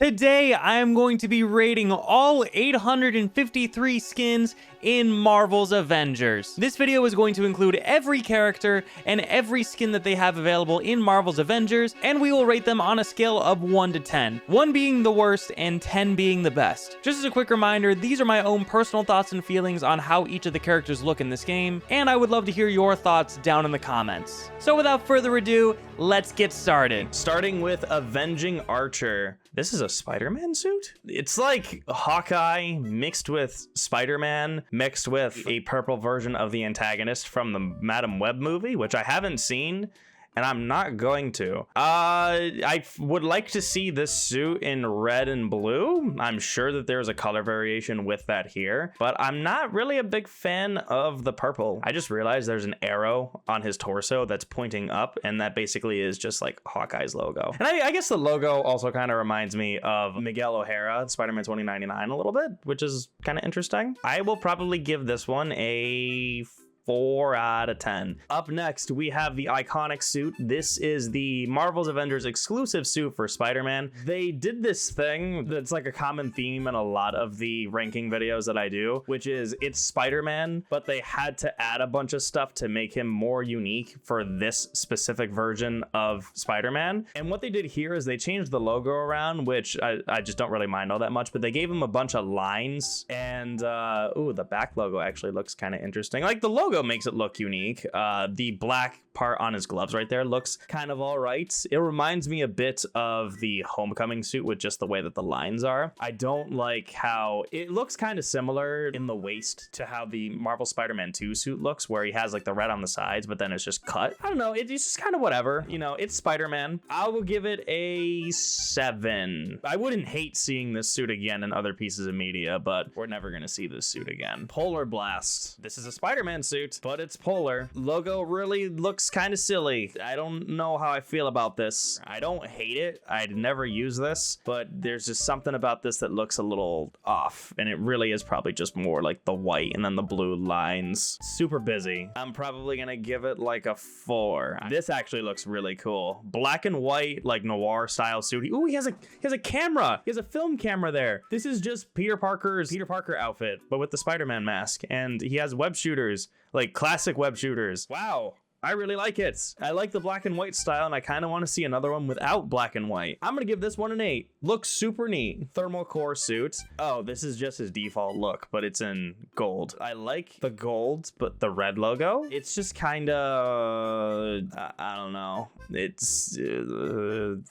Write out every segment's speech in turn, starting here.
Today, I am going to be rating all 853 skins in Marvel's Avengers. This video is going to include every character and every skin that they have available in Marvel's Avengers, and we will rate them on a scale of 1 to 10. 1 being the worst and 10 being the best. Just as a quick reminder, these are my own personal thoughts and feelings on how each of the characters look in this game, and I would love to hear your thoughts down in the comments. So without further ado, let's get started. Starting with Avenging Archer. This is a Spider-Man suit? It's like Hawkeye mixed with Spider-Man, mixed with a purple version of the antagonist from the Madam Web movie, which I haven't seen, and I'm not going to. I would like to see this suit in red and blue. I'm sure that there's a color variation with that here, but I'm not really a big fan of the purple. I just realized there's an arrow on his torso that's pointing up, and that basically is just like Hawkeye's logo. And I guess the logo also kind of reminds me of Miguel O'Hara, Spider-Man 2099 a little bit, which is kind of interesting. I will probably give this one a 4 out of 10. Up next, we have the iconic suit. This is the Marvel's Avengers exclusive suit for Spider-Man. They did this thing that's like a common theme in a lot of the ranking videos that I do, which is it's Spider-Man, but they had to add a bunch of stuff to make him more unique for this specific version of Spider-Man. And what they did here is they changed the logo around, which I just don't really mind all that much, but they gave him a bunch of lines, and ooh, the back logo actually looks kind of interesting. Like, the logo makes it look unique. The black part on his gloves right there looks kind of all right. It reminds me a bit of the Homecoming suit with just the way that the lines are. I don't like how it looks kind of similar in the waist to how the Marvel Spider-Man 2 suit looks, where he has like the red on the sides, but then it's just cut. I don't know. It's just kind of whatever. You know, it's Spider-Man. I will give it a 7. I wouldn't hate seeing this suit again in other pieces of media, but we're never going to see this suit again. Polar Blast. This is a Spider-Man suit, but it's polar. Logo really looks kind of silly. I don't know how I feel about this. I don't hate it. I'd never use this, but there's just something about this that looks a little off, and it really is probably just more like the white and then the blue lines. Super busy. I'm probably gonna give it like a 4. This actually looks really cool. Black and white, like noir style suit. Ooh, he has a camera. He has a film camera there. This is just Peter Parker's Peter Parker outfit, but with the Spider-Man mask, and he has web shooters, like classic web shooters. Wow. I really like it. I like the black and white style, and I kind of want to see another one without black and white. I'm gonna give this one an 8. Looks super neat. Thermal core suit. Oh, this is just his default look, but it's in gold. I like the gold, but the red logo, it's just kind of, I don't know. It's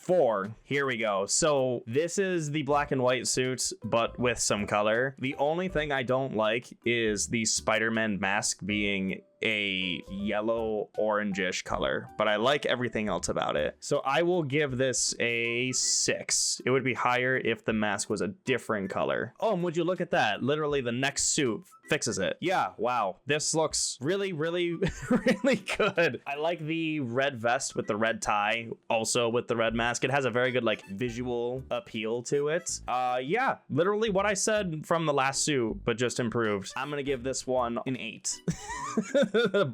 4. Here we go. So this is the black and white suit, but with some color. The only thing I don't like is the Spider-Man mask being a yellow orangish color, but I like everything else about it. So I will give this a 6. It would be higher if the mask was a different color. Oh, and would you look at that? Literally the next suit fixes it. Yeah, wow. This looks really, really, really good. I like the red vest with the red tie, also with the red mask. It has a very good like visual appeal to it. Yeah, literally what I said from the last suit, but just improved. I'm gonna give this one an 8.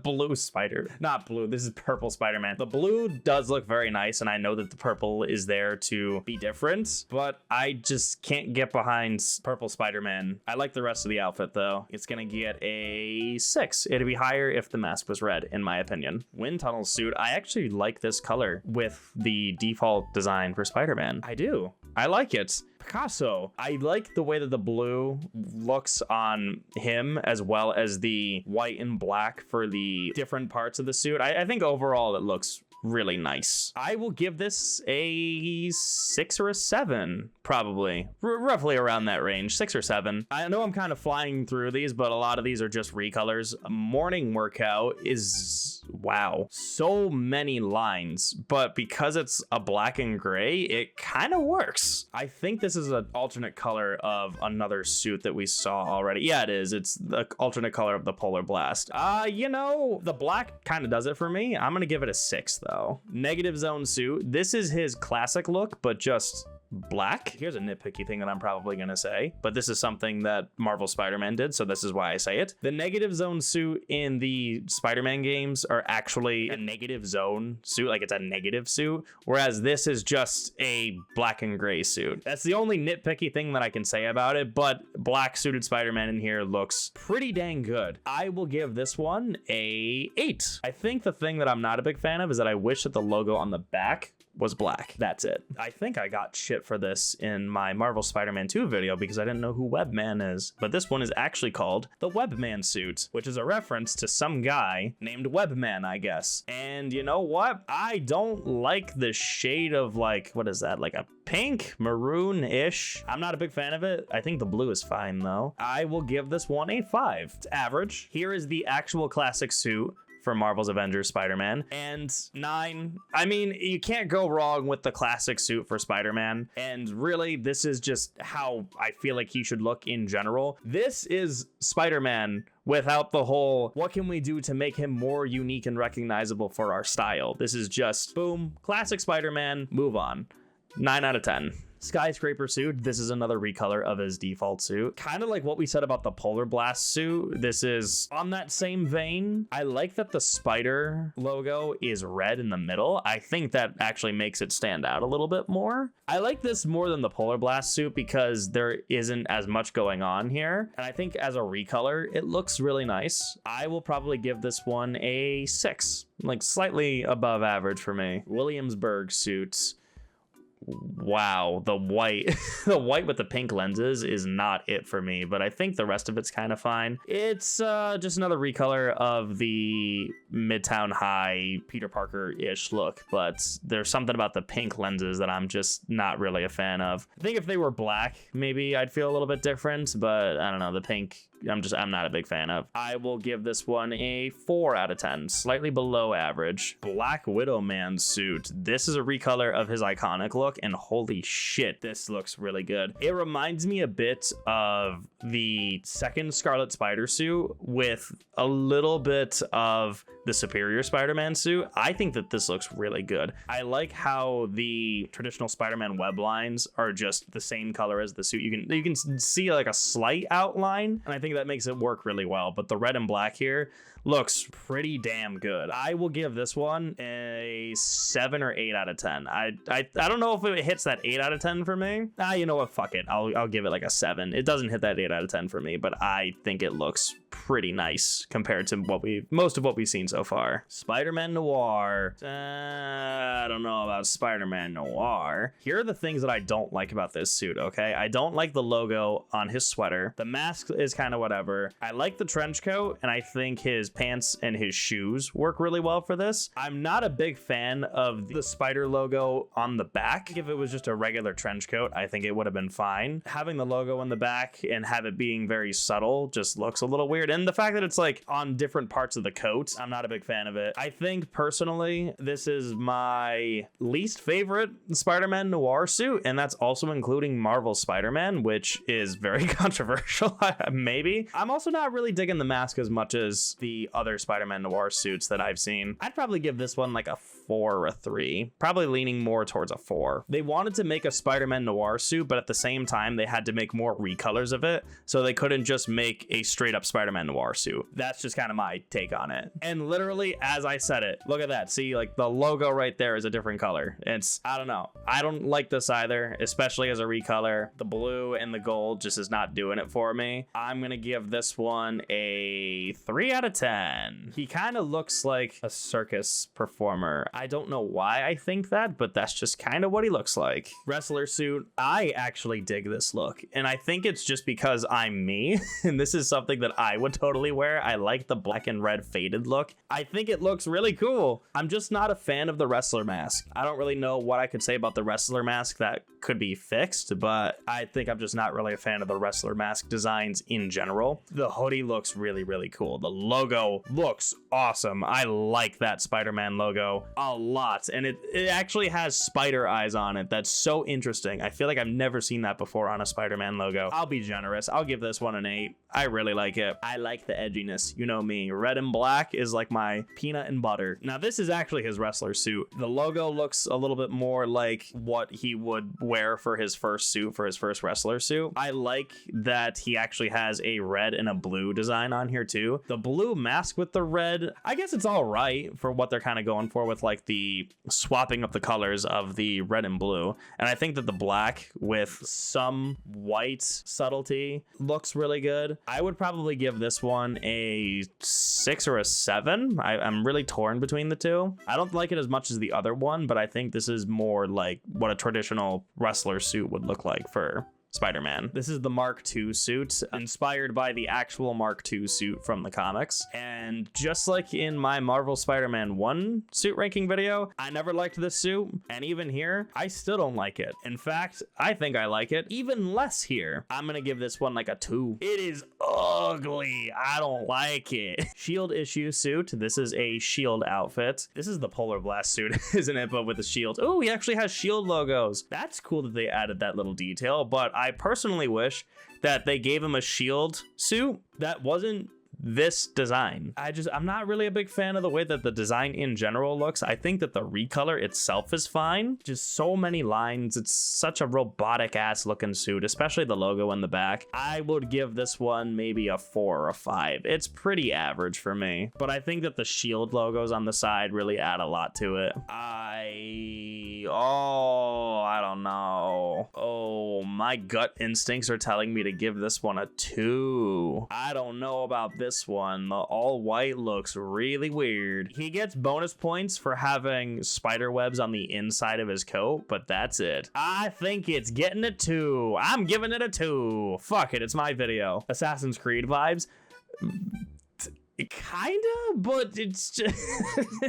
Blue spider, not blue, this is purple Spider-Man. The blue does look very nice, and I know that the purple is there to be different, but I just can't get behind purple Spider-Man. I like the rest of the outfit though. It's gonna get a 6. It'd be higher if the mask was red, in my opinion. Wind tunnel suit, I actually like this color with the default design for Spider-Man. I do. I like it. Picasso, I like the way that the blue looks on him, as well as the white and black for the different parts of the suit. I think overall it looks really nice. I will give this a 6 or a 7, probably. Roughly around that range, 6 or 7. I know I'm kind of flying through these, but a lot of these are just recolors. Morning workout is, wow, so many lines, but because it's a black and gray, it kind of works. I think this is an alternate color of another suit that we saw already. Yeah, it is. It's the alternate color of the Polar Blast. You know, the black kind of does it for me. I'm gonna give it a 6 though. Negative Zone suit. This is his classic look, but just black. Here's a nitpicky thing that I'm probably gonna say, but this is something that Marvel Spider-Man did, so this is why I say it. The negative zone suit in the Spider-Man games are actually a negative zone suit, like it's a negative suit, whereas this is just a black and gray suit. That's the only nitpicky thing that I can say about it, but black suited Spider-Man in here looks pretty dang good. I will give this one a 8. I think the thing that I'm not a big fan of is that I wish that the logo on the back was black. That's it. I think I got shit for this in my Marvel Spider-Man 2 video because I didn't know who Webman is, but this one is actually called the Webman suit, which is a reference to some guy named Webman, I guess. And you know what? I don't like the shade of, like, what is that? Like a pink, maroon-ish. I'm not a big fan of it. I think the blue is fine though. I will give this one a 5. It's average. Here is the actual classic suit for Marvel's Avengers Spider-Man, and 9. I mean, you can't go wrong with the classic suit for Spider-Man, and really, this is just how I feel like he should look in general. This is Spider-Man without the whole, what can we do to make him more unique and recognizable for our style? This is just, boom, classic Spider-Man, move on. 9 out of 10. Skyscraper suit, this is another recolor of his default suit. Kind of like what we said about the Polar Blast suit, this is on that same vein. I like that the spider logo is red in the middle. I think that actually makes it stand out a little bit more. I like this more than the Polar Blast suit because there isn't as much going on here. And I think as a recolor, it looks really nice. I will probably give this one a 6, like slightly above average for me. Williamsburg suits. Wow, the white the white with the pink lenses is not it for me, but I think the rest of it's kind of fine. It's just another recolor of the Midtown High Peter Parker-ish look, but there's something about the pink lenses that I'm just not really a fan of. I think if they were black, maybe I'd feel a little bit different, but I don't know, the pink, I'm not a big fan of. I will give this one a 4 out of 10, slightly below average. Black Widow Man suit. This is a recolor of his iconic look, and holy shit, this looks really good. It reminds me a bit of the second Scarlet Spider suit with a little bit of the Superior Spider-Man suit. I think that this looks really good. I like how the traditional Spider-Man web lines are just the same color as the suit. You can see like a slight outline, and I think that makes it work really well, but the red and black here looks pretty damn good. I will give this one a 7 or 8 out of 10. I don't know if it hits that 8 out of 10 for me. You know what, fuck it, I'll give it like a 7. It doesn't hit that 8 out of 10 for me, but I think it looks pretty nice compared to most of what we've seen so far. Spider-Man Noir. I don't know about Spider-Man Noir. Here are the things that I don't like about this suit, okay? I don't like the logo on his sweater. The mask is kind of whatever. I like the trench coat, and I think his pants and his shoes work really well for this. I'm not a big fan of the spider logo on the back. If it was just a regular trench coat, I think it would have been fine. Having the logo on the back and have it being very subtle just looks a little weird. And the fact that it's like on different parts of the coat, I'm not a big fan of it. I think personally, this is my least favorite Spider-Man Noir suit, and that's also including Marvel Spider-Man, which is very controversial, maybe. I'm also not really digging the mask as much as the other Spider-Man Noir suits that I've seen. I'd probably give this one like a 4 or a 3, probably leaning more towards a 4. They wanted to make a Spider-Man Noir suit, but at the same time, they had to make more recolors of it, so they couldn't just make a straight up Spider-Man Noir suit. That's just kind of my take on it. And literally, as I said it, look at that. See, like the logo right there is a different color. It's, I don't know. I don't like this either, especially as a recolor. The blue and the gold just is not doing it for me. I'm gonna give this one a 3 out of 10. He kind of looks like a circus performer. I don't know why I think that, but that's just kind of what he looks like. Wrestler suit. I actually dig this look, and I think it's just because I'm me, and this is something that I would totally wear. I like the black and red faded look. I think it looks really cool. I'm just not a fan of the wrestler mask. I don't really know what I could say about the wrestler mask that could be fixed, but I think I'm just not really a fan of the wrestler mask designs in general. The hoodie looks really, really cool. The logo looks awesome. I like that Spider-Man logo a lot, and it actually has spider eyes Hawkeyes on it. That's so interesting. I feel like I've never seen that before on a Spider-Man logo. I'll be generous. I'll give this one an 8. I really like it. I like the edginess. You know me. Red and black is like my peanut and butter. Now, this is actually his wrestler suit. The logo looks a little bit more like what he would wear for his first suit, for his first wrestler suit. I like that he actually has a red and a blue design on here too. The blue mask with the red, I guess it's all right for what they're kind of going for with like the swapping up the colors of the red and blue. And I think that the black with some white subtlety looks really good. I would probably give this one a 6 or a 7. I'm really torn between the two. I don't like it as much as the other one, but I think this is more like what a traditional wrestler suit would look like for Spider-Man. This is the Mark II suit, inspired by the actual Mark II suit from the comics. And just like in my Marvel Spider-Man 1 suit ranking video, I never liked this suit. And even here, I still don't like it. In fact, I think I like it even less here. I'm gonna give this one like a 2. It is ugly. I don't like it. Shield issue suit. This is a Shield outfit. This is the Polar Blast suit, isn't it? But with the shield. Oh, he actually has Shield logos. That's cool that they added that little detail, but I personally wish that they gave him a Shield suit that wasn't this design. I'm not really a big fan of the way that the design in general looks. I think that the recolor itself is fine. Just so many lines. It's such a robotic ass looking suit, especially the logo in the back. I would give this one maybe a 4 or a 5. It's pretty average for me, but I think that the Shield logos on the side really add a lot to it. I don't know. Oh, my gut instincts are telling me to give this one a 2. I don't know about this one. The all white looks really weird. He gets bonus points for having spider webs on the inside of his coat, but that's it. I think it's getting a 2. I'm giving it a 2. Fuck it, it's my video. Assassin's Creed vibes. Kinda, but it's just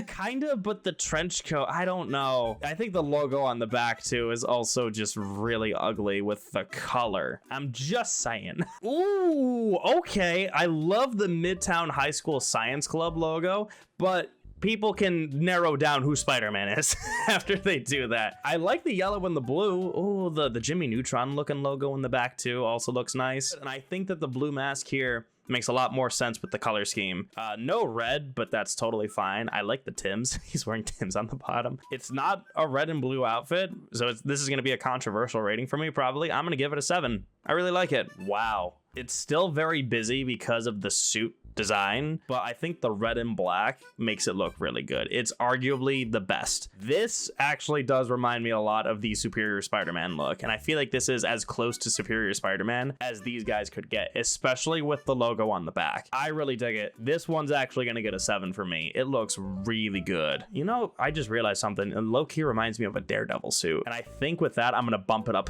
kinda, but the trench coat, I don't know. I think the logo on the back too is also just really ugly with the color. I'm just saying. Ooh, okay. I love the Midtown High School Science Club logo, but people can narrow down who Spider-Man is after they do that. I like the yellow and the blue. Oh, the Jimmy Neutron looking logo in the back too also looks nice. And I think that the blue mask here makes a lot more sense with the color scheme. No red, but that's totally fine. I like the Tims. He's wearing Tims on the bottom. It's not a red and blue outfit, so this is going to be a controversial rating for me, probably. I'm going to give it a 7. I really like it. Wow. It's still very busy because of the suit design, but I think the red and black makes it look really good. It's arguably the best. This actually does remind me a lot of the Superior Spider-Man look, and I feel like this is as close to Superior Spider-Man as these guys could get, especially with the logo on the back. I really dig it. This one's actually gonna get a 7 for me. It looks really good. You know, I just realized something, and low-key reminds me of a Daredevil suit, and I think with that, I'm gonna bump it up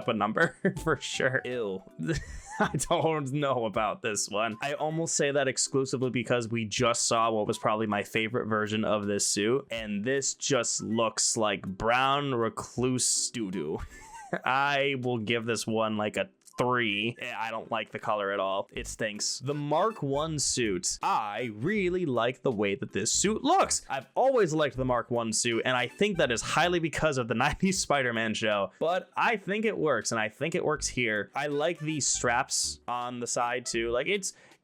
a number for sure. Ew. I don't know about this one. I almost say that exclusively because we just saw what was probably my favorite version of this suit, and this just looks like brown recluse doo-doo. I will give this one like a 3. I don't like the color at all. It stinks. The Mark I suit. I really like the way that this suit looks. I've always liked the Mark I suit, and I think that is highly because of the 90s Spider-Man show, but I think it works, and I think it works here. I like these straps on the side too. Like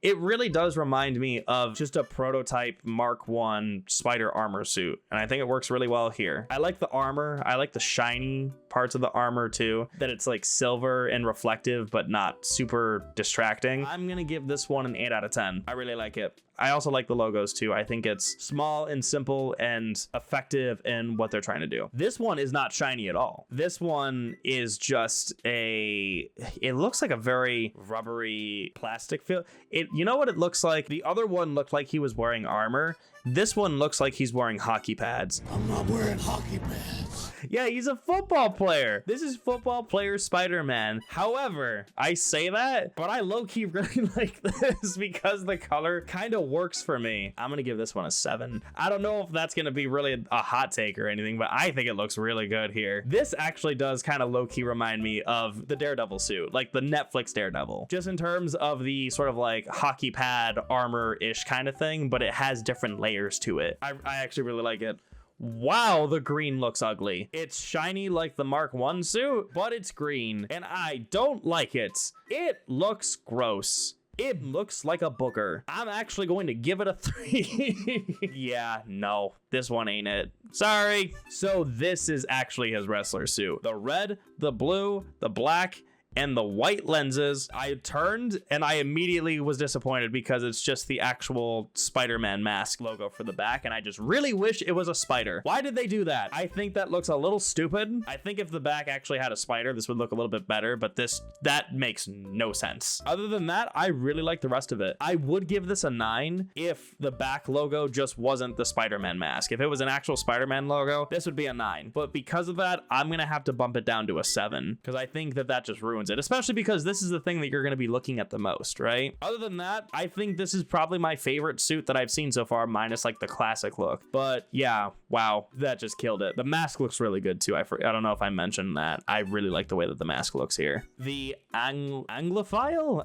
it really does remind me of just a prototype Mark I spider armor suit, and I think it works really well here. I like the armor. I like the shiny parts of the armor too, that it's like silver and reflective, but not super distracting. I'm gonna give this one an 8 out of 10. I really like it. I also like the logos too. I think it's small and simple and effective in what they're trying to do. This one is not shiny at all. This one is just it looks like a very rubbery plastic feel. You know what it looks like? The other one looked like he was wearing armor. This one looks like he's wearing hockey pads. I'm not wearing hockey pads. Yeah, he's a football player. This is football player Spider-Man. However, I say that, but I low-key really like this because the color kind of works for me. I'm gonna give this one a 7. I don't know if that's gonna be really a hot take or anything, but I think it looks really good here. This actually does kind of low-key remind me of the Daredevil suit, like the Netflix Daredevil, just in terms of the sort of like hockey pad armor-ish kind of thing, but it has different layers to it. I actually really like it. Wow, the green looks ugly. It's shiny like the Mark 1 suit, but it's green, and I don't like it. It looks gross. It looks like a booger. I'm actually going to give it a 3. Yeah, no, this one ain't it. Sorry. So this is actually his wrestler suit. The red, the blue, the black, and the white lenses. I turned and I immediately was disappointed because it's just the actual Spider-Man mask logo for the back, and I just really wish it was a spider. Why did they do that? I think that looks a little stupid. I think if the back actually had a spider, this would look a little bit better, but that makes no sense. Other than that, I really like the rest of it. I would give this a 9 if the back logo just wasn't the Spider-Man mask. If it was an actual Spider-Man logo, this would be a 9. But because of that, I'm gonna have to bump it down to a 7 because I think that just ruins it, especially because this is the thing that you're going to be looking at the most, right? Other than that, I think this is probably my favorite suit that I've seen so far, minus like the classic look. But yeah, wow, that just killed it. The mask looks really good too. I don't know if I mentioned that. I really like the way that the mask looks here. The Anglophile,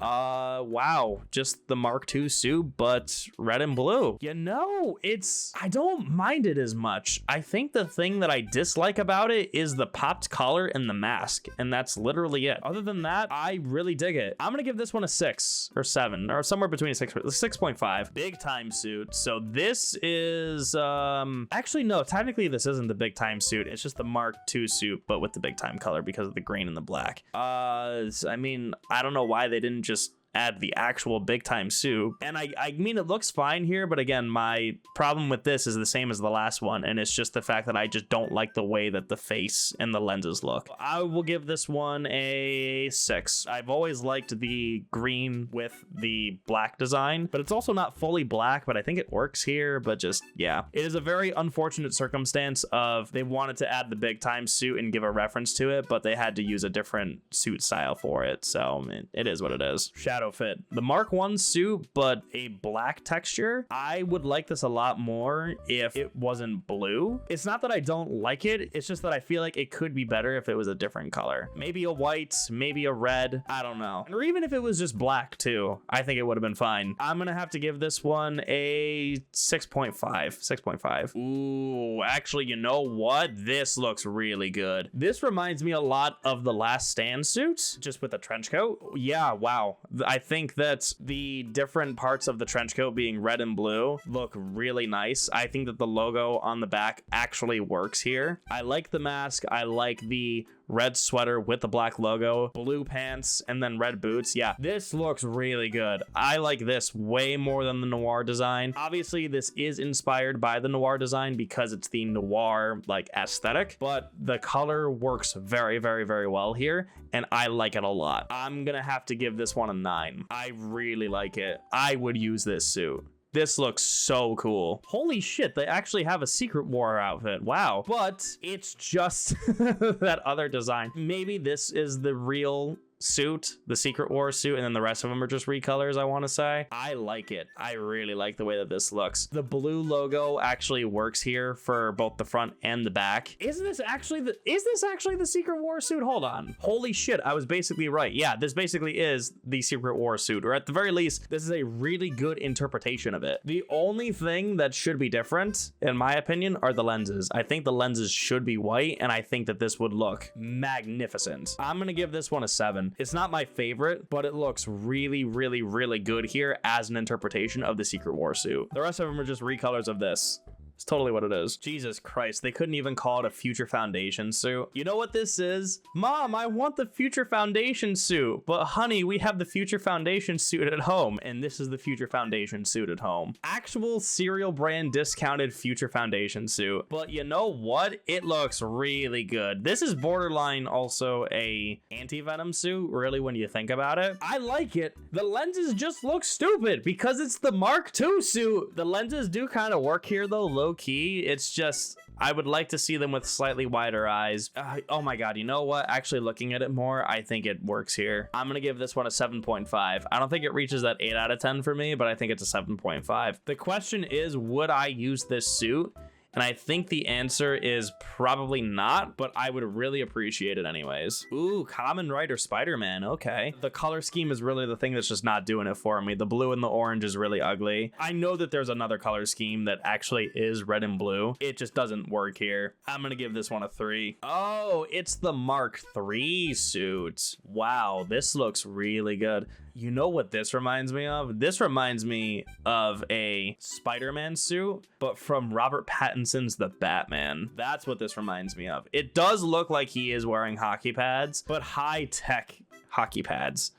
wow, just the Mark II suit, but red and blue. You know, I don't mind it as much. I think the thing that I dislike about it is the popped collar and the mask, and that's literally it. Other than that, I really dig it. I'm gonna give this one a 6 or 7 or somewhere between a 6.5. Big time suit. So this is actually no, technically this isn't the big time suit. It's just the Mark II suit, but with the big time color because of the green and the black. I mean, I don't know why they didn't just add the actual big time suit. And I mean, it looks fine here, but again, my problem with this is the same as the last one, and it's just the fact that I just don't like the way that the face and the lenses look. I will give this one a 6. I've always liked the green with the black design, but it's also not fully black, but I think it works here. But just, yeah, it is a very unfortunate circumstance of they wanted to add the big time suit and give a reference to it, but they had to use a different suit style for it. So it is what it is. Shadow fit. The Mark 1 suit, but a black texture. I would like this a lot more if it wasn't blue. It's not that I don't like it, it's just that I feel like it could be better if it was a different color. Maybe a white, maybe a red, I don't know. Or even if it was just black too, I think it would have been fine. I'm gonna have to give this one a 6.5. 6.5. Ooh, actually, you know what? This looks really good. This reminds me a lot of the Last Stand suit, just with a trench coat. Yeah, wow. I think that the different parts of the trench coat being red and blue look really nice. I think that the logo on the back actually works here. I like the mask. I like the red sweater with the black logo, blue pants, and then red boots. Yeah, this looks really good. I like this way more than the noir design. Obviously, this is inspired by the noir design because it's the noir like aesthetic, but the color works very, very, very well here, and I like it a lot. I'm gonna have to give this one a 9. I really like it. I would use this suit. This looks so cool. Holy shit, they actually have a Secret War outfit. Wow. But it's just that other design. Maybe this is the real suit, the Secret War suit, and then the rest of them are just recolors, I want to say. I like it. I really like the way that this looks. The blue logo actually works here for both the front and the back. Is this actually the Secret War suit? Hold on. Holy shit, I was basically right. Yeah, this basically is the Secret War suit, or at the very least, this is a really good interpretation of it. The only thing that should be different, in my opinion, are the lenses. I think the lenses should be white, and I think that this would look magnificent. I'm gonna give this one a 7. It's not my favorite, but it looks really, really, really good here as an interpretation of the Secret War suit. The rest of them are just recolors of this. It's totally what it is. Jesus Christ, they couldn't even call it a Future Foundation suit. You know what this is? Mom, I want the Future Foundation suit. But honey, we have the Future Foundation suit at home. And this is the Future Foundation suit at home. Actual cereal brand discounted Future Foundation suit. But you know what? It looks really good. This is borderline also a anti-venom suit, really, when you think about it. I like it. The lenses just look stupid because it's the Mark II suit. The lenses do kind of work here though, low key. It's just, I would like to see them with slightly wider eyes. Oh my god, you know what? Actually looking at it more, I think it works here. I'm gonna give this one a 7.5. I don't think it reaches that 8 out of 10 for me, but I think it's a 7.5. The question is, would I use this suit And I think the answer is probably not, but I would really appreciate it anyways. Ooh, Kamen Rider Spider-Man. Okay. The color scheme is really the thing that's just not doing it for me. The blue and the orange is really ugly. I know that there's another color scheme that actually is red and blue. It just doesn't work here. I'm gonna give this one a 3. Oh, it's the Mark III suit. Wow, this looks really good. You know what this reminds me of? This reminds me of a Spider-Man suit, but from Robert Pattinson's The Batman. That's what this reminds me of. It does look like he is wearing hockey pads, but high-tech hockey pads.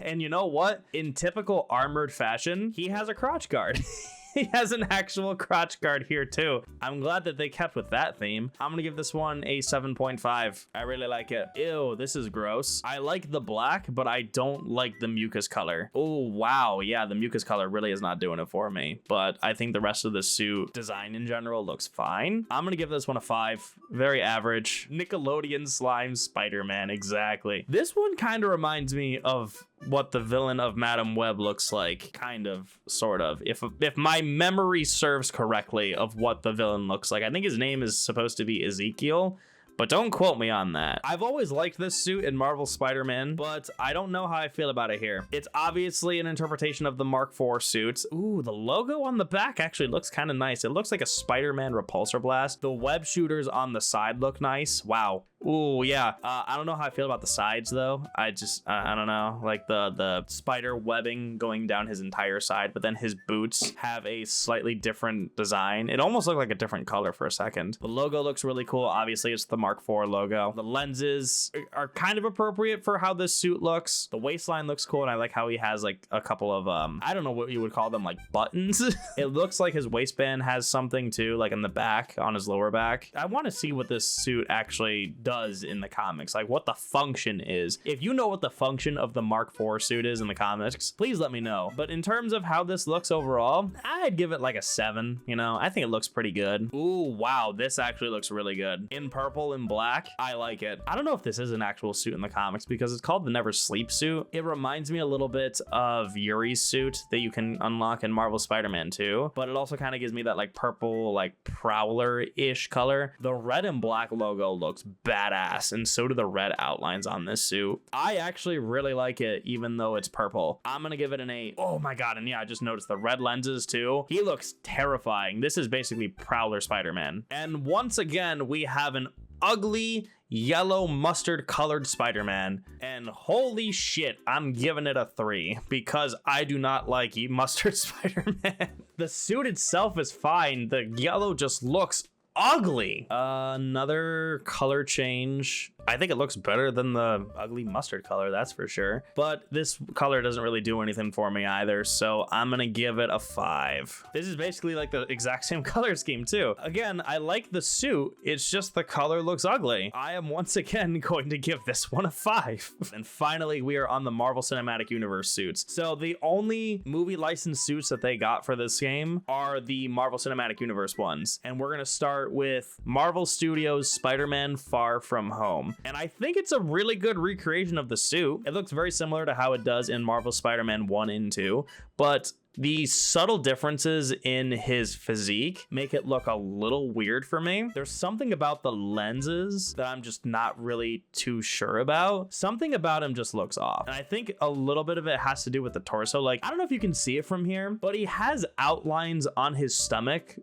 And you know what? In typical armored fashion, he has a crotch guard. He has an actual crotch guard here too. I'm glad that they kept with that theme. I'm gonna give this one a 7.5. I really like it. Ew, this is gross. I like the black, but I don't like the mucus color. Oh, wow. Yeah, the mucus color really is not doing it for me, but I think the rest of the suit design in general looks fine. I'm gonna give this one a 5. Very average. Nickelodeon slime Spider-Man, exactly. This one kind of reminds me of what the villain of Madam Web looks like, kind of, sort of, if my memory serves correctly of what the villain looks like. I think his name is supposed to be Ezekiel, but don't quote me on that. I've always liked this suit in Marvel Spider-Man, but I don't know how I feel about it here. It's obviously an interpretation of the Mark IV suits. Ooh, the logo on the back actually looks kind of nice. It looks like a Spider-Man repulsor blast. The web shooters on the side look nice. Wow. Ooh, yeah. I don't know how I feel about the sides though. I don't know, like the spider webbing going down his entire side, but then his boots have a slightly different design. It almost looked like a different color for a second. The logo looks really cool. Obviously, it's the Mark IV logo. The lenses are kind of appropriate for how this suit looks. The waistline looks cool, and I like how he has like a couple of I don't know what you would call them, like buttons. It looks like his waistband has something too, like in the back, on his lower back. I want to see what this suit actually does in the comics, like what the function is. If you know what the function of the Mark IV suit is in the comics, please let me know. But in terms of how this looks overall, I'd give it like a 7. You know, I think it looks pretty good. Ooh, wow, this actually looks really good. In purple and black, I like it. I don't know if this is an actual suit in the comics because it's called the Never Sleep suit. It reminds me a little bit of Yuri's suit that you can unlock in Marvel Spider-Man 2, but it also kind of gives me that like purple, like prowler-ish color. The red and black logo looks badass, and so do the red outlines on this suit. I actually really like it, even though it's purple. I'm gonna give it an 8. Oh my god, and yeah, I just noticed the red lenses too. He looks terrifying. This is basically Prowler Spider-Man. And once again, we have an ugly yellow mustard colored Spider-Man, and holy shit, I'm giving it a 3 because I do not like mustard Spider-Man. The suit itself is fine. The yellow just looks ugly. Another color change. I think it looks better than the ugly mustard color, that's for sure. But this color doesn't really do anything for me either, so I'm gonna give it a 5. This is basically like the exact same color scheme too. Again, I like the suit, it's just the color looks ugly. I am once again going to give this one a 5. And finally, we are on the Marvel Cinematic Universe suits. So the only movie licensed suits that they got for this game are the Marvel Cinematic Universe ones. And we're gonna start with Marvel Studios' Spider-Man Far From Home. And I think it's a really good recreation of the suit. It looks very similar to how it does in Marvel Spider-Man 1 and 2, but the subtle differences in his physique make it look a little weird for me. There's something about the lenses that I'm just not really too sure about. Something about him just looks off. And I think a little bit of it has to do with the torso. Like, I don't know if you can see it from here, but he has outlines on his stomach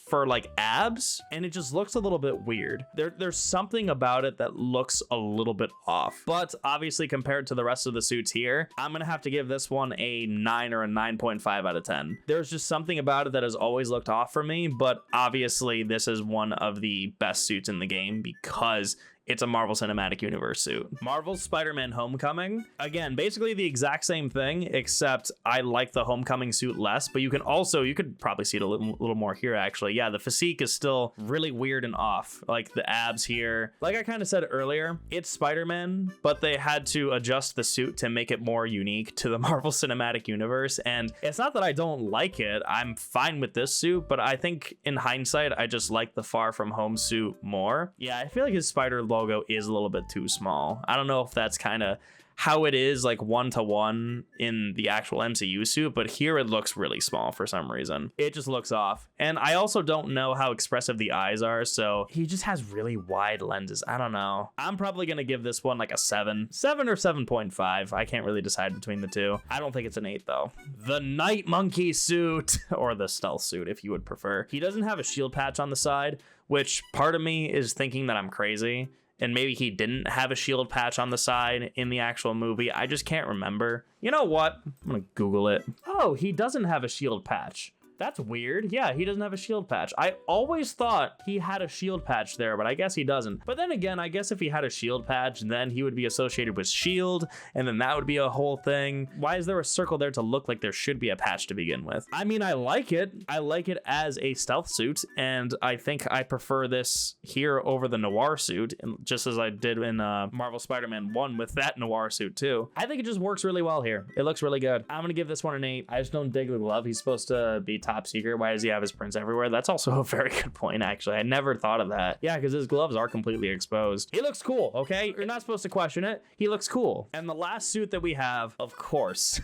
for like abs, and it just looks a little bit weird. There's something about it that looks a little bit off, but obviously compared to the rest of the suits here, I'm gonna have to give this one a 9 or a 9.5 out of 10. There's just something about it that has always looked off for me, but obviously this is one of the best suits in the game because it's a Marvel Cinematic Universe suit. Marvel's Spider-Man Homecoming, again, basically the exact same thing, except I like the Homecoming suit less, but you could probably see it a little more here actually. Yeah, the physique is still really weird and off, like the abs here. Like I kind of said earlier, it's Spider-Man, but they had to adjust the suit to make it more unique to the Marvel Cinematic Universe, and it's not that I don't like it, I'm fine with this suit, but I think in hindsight, I just like the Far From Home suit more. Yeah, I feel like his spider logo is a little bit too small. I don't know if that's kind of how it is like 1-to-1 in the actual MCU suit, but here it looks really small for some reason. It just looks off. And I also don't know how expressive the eyes are, so he just has really wide lenses. I don't know. I'm probably gonna give this one like a 7 or 7.5. I can't really decide between the two. I don't think it's an 8 though. The Night Monkey suit, or the stealth suit if you would prefer. He doesn't have a shield patch on the side, which part of me is thinking that I'm crazy, and maybe he didn't have a shield patch on the side in the actual movie. I just can't remember. You know what? I'm gonna Google it. Oh, he doesn't have a shield patch. That's weird. Yeah, he doesn't have a shield patch. I always thought he had a shield patch there, but I guess he doesn't. But then again, I guess if he had a shield patch, then he would be associated with shield, and then that would be a whole thing. Why is there a circle there to look like there should be a patch to begin with? I mean, I like it. I like it as a stealth suit, and I think I prefer this here over the noir suit, just as I did in Marvel Spider-Man 1 with that noir suit too. I think it just works really well here. It looks really good. I'm gonna give this one an 8. I just don't dig the glove. He's supposed to be top secret. Why does he have his prints everywhere? That's also a very good point, actually. I never thought of that. Yeah, because his gloves are completely exposed. He looks cool, okay? You're not supposed to question it. He looks cool. And the last suit that we have, of course,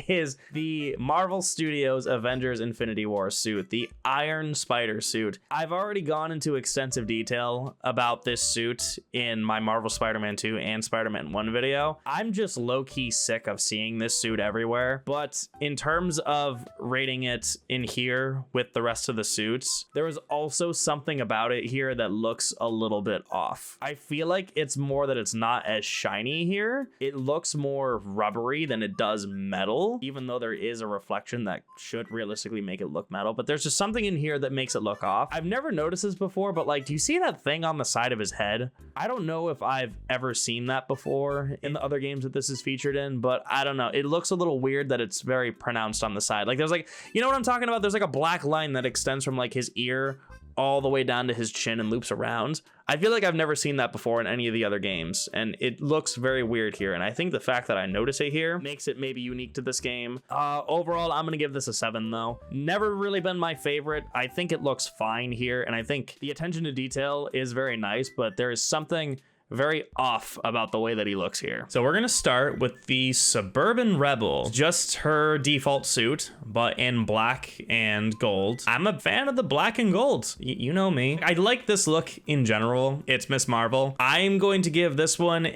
is the Marvel Studios Avengers Infinity War suit, the Iron Spider suit. I've already gone into extensive detail about this suit in my Marvel Spider-Man 2 and Spider-Man 1 video. I'm just low-key sick of seeing this suit everywhere, but in terms of rating it in here with the rest of the suits, there is also something about it here that looks a little bit off. I feel like it's more that it's not as shiny here. It looks more rubbery than it does metal, even though there is a reflection that should realistically make it look metal, but there's just something in here that makes it look off. I've never noticed this before, but like, do you see that thing on the side of his head? I don't know if I've ever seen that before in the other games that this is featured in, but I don't know. It looks a little weird that it's very pronounced on the side. Like there's like, you know what I'm talking about? There's like a black line that extends from like his ear all the way down to his chin and loops around. I feel like I've never seen that before in any of the other games, and it looks very weird here, and I think the fact that I notice it here makes it maybe unique to this game. Overall, I'm gonna give this a 7 though. Never really been my favorite. I think it looks fine here, and I think the attention to detail is very nice, but there is something very off about the way that he looks here. So we're gonna start with the Suburban Rebel, just her default suit, but in black and gold. I'm a fan of the black and gold. You know me. I like this look in general. It's Miss Marvel. I'm going to give this one a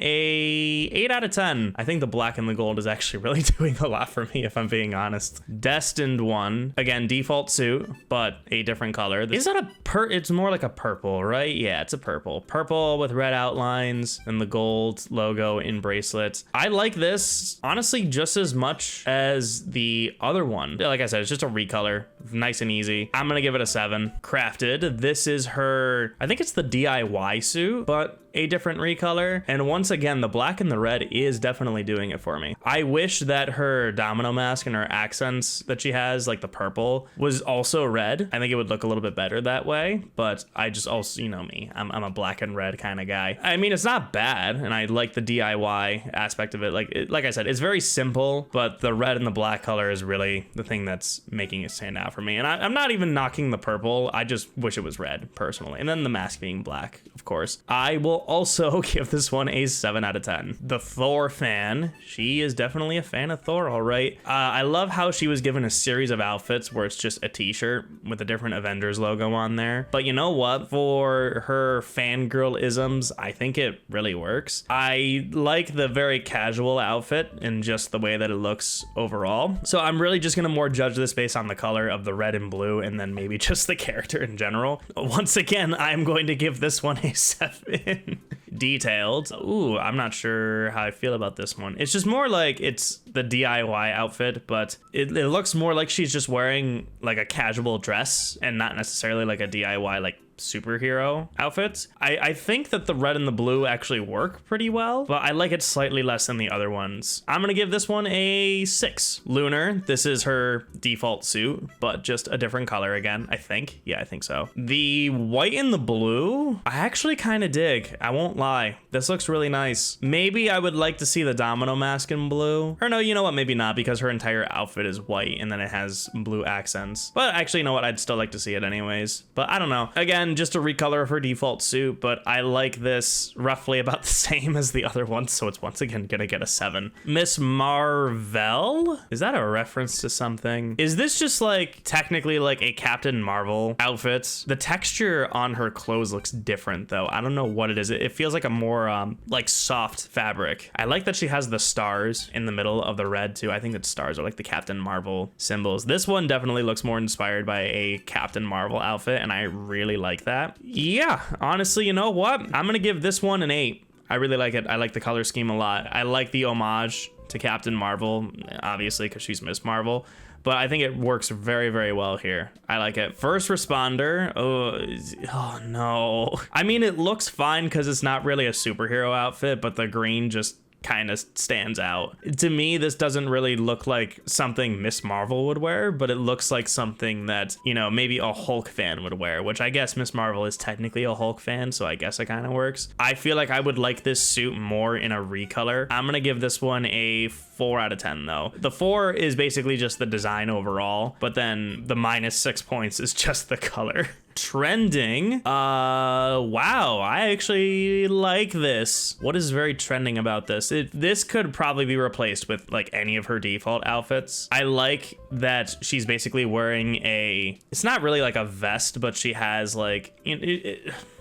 8 out of 10. I think the black and the gold is actually really doing a lot for me, if I'm being honest. Destined one, again, default suit, but a different color. Is that it's more like a purple, right? Yeah, it's a purple. Purple with red outline and the gold logo in bracelets. I like this honestly just as much as the other one. Like I said, it's just a recolor, nice and easy. I'm gonna give it a 7. Crafted, this is her, I think it's the DIY suit, but a different recolor. And once again, the black and the red is definitely doing it for me. I wish that her domino mask and her accents that she has, like the purple, was also red. I think it would look a little bit better that way, but I just also, you know me, I'm a black and red kind of guy. I mean, it's not bad, and I like the DIY aspect of it. Like I said, it's very simple, but the red and the black color is really the thing that's making it stand out for me. And I'm not even knocking the purple. I just wish it was red, personally. And then the mask being black, of course. I will also give this one a 7 out of 10. The Thor fan, she is definitely a fan of Thor, all right. I love how she was given a series of outfits where it's just a t-shirt with a different Avengers logo on there. But you know what? For her fangirl-isms, I think it really works. I like the very casual outfit and just the way that it looks overall. So I'm really just gonna more judge this based on the color of the red and blue, and then maybe just the character in general. Once again, I'm going to give this one a 7. Detailed. Ooh, I'm not sure how I feel about this one. It's just more like it's the DIY outfit, but it looks more like she's just wearing like a casual dress and not necessarily like a DIY like superhero outfits. I think that the red and the blue actually work pretty well, but I like it slightly less than the other ones. I'm gonna give this one a 6. Lunar, this is her default suit, but just a different color again, I think. Yeah, I think so. The white and the blue, I actually kind of dig. I won't lie. This looks really nice. Maybe I would like to see the domino mask in blue. Or no, you know what? Maybe not, because her entire outfit is white and then it has blue accents. But actually, you know what? I'd still like to see it anyways. But I don't know. Again, again, just a recolor of her default suit, but I like this roughly about the same as the other one, so it's once again gonna get a 7. Miss Marvel? Is that a reference to something? Is this just like technically like a Captain Marvel outfit? The texture on her clothes looks different though. I don't know what it is. It feels like a more like soft fabric. I like that she has the stars in the middle of the red too. I think that stars are like the Captain Marvel symbols. This one definitely looks more inspired by a Captain Marvel outfit, and I really like that. Yeah, honestly, you know what? I'm gonna give this one an 8. I really like it. I like the color scheme a lot. I like the homage to Captain Marvel, obviously, because she's Miss Marvel. But I think it works very, very well here. I like it. First responder. Oh no. I mean, it looks fine because it's not really a superhero outfit, but the green just kind of stands out. To me, this doesn't really look like something Miss Marvel would wear, but it looks like something that, you know, maybe a Hulk fan would wear, which I guess Miss Marvel is technically a Hulk fan, so I guess it kind of works. I feel like I would like this suit more in a recolor. I'm gonna give this one a 4 out of 10 though. The 4 is basically just the design overall, but then the -6 points is just the color. Trending. Wow, I actually like this. What is very trending about this? This could probably be replaced with like any of her default outfits. I like that she's basically wearing it's not really like a vest, but she has like,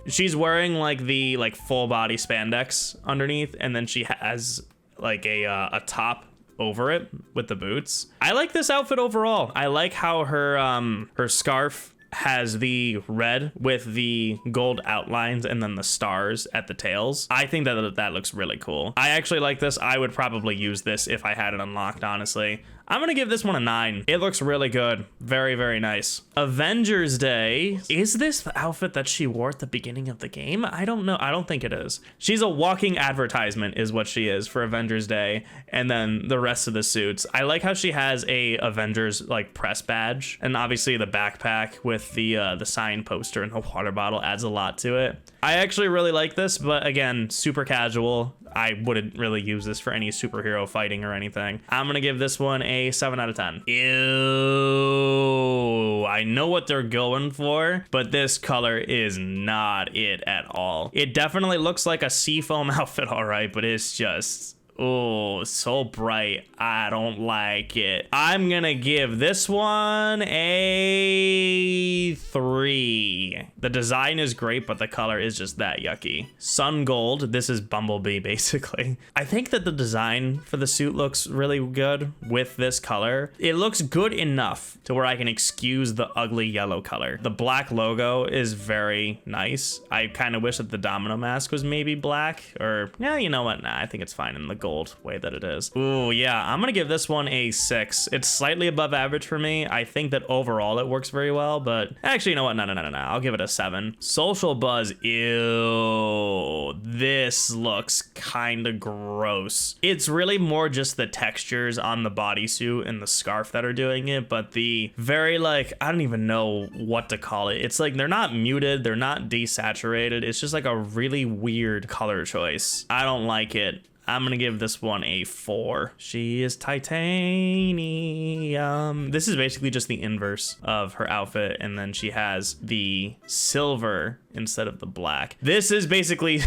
she's wearing like the full body spandex underneath, and then she has like a top over it with the boots. I like this outfit overall. I like how her scarf has the red with the gold outlines and then the stars at the tails. I think that looks really cool. I actually like this. I would probably use this if I had it unlocked, honestly. I'm gonna give this one a 9. It looks really good. Very, very nice. Avengers Day. Is this the outfit that she wore at the beginning of the game? I don't know. I don't think it is. She's a walking advertisement is what she is for Avengers Day. And then the rest of the suits. I like how she has a Avengers like press badge, and obviously the backpack with the sign poster and the water bottle adds a lot to it. I actually really like this, but again, super casual. I wouldn't really use this for any superhero fighting or anything. I'm gonna give this one a 7 out of 10. Ew, I know what they're going for, but this color is not it at all. It definitely looks like a seafoam outfit, all right, but it's just, oh, so bright. I don't like it. I'm gonna give this one a 3. The design is great, but the color is just that yucky. Sun Gold, this is Bumblebee, basically. I think that the design for the suit looks really good with this color. It looks good enough to where I can excuse the ugly yellow color. The black logo is very nice. I kind of wish that the domino mask was maybe black, or yeah, you know what? Nah, I think it's fine in the gold way that it is. Ooh, yeah, I'm gonna give this one a 6. It's slightly above average for me. I think that overall it works very well, but actually, you know what? No. I'll give it a 7. Social Buzz, ew. This looks kind of gross. It's really more just the textures on the bodysuit and the scarf that are doing it, but the very like, I don't even know what to call it. It's like they're not muted, they're not desaturated. It's just like a really weird color choice. I don't like it. I'm gonna give this one a 4. She is titanium. This is basically just the inverse of her outfit, and then she has the silver instead of the black. This is basically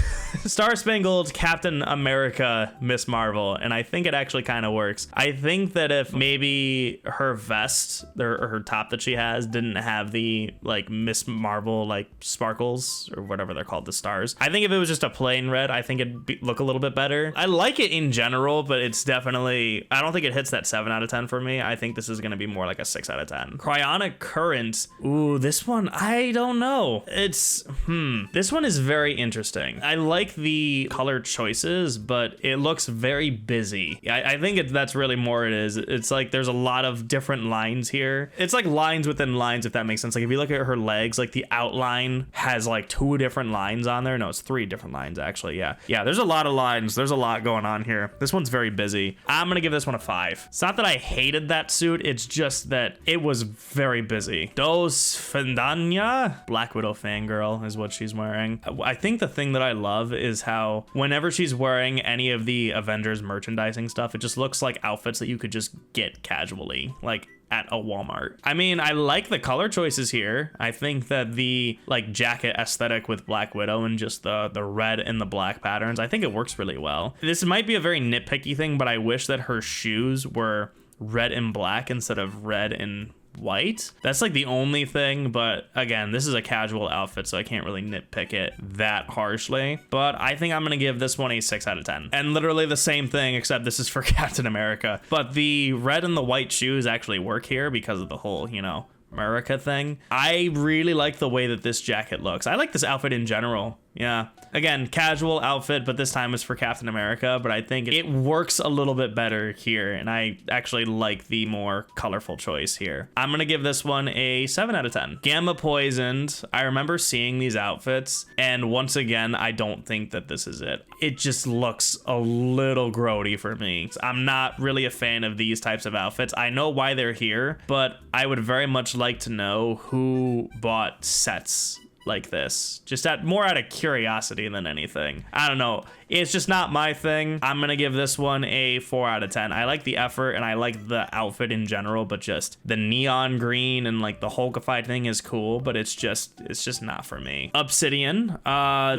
Star Spangled Captain America Miss Marvel, and I think it actually kind of works. I think that if maybe her vest or her top that she has didn't have the like Miss Marvel like sparkles or whatever they're called, the stars, I think if it was just a plain red, I think it'd look a little bit better. I like it in general, but it's definitely, I don't think it hits that 7 out of 10 for me. I think this is gonna be more like a 6 out of 10. Cryonic Current. Ooh, this one, I don't know. It's this one is very interesting. I like the color choices, but it looks very busy. I think that's really more it is. It's like there's a lot of different lines here. It's like lines within lines, if that makes sense. Like if you look at her legs, like the outline has like 2 different lines on there. No, it's 3 different lines actually. Yeah, there's a lot of lines. There's a lot going on here. This one's very busy. I'm gonna give this one a 5. It's not that I hated that suit, it's just that it was very busy. Dos Fendanya, Black Widow fangirl is what she's wearing. I think the thing that I love is how whenever she's wearing any of the Avengers merchandising stuff, it just looks like outfits that you could just get casually. Like at a Walmart. I mean, I like the color choices here. I think that the like jacket aesthetic with Black Widow and just the red and the black patterns, I think it works really well. This might be a very nitpicky thing, but I wish that her shoes were red and black instead of red and white. That's like the only thing, but again, this is a casual outfit, so I can't really nitpick it that harshly. But I think I'm gonna give this one a 6 out of 10. And literally the same thing, except this is for Captain America. But the red and the white shoes actually work here because of the whole, you know, America thing. I really like the way that this jacket looks. I like this outfit in general. Yeah. Again, casual outfit, but this time it's for Captain America, but I think it works a little bit better here, and I actually like the more colorful choice here. I'm gonna give this one a 7 out of 10. Gamma Poisoned, I remember seeing these outfits, and once again, I don't think that this is it. It just looks a little grody for me. I'm not really a fan of these types of outfits. I know why they're here, but I would very much like to know who bought sets like this, just more out of curiosity than anything. I don't know, it's just not my thing. I'm gonna give this one a 4 out of 10. I like the effort and I like the outfit in general, but just the neon green and like the Hulkified thing is cool, but it's just not for me. Obsidian,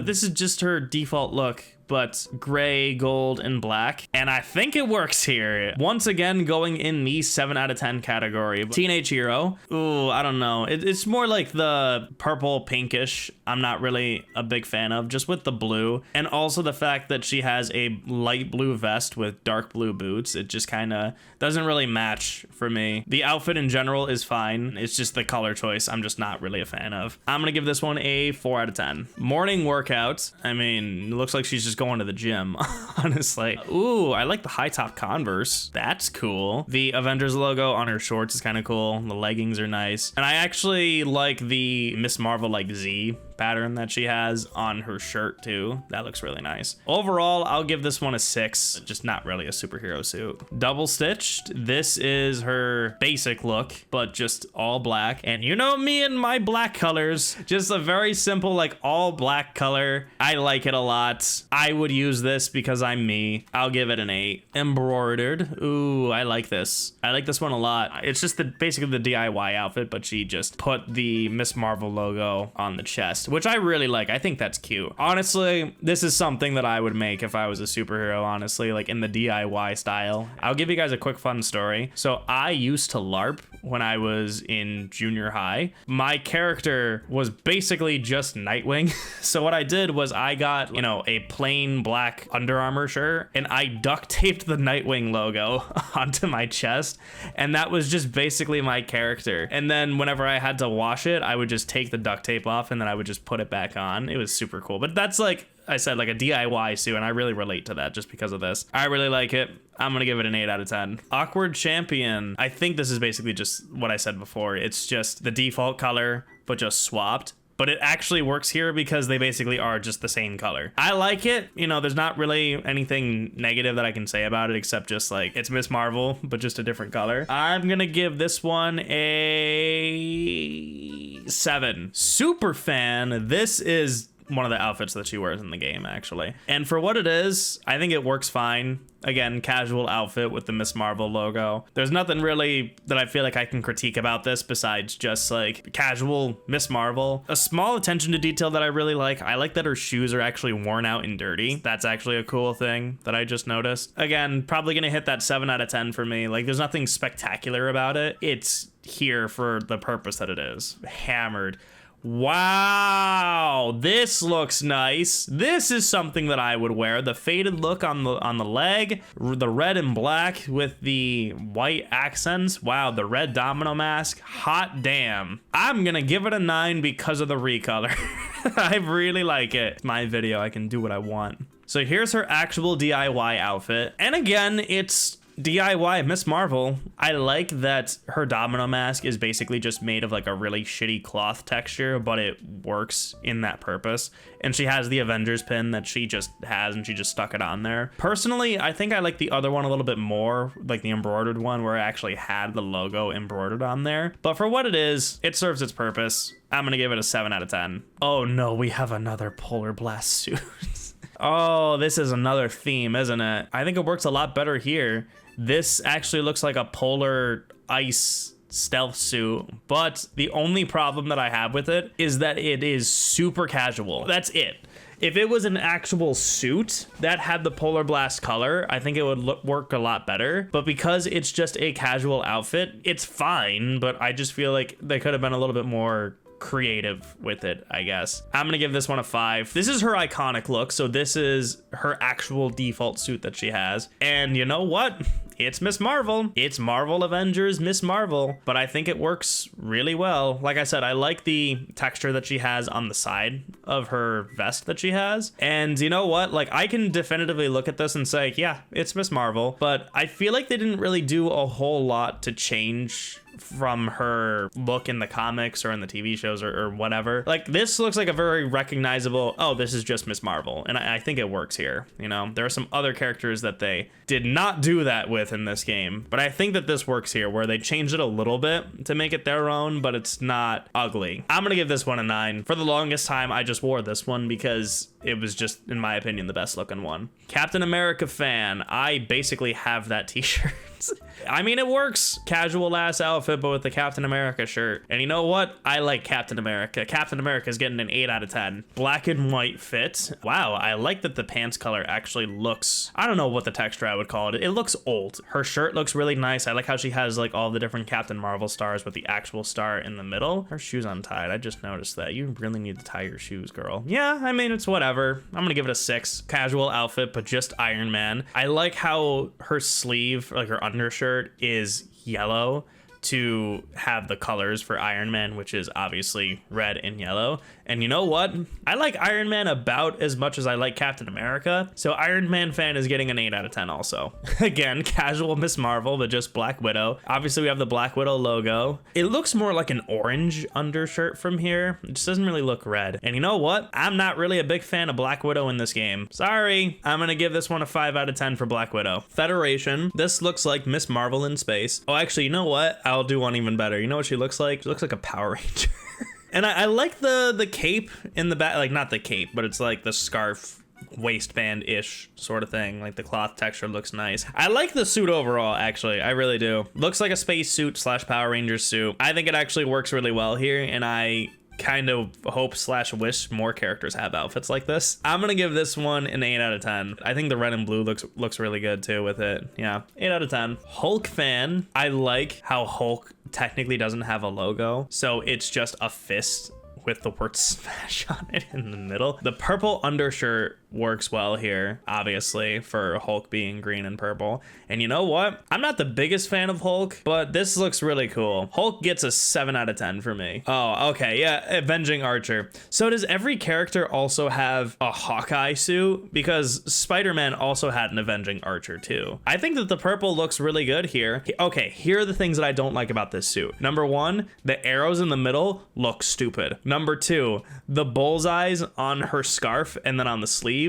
this is just her default look, but gray, gold, and black. And I think it works here. Once again, going in the 7 out of 10 category. Teenage Hero. Ooh, I don't know. It's more like the purple pinkish. I'm not really a big fan of, just with the blue. And also the fact that she has a light blue vest with dark blue boots. It just kind of doesn't really match for me. The outfit in general is fine. It's just the color choice I'm just not really a fan of. I'm gonna give this one a 4 out of 10. Morning workout. I mean, it looks like she's just going to the gym, honestly. Ooh, I like the high top Converse. That's cool. The Avengers logo on her shorts is kind of cool. The leggings are nice. And I actually like the Miss Marvel like Z pattern that she has on her shirt too. That looks really nice. Overall, I'll give this one a 6. Just not really a superhero suit. Double stitched. This is her basic look, but just all black. And you know me and my black colors. Just a very simple like all black color. I like it a lot. I would use this because I'm me. I'll give it an 8. Embroidered. Ooh, I like this. I like this one a lot. It's just basically the DIY outfit, but she just put the Miss Marvel logo on the chest, which I really like. I think that's cute. Honestly, this is something that I would make if I was a superhero, honestly, like in the DIY style. I'll give you guys a quick fun story. So I used to LARP when I was in junior high. My character was basically just Nightwing. So what I did was I got, you know, a plain black Under Armour shirt and I duct taped the Nightwing logo onto my chest. And that was just basically my character. And then whenever I had to wash it, I would just take the duct tape off and then I would just put it back on. It was super cool. But that's like I said, like a DIY suit, and I really relate to that just because of this. I really like it. I'm gonna give it an 8 out of 10. Awkward Champion. I think this is basically just what I said before. It's just the default color, but just swapped. But it actually works here because they basically are just the same color. I like it. You know, there's not really anything negative that I can say about it except just like it's Miss Marvel, but just a different color. I'm gonna give this one a 7. Super fan. This is one of the outfits that she wears in the game, actually. And for what it is, I think it works fine. Again, casual outfit with the Miss Marvel logo. There's nothing really that I feel like I can critique about this besides just like casual Miss Marvel. A small attention to detail that I really like. I like that her shoes are actually worn out and dirty. That's actually a cool thing that I just noticed. Again, probably gonna hit that 7 out of 10 for me. Like there's nothing spectacular about it. It's here for the purpose that it is. Hammered. Wow, this looks nice. This is something that I would wear. The faded look on the leg, the red and black with the white accents. Wow, the red domino mask. Hot damn. I'm gonna give it a 9 because of the recolor. I really like it. It's my video, I can do what I want. So here's her actual DIY outfit. And again, it's DIY Miss Marvel. I like that her domino mask is basically just made of like a really shitty cloth texture, but it works in that purpose. And she has the Avengers pin that she just has and she just stuck it on there. Personally, I think I like the other one a little bit more, like the embroidered one where it actually had the logo embroidered on there. But for what it is, it serves its purpose. I'm gonna give it a 7 out of 10. Oh no, we have another Polar Blast suit. Oh, this is another theme, isn't it? I think it works a lot better here. This actually looks like a polar ice stealth suit, but the only problem that I have with it is that it is super casual. That's it. If it was an actual suit that had the polar blast color, I think it would work a lot better. But because it's just a casual outfit, it's fine, but I just feel like they could have been a little bit more creative with it, I guess. I'm gonna give this one a 5. This is her iconic look, so this is her actual default suit that she has. And you know what? It's Miss Marvel. It's Marvel Avengers Miss Marvel, but I think it works really well. Like I said, I like the texture that she has on the side of her vest that she has. And you know what? Like, I can definitively look at this and say, yeah, it's Miss Marvel, but I feel like they didn't really do a whole lot to change from her look in the comics or in the TV shows or whatever. Like, this looks like a very recognizable, oh, this is just Miss Marvel. And I think it works here. You know, there are some other characters that they did not do that with in this game, but I think that this works here, where they changed it a little bit to make it their own, but it's not ugly. I'm gonna give this one a 9. For the longest time, I just wore this one because it was just, in my opinion, the best looking one. Captain America fan. I basically have that t-shirt. I mean, it works. Casual ass outfit, but with the Captain America shirt. And you know what? I like Captain America. Captain America is getting an 8 out of 10. Black and white fit. Wow, I like that the pants color actually looks, I don't know what the texture I would call it. It looks old. Her shirt looks really nice. I like how she has like all the different Captain Marvel stars with the actual star in the middle. Her shoes untied. I just noticed that. You really need to tie your shoes, girl. Yeah, I mean, it's whatever. I'm gonna give it a 6. Casual outfit, but just Iron Man. I like how her sleeve, like her undershirt, is yellow to have the colors for Iron Man, which is obviously red and yellow. And you know what? I like Iron Man about as much as I like Captain America. So Iron Man fan is getting an 8 out of 10 also. Again, casual Miss Marvel, but just Black Widow. Obviously we have the Black Widow logo. It looks more like an orange undershirt from here. It just doesn't really look red. And you know what? I'm not really a big fan of Black Widow in this game. Sorry. I'm gonna give this one a 5 out of 10 for Black Widow. Federation. This looks like Miss Marvel in space. Oh, actually, you know what? I'll do one even better. You know what she looks like? She looks like a Power Ranger. And I like the cape in the back, like not the cape, but it's like the scarf waistband-ish sort of thing. Like the cloth texture looks nice. I like the suit overall, actually. I really do. Looks like a space suit / Power Ranger suit. I think it actually works really well here, and I kind of hope / wish more characters have outfits like this. I'm gonna give this one an 8 out of 10. I think the red and blue looks really good too with it. Yeah, 8 out of 10. Hulk fan. I like how Hulk technically doesn't have a logo, so it's just a fist with the word smash on it in the middle. The purple undershirt works well here, obviously, for Hulk being green and purple. And you know what? I'm not the biggest fan of Hulk, but this looks really cool. Hulk gets a 7 out of 10 for me. Oh, okay, yeah, Avenging Archer. So does every character also have a Hawkeye suit? Because Spider-Man also had an Avenging Archer too. I think that the purple looks really good here. Okay, here are the things that I don't like about this suit. Number 1, the arrows in the middle look stupid. Number 2, the bullseyes on her scarf and then on the sleeve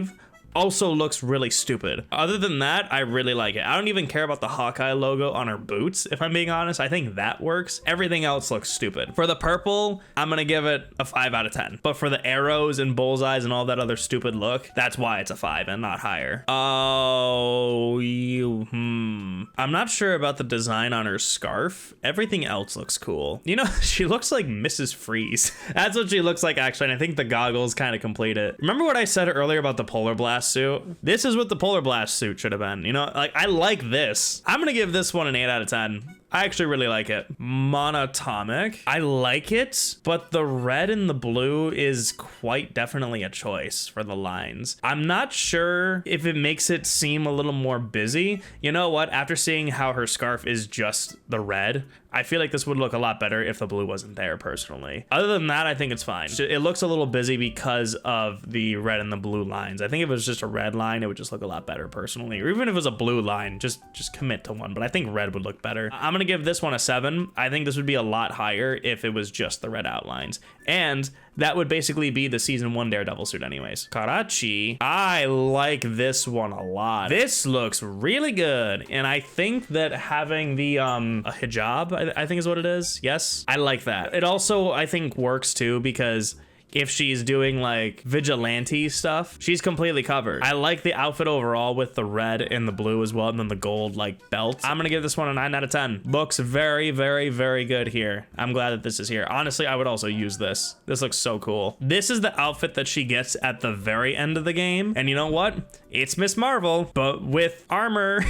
also looks really stupid. Other than that, I really like it. I don't even care about the Hawkeye logo on her boots, if I'm being honest. I think that works. Everything else looks stupid. For the purple, I'm gonna give it a 5 out of 10. But for the arrows and bullseyes and all that other stupid look, that's why it's a 5 and not higher. Oh, I'm not sure about the design on her scarf. Everything else looks cool. You know, she looks like Mrs. Freeze. That's what she looks like, actually, and I think the goggles kind of complete it. Remember what I said earlier about the Polar Blast suit? This is what the Polar Blast suit should have been. You know, like, I like this. I'm gonna give this one an 8 out of 10. I actually really like it. Monatomic. I like it, but the red and the blue is quite definitely a choice for the lines. I'm not sure if it makes it seem a little more busy. You know what? After seeing how her scarf is just the red, I feel like this would look a lot better if the blue wasn't there, personally. Other than that, I think it's fine. It looks a little busy because of the red and the blue lines. I think if it was just a red line, it would just look a lot better, personally. Or even if it was a blue line, just commit to one. But I think red would look better. I'm gonna give this one a 7. I think this would be a lot higher if it was just the red outlines. And that would basically be the season 1 Daredevil suit anyways. Karachi. I like this one a lot. This looks really good. And I think that having the a hijab, I think is what it is. Yes, I like that. It also, I think, works too, because if she's doing like vigilante stuff, she's completely covered. I like the outfit overall with the red and the blue as well, and then the gold like belt. I'm gonna give this one a 9 out of 10. Looks very, very, very good here. I'm glad that this is here. Honestly, I would also use this. This looks so cool. This is the outfit that she gets at the very end of the game. And you know what? It's Miss Marvel, but with armor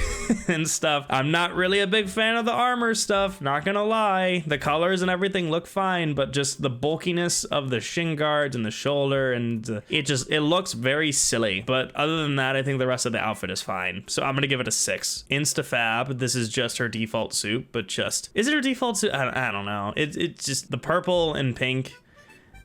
and stuff. I'm not really a big fan of the armor stuff, not gonna lie. The colors and everything look fine, but just the bulkiness of the shin guards and the shoulder, and it looks very silly. But other than that, I think the rest of the outfit is fine. So I'm gonna give it a 6. Instafab, this is just her default suit, but just, is it her default suit? I don't know. It's just the purple and pink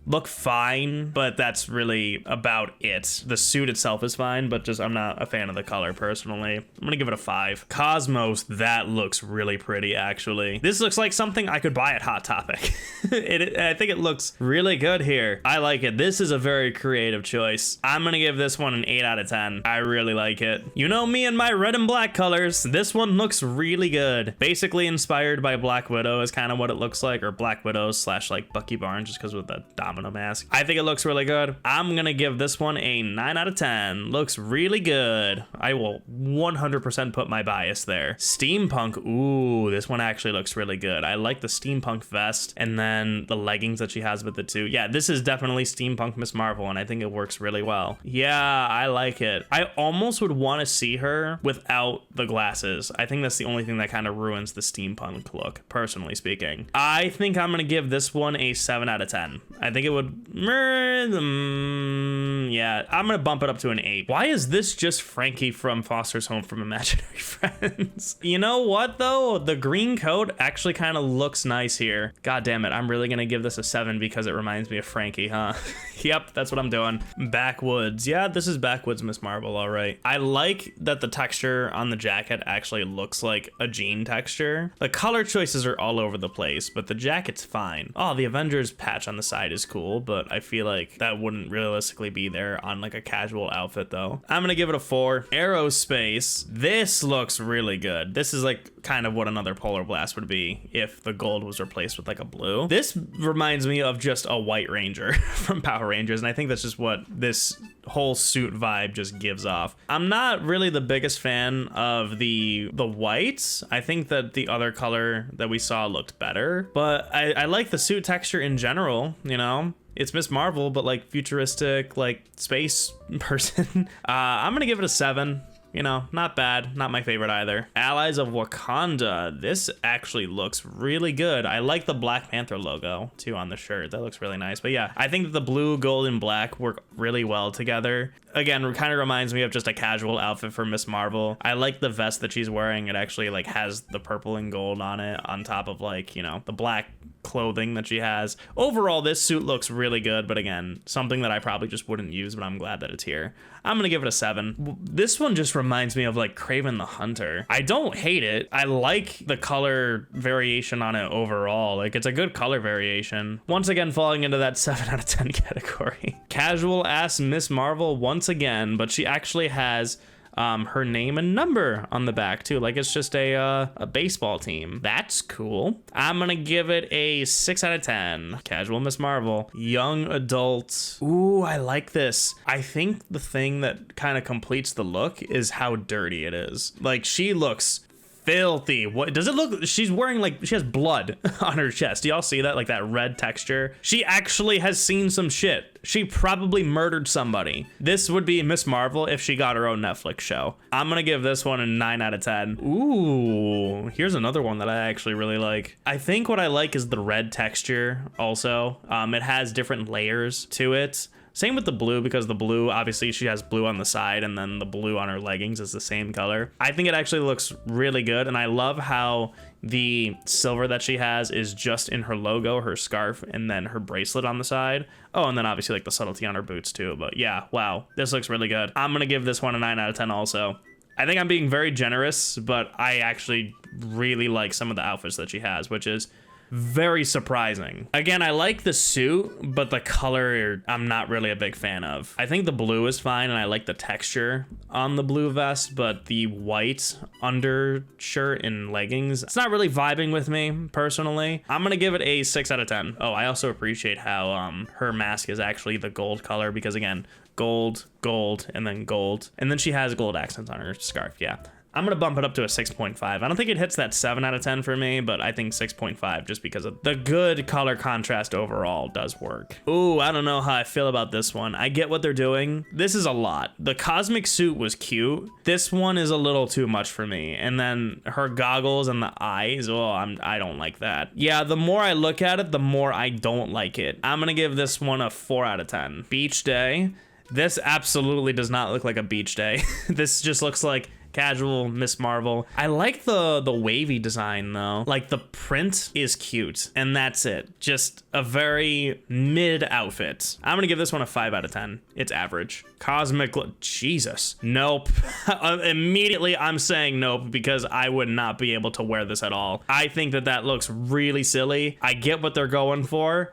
look fine, but that's really about it. The suit itself is fine, but just I'm not a fan of the color personally. I'm gonna give it a 5. Cosmos, that looks really pretty actually. This looks like something I could buy at Hot Topic. I think it looks really good here. I like it. This is a very creative choice. I'm gonna give this one an 8 out of 10. I really like it. You know me and my red and black colors. This one looks really good. Basically inspired by Black Widow is kind of what it looks like, or Black Widow / like Bucky Barnes, just because with the domino mask. I think it looks really good. I'm gonna give this one a 9 out of 10. Looks really good. I will 100% put my bias there. Steampunk, ooh, this one actually looks really good. I like the steampunk vest and then the leggings that she has with it too. Yeah, this is definitely steampunk Miss Marvel, and I think it works really well. Yeah, I like it. I almost would want to see her without the glasses. I think that's the only thing that kind of ruins the steampunk look, personally speaking. I think I'm gonna give this one a 7 out of 10. I think it would, yeah, I'm gonna bump it up to an 8. Why is this just Frankie from Foster's Home from Imaginary Friends? You know what though? The green coat actually kind of looks nice here. God damn it, I'm really gonna give this a 7 because it reminds me of Frankie, huh? Yep, that's what I'm doing. Backwoods. Yeah, this is Backwoods Miss Marvel, all right. I like that the texture on the jacket actually looks like a jean texture. The color choices are all over the place, but the jacket's fine. Oh, the Avengers patch on the side is cool, but I feel like that wouldn't realistically be there on like a casual outfit though. I'm gonna give it a 4. Aerospace. This looks really good. This is like kind of what another Polar Blast would be if the gold was replaced with like a blue. This reminds me of just a White Ranger from Power Rangers, and I think that's just what this whole suit vibe just gives off. I'm not really the biggest fan of the whites. I think that the other color that we saw looked better, but I like the suit texture in general, you know? It's Miss Marvel, but like futuristic, like space person. I'm gonna give it a 7. You know, not bad, not my favorite either. Allies of Wakanda, this actually looks really good. I like the Black Panther logo too on the shirt. That looks really nice. But yeah, I think that the blue, gold, and black work really well together. Again, it kind of reminds me of just a casual outfit for Miss Marvel. I like the vest that she's wearing. It actually like has the purple and gold on it on top of like, you know, the black clothing that she has. Overall, this suit looks really good, but again, something that I probably just wouldn't use, but I'm glad that it's here. I'm gonna give it a 7. This one just reminds me of like Kraven the Hunter. I don't hate it. I like the color variation on it overall. Like it's a good color variation. Once again, falling into that 7 out of 10 category. Casual ass Miss Marvel once again, but she actually has her name and number on the back too, like it's just a baseball team. That's cool. I'm gonna give it a 6 out of 10. Casual Miss Marvel. Young adult. Ooh, I like this. I think the thing that kind of completes the look is how dirty it is. Like she looks filthy. What does it look? She's wearing like, she has blood on her chest. Do y'all see that? Like that red texture. She actually has seen some shit. She probably murdered somebody. This would be Miss Marvel if she got her own Netflix show. I'm gonna give this one a 9 out of 10. Ooh, here's another one that I actually really like. I think what I like is the red texture also. It has different layers to it. Same with the blue, because the blue, obviously she has blue on the side and then the blue on her leggings is the same color. I think it actually looks really good, and I love how the silver that she has is just in her logo, her scarf, and then her bracelet on the side. Oh, and then obviously like the subtlety on her boots too. But yeah, wow, this looks really good. I'm gonna give this one a 9 out of 10 also. I think I'm being very generous, but I actually really like some of the outfits that she has, which is very surprising. Again, I like the suit, but the color I'm not really a big fan of. I think the blue is fine, and I like the texture on the blue vest, but the white undershirt and leggings, it's not really vibing with me personally. I'm gonna give it a 6 out of 10. Oh, I also appreciate how her mask is actually the gold color, because again, gold, gold, and then gold. And then she has gold accents on her scarf, yeah. I'm gonna bump it up to a 6.5. I don't think it hits that 7 out of 10 for me, but I think 6.5 just because of the good color contrast overall does work. Ooh, I don't know how I feel about this one. I get what they're doing. This is a lot. The cosmic suit was cute. This one is a little too much for me. And then her goggles and the eyes, oh, I don't like that. Yeah, the more I look at it, the more I don't like it. I'm gonna give this one a 4 out of 10. Beach day. This absolutely does not look like a beach day. This just looks like casual Miss Marvel. I like the wavy design though. Like the print is cute and that's it. Just a very mid outfit. I'm gonna give this one a 5 out of 10. It's average. Cosmic Jesus. Nope. Immediately I'm saying nope because I would not be able to wear this at all. I think that looks really silly. I get what they're going for,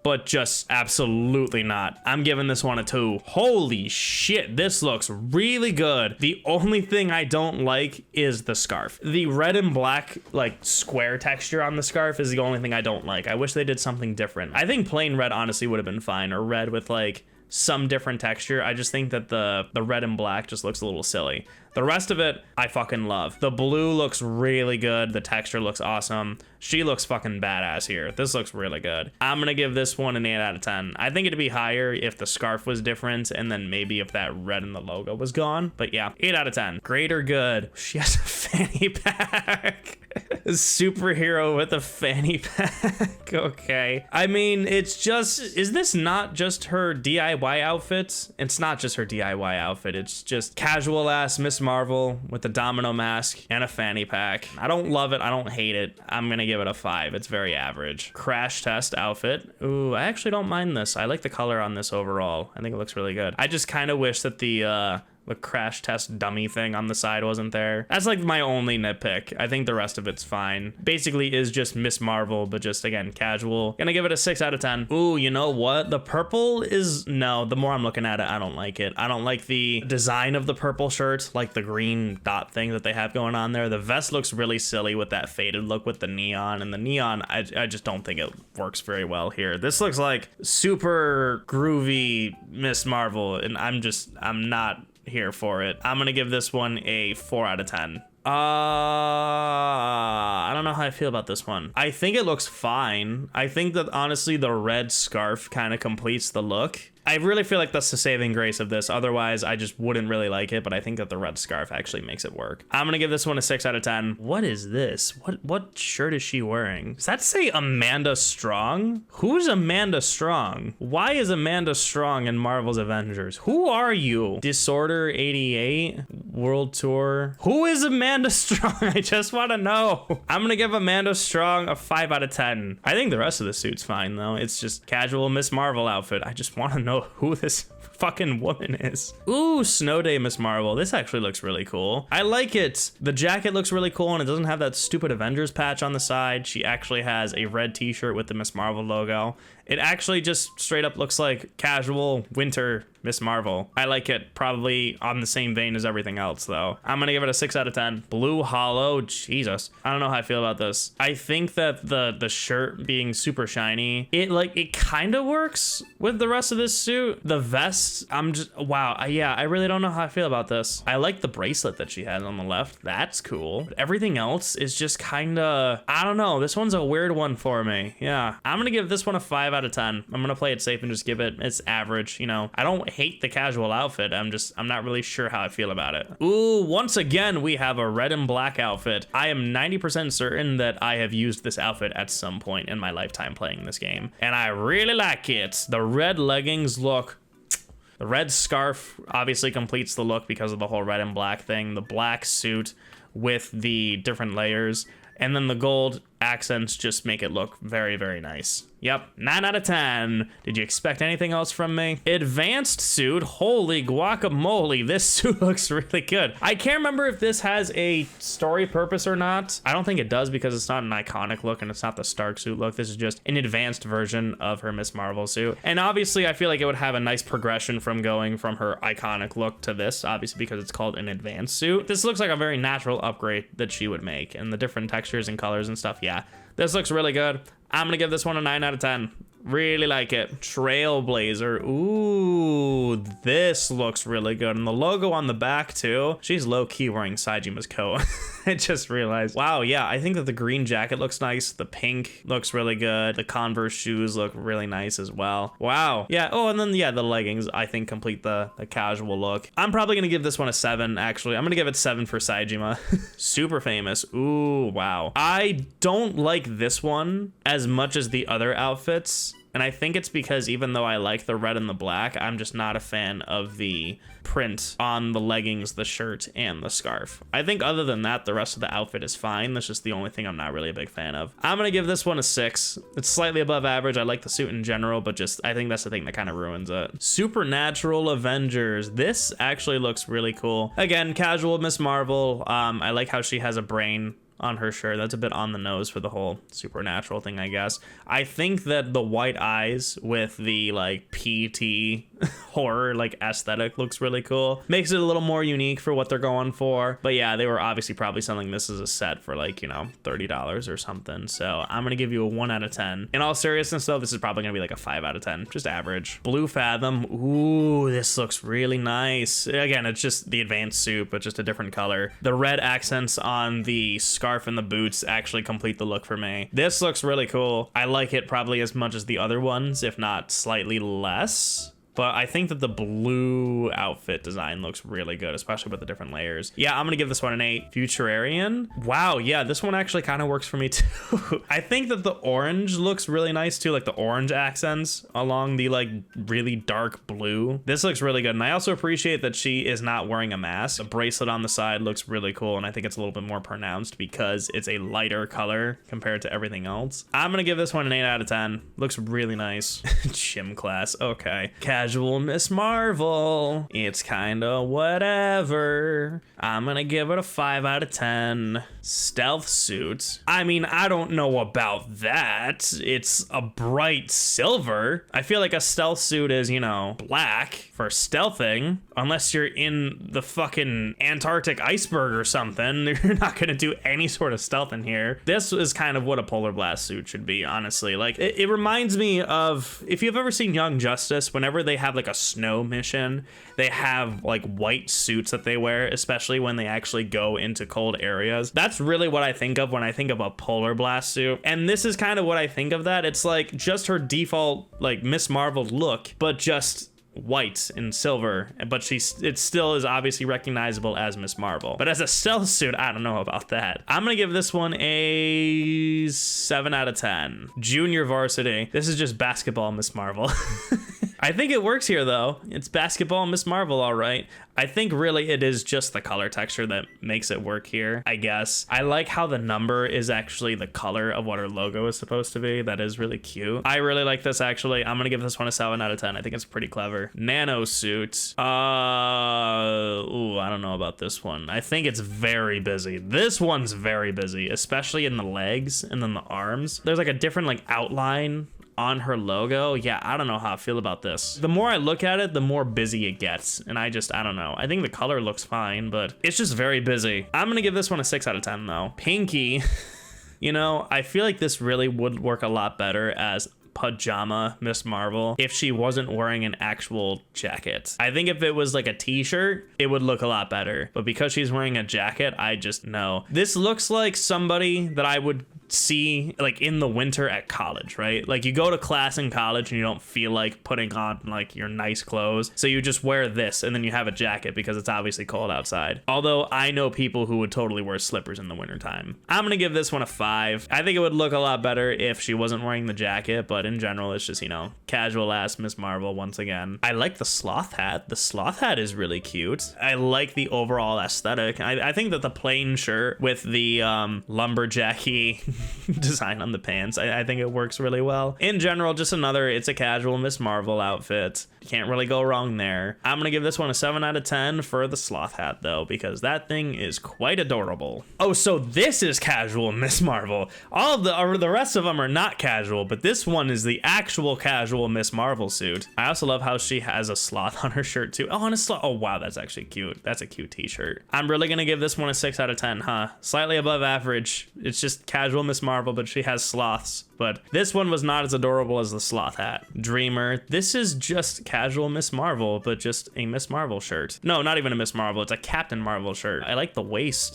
but just absolutely not. I'm giving this one a 2. Holy shit, this looks really good. The only thing I don't like is the scarf. The red and black, like, square texture on the scarf is the only thing I don't like. I wish they did something different. I think plain red honestly would have been fine, or red with, like, some different texture. I just think that the red and black just looks a little silly. The rest of it, I fucking love. The blue looks really good. The texture looks awesome. She looks fucking badass here. This looks really good. I'm gonna give this one an 8 out of 10. I think it'd be higher if the scarf was different and then maybe if that red in the logo was gone. But yeah, 8 out of 10. Great or good. She has a fanny pack. A superhero with a fanny pack. Okay. I mean, it's just, is this not just her DIY outfit? It's not just her DIY outfit. It's just casual ass Miss Marvel with a domino mask and a fanny pack. I don't love it. I don't hate it. I'm gonna give it a 5. It's very average. Crash test outfit. Ooh, I actually don't mind this. I like the color on this overall. I think it looks really good. I just kind of wish that the crash test dummy thing on the side wasn't there. That's like my only nitpick. I think the rest of it's fine. Basically is just Miss Marvel, but just again, casual. Gonna give it a 6 out of 10. Ooh, you know what? The purple is, no, the more I'm looking at it, I don't like it. I don't like the design of the purple shirt, like the green dot thing that they have going on there. The vest looks really silly with that faded look with the neon, and the neon, I just don't think it works very well here. This looks like super groovy Miss Marvel, and I'm not here for it. I'm gonna give this one a 4 out of 10. I don't know how I feel about this one. I think it looks fine. I think that honestly the red scarf kind of completes the look. I really feel like that's the saving grace of this. Otherwise, I just wouldn't really like it, but I think that the red scarf actually makes it work. I'm gonna give this one a 6 out of 10. What is this? What shirt is she wearing? Does that say Amanda Strong? Who's Amanda Strong? Why is Amanda Strong in Marvel's Avengers? Who are you? Disorder 88? World Tour? Who is Amanda Strong? I just want to know. I'm gonna give Amanda Strong a 5 out of 10. I think the rest of the suit's fine though. It's just casual Miss Marvel outfit. I just want to know who this fucking woman is. Ooh, Snow Day Miss Marvel. This actually looks really cool. I like it. The jacket looks really cool and it doesn't have that stupid Avengers patch on the side. She actually has a red t-shirt with the Miss Marvel logo. It actually just straight up looks like casual winter Miss Marvel. I like it, probably on the same vein as everything else though. I'm gonna give it a 6 out of 10. Blue Hollow, Jesus. I don't know how I feel about this. I think that the shirt being super shiny, it kind of works with the rest of this suit. The vest, wow, yeah, I really don't know how I feel about this. I like the bracelet that she has on the left. That's cool. But everything else is just kind of, I don't know. This one's a weird one for me. Yeah, I'm gonna give this one a 5 out of 10. I'm gonna play it safe and just give it, it's average, you know. I don't hate the casual outfit. I'm not really sure how I feel about it. Ooh, once again, we have a red and black outfit. I am 90% certain that I have used this outfit at some point in my lifetime playing this game, and I really like it. The red leggings look, the red scarf obviously completes the look because of the whole red and black thing. The black suit with the different layers, And then the gold accents just make it look very, very nice. Yep, 9 out of 10. Did you expect anything else from me? Advanced suit, holy guacamole, this suit looks really good. I can't remember if this has a story purpose or not. I don't think it does because it's not an iconic look and it's not the Stark suit look. This is just an advanced version of her Miss Marvel suit. And obviously I feel like it would have a nice progression from going from her iconic look to this, obviously because it's called an advanced suit. This looks like a very natural upgrade that she would make, and the different textures and colors and stuff, yeah. This looks really good. I'm gonna give this one a 9 out of 10. Really like it. Trailblazer. Ooh, this looks really good. And the logo on the back too. She's low-key wearing Saijima's coat. I just realized. Wow, yeah, I think that the green jacket looks nice. The pink looks really good. The Converse shoes look really nice as well. Wow. Yeah, oh, and then, yeah, the leggings, I think, complete the casual look. I'm probably gonna give this one a 7, actually. I'm gonna give it 7 for Saijima. Super famous. Ooh, wow. I don't like this one as much as the other outfits. And I think it's because even though I like the red and the black, I'm just not a fan of the print on the leggings, the shirt, and the scarf. I think other than that, the rest of the outfit is fine. That's just the only thing I'm not really a big fan of. I'm gonna give this one a 6. It's slightly above average. I like the suit in general, but just I think that's the thing that kind of ruins it. Supernatural Avengers. This actually looks really cool. Again, casual Miss Marvel. I like how she has a brain on her shirt. That's a bit on the nose for the whole supernatural thing, I guess. I think that the white eyes with the like PT horror like aesthetic looks really cool. Makes it a little more unique for what they're going for. But yeah, they were obviously probably selling this as a set for like, you know, $30 or something. So I'm gonna give you a 1 out of 10. In all seriousness though, this is probably gonna be like a 5 out of 10, just average. Blue Fathom. Ooh, this looks really nice. Again, it's just the advanced suit, but just a different color. The red accents on the scarf and the boots actually complete the look for me. This looks really cool. I like it probably as much as the other ones, if not slightly less. But I think that the blue outfit design looks really good, especially with the different layers. Yeah, I'm gonna give this one an 8. Futurarian. Wow, yeah, this one actually kind of works for me too. I think that the orange looks really nice too, like the orange accents along the like really dark blue. This looks really good. And I also appreciate that she is not wearing a mask. The bracelet on the side looks really cool. And I think it's a little bit more pronounced because it's a lighter color compared to everything else. I'm gonna give this one an 8 out of 10. Looks really nice. Gym class, okay. Casual Miss Marvel. It's kinda whatever. I'm gonna give it a 5 out of 10. Stealth suit. I mean, I don't know about that. It's a bright silver. I feel like a stealth suit is, you know, black for stealthing. Unless you're in the fucking Antarctic iceberg or something, you're not gonna do any sort of stealth in here. This is kind of what a Polar Blast suit should be, honestly. Like, it reminds me of, if you've ever seen Young Justice, whenever they have like a snow mission, they have like white suits that they wear, especially when they actually go into cold areas. That's really what I think of when I think of a Polar Blast suit. And this is kind of what I think of that. It's like just her default like Miss Marvel look, but just white and silver, but it still is obviously recognizable as Miss Marvel. But as a stealth suit, I don't know about that. I'm gonna give this one a 7 out of 10. Junior Varsity. This is just basketball Miss Marvel. I think it works here though. It's basketball Miss Marvel, all right. I think really it is just the color texture that makes it work here, I guess. I like how the number is actually the color of what her logo is supposed to be. That is really cute. I really like this actually. I'm gonna give this one a 7 out of 10. I think it's pretty clever. Nano suit. Ooh, I don't know about this one. I think it's very busy. This one's very busy, especially in the legs and then the arms. There's like a different like outline on her logo. Yeah, I don't know how I feel about this. The more I look at it, the more busy it gets. And I don't know. I think the color looks fine, but it's just very busy. I'm gonna give this one a 6 out of 10 though. Pinky. You know, I feel like this really would work a lot better as pajama Miss Marvel if she wasn't wearing an actual jacket. I think if it was like a t-shirt, it would look a lot better. But because she's wearing a jacket, I just know. This looks like somebody that I would see like in the winter at college, right? Like you go to class in college and you don't feel like putting on like your nice clothes, so you just wear this and then you have a jacket because it's obviously cold outside. Although I know people who would totally wear slippers in the wintertime. I'm gonna give this one a 5. I think it would look a lot better if she wasn't wearing the jacket, but in general it's just, you know, casual ass Miss Marvel once again. I like the sloth hat. The sloth hat is really cute. I like the overall aesthetic. I think that the plain shirt with the lumberjacky design on the pants, I think it works really well. In general, just it's a casual Miss Marvel outfit. You can't really go wrong there. I'm gonna give this one a 7 out of 10 for the sloth hat though, because that thing is quite adorable. Oh, so this is casual Miss Marvel. All of the rest of them are not casual, but this one is the actual casual Miss Marvel suit. I also love how she has a sloth on her shirt too. Oh, and a sloth. Oh wow, that's actually cute. That's a cute t-shirt. I'm really gonna give this one a 6 out of 10, huh? Slightly above average. It's just casual Miss Marvel, but she has sloths. But this one was not as adorable as the sloth hat. Dreamer. This is just casual Miss Marvel, but just a Miss Marvel shirt. No, not even a Miss Marvel. It's a Captain Marvel shirt. I like the waist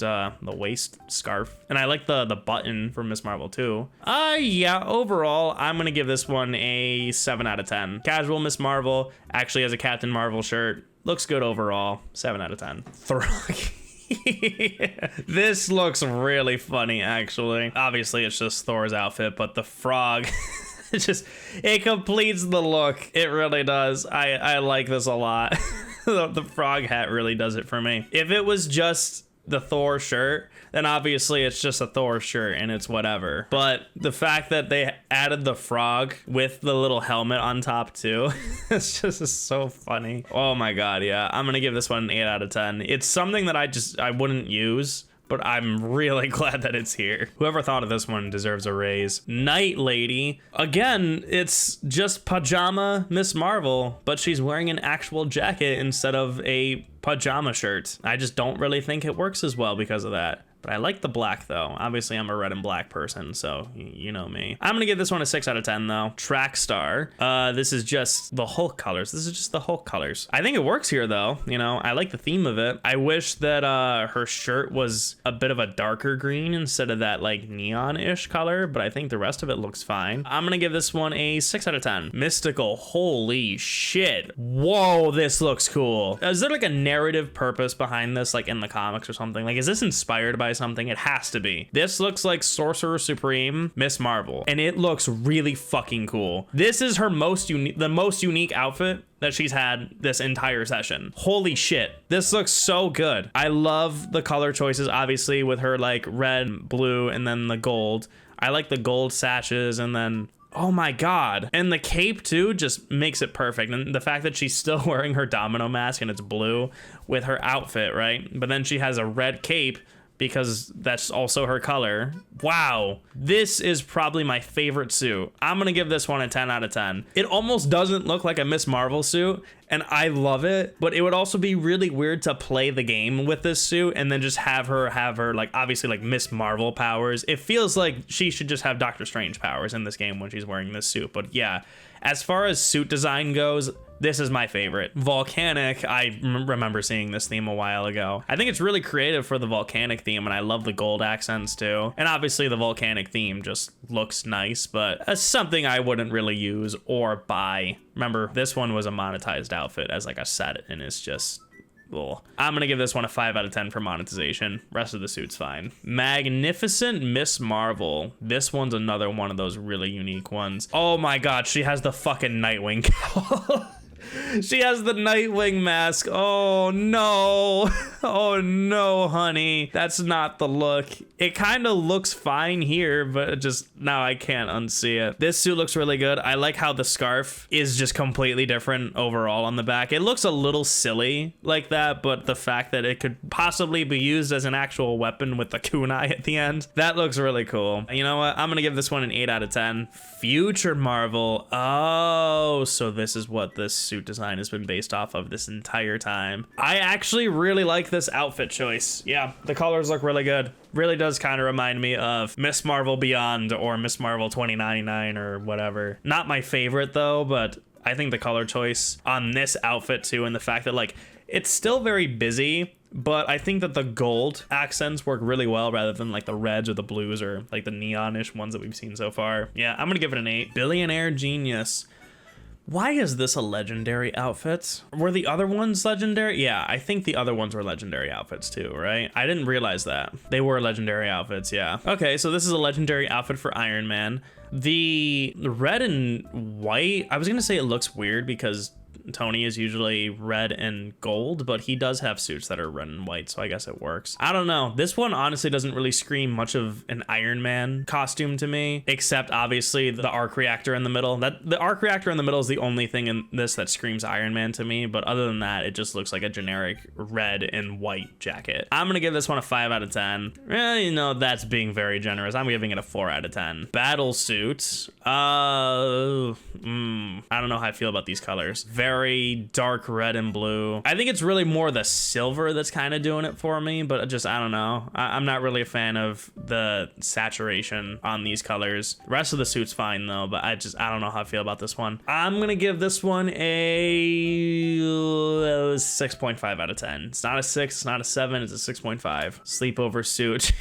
scarf, and I like the button for Miss Marvel too. Yeah, overall, I'm gonna give this one a 7 out of 10. Casual Miss Marvel actually has a Captain Marvel shirt. Looks good overall. 7 out of 10. This looks really funny, actually. Obviously, it's just Thor's outfit, but the frog, it completes the look. It really does. I like this a lot. The frog hat really does it for me. If it was just the Thor shirt, then obviously it's just a Thor shirt and it's whatever. But the fact that they added the frog with the little helmet on top too, it's just so funny. Oh my god, yeah. I'm gonna give this one an 8 out of 10. It's something that I wouldn't use, but I'm really glad that it's here. Whoever thought of this one deserves a raise. Night Lady. Again, it's just pajama Miss Marvel, but she's wearing an actual jacket instead of a pajama shirt. I just don't really think it works as well because of that. But I like the black though. Obviously I'm a red and black person, so you know me. I'm gonna give this one a 6 out of 10 though. Track Star. This is just the Hulk colors. This is just the Hulk colors. I think it works here though. You know, I like the theme of it. I wish that her shirt was a bit of a darker green instead of that like neon-ish color, but I think the rest of it looks fine. I'm gonna give this one a 6 out of 10. Mystical. Holy shit. Whoa, this looks cool. Is there like a narrative purpose behind this, like in the comics or something? Like, is this inspired by something? It has to be. This looks like Sorcerer Supreme Miss Marvel, and it looks really fucking cool. This is her the most unique outfit that she's had this entire session. Holy shit, this looks so good. I love the color choices, obviously, with her like red, blue, and then the gold. I like the gold sashes, and then oh my god, and the cape too just makes it perfect. And the fact that she's still wearing her domino mask and it's blue with her outfit, right? But then she has a red cape because that's also her color. Wow, this is probably my favorite suit. I'm gonna give this one a 10 out of 10. It almost doesn't look like a Miss Marvel suit, and I love it, but it would also be really weird to play the game with this suit and then just have her like obviously like Miss Marvel powers. It feels like she should just have Doctor Strange powers in this game when she's wearing this suit. But yeah, as far as suit design goes, this is my favorite. Volcanic, I remember seeing this theme a while ago. I think it's really creative for the volcanic theme, and I love the gold accents too. And obviously the volcanic theme just looks nice, but as something I wouldn't really use or buy. Remember, this one was a monetized outfit as like a set, and it's just cool. I'm gonna give this one a 5 out of 10 for monetization. Rest of the suit's fine. Magnificent Miss Marvel. This one's another one of those really unique ones. Oh my god, she has the fucking Nightwing cowl. She has the Nightwing mask. Oh no. Oh no, honey. That's not the look. It kind of looks fine here, but just now I can't unsee it. This suit looks really good. I like how the scarf is just completely different overall on the back. It looks a little silly like that, but the fact that it could possibly be used as an actual weapon with the kunai at the end, that looks really cool. You know what? I'm gonna give this one an 8 out of 10. Future Marvel. Oh, so this is what this suit design has been based off of this entire time. I actually really like this outfit choice. Yeah, the colors look really good. Really does kind of remind me of Miss Marvel Beyond or Miss Marvel 2099 or whatever. Not my favorite though, but I think the color choice on this outfit too, and the fact that like it's still very busy, but I think that the gold accents work really well rather than like the reds or the blues or like the neonish ones that we've seen so far. Yeah, I'm gonna give it an 8. Billionaire Genius. Why is this a legendary outfit? Were the other ones legendary? Yeah, I think the other ones were legendary outfits too, right? I didn't realize that. They were legendary outfits, yeah. Okay, so this is a legendary outfit for Iron Man. The red and white, I was gonna say it looks weird because Tony is usually red and gold, but he does have suits that are red and white, so I guess it works. I don't know. This one honestly doesn't really scream much of an Iron Man costume to me, except obviously the arc reactor in the middle. The arc reactor in the middle is the only thing in this that screams Iron Man to me, but other than that, it just looks like a generic red and white jacket. I'm gonna give this one a 5 out of 10. You know, that's being very generous. I'm giving it a 4 out of 10. Battle suit. I don't know how I feel about these colors. Very dark red and blue. I think it's really more the silver that's kind of doing it for me, but just, I don't know. I'm not really a fan of the saturation on these colors. The rest of the suit's fine though, but I don't know how I feel about this one. I'm gonna give this one a 6.5 out of 10. It's not a 6, it's not a 7, it's a 6.5. Sleepover suit.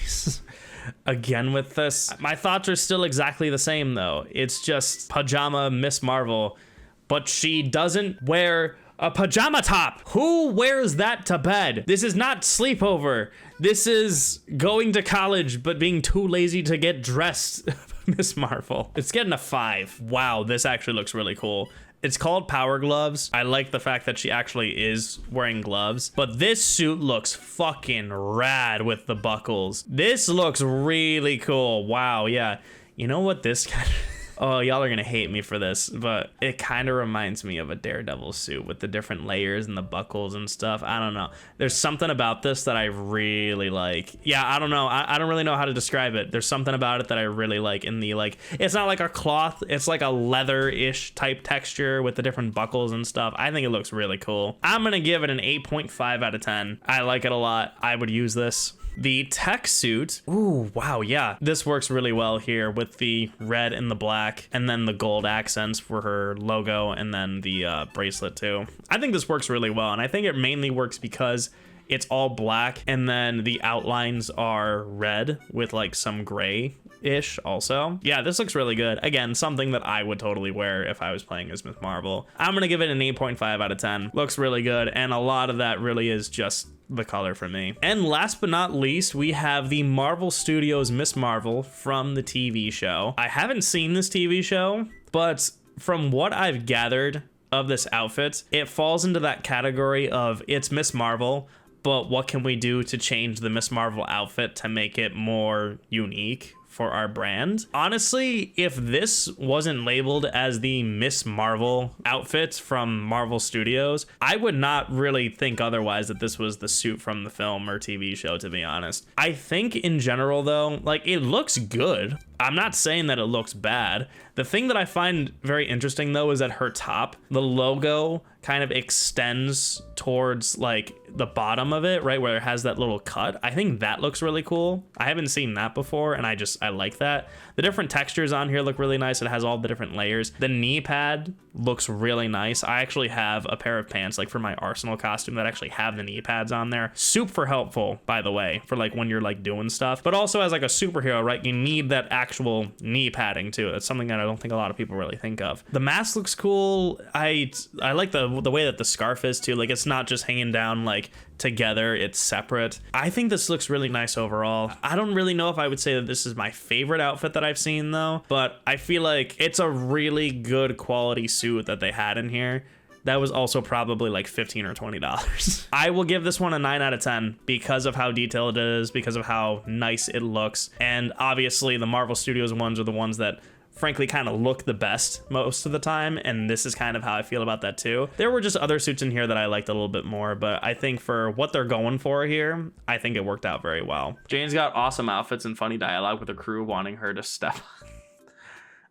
Again with this. My thoughts are still exactly the same though. It's just pajama Miss Marvel, but she doesn't wear a pajama top. Who wears that to bed? This is not sleepover. This is going to college, but being too lazy to get dressed. Miss Marvel. It's getting a 5. Wow, this actually looks really cool. It's called Power Gloves. I like the fact that she actually is wearing gloves, but this suit looks fucking rad with the buckles. This looks really cool. Wow, yeah. You know what this kind of... Oh, y'all are gonna hate me for this, but it kind of reminds me of a Daredevil suit with the different layers and the buckles and stuff. I don't know. There's something about this that I really like. Yeah, I don't know. I don't really know how to describe it. There's something about it that I really like in the, like, it's not like a cloth. It's like a leather-ish type texture with the different buckles and stuff. I think it looks really cool. I'm gonna give it an 8.5 out of 10. I like it a lot. I would use this. The tech suit, ooh, wow, yeah. This works really well here with the red and the black, and then the gold accents for her logo, and then the bracelet too. I think this works really well, and I think it mainly works because it's all black, and then the outlines are red with like some gray-ish also. Yeah, this looks really good. Again, something that I would totally wear if I was playing as Miss Marvel. I'm gonna give it an 8.5 out of 10. Looks really good, and a lot of that really is just the color for me. And last but not least, we have the Marvel Studios Miss Marvel from the TV show. I haven't seen this TV show, but from what I've gathered of this outfit, it falls into that category of it's Miss Marvel, but what can we do to change the Miss Marvel outfit to make it more unique for our brand? Honestly, if this wasn't labeled as the Miss Marvel outfit from Marvel Studios, I would not really think otherwise that this was the suit from the film or TV show, to be honest. I think in general though, like, it looks good. I'm not saying that it looks bad. The thing that I find very interesting though is that her top, the logo kind of extends towards like the bottom of it, right where it has that little cut. I think that looks really cool. I haven't seen that before, and I like that. The different textures on here look really nice. It has all the different layers. The knee pad looks really nice. I actually have a pair of pants like for my Arsenal costume that actually have the knee pads on there. Super helpful, by the way, for like when you're like doing stuff, but also as like a superhero, right? You need that actual knee padding too. That's something that I don't think a lot of people really think of. The mask looks cool. I like the way that the scarf is too. Like, it's not just hanging down like together, it's separate. I think this looks really nice overall. I don't really know if I would say that this is my favorite outfit that I've seen though, but I feel like it's a really good quality suit that they had in here. That was also probably like $15 or $20. I will give this one a 9 out of 10 because of how detailed it is, because of how nice it looks. And obviously the Marvel Studios ones are the ones that frankly kind of look the best most of the time, and this is kind of how I feel about that too. There were just other suits in here that I liked a little bit more, but I think for what they're going for here, I think it worked out very well. Jane's got awesome outfits and funny dialogue with the crew wanting her to step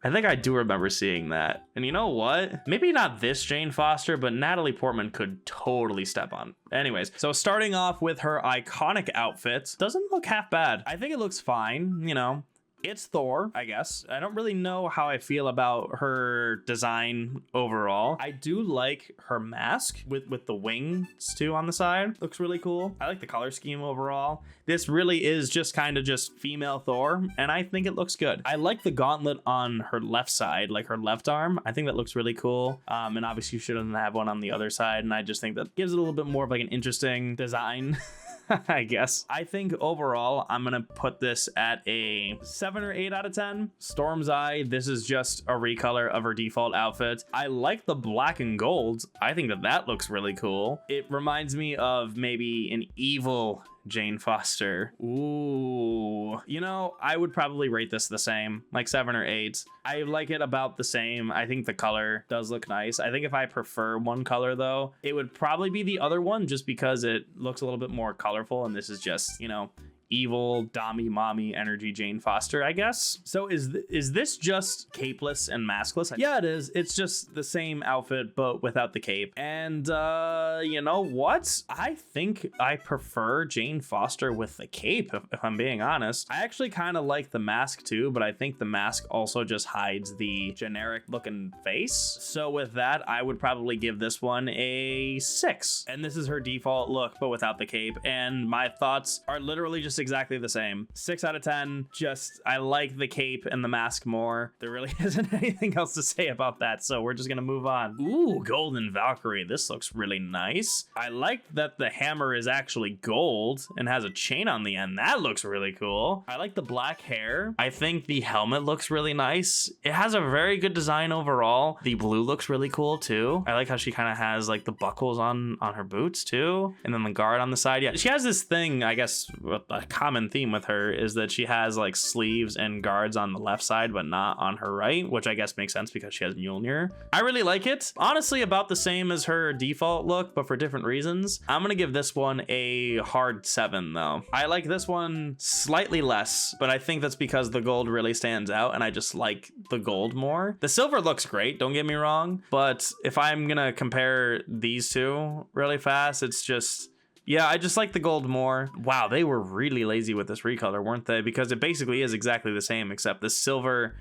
I think I do remember seeing that. And you know what? Maybe not this Jane Foster, but Natalie Portman could totally step on. Anyways, so starting off with her iconic outfit, doesn't look half bad. I think it looks fine, you know. It's Thor, I guess. I don't really know how I feel about her design overall. I do like her mask with the wings too on the side. Looks really cool. I like the color scheme overall. This really is just kind of just female Thor, and I think it looks good. I like the gauntlet on her left side, like her left arm. I think that looks really cool. And obviously you shouldn't have one on the other side, and I just think that gives it a little bit more of like an interesting design. I guess. I think overall, I'm gonna put this at a 7 or 8 out of 10. Storm's Eye, this is just a recolor of her default outfit. I like the black and gold. I think that looks really cool. It reminds me of maybe an evil Jane Foster. Ooh, you know, I would probably rate this the same, like 7 or 8. I like it about the same. I think the color does look nice. I think if I prefer one color though, it would probably be the other one, just because it looks a little bit more colorful, and this is just, you know, evil dommy mommy energy Jane Foster, I guess. So is this just capeless and maskless? Yeah, it is. It's just the same outfit but without the cape. And you know what, I think I prefer Jane Foster with the cape, if I'm being honest. I actually kind of like the mask too, but I think the mask also just hides the generic looking face. So with that, I would probably give this one a 6. And this is her default look but without the cape, and my thoughts are literally just exactly the same. 6 out of 10. Just, I like the cape and the mask more. There really isn't anything else to say about that, so we're just gonna move on. Ooh, Golden Valkyrie. This looks really nice. I like that the hammer is actually gold and has a chain on the end. That looks really cool. I like the black hair. I think the helmet looks really nice. It has a very good design overall. The blue looks really cool too. I like how she kind of has like the buckles on her boots too, and then the guard on the side. Yeah, she has this thing, I guess, a common theme with her is that she has like sleeves and guards on the left side but not on her right, which I guess makes sense because she has Mjolnir. I really like it. Honestly, about the same as her default look, but for different reasons. I'm gonna give this one a hard 7 though. I like this one slightly less, but I think that's because the gold really stands out and I just like the gold more. The silver looks great, don't get me wrong, but if I'm gonna compare these two really fast, it's just, yeah, I just like the gold more. Wow, they were really lazy with this recolor, weren't they? Because it basically is exactly the same, except the silver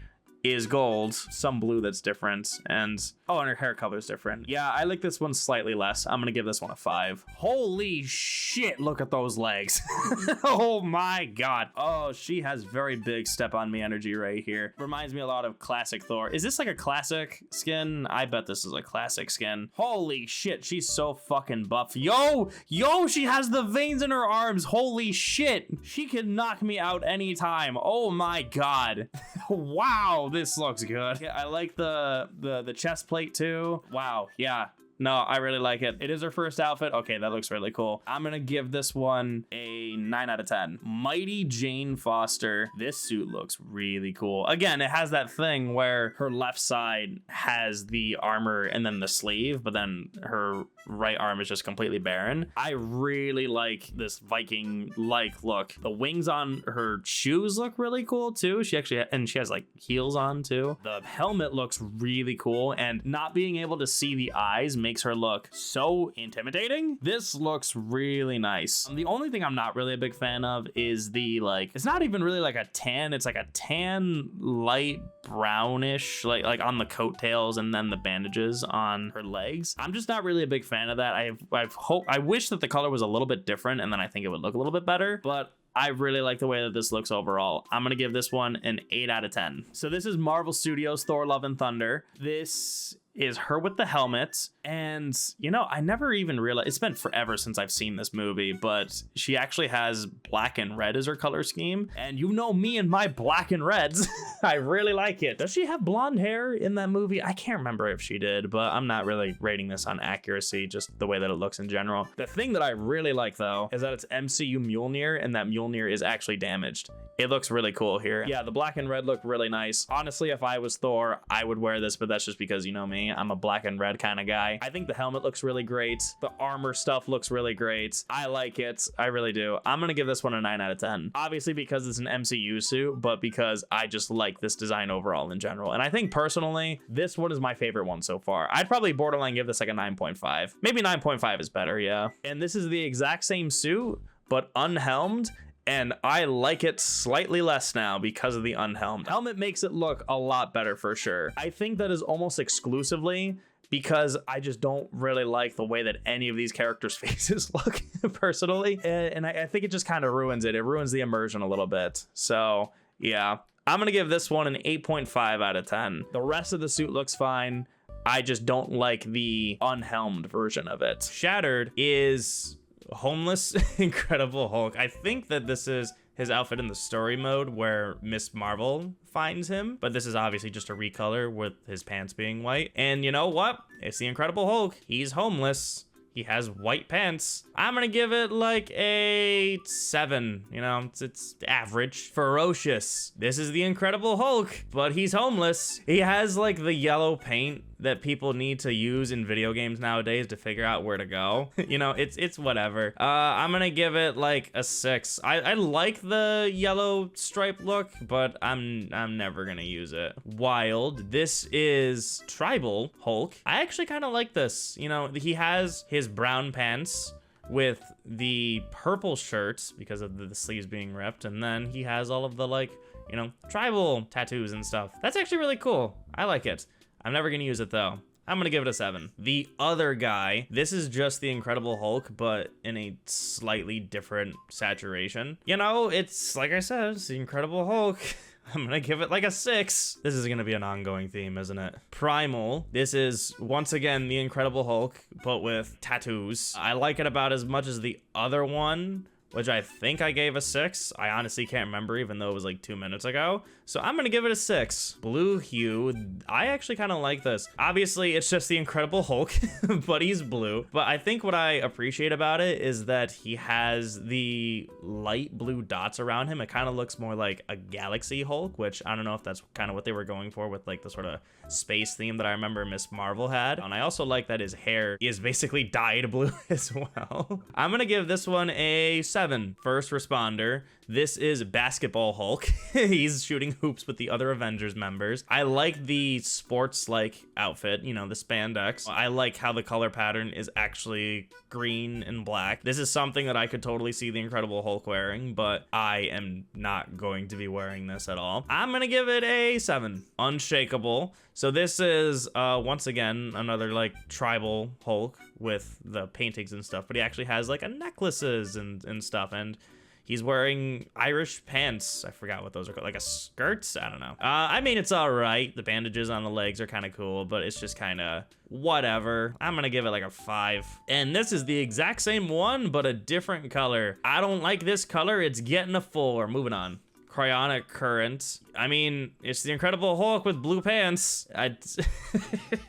is gold, some blue that's different, and oh, and her hair color is different. Yeah, I like this one slightly less. I'm gonna give this one a 5. Holy shit, look at those legs. Oh my god. Oh, she has very big step on me energy right here. Reminds me a lot of classic Thor. Is this like a classic skin? I bet this is a classic skin. Holy shit, she's so fucking buff. Yo, she has the veins in her arms. Holy shit, she can knock me out anytime. Oh my god. Wow, this looks good. Yeah, I like the chest plate too. Wow, yeah. No, I really like it. It is her first outfit. Okay, that looks really cool. I'm gonna give this one a 9 out of 10. Mighty Jane Foster. This suit looks really cool. Again, it has that thing where her left side has the armor and then the sleeve, but then her right arm is just completely barren. I really like this Viking-like look. The wings on her shoes look really cool too. She has like heels on too. The helmet looks really cool, and not being able to see the eyes makes her look so intimidating. This looks really nice. The only thing I'm not really a big fan of is the, like, it's not even really like a tan, it's like a tan light brownish, like on the coattails and then the bandages on her legs. I'm just not really a big fan of that. I wish that the color was a little bit different, and then I think it would look a little bit better, but I really like the way that this looks overall. I'm gonna give this one an 8 out of 10. So this is Marvel Studios Thor Love and Thunder. This is her with the helmet, and you know, I never even realized, it's been forever since I've seen this movie, but she actually has black and red as her color scheme, and you know me and my black and reds. I really like it. Does she have blonde hair in that movie? I can't remember if she did, but I'm not really rating this on accuracy, just the way that it looks in general. The thing that I really like though is that it's MCU Mjolnir, and that Mjolnir is actually damaged. It looks really cool here. Yeah, the black and red look really nice. Honestly, if I was Thor, I would wear this, but that's just because you know me, I'm a black and red kind of guy. I think the helmet looks really great. The armor stuff looks really great. I like it. I really do. I'm gonna give this one a 9 out of 10. Obviously because it's an MCU suit, but because I just like this design overall in general. And I think personally, this one is my favorite one so far. I'd probably borderline give this like a 9.5. Maybe 9.5 is better, yeah. And this is the exact same suit, but unhelmed and I like it slightly less now because of the unhelmed. Helmet makes it look a lot better for sure. I think that is almost exclusively because I just don't really like the way that any of these characters' faces look personally. And I think it just kind of ruins it. It ruins the immersion a little bit. So yeah, I'm gonna give this one an 8.5 out of 10. The rest of the suit looks fine. I just don't like the unhelmed version of it. Shattered is homeless Incredible Hulk. I think that this is his outfit in the story mode where Miss Marvel finds him, but this is obviously just a recolor with his pants being white. And you know what? It's the Incredible Hulk. He's homeless. He has white pants. I'm gonna give it like a 7. You know, it's average. Ferocious. This is the Incredible Hulk, but he's homeless. He has like the yellow paint that people need to use in video games nowadays to figure out where to go. You know, it's whatever. I'm gonna give it like a 6. I like the yellow stripe look, but I'm never gonna use it. Wild. This is Tribal Hulk. I actually kind of like this. You know, he has his brown pants with the purple shirt because of the sleeves being ripped, and then he has all of the like, you know, tribal tattoos and stuff. That's actually really cool. I like it. I'm never gonna use it though. I'm gonna give it a 7. The other guy, this is just the Incredible Hulk, but in a slightly different saturation. You know, it's like I said, it's the Incredible Hulk. I'm gonna give it like a 6. This is gonna be an ongoing theme, isn't it? Primal. This is once again the Incredible Hulk, but with tattoos. I like it about as much as the other one, which I think I gave a 6. I honestly can't remember, even though it was like 2 minutes ago. So I'm gonna give it a 6. Blue hue. I actually kind of like this. Obviously, it's just the Incredible Hulk, but he's blue. But I think what I appreciate about it is that he has the light blue dots around him. It kind of looks more like a Galaxy Hulk, which I don't know if that's kind of what they were going for with like the sort of space theme that I remember Miss Marvel had. And I also like that his hair is basically dyed blue as well. I'm gonna give this one a 7. First responder. This is Basketball Hulk. He's shooting hoops with the other Avengers members. I like the sports-like outfit, you know, the spandex. I like how the color pattern is actually green and black. This is something that I could totally see the Incredible Hulk wearing, but I am not going to be wearing this at all. I'm gonna give it a 7. Unshakable. So this is, once again, another like tribal Hulk with the paintings and stuff, but he actually has like a necklaces and stuff, and he's wearing Irish pants. I forgot what those are called, like a skirts? I don't know. I mean, it's all right. The bandages on the legs are kind of cool, but it's just kind of whatever. I'm gonna give it like a 5. And this is the exact same one, but a different color. I don't like this color. It's getting a 4. Moving on. Cryonic Current. I mean, it's the Incredible Hulk with blue pants.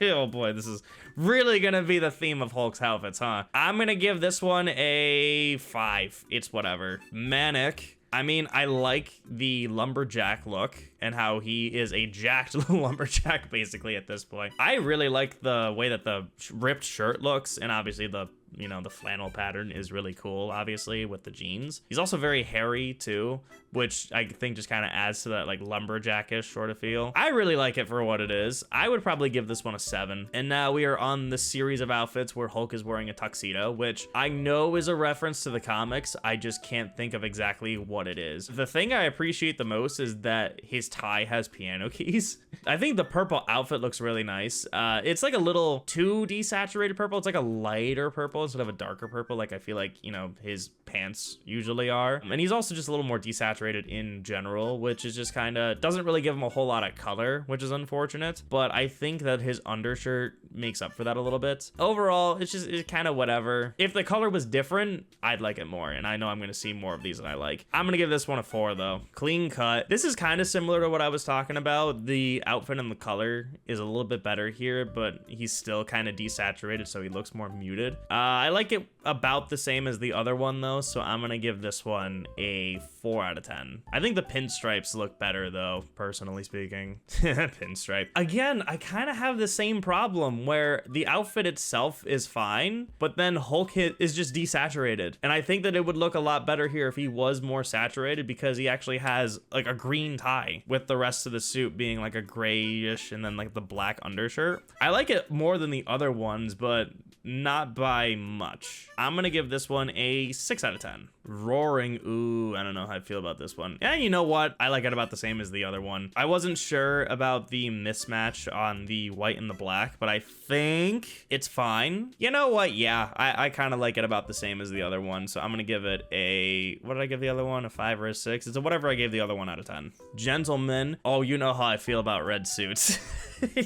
Oh boy, this is really gonna be the theme of Hulk's outfits, huh? I'm gonna give this one a 5. It's whatever. Manic. I mean, I like the lumberjack look and how he is a jacked lumberjack basically at this point. I really like the way that the ripped shirt looks, and obviously the, you know, the flannel pattern is really cool, obviously, with the jeans. He's also very hairy too, which I think just kind of adds to that like lumberjackish sort of feel. I really like it for what it is. I would probably give this one a 7. And now we are on the series of outfits where Hulk is wearing a tuxedo, which I know is a reference to the comics. I just can't think of exactly what it is. The thing I appreciate the most is that his tie has piano keys. I think the purple outfit looks really nice. It's like a little too desaturated purple. It's like a lighter purple instead of a darker purple, like I feel like, you know, his pants usually are. And he's also just a little more desaturated in general, which is just kind of doesn't really give him a whole lot of color, which is unfortunate. But I think that his undershirt makes up for that a little bit. Overall, it's kind of whatever. If the color was different, I'd like it more, and I know I'm going to see more of these that I like. I'm going to give this one a 4 though. Clean cut. This is kind of similar to what I was talking about. The outfit and the color is a little bit better here, but he's still kind of desaturated, so he looks more muted. I like it about the same as the other one though, so I'm going to give this one a 4 out of 10. I think the pinstripes look better though, personally speaking. Pinstripe. Again, I kind of have the same problem where the outfit itself is fine, but then Hulk is just desaturated. And I think that it would look a lot better here if he was more saturated, because he actually has like a green tie with the rest of the suit being like a grayish and then like the black undershirt. I like it more than the other ones, but not by much. I'm gonna give this one a 6 out of out of 10. Roaring, ooh, I don't know how I feel about this one. Yeah, you know what? I like it about the same as the other one. I wasn't sure about the mismatch on the white and the black, but I think it's fine. You know what? Yeah, I kind of like it about the same as the other one, so I'm gonna give it a, what did I give the other one? A 5 or a 6? It's a whatever I gave the other one out of 10. Gentlemen, oh, you know how I feel about red suits.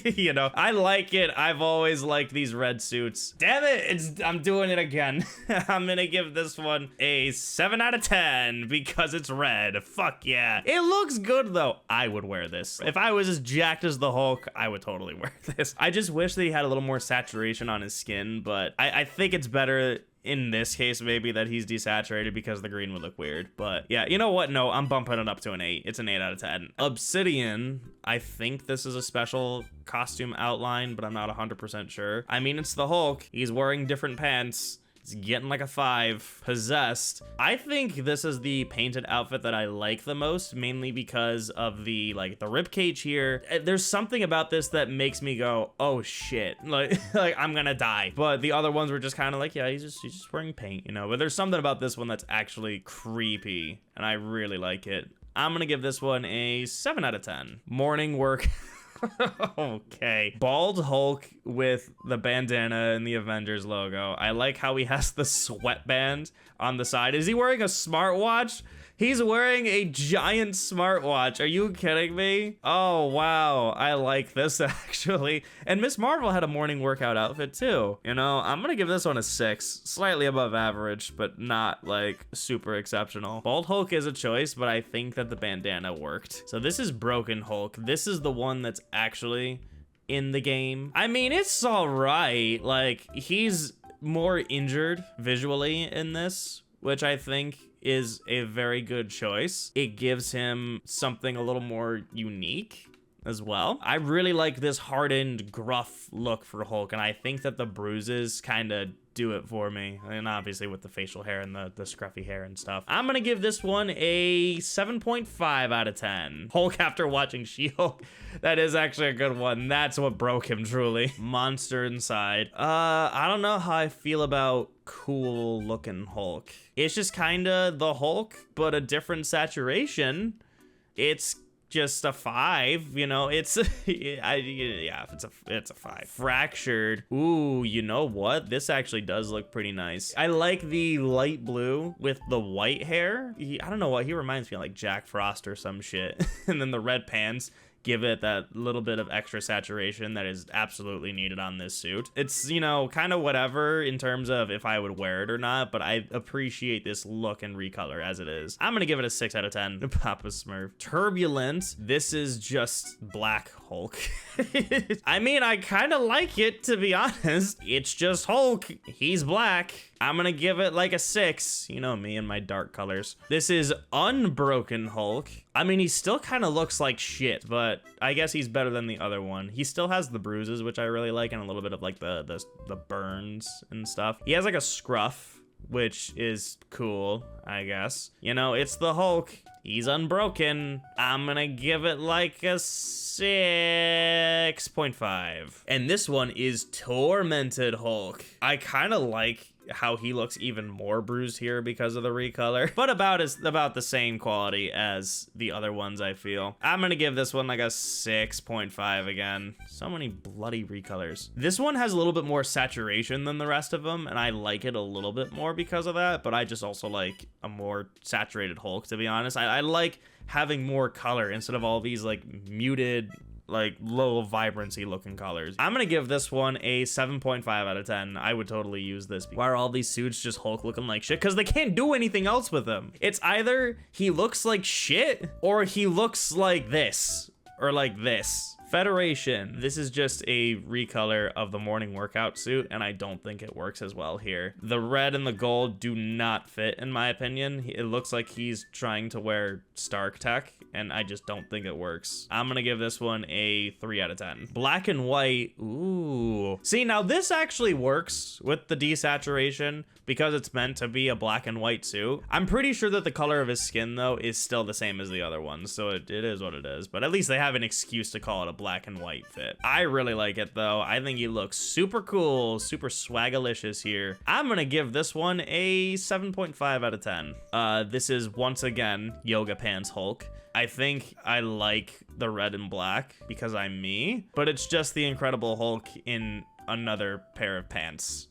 You know, I like it. I've always liked these red suits. Damn it, I'm doing it again. I'm gonna give this one a 7 out of 10 because it's red. Fuck yeah. It looks good though. I would wear this. If I was as jacked as the Hulk, I would totally wear this. I just wish that he had a little more saturation on his skin, but I think it's better in this case maybe that he's desaturated because the green would look weird. But yeah, you know what? No, I'm bumping it up to an 8. It's an 8 out of 10. Obsidian, I think this is a special costume outline, but I'm not 100% sure. I mean, it's the Hulk. He's wearing different pants. It's getting like a 5. Possessed. I think this is the painted outfit that I like the most, mainly because of the rib cage here. There's something about this that makes me go, oh shit, like I'm gonna die. But the other ones were just kind of like, yeah, he's just wearing paint, you know. But there's something about this one that's actually creepy, and I really like it. I'm gonna give this one a 7 out of 10. Morning work. Okay. Bald Hulk with the bandana and the Avengers logo. I like how he has the sweatband on the side. Is he wearing a smartwatch? He's wearing a giant smartwatch. Are you kidding me? Oh, wow. I like this, actually. And Miss Marvel had a morning workout outfit, too. You know, I'm gonna give this one a 6. Slightly above average, but not, like, super exceptional. Bald Hulk is a choice, but I think that the bandana worked. So this is Broken Hulk. This is the one that's actually in the game. I mean, it's all right. Like, he's more injured visually in this, which I think is a very good choice. It gives him something a little more unique as well. I really like this hardened, gruff look for Hulk, and I think that the bruises kind of do it for me. And obviously with the facial hair and the scruffy hair and stuff. I'm gonna give this one a 7.5 out of 10. Hulk after watching She-Hulk. That is actually a good one. That's what broke him, truly. Monster inside. I don't know how I feel about cool looking Hulk. It's just kinda the Hulk, but a different saturation. It's just a 5, you know. It's it's a 5. Fractured. Ooh, you know what? This actually does look pretty nice. I like the light blue with the white hair. I don't know what he reminds me of, like Jack Frost or some shit. And then the red pants give it that little bit of extra saturation that is absolutely needed on this suit. It's, you know, kind of whatever in terms of if I would wear it or not, but I appreciate this look and recolor as it is. I'm gonna give it a 6 out of 10. Papa Smurf. Turbulent. This is just Black Hulk. I mean, I kind of like it, to be honest. It's just Hulk. He's black. I'm gonna give it like a 6. You know me and my dark colors. This is Unbroken Hulk. I mean, he still kind of looks like shit, but I guess he's better than the other one. He still has the bruises, which I really like, and a little bit of like the burns and stuff. He has like a scruff, which is cool, I guess. You know, it's the Hulk. He's unbroken. I'm gonna give it like a 6.5. And this one is Tormented Hulk. I kind of like how he looks even more bruised here because of the recolor, but about the same quality as the other ones, I feel. I'm gonna give this one like a 6.5 again. So many bloody recolors. This one has a little bit more saturation than the rest of them, and I like it a little bit more because of that, but I just also like a more saturated Hulk, to be honest. I like having more color instead of all these like muted, like low vibrancy looking colors. I'm gonna give this one a 7.5 out of 10. I would totally use this. Why are all these suits just Hulk looking like shit? Because they can't do anything else with them. It's either he looks like shit or he looks like this or like this. Federation. This is just a recolor of the morning workout suit, and I don't think it works as well here. The red and the gold do not fit, in my opinion. It looks like he's trying to wear Stark tech, and I just don't think it works. I'm gonna give this one a 3 out of 10. Black and white. Ooh. See, now this actually works with the desaturation because it's meant to be a black and white suit. I'm pretty sure that the color of his skin, though, is still the same as the other ones, so it is what it is. But at least they have an excuse to call it a black and white fit. I really like it though. I think he looks super cool, super swagalicious here. I'm gonna give this one a 7.5 out of 10. This is once again Yoga Pants Hulk. I think I like the red and black because I'm me, but it's just the Incredible Hulk in another pair of pants.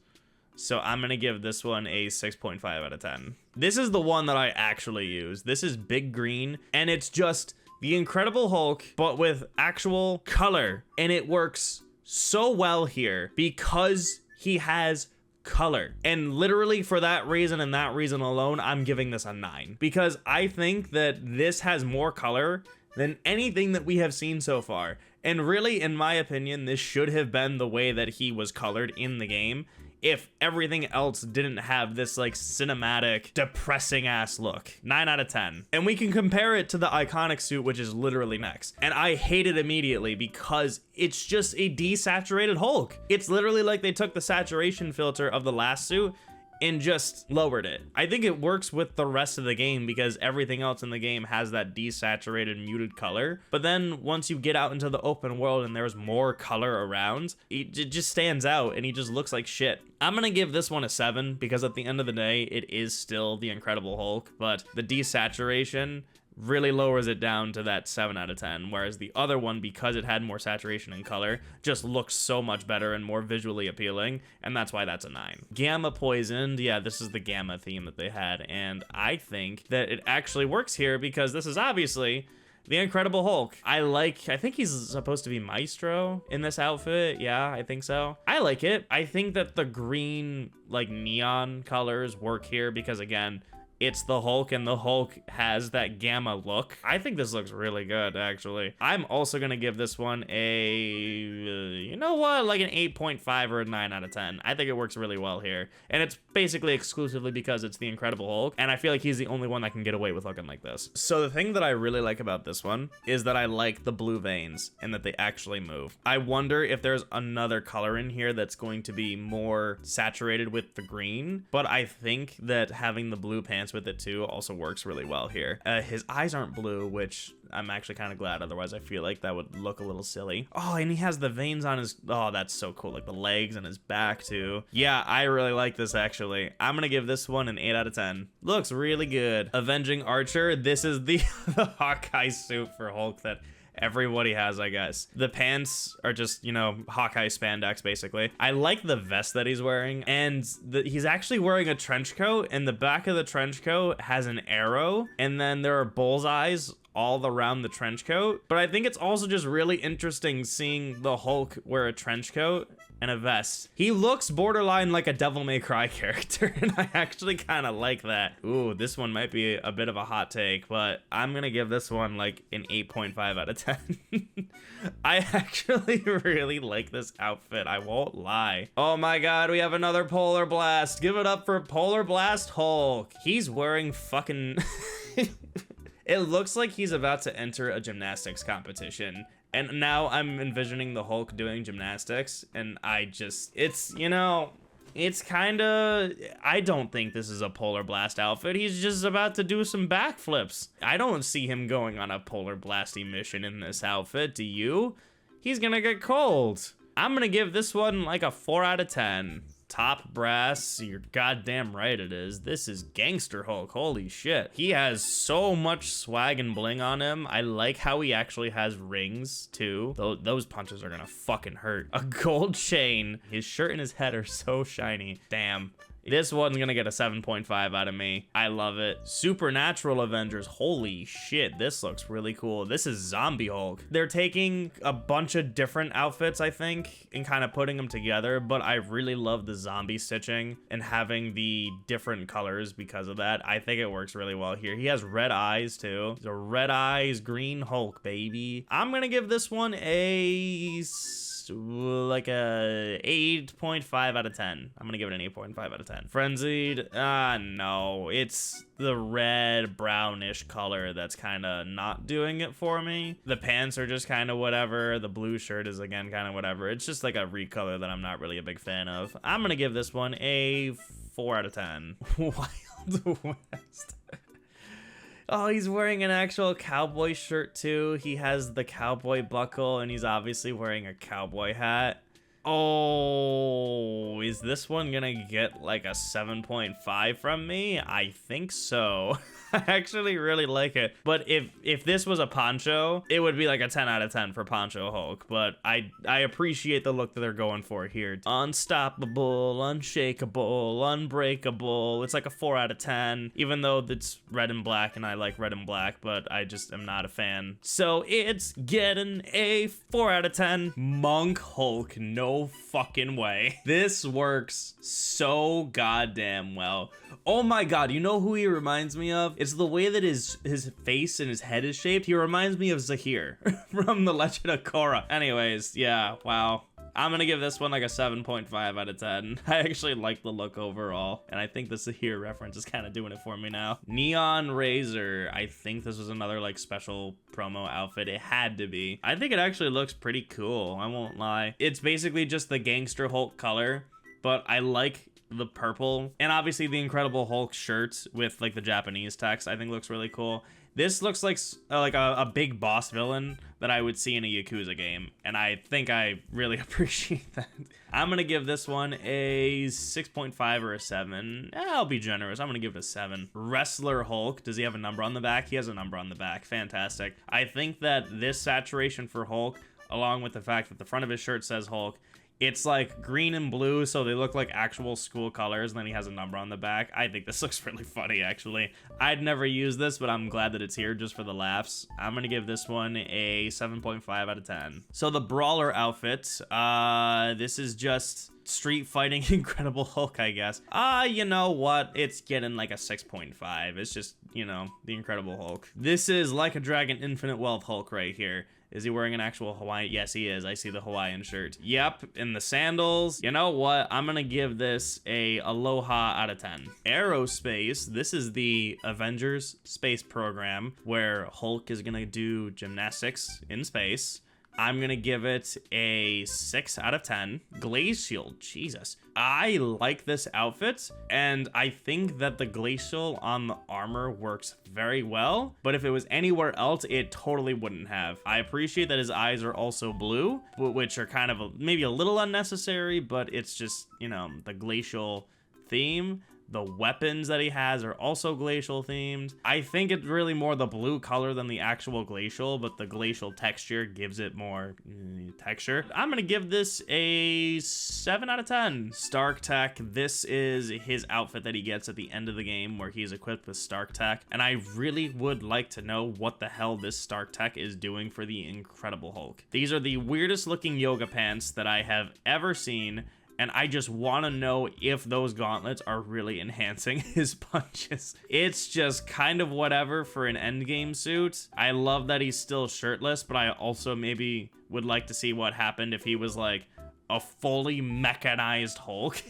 So I'm gonna give this one a 6.5 out of 10. This is the one that I actually use. This is Big Green, and it's just the Incredible Hulk, but with actual color. And it works so well here because he has color. And literally for that reason and that reason alone, I'm giving this a 9. Because I think that this has more color than anything that we have seen so far. And really, in my opinion, this should have been the way that he was colored in the game if everything else didn't have this like cinematic, depressing ass look. 9 out of 10. And we can compare it to the iconic suit, which is literally next. And I hate it immediately because it's just a desaturated Hulk. It's literally like they took the saturation filter of the last suit and just lowered it. I think it works with the rest of the game because everything else in the game has that desaturated muted color. But then once you get out into the open world and there's more color around, it just stands out and he just looks like shit. I'm gonna give this one a 7 because at the end of the day, it is still the Incredible Hulk, but the desaturation really lowers it down to that 7 out of 10, whereas the other one, because it had more saturation and color, just looks so much better and more visually appealing, and that's why that's a 9. Gamma Poisoned, yeah, this is the Gamma theme that they had, and I think that it actually works here because this is obviously the Incredible Hulk. I think he's supposed to be Maestro in this outfit. Yeah, I think so. I like it. I think that the green, like, neon colors work here because, again, it's the Hulk, and the Hulk has that gamma look. I think this looks really good, actually. I'm also gonna give this one a, you know what, like an 8.5 or a 9 out of 10. I think it works really well here. And it's basically exclusively because it's the Incredible Hulk, and I feel like he's the only one that can get away with looking like this. So the thing that I really like about this one is that I like the blue veins and that they actually move. I wonder if there's another color in here that's going to be more saturated with the green, but I think that having the blue pants with it too also works really well here. His eyes aren't blue, which I'm actually kind of glad, otherwise I feel like that would look a little silly. Oh, and he has the veins on his, oh, that's so cool, like the legs and his back too. Yeah, I really like this actually. I'm gonna give this one an 8 out of 10. Looks really good. Avenging Archer, this is the Hawkeye suit for Hulk that everybody has, I guess. The pants are just, you know, Hawkeye spandex, basically. I like the vest that he's wearing, and he's actually wearing a trench coat, and the back of the trench coat has an arrow, and then there are bullseyes all around the trench coat. But I think it's also just really interesting seeing the Hulk wear a trench coat and a vest. He looks borderline like a Devil May Cry character, and I actually kind of like that. Ooh, this one might be a bit of a hot take, but I'm gonna give this one like an 8.5 out of 10. I actually really like this outfit, I won't lie. Oh my god, we have another Polar Blast. Give it up for Polar Blast Hulk. He's wearing fucking... It looks like he's about to enter a gymnastics competition. And now I'm envisioning the Hulk doing gymnastics, and it's, you know, it's kind of, I don't think this is a Polar Blast outfit. He's just about to do some backflips. I don't see him going on a Polar Blasty mission in this outfit, do you? He's gonna get cold. I'm gonna give this one like a 4 out of 10. Top brass, you're goddamn right it is. This is Gangster Hulk, holy shit. He has so much swag and bling on him. I like how he actually has rings too. Those punches are gonna fucking hurt. A gold chain. His shirt and his head are so shiny. Damn. This one's gonna get a 7.5 out of me. I love it. Supernatural Avengers. Holy shit, this looks really cool. This is Zombie Hulk. They're taking a bunch of different outfits, I think, and kind of putting them together, but I really love the zombie stitching and having the different colors because of that. I think it works really well here. He has red eyes too. The red eyes, green Hulk, baby. I'm gonna give this one like a 8.5 out of 10. I'm gonna give it an 8.5 out of 10. Frenzied, no, it's the red brownish color that's kind of not doing it for me. The pants are just kind of whatever. The blue shirt is again kind of whatever. It's just like a recolor that I'm not really a big fan of. I'm gonna give this one a 4 out of 10. Wild West. Oh, he's wearing an actual cowboy shirt too. He has the cowboy buckle and he's obviously wearing a cowboy hat. Oh, is this one gonna get like a 7.5 from me? I think so. I actually really like it. But if this was a poncho, it would be like a 10 out of 10 for Poncho Hulk. But I appreciate the look that they're going for here. Unstoppable, unshakable, unbreakable. It's like a 4 out of 10, even though it's red and black and I like red and black, but I just am not a fan. So it's getting a 4 out of 10. Monk Hulk, no fucking way. This works so goddamn well. Oh my god, you know who he reminds me of? It's the way that his face and his head is shaped. He reminds me of Zahir from The Legend of Korra. Anyways, yeah, wow. I'm gonna give this one like a 7.5 out of 10. I actually like the look overall, and I think the Zahir reference is kind of doing it for me now. Neon Razor. I think this was another like special promo outfit. It had to be. I think it actually looks pretty cool, I won't lie. It's basically just the Gangster Hulk color, but I like the purple, and obviously the Incredible Hulk shirt with like the Japanese text I think looks really cool. This looks like a big boss villain that I would see in a Yakuza game, and I think I really appreciate that. I'm gonna give this one a 6.5 or a 7. I'll be generous. I'm gonna give it a 7. Wrestler Hulk. Does he have a number on the back? He has a number on the back. Fantastic. I think that this saturation for Hulk, along with the fact that the front of his shirt says Hulk, it's like green and blue, so they look like actual school colors, and then he has a number on the back. I think this looks really funny, actually. I'd never use this, but I'm glad that it's here just for the laughs. I'm gonna give this one a 7.5 out of 10. So the Brawler outfit, this is just street fighting Incredible Hulk, I guess. You know what? It's getting like a 6.5. It's just, you know, the Incredible Hulk. This is Like a Dragon Infinite Wealth Hulk right here. Is he wearing an actual Hawaiian? Yes, he is. I see the Hawaiian shirt. Yep, and the sandals. You know what? I'm gonna give this a Aloha out of 10. Aerospace. This is the Avengers space program where Hulk is gonna do gymnastics in space. I'm gonna give it a 6 out of 10. Glacial, Jesus. I like this outfit, and I think that the glacial on the armor works very well, but if it was anywhere else, it totally wouldn't have. I appreciate that his eyes are also blue, which are kind of maybe a little unnecessary, but it's just, you know, the glacial theme. The weapons that he has are also glacial themed. I think it's really more the blue color than the actual glacial, but the glacial texture gives it more texture. I'm gonna give this a 7 out of 10. Stark Tech. This is his outfit that he gets at the end of the game where he's equipped with Stark Tech. And I really would like to know what the hell this Stark Tech is doing for the Incredible Hulk. These are the weirdest looking yoga pants that I have ever seen, and I just want to know if those gauntlets are really enhancing his punches. It's just kind of whatever for an endgame suit. I love that he's still shirtless, but I also maybe would like to see what happened if he was like a fully mechanized Hulk.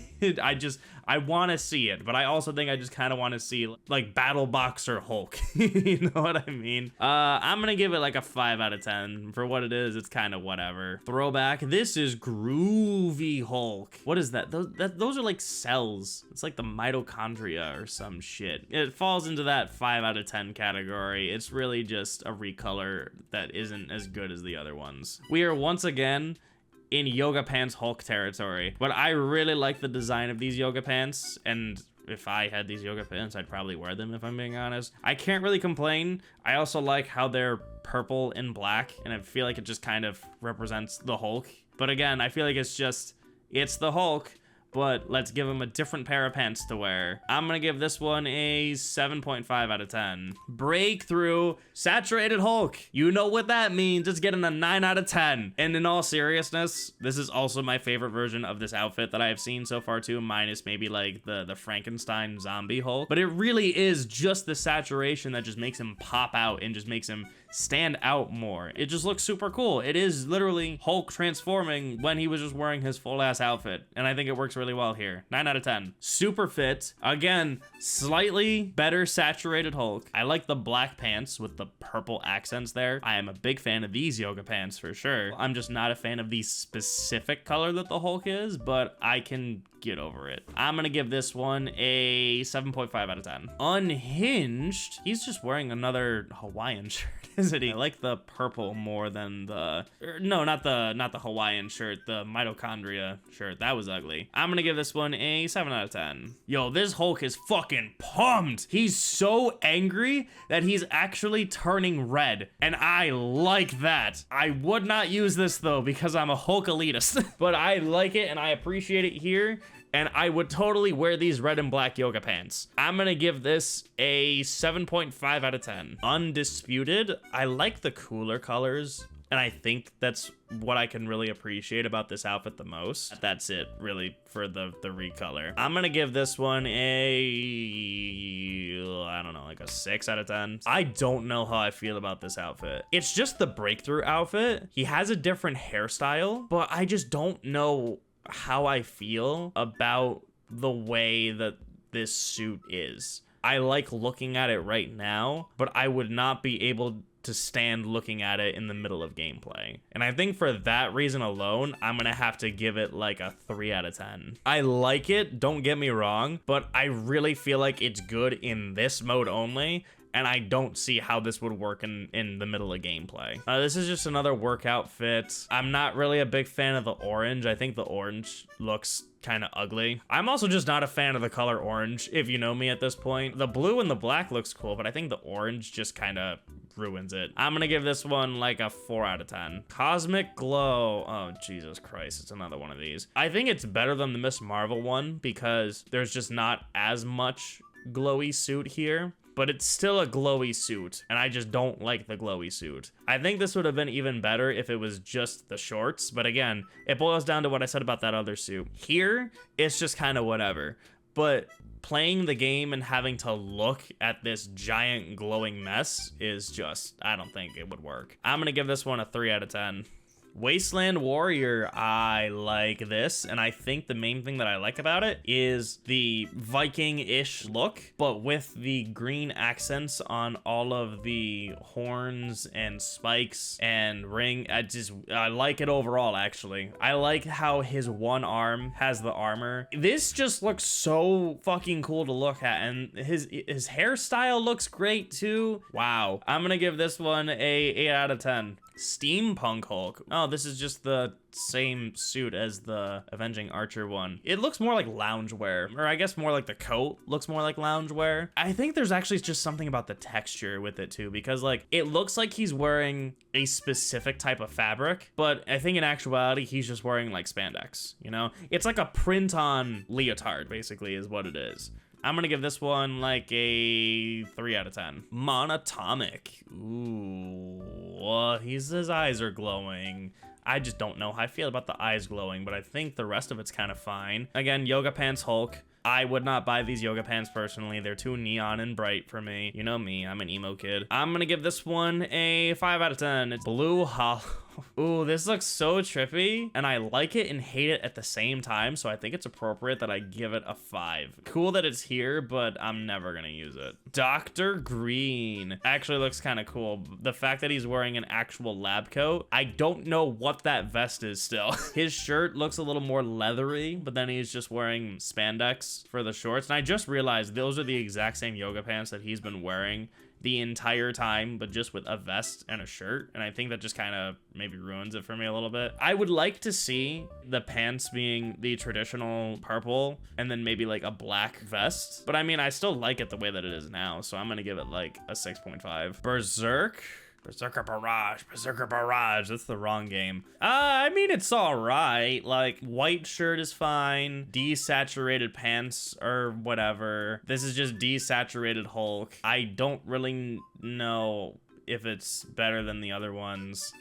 I want to see it, but I also think I just kind of want to see like Battle Boxer Hulk. You know what I mean? I'm gonna give it like a 5 out of 10. For what it is, it's kind of whatever. Throwback. This is Groovy Hulk. What is that? Those are like cells. It's like the mitochondria or some shit. It falls into that 5 out of 10 category. It's really just a recolor that isn't as good as the other ones. We are once again in Yoga Pants Hulk territory, but I really like the design of these yoga pants, and if I had these yoga pants, I'd probably wear them if I'm being honest. I can't really complain. I also like how they're purple and black, and I feel like it just kind of represents the Hulk. But again, I feel like it's the Hulk, but let's give him a different pair of pants to wear. I'm gonna give this one a 7.5 out of 10. Breakthrough Saturated Hulk. You know what that means. It's getting a 9 out of 10. And in all seriousness, this is also my favorite version of this outfit that I have seen so far too, minus maybe like the Frankenstein zombie Hulk. But it really is just the saturation that just makes him pop out and just makes him stand out more. It just looks super cool. It is literally Hulk transforming when he was just wearing his full ass outfit. And I think it works really well here. 9 out of 10. Super fit. Again, slightly better saturated Hulk. I like the black pants with the purple accents there. I am a big fan of these yoga pants for sure. I'm just not a fan of the specific color that the Hulk is, but I can get over it. I'm gonna give this one a 7.5 out of 10. Unhinged, he's just wearing another Hawaiian shirt, isn't he? I like the purple more than no, not the Hawaiian shirt, the mitochondria shirt. That was ugly. I'm gonna give this one a 7 out of 10. Yo, this Hulk is fucking pumped. He's so angry that he's actually turning red, and I like that. I would not use this though because I'm a Hulk elitist, but I like it and I appreciate it here. And I would totally wear these red and black yoga pants. I'm gonna give this a 7.5 out of 10. Undisputed, I like the cooler colors, and I think that's what I can really appreciate about this outfit the most. That's it, really, for the recolor. I'm gonna give this one I don't know, like a 6 out of 10. I don't know how I feel about this outfit. It's just the breakthrough outfit. He has a different hairstyle, but I just don't know how I feel about the way that this suit is. I like looking at it right now, but I would not be able to stand looking at it in the middle of gameplay. And I think for that reason alone, I'm gonna have to give it like a 3 out of 10. I like it, don't get me wrong, but I really feel like it's good in this mode only, and I don't see how this would work in the middle of gameplay. This is just another work outfit. I'm not really a big fan of the orange. I think the orange looks kind of ugly. I'm also just not a fan of the color orange, if you know me at this point. The blue and the black looks cool, but I think the orange just kind of ruins it. I'm gonna give this one like a 4 out of 10. Cosmic Glow. Oh, Jesus Christ, it's another one of these. I think it's better than the Miss Marvel one because there's just not as much glowy suit here, but it's still a glowy suit, and I just don't like the glowy suit. I think this would have been even better if it was just the shorts, but again, it boils down to what I said about that other suit. Here, it's just kind of whatever, but playing the game and having to look at this giant glowing mess is just, I don't think it would work. I'm gonna give this one a 3 out of 10. Wasteland Warrior, I like this, and I think the main thing that I like about it is the Viking-ish look, but with the green accents on all of the horns and spikes and ring. I like it overall, actually. I like how his one arm has the armor. This just looks so fucking cool to look at, and his hairstyle looks great too. Wow. I'm gonna give this one a 8 out of 10. Steampunk Hulk. Oh, this is just the same suit as the Avenging Archer one. It looks more like loungewear, or I guess more like the coat looks more like loungewear. I think there's actually just something about the texture with it too, because like it looks like he's wearing a specific type of fabric, but I think in actuality he's just wearing like spandex, you know? It's like a print on leotard basically is what it is. I'm gonna give this one like a 3 out of 10. Monatomic. Ooh, his eyes are glowing. I just don't know how I feel about the eyes glowing, but I think the rest of it's kind of fine. Again, Yoga Pants Hulk. I would not buy these yoga pants personally. They're too neon and bright for me. You know me, I'm an emo kid. I'm gonna give this one a 5 out of 10. It's Blue Hollow. Ooh, this looks so trippy, and I like it and hate it at the same time, so I think it's appropriate that I give it a 5. Cool that it's here, but I'm never gonna use it. Dr. Green actually looks kind of cool. The fact that he's wearing an actual lab coat, I don't know what that vest is still. His shirt looks a little more leathery, but then he's just wearing spandex for the shorts, and I just realized those are the exact same yoga pants that he's been wearing the entire time, but just with a vest and a shirt, and I think that just kind of maybe ruins it for me a little bit. I would like to see the pants being the traditional purple and then maybe like a black vest, but I mean, I still like it the way that it is now, so I'm gonna give it like a 6.5. Berserker Barrage, that's the wrong game. I mean, it's all right. Like, white shirt is fine. Desaturated pants or whatever. This is just desaturated Hulk. I don't really know if it's better than the other ones.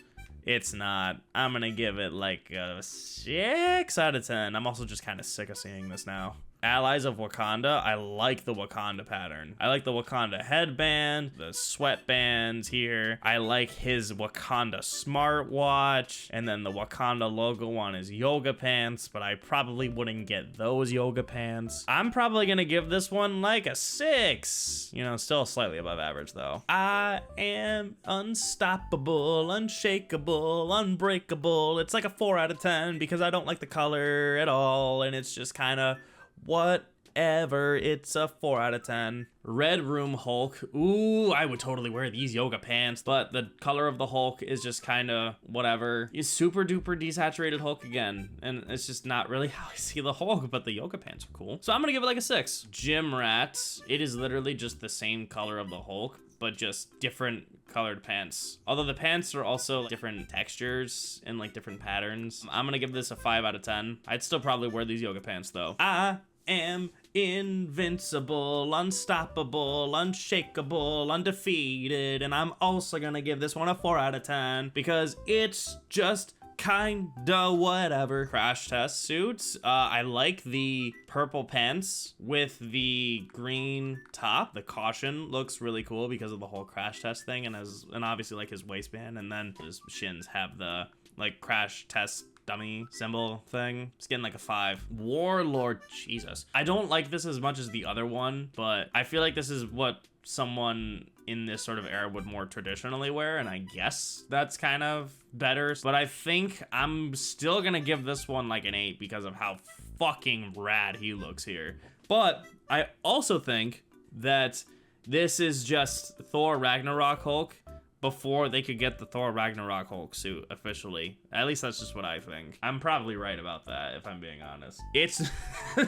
It's not. I'm gonna give it like a 6 out of 10. I'm also just kind of sick of seeing this now. Allies of Wakanda, I like the Wakanda pattern. I like the Wakanda headband, the sweatbands here. I like his Wakanda smartwatch, and then the Wakanda logo on his yoga pants, but I probably wouldn't get those yoga pants. I'm probably gonna give this one like a 6. You know, still slightly above average though. I am unstoppable, unshakable, unbreakable. It's like a 4 out of 10 because I don't like the color at all, and it's just kind of whatever. It's a 4 out of 10. Red Room Hulk. Ooh, I would totally wear these yoga pants, but the color of the Hulk is just kind of whatever. He's super duper desaturated Hulk again, and it's just not really how I see the Hulk, but the yoga pants are cool. So I'm gonna give it like a 6. Gym Rat. It is literally just the same color of the Hulk, but just different colored pants. Although the pants are also different textures and like different patterns. I'm gonna give this a 5 out of 10. I'd still probably wear these yoga pants though. I am invincible, unstoppable, unshakable, undefeated, and I'm also gonna give this one a 4 out of 10 because it's just kinda whatever. Crash test suits. I like the purple pants with the green top. The caution looks really cool because of the whole crash test thing, and obviously like his waistband, and then his shins have the like crash test dummy symbol thing. It's getting like a 5. Warlord. Jesus. I don't like this as much as the other one, but I feel like this is what someone in this sort of era would more traditionally wear, and I guess that's kind of better. But I think I'm still gonna give this one like an 8 because of how fucking rad he looks here. But I also think that this is just Thor Ragnarok Hulk before they could get the Thor Ragnarok Hulk suit officially. At least that's just what I think. I'm probably right about that, if I'm being honest. It's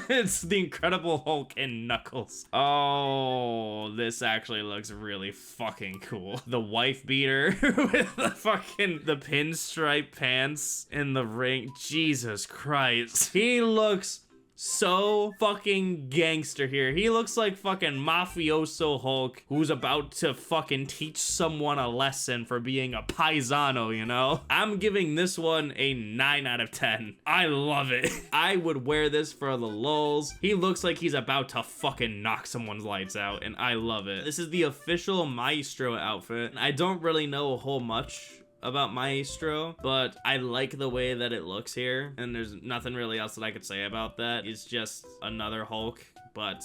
it's the Incredible Hulk and Knuckles. Oh, this actually looks really fucking cool. The wife beater with the pinstripe pants in the ring. Jesus Christ. He looks so fucking gangster here. He looks like fucking mafioso Hulk who's about to fucking teach someone a lesson for being a paisano, you know? I'm giving this one a 9 out of 10. I love it. I would wear this for the lulz. He looks like he's about to fucking knock someone's lights out, and I love it. This is the official Maestro outfit. I don't really know a whole much about Maestro, but I like the way that it looks here, and there's nothing really else that I could say about that. It's just another Hulk, but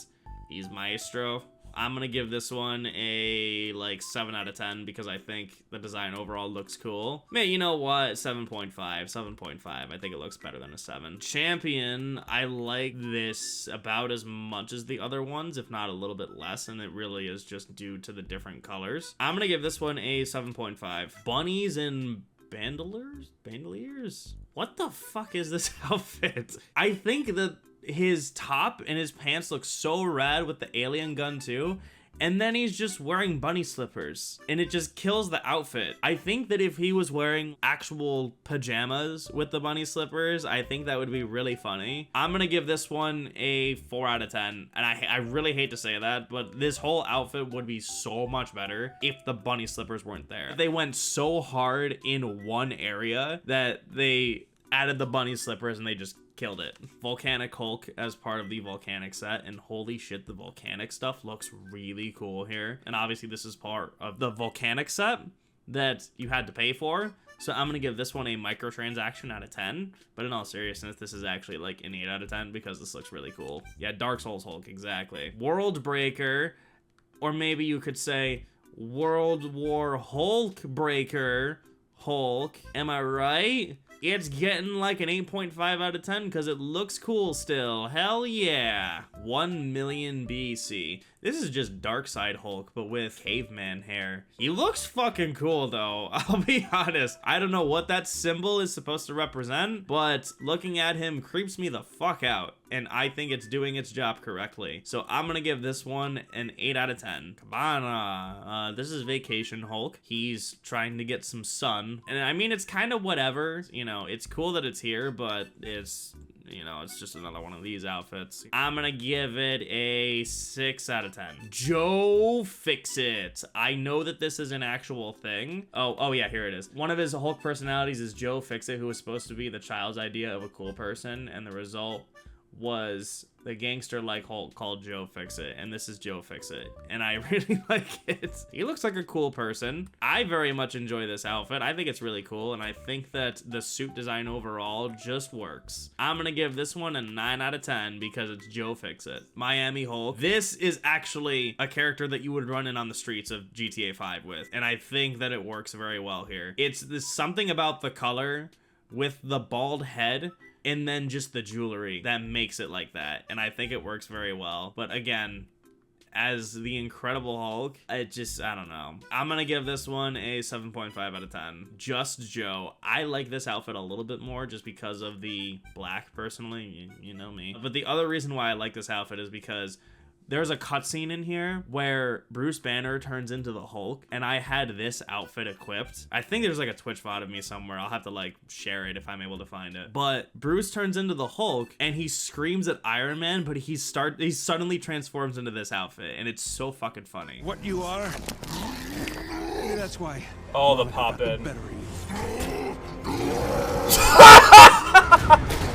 he's Maestro. I'm gonna give this one a like 7 out of 10 because I think the design overall looks cool. Man, you know what? 7.5. I think it looks better than a 7. Champion, I like this about as much as the other ones, if not a little bit less, and it really is just due to the different colors. I'm gonna give this one a 7.5. Bunnies and bandoliers? What the fuck is this outfit? I think that his top and his pants look so rad with the alien gun too, and then he's just wearing bunny slippers, and it just kills the outfit. I think that if he was wearing actual pajamas with the bunny slippers, I think that would be really funny. I'm gonna give this one a 4 out of 10, and I really hate to say that, but this whole outfit would be so much better if the bunny slippers weren't there. They went so hard in one area that they added the bunny slippers and they just killed it. Volcanic Hulk as part of the volcanic set, and holy shit, the volcanic stuff looks really cool here. And obviously this is part of the volcanic set that you had to pay for, so I'm gonna give this one a microtransaction out of 10. But in all seriousness, this is actually like an 8 out of 10 because this looks really cool. Yeah, Dark Souls Hulk, exactly. World Breaker, or maybe you could say World War Hulk Breaker Hulk. Am I right? It's getting like an 8.5 out of 10 because it looks cool still. Hell yeah. 1 million BC. This is just Darkseid Hulk, but with caveman hair. He looks fucking cool though, I'll be honest. I don't know what that symbol is supposed to represent, but looking at him creeps me the fuck out, and I think it's doing its job correctly. So I'm gonna give this one an 8 out of 10. Cabana. This is Vacation Hulk. He's trying to get some sun, and I mean, it's kind of whatever. You know, it's cool that it's here, but it's, you know, it's just another one of these outfits. I'm gonna give it a 6 out of 10. Joe Fixit. I know that this is an actual thing. Oh yeah, here it is. One of his Hulk personalities is Joe Fixit, who was supposed to be the child's idea of a cool person, and the result was the gangster-like Hulk called Joe Fixit, and this is Joe Fixit, and I really like it. He looks like a cool person. I very much enjoy this outfit. I think it's really cool, and I think that the suit design overall just works. I'm gonna give this one a 9 out of 10 because it's Joe Fixit. Miami Hulk. This is actually a character that you would run in on the streets of GTA 5 with, and I think that it works very well here. There's something about the color with the bald head and then just the jewelry that makes it like that, and I think it works very well. But again, as the Incredible Hulk, I don't know. I'm gonna give this one a 7.5 out of 10. Just Joe. I like this outfit a little bit more just because of the black, personally. You know me. But the other reason why I like this outfit is because there's a cutscene in here where Bruce Banner turns into the Hulk, and I had this outfit equipped. I think there's like a Twitch VOD of me somewhere. I'll have to like share it if I'm able to find it. But Bruce turns into the Hulk, and he screams at Iron Man, but he suddenly transforms into this outfit, and it's so fucking funny. What you are? Maybe that's why. Oh, the pop in.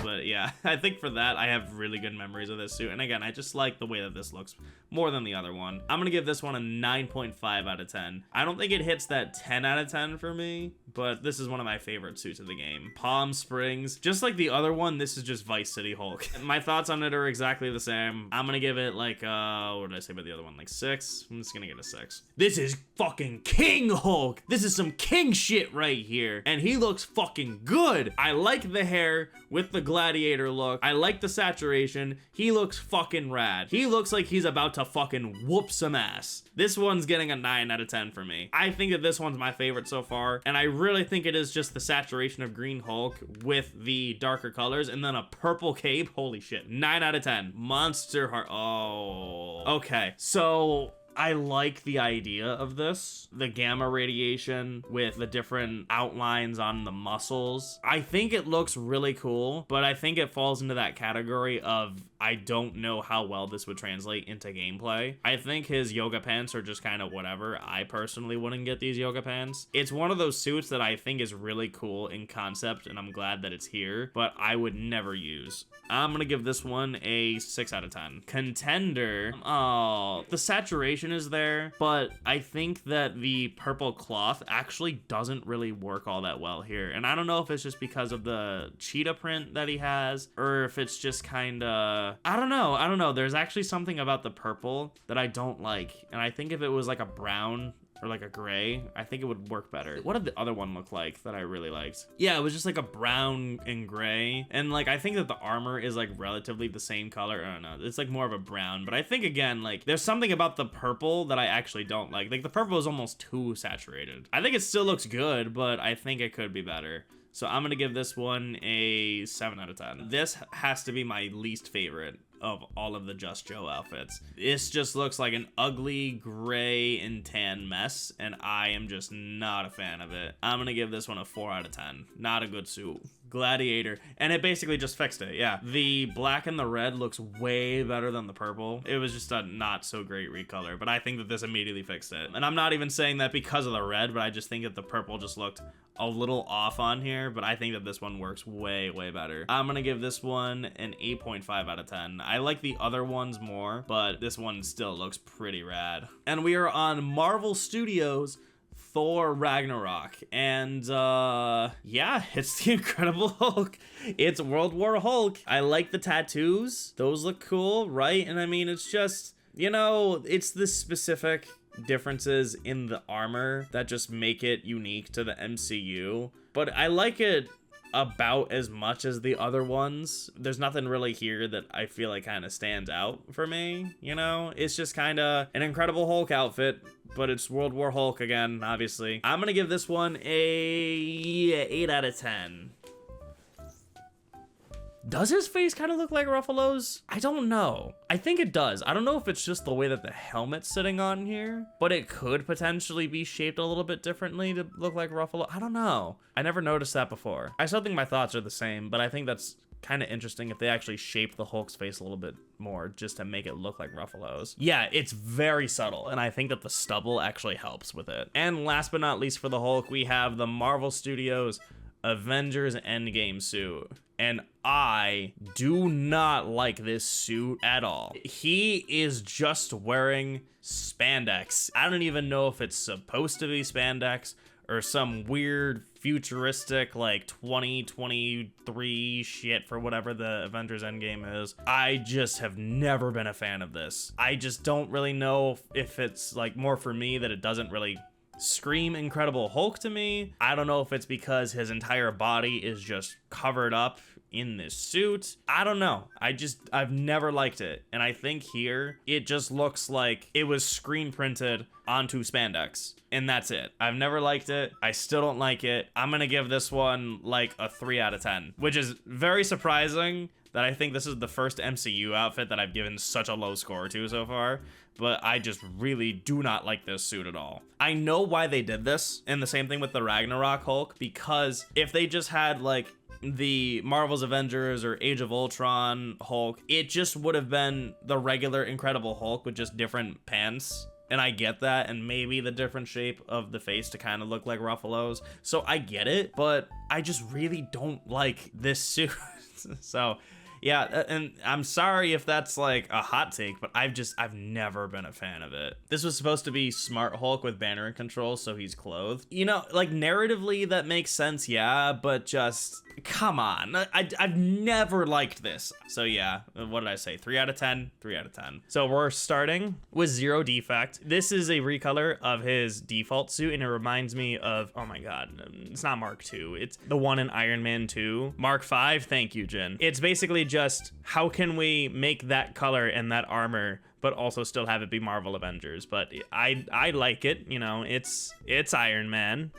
But yeah, I think for that, I have really good memories of this suit. And again, I just like the way that this looks more than the other one. I'm gonna give this one a 9.5 out of 10. I don't think it hits that 10 out of 10 for me, but this is one of my favorite suits of the game. Palm Springs, just like the other one, this is just Vice City Hulk. My thoughts on it are exactly the same. I'm gonna give it like, what did I say about the other one? Like 6? I'm just gonna get a 6. This is fucking King Hulk. This is some king shit right here. And he looks fucking good. I like the hair with the gladiator look. I like the saturation. He looks fucking rad. He looks like he's about to fucking whoop some ass. This one's getting a 9 out of 10 for me. I think that this one's my favorite so far, and I really think it is just the saturation of Green Hulk with the darker colors and then a purple cape. Holy shit. 9 out of 10. Monster Heart. Oh. Okay. So I like the idea of this, the gamma radiation with the different outlines on the muscles. I think it looks really cool, but I think it falls into that category of I don't know how well this would translate into gameplay. I think his yoga pants are just kind of whatever. I personally wouldn't get these yoga pants. It's one of those suits that I think is really cool in concept, and I'm glad that it's here, but I would never use. I'm gonna give this one a 6 out of 10. Contender. Oh, the saturation is there, but I think that the purple cloth actually doesn't really work all that well here. And I don't know if it's just because of the cheetah print that he has, or if it's just kind of, I don't know. There's actually something about the purple that I don't like. And I think if it was like a brown or like a gray, I think it would work better. What did the other one look like that I really liked? Yeah, it was just like a brown and gray. And like, I think that the armor is like relatively the same color. I don't know. It's like more of a brown, but I think again, like there's something about the purple that I actually don't like. Like the purple is almost too saturated. I think it still looks good, but I think it could be better. So I'm gonna give this one a 7 out of 10. This has to be my least favorite of all of the Just Joe outfits. This just looks like an ugly gray and tan mess, and I am just not a fan of it. I'm gonna give this one a 4 out of 10. Not a good suit. Gladiator, and it basically just fixed it. Yeah, the black and the red looks way better than the purple. It was just a not so great recolor, but I think that this immediately fixed it. And I'm not even saying that because of the red, but I just think that the purple just looked a little off on here, but I think that this one works way better. I'm gonna give this one an 8.5 out of 10. I like the other ones more, but this one still looks pretty rad. And we are on Marvel Studios' Thor Ragnarok, and yeah, it's the Incredible Hulk. It's World War Hulk. I like the tattoos. Those look cool, right? And I mean, it's just, you know, it's the specific differences in the armor that just make it unique to the MCU, but I like it about as much as the other ones. There's nothing really here that I feel like kind of stands out for me, you know? It's just kind of an Incredible Hulk outfit, but it's World War Hulk again, obviously. I'm gonna give this one a 8 out of 10. Does his face kind of look like Ruffalo's? I don't know. I think it does. I don't know if it's just the way that the helmet's sitting on here, but it could potentially be shaped a little bit differently to look like Ruffalo. I don't know. I never noticed that before. I still think my thoughts are the same, but I think that's kind of interesting if they actually shape the Hulk's face a little bit more just to make it look like Ruffalo's. Yeah, it's very subtle, and I think that the stubble actually helps with it. And last but not least for the Hulk, we have the Marvel Studios' Avengers Endgame suit. And I do not like this suit at all. He is just wearing spandex. I don't even know if it's supposed to be spandex or some weird futuristic like 2023 shit for whatever the Avengers Endgame is. I just have never been a fan of this. I just don't really know if it's like more for me that it doesn't really scream Incredible Hulk to me. I don't know if it's because his entire body is just covered up in this suit. I don't know. I've never liked it. And I think here it just looks like it was screen printed onto spandex. And that's it. I've never liked it. I still don't like it. I'm gonna give this one like a 3 out of 10, which is very surprising that I think this is the first MCU outfit that I've given such a low score to so far. But I just really do not like this suit at all. I know why they did this, and the same thing with the Ragnarok Hulk, because if they just had like the Marvel's Avengers or Age of Ultron Hulk, it just would have been the regular Incredible Hulk with just different pants. And I get that, and maybe the different shape of the face to kind of look like Ruffalo's. So I get it, but I just really don't like this suit. So yeah, and I'm sorry if that's like a hot take, but I've never been a fan of it. This was supposed to be Smart Hulk with banner and control, so he's clothed. You know, like narratively that makes sense, yeah, but just come on. I've never liked this. So yeah, what did I say? 3 out of 10, 3 out of 10. So we're starting with Zero Defect. This is a recolor of his default suit, and it reminds me of, oh my God, it's not Mark II. It's the one in Iron Man 2. Mark V, thank you, Jin. It's basically just how can we make that color and that armor but also still have it be Marvel Avengers. But I like it, you know, it's Iron Man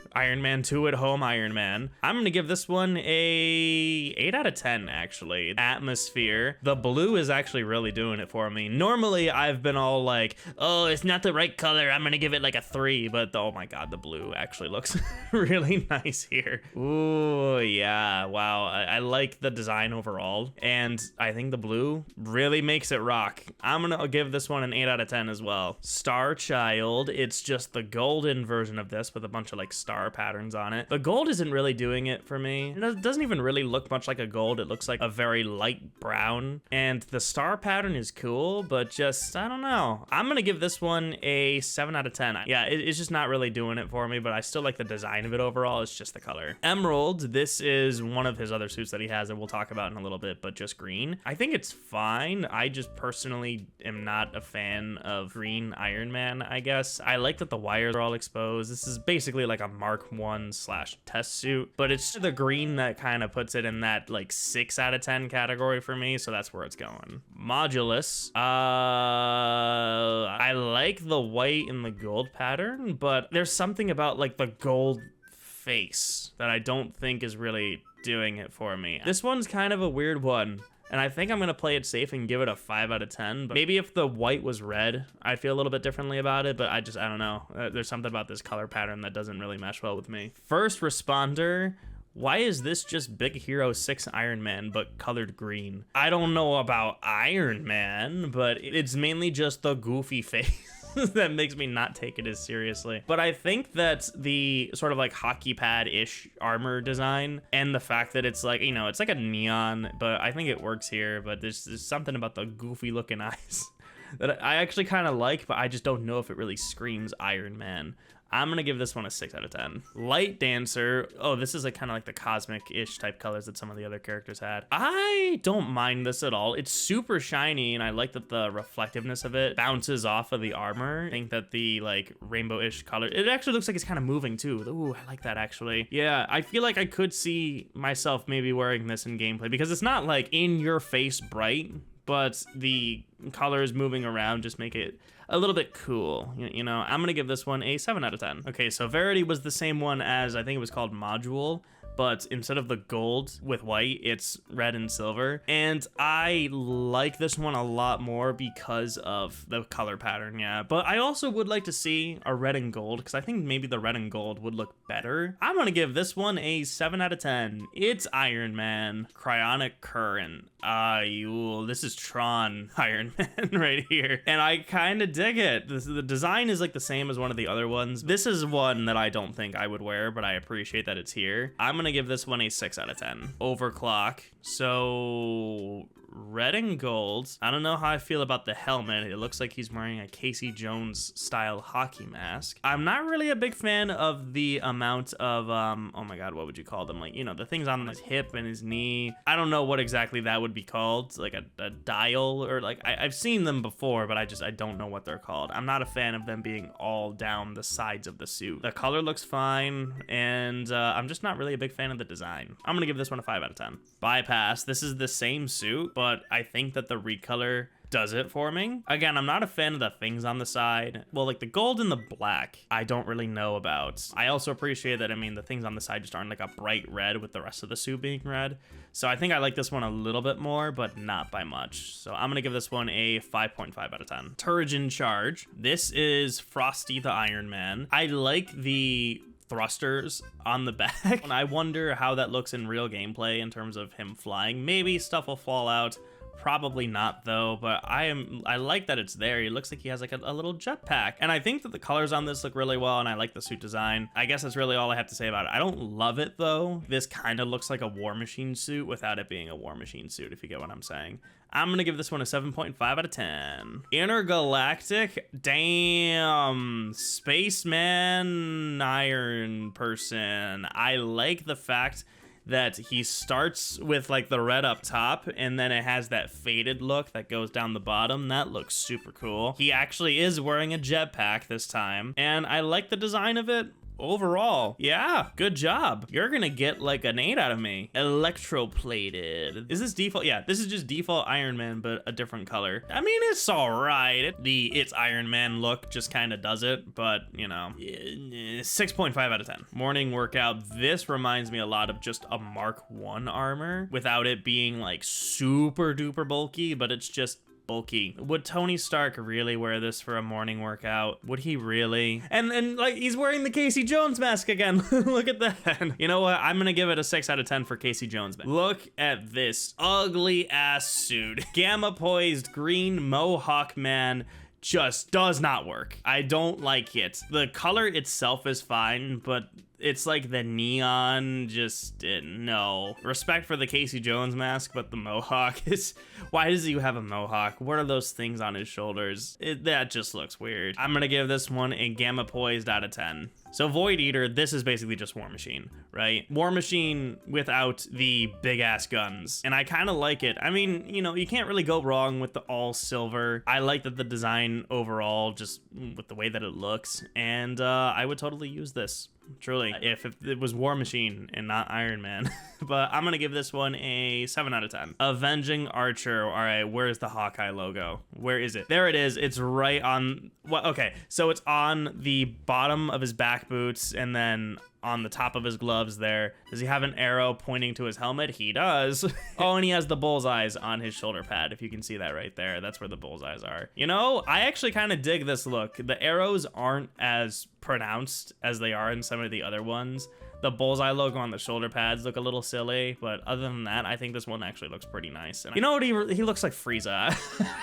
2 at home Iron Man. I'm gonna give this one a 8 out of 10 actually. Atmosphere, the blue is actually really doing it for me. Normally I've been all like, oh, it's not the right color, I'm gonna give it like a 3, but oh my God, the blue actually looks really nice here. Ooh, yeah, wow, I like the design overall, and I think the blue really makes it rock. I'm gonna give this one an 8 out of 10 as well. Star Child, it's just the golden version of this with a bunch of like star patterns on it. The gold isn't really doing it for me. It doesn't even really look much like a gold. It looks like a very light brown, and the star pattern is cool, but just, I don't know. I'm gonna give this one a 7 out of 10. Yeah, it's just not really doing it for me, but I still like the design of it overall. It's just the color. Emerald, this is one of his other suits that he has that we'll talk about in a little bit, but just green. I think it's fine. I just personally am not a fan of green Iron Man, I guess. I like that the wires are all exposed. This is basically like a Mark 1/ test suit, but it's the green that kind of puts it in that like 6 out of 10 category for me, so that's where it's going. Modulus, I like the white and the gold pattern, but there's something about like the gold face that I don't think is really doing it for me. This one's kind of a weird one, and I think I'm gonna play it safe and give it a 5 out of 10. But maybe if the white was red, I'd feel a little bit differently about it, but I don't know. There's something about this color pattern that doesn't really mesh well with me. First Responder, why is this just Big Hero 6 Iron Man, but colored green? I don't know about Iron Man, but it's mainly just the goofy face that makes me not take it as seriously. But I think that the sort of like hockey pad-ish armor design and the fact that it's like, you know, it's like a neon, but I think it works here. But there's something about the goofy looking eyes that I actually kind of like, but I just don't know if it really screams Iron Man. I'm gonna give this one a 6 out of 10. Light Dancer, oh, this is like kind of like the cosmic-ish type colors that some of the other characters had. I don't mind this at all. It's super shiny, and I like that the reflectiveness of it bounces off of the armor. I think that the like rainbow-ish color, it actually looks like it's kind of moving too. Ooh, I like that actually. Yeah, I feel like I could see myself maybe wearing this in gameplay because it's not like in your face bright, but the colors moving around just make it a little bit cool, you know. I'm gonna give this one a 7 out of 10. Okay, so Verity was the same one as, I think it was called Module, but instead of the gold with white, it's red and silver. And I like this one a lot more because of the color pattern, yeah. But I also would like to see a red and gold, because I think maybe the red and gold would look better. I'm gonna give this one a 7 out of 10. It's Iron Man, Cryonic Current. This is Tron Iron Man right here. And I kind of dig it. The design is like the same as one of the other ones. This is one that I don't think I would wear, but I appreciate that it's here. I'm gonna gonna give this one a 6 out of 10. Overclock. So red and gold. I don't know how I feel about the helmet. It looks like he's wearing a Casey Jones style hockey mask. I'm not really a big fan of the amount of oh my god, what would you call them? Like, you know, the things on his hip and his knee. I don't know what exactly that would be called, like a dial, or like I've seen them before, but I don't know what they're called. I'm not a fan of them being all down the sides of the suit. The color looks fine, and I'm just not really a big fan of the design. I'm gonna give this one a 5 out of 10. Bypass. This is the same suit, but I think that the recolor does it for me. Again, I'm not a fan of the things on the side. Well, like the gold and the black, I don't really know about. I also appreciate that, I mean, the things on the side just aren't like a bright red with the rest of the suit being red. So I think I like this one a little bit more, but not by much. So I'm gonna give this one a 5.5 out of 10. Turrican Charge. This is Frosty the Iron Man. I like the thrusters on the back, and I wonder how that looks in real gameplay in terms of him flying. Maybe stuff will fall out. Probably not though, but I like that it's there. He looks like he has like a little jetpack, and I think that the colors on this look really well, and I like the suit design. I guess that's really all I have to say about it. I don't love it though. This kind of looks like a War Machine suit without it being a War Machine suit, if you get what I'm saying. I'm gonna give this one a 7.5 out of 10. Intergalactic, damn, spaceman iron person. I like the fact that he starts with like the red up top, and then it has that faded look that goes down the bottom. That looks super cool. He actually is wearing a jetpack this time, and I like the design of it. Overall, yeah, good job. You're gonna get like an 8 out of me. Electroplated. Is this default? Yeah, this is just default Iron Man, but a different color. I mean, it's all right. It's Iron Man look just kind of does it, but you know, 6.5 out of 10. Morning workout. This reminds me a lot of just a Mark 1 armor without it being like super duper bulky, but it's just bulky. Would Tony Stark really wear this for a morning workout? Would he really? And like, he's wearing the Casey Jones mask again. Look at that. You know what? I'm gonna give it a 6 out of 10 for Casey Jones mask. Look at this ugly ass suit. Gamma poised green mohawk man just does not work. I don't like it. The color itself is fine, but it's like the neon, just no. Respect for the Casey Jones mask, but the mohawk is, why does he have a mohawk? What are those things on his shoulders? That just looks weird. I'm gonna give this one a gamma poised out of 10. So Void Eater, this is basically just War Machine, right? War Machine without the big ass guns. And I kind of like it. I mean, you know, you can't really go wrong with the all silver. I like that the design overall, just with the way that it looks. And I would totally use this. Truly, if it was War Machine and not Iron Man. But I'm gonna give this one a 7 out of 10. Avenging Archer. All right, where's the Hawkeye logo? Where is it? There it is. It's right on, well, okay, so it's on the bottom of his back boots, and then on the top of his gloves there. Does he have an arrow pointing to his helmet? He does. Oh, and he has the bullseyes on his shoulder pad. If you can see that right there, that's where the bullseyes are. You know, I actually kind of dig this look. The arrows aren't as pronounced as they are in some of the other ones. The bullseye logo on the shoulder pads look a little silly, but other than that, I think this one actually looks pretty nice. And you know what? He looks like Frieza.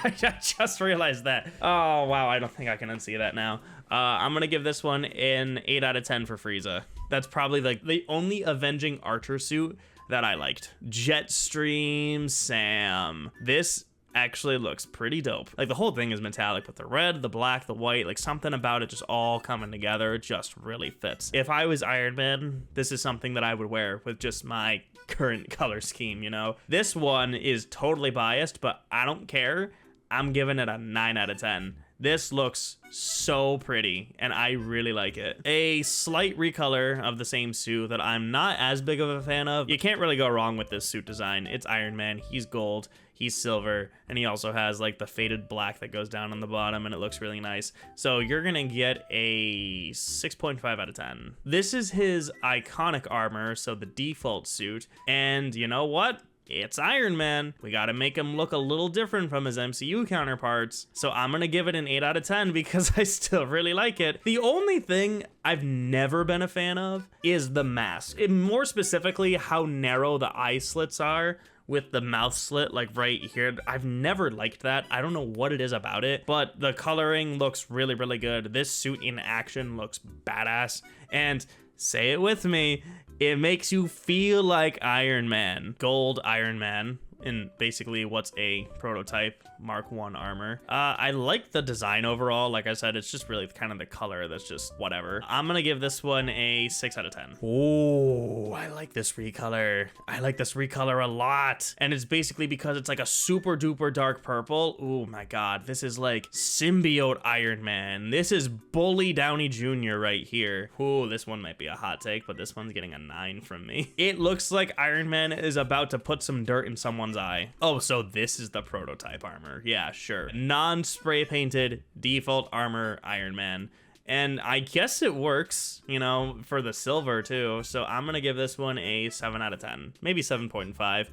I just realized that. Oh, wow. I don't think I can unsee that now. I'm going to give this one an 8 out of 10 for Frieza. That's probably like the only Avenging Archer suit that I liked. Jetstream Sam. This actually looks pretty dope. Like, the whole thing is metallic with the red, the black, the white, like something about it just all coming together just really fits. If I was Iron Man, this is something that I would wear with just my current color scheme, you know? This one is totally biased, but I don't care. I'm giving it a 9 out of 10. This looks so pretty, and I really like it. A slight recolor of the same suit that I'm not as big of a fan of. You can't really go wrong with this suit design. It's Iron Man, he's gold, he's silver, and he also has like the faded black that goes down on the bottom, and it looks really nice. So you're gonna get a 6.5 out of 10. This is his iconic armor, so the default suit, and you know what? It's Iron Man. We gotta make him look a little different from his MCU counterparts. So I'm gonna give it an 8 out of 10 because I still really like it. The only thing I've never been a fan of is the mask. And more specifically, how narrow the eye slits are with the mouth slit like right here. I've never liked that. I don't know what it is about it, but the coloring looks really, really good. This suit in action looks badass. And say it with me, It makes you feel like Iron Man. Gold Iron Man. In basically what's a prototype Mark 1 armor. I like the design overall. Like I said, it's just really kind of the color that's just whatever. I'm gonna give this one a 6 out of 10. Oh, I like this recolor. I like this recolor a lot. And it's basically because it's like a super duper dark purple. Oh my God, this is like symbiote Iron Man. This is Bully Downey Jr. right here. Oh, this one might be a hot take, but this one's getting a 9 from me. It looks like Iron Man is about to put some dirt in someone's eye. Oh, so this is the prototype armor. Yeah, sure. Non-spray painted default armor Iron Man. And I guess it works, you know, for the silver too. So I'm gonna give this one a 7 out of 10, maybe 7.5.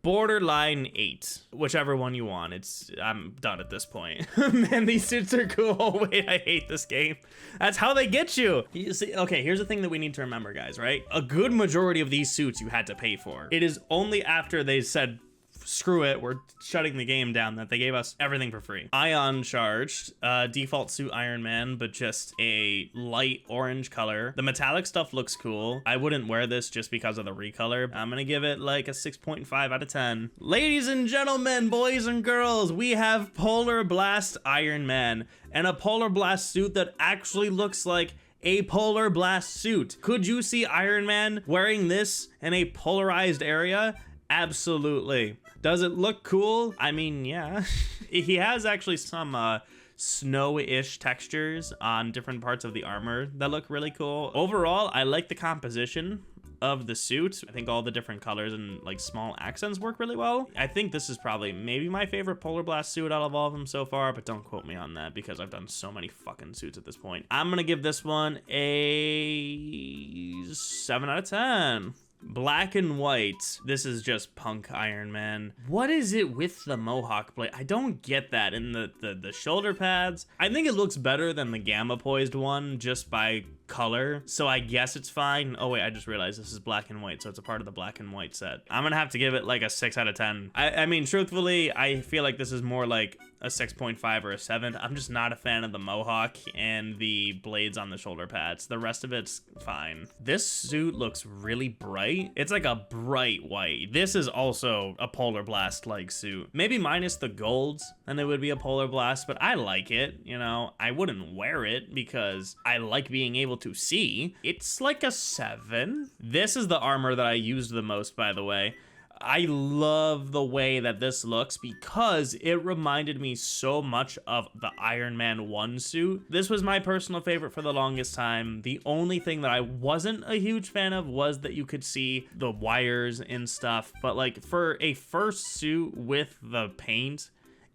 Borderline 8, whichever one you want. I'm done at this point. Man, these suits are cool. Wait, I hate this game. That's how they get you. You see, okay, here's the thing that we need to remember, guys, right? A good majority of these suits you had to pay for. It is only after they said, screw it, we're shutting the game down, that they gave us everything for free. Ion charged, default suit Iron Man, but just a light orange color. The metallic stuff looks cool. I wouldn't wear this just because of the recolor. I'm gonna give it like a 6.5 out of 10. Ladies and gentlemen, boys and girls, we have Polar Blast Iron Man, and a Polar Blast suit that actually looks like a Polar Blast suit. Could you see Iron Man wearing this in a polarized area? Absolutely. Does it look cool? I mean, yeah. He has actually some snow-ish textures on different parts of the armor that look really cool. Overall, I like the composition of the suit. I think all the different colors and like small accents work really well. I think this is probably maybe my favorite Polar Blast suit out of all of them so far, but don't quote me on that because I've done so many fucking suits at this point. I'm gonna give this one a 7 out of 10. Black and white. This is just punk Iron Man. What is it with the Mohawk blade? I don't get that in the shoulder pads. I think it looks better than the Gamma Poised one just by color, so I guess it's fine. Oh wait, I just realized this is black and white, so it's a part of the black and white set. I'm gonna have to give it like a 6 out of 10. I mean, truthfully, I feel like this is more like a 6.5 or a 7. I'm just not a fan of the Mohawk and the blades on the shoulder pads. The rest of it's fine. This suit looks really bright. It's like a bright white. This is also a Polar Blast like suit. Maybe minus the golds, then it would be a Polar Blast, but I like it, you know. I wouldn't wear it because I like being able to see. It's like a 7. This is the armor that I used the most, by the way. I love the way that this looks because it reminded me so much of the Iron Man 1 suit. This was my personal favorite for the longest time. The only thing that I wasn't a huge fan of was that you could see the wires and stuff, but like for a first suit with the paint,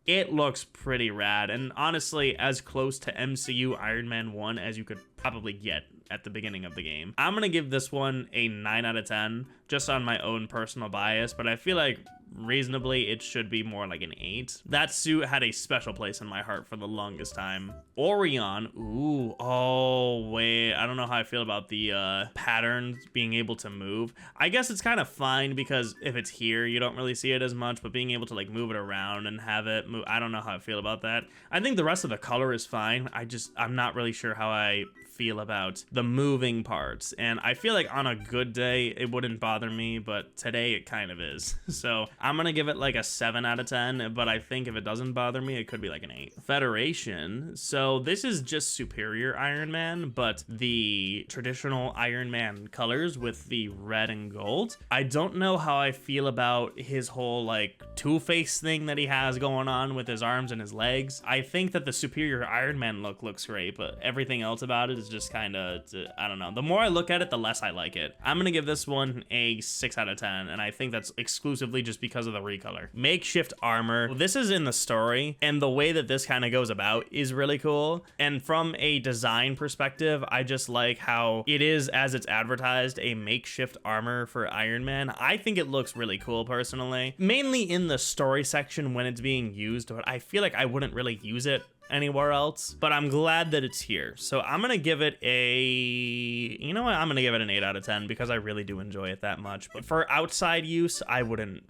it looks pretty rad, and honestly, as close to MCU Iron Man 1 as you could probably get at the beginning of the game. I'm gonna give this one a 9 out of 10, just on my own personal bias, but I feel like reasonably it should be more like an 8. That suit had a special place in my heart for the longest time. Orion, ooh, oh wait, I don't know how I feel about the patterns being able to move. I guess it's kind of fine because if it's here, you don't really see it as much, but being able to like move it around and have it move, I don't know how I feel about that. I think the rest of the color is fine. I'm not really sure how I feel about the moving parts, and I feel like on a good day it wouldn't bother me, but today it kind of is. So I'm gonna give it like a 7 out of 10, but I think if it doesn't bother me, it could be like an 8. Federation, so this is just Superior Iron Man, but the traditional Iron Man colors with the red and gold. I don't know how I feel about his whole like Two-Face thing that he has going on with his arms and his legs. I think that the Superior Iron Man look looks great, but everything else about it is just kind of, I don't know. The more I look at it, the less I like it. I'm gonna give this one a 6 out of 10, and I think that's exclusively just because of the recolor. Makeshift armor. This is in the story, and the way that this kind of goes about is really cool. And from a design perspective, I just like how it is, as it's advertised, a makeshift armor for Iron Man. I think it looks really cool personally, mainly in the story section when it's being used, but I feel like I wouldn't really use it anywhere else, but I'm glad that it's here. So I'm gonna give it you know what, I'm gonna give it an 8 out of 10 because I really do enjoy it that much. But for outside use, I wouldn't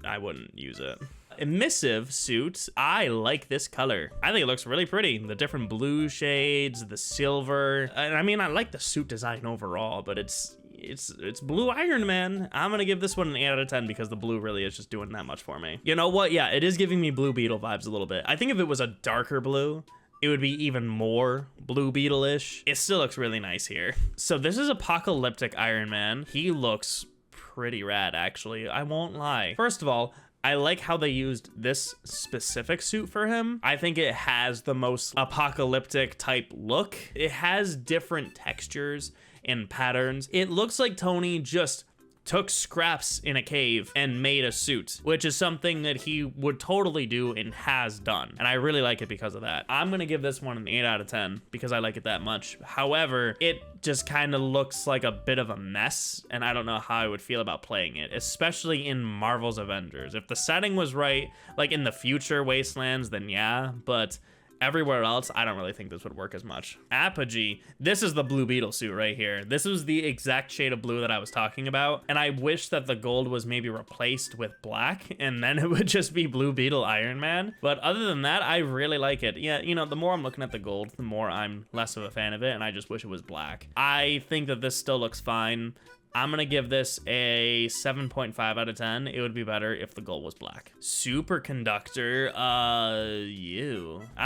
use it. Emissive suit, I like this color. I think it looks really pretty. The different blue shades, the silver, and I mean, I like the suit design overall, but it's it's blue Iron Man. I'm gonna give this one an 8 out of 10 because the blue really is just doing that much for me. You know what? Yeah, it is giving me Blue Beetle vibes a little bit. I think if it was a darker blue, it would be even more Blue Beetle-ish. It still looks really nice here. So this is Apocalyptic Iron Man. He looks pretty rad, actually. I won't lie. First of all, I like how they used this specific suit for him. I think it has the most apocalyptic type look. It has different textures and patterns. It looks like Tony just took scraps in a cave and made a suit, which is something that he would totally do and has done. And I really like it because of that. I'm gonna give this one an 8 out of 10 because I like it that much. However, it just kind of looks like a bit of a mess, and I don't know how I would feel about playing it, especially in Marvel's Avengers. If the setting was right, like in the future Wastelands, then yeah, but everywhere else, I don't really think this would work as much. Apogee, this is the Blue Beetle suit right here. This was the exact shade of blue that I was talking about, and I wish that the gold was maybe replaced with black, and then it would just be Blue Beetle Iron Man. But other than that, I really like it. Yeah, you know, the more I'm looking at the gold, the more I'm less of a fan of it, and I just wish it was black. I think that this still looks fine. I'm gonna give this a 7.5 out of 10. It would be better if the gold was black. Superconductor, I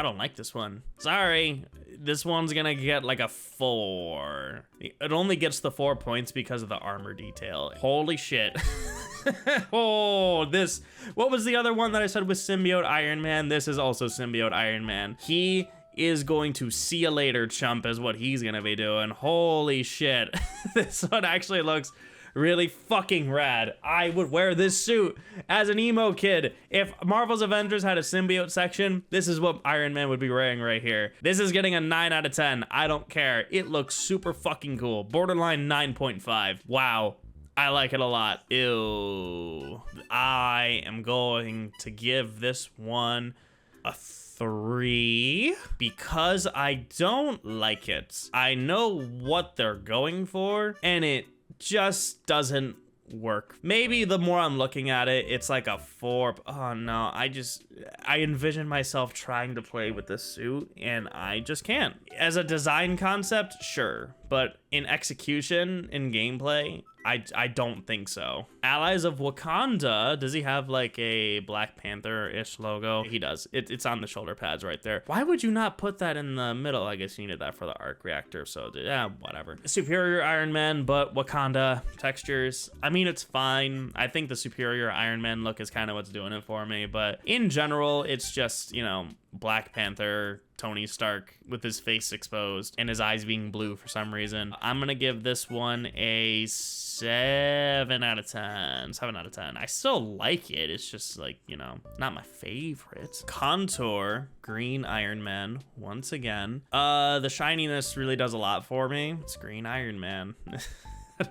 don't like this one. Sorry, this one's gonna get like a 4. It only gets the 4 points because of the armor detail. Holy shit. Oh, this, what was the other one that I said was Symbiote Iron Man? This is also Symbiote Iron Man. He is going to see you later, chump, is what he's gonna be doing. Holy shit. This one actually looks really fucking rad. I would wear this suit as an emo kid. If Marvel's Avengers had a symbiote section, this is what Iron Man would be wearing right here. This is getting a 9 out of 10. I don't care. It looks super fucking cool. Borderline 9.5. Wow. I like it a lot. Ew. I am going to give this one a 3 because I don't like it. I know what they're going for, and it just doesn't work. Maybe the more I'm looking at it, it's like a 4. Oh no, I envision myself trying to play with this suit, and I just can't. As a design concept, sure, but in execution, in gameplay, I don't think so. Allies of Wakanda, does he have like a Black Panther-ish logo? He does. It's on the shoulder pads right there. Why would you not put that in the middle? I guess you needed that for the arc reactor, so yeah, whatever. Superior Iron Man, but Wakanda textures. I mean, it's fine. I think the Superior Iron Man look is kind of what's doing it for me, but in general, it's just, you know, Black Panther, Tony Stark with his face exposed and his eyes being blue for some reason. I'm gonna give this one a 7 out of 10. 7 out of 10. I still like it. It's just like, you know, not my favorite. Contour, Green Iron Man, once again. The shininess really does a lot for me. It's Green Iron Man.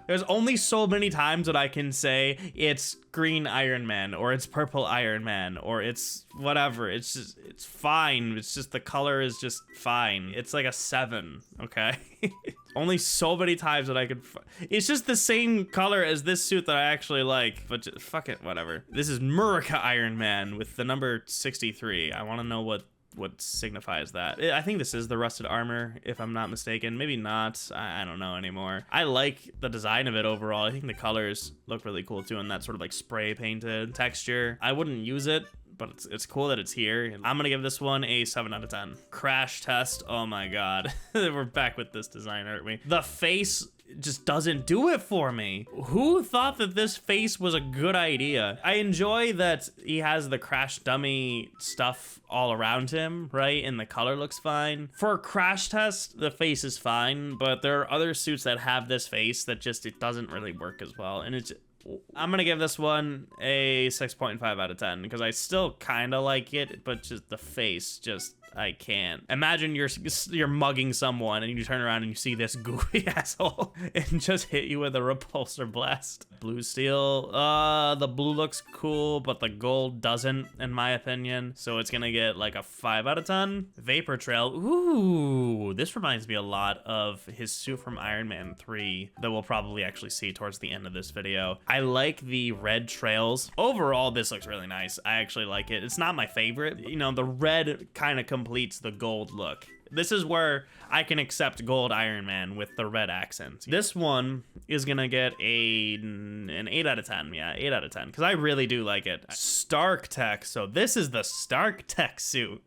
There's only so many times that I can say it's Green Iron Man or it's Purple Iron Man or it's whatever. It's just, it's fine. It's just the color is just fine. It's like a 7, okay? Only so many times that I could. It's just the same color as this suit that I actually like, but just, fuck it, whatever. This is Murica Iron Man with the number 63. I want to know what signifies that. I think this is the rusted armor, if I'm not mistaken. Maybe not. I don't know anymore. I like the design of it overall. I think the colors look really cool too, and that sort of like spray painted texture. I wouldn't use it, but it's cool that it's here. I'm gonna give this one a 7 out of 10. Crash Test. Oh my god. We're back with this design, aren't we? The face just doesn't do it for me. Who thought that this face was a good idea? I enjoy that he has the Crash dummy stuff all around him, right? And the color looks fine. For Crash Test, the face is fine, but there are other suits that have this face that just, it doesn't really work as well. And it's, I'm gonna give this one a 6.5 out of 10 because I still kind of like it, but just the face just, I can't. Imagine you're mugging someone and you turn around and you see this goofy asshole and just hit you with a repulsor blast. Blue Steel, the blue looks cool, but the gold doesn't, in my opinion. So it's gonna get like a 5 out of 10. Vapor Trail, ooh, this reminds me a lot of his suit from Iron Man 3 that we'll probably actually see towards the end of this video. I like the red trails. Overall, this looks really nice. I actually like it. It's not my favorite. You know, the red kind of completes the gold look. This is where I can accept gold Iron Man with the red accents. This one is gonna get an 8 out of 10. Yeah, 8 out of 10, because I really do like it. Stark Tech. So this is the Stark Tech suit,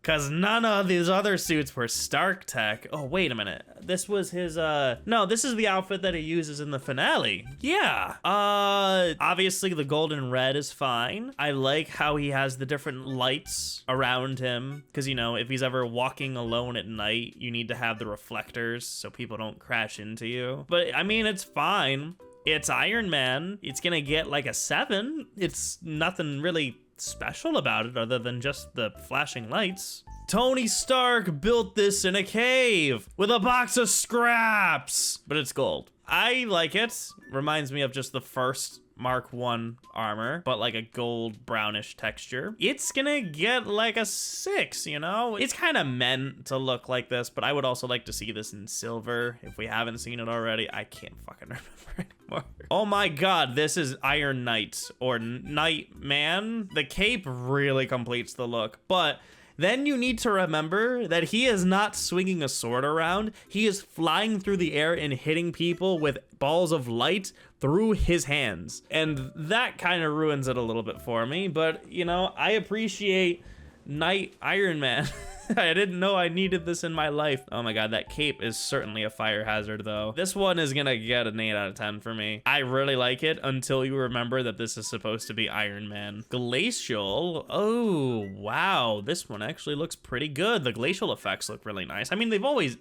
because none of these other suits were Stark Tech. Oh, wait a minute. This was his, no, this is the outfit that he uses in the finale. Yeah. Obviously the gold and red is fine. I like how he has the different lights around him, because, you know, if he's ever walking alone at night, you need to have the reflectors so people don't crash into you. But, I mean, it's fine. It's Iron Man. It's gonna get like a 7. It's nothing really special about it other than just the flashing lights. Tony Stark built this in a cave with a box of scraps, but it's gold. I like it. Reminds me of just the first Mark 1 armor, but like a gold brownish texture. It's gonna get like a 6, you know? It's kind of meant to look like this, but I would also like to see this in silver if we haven't seen it already. I can't fucking remember anymore. Oh my god, this is Iron Knight or Knight Man. The cape really completes the look, but then you need to remember that he is not swinging a sword around. He is flying through the air and hitting people with balls of light through his hands. And that kind of ruins it a little bit for me. But, you know, I appreciate Knight Iron Man. I didn't know I needed this in my life. Oh my god, that cape is certainly a fire hazard though. This one is gonna get an 8 out of 10 for me. I really like it until you remember that this is supposed to be Iron Man. Glacial. Oh, wow. This one actually looks pretty good. The glacial effects look really nice. I mean, they've always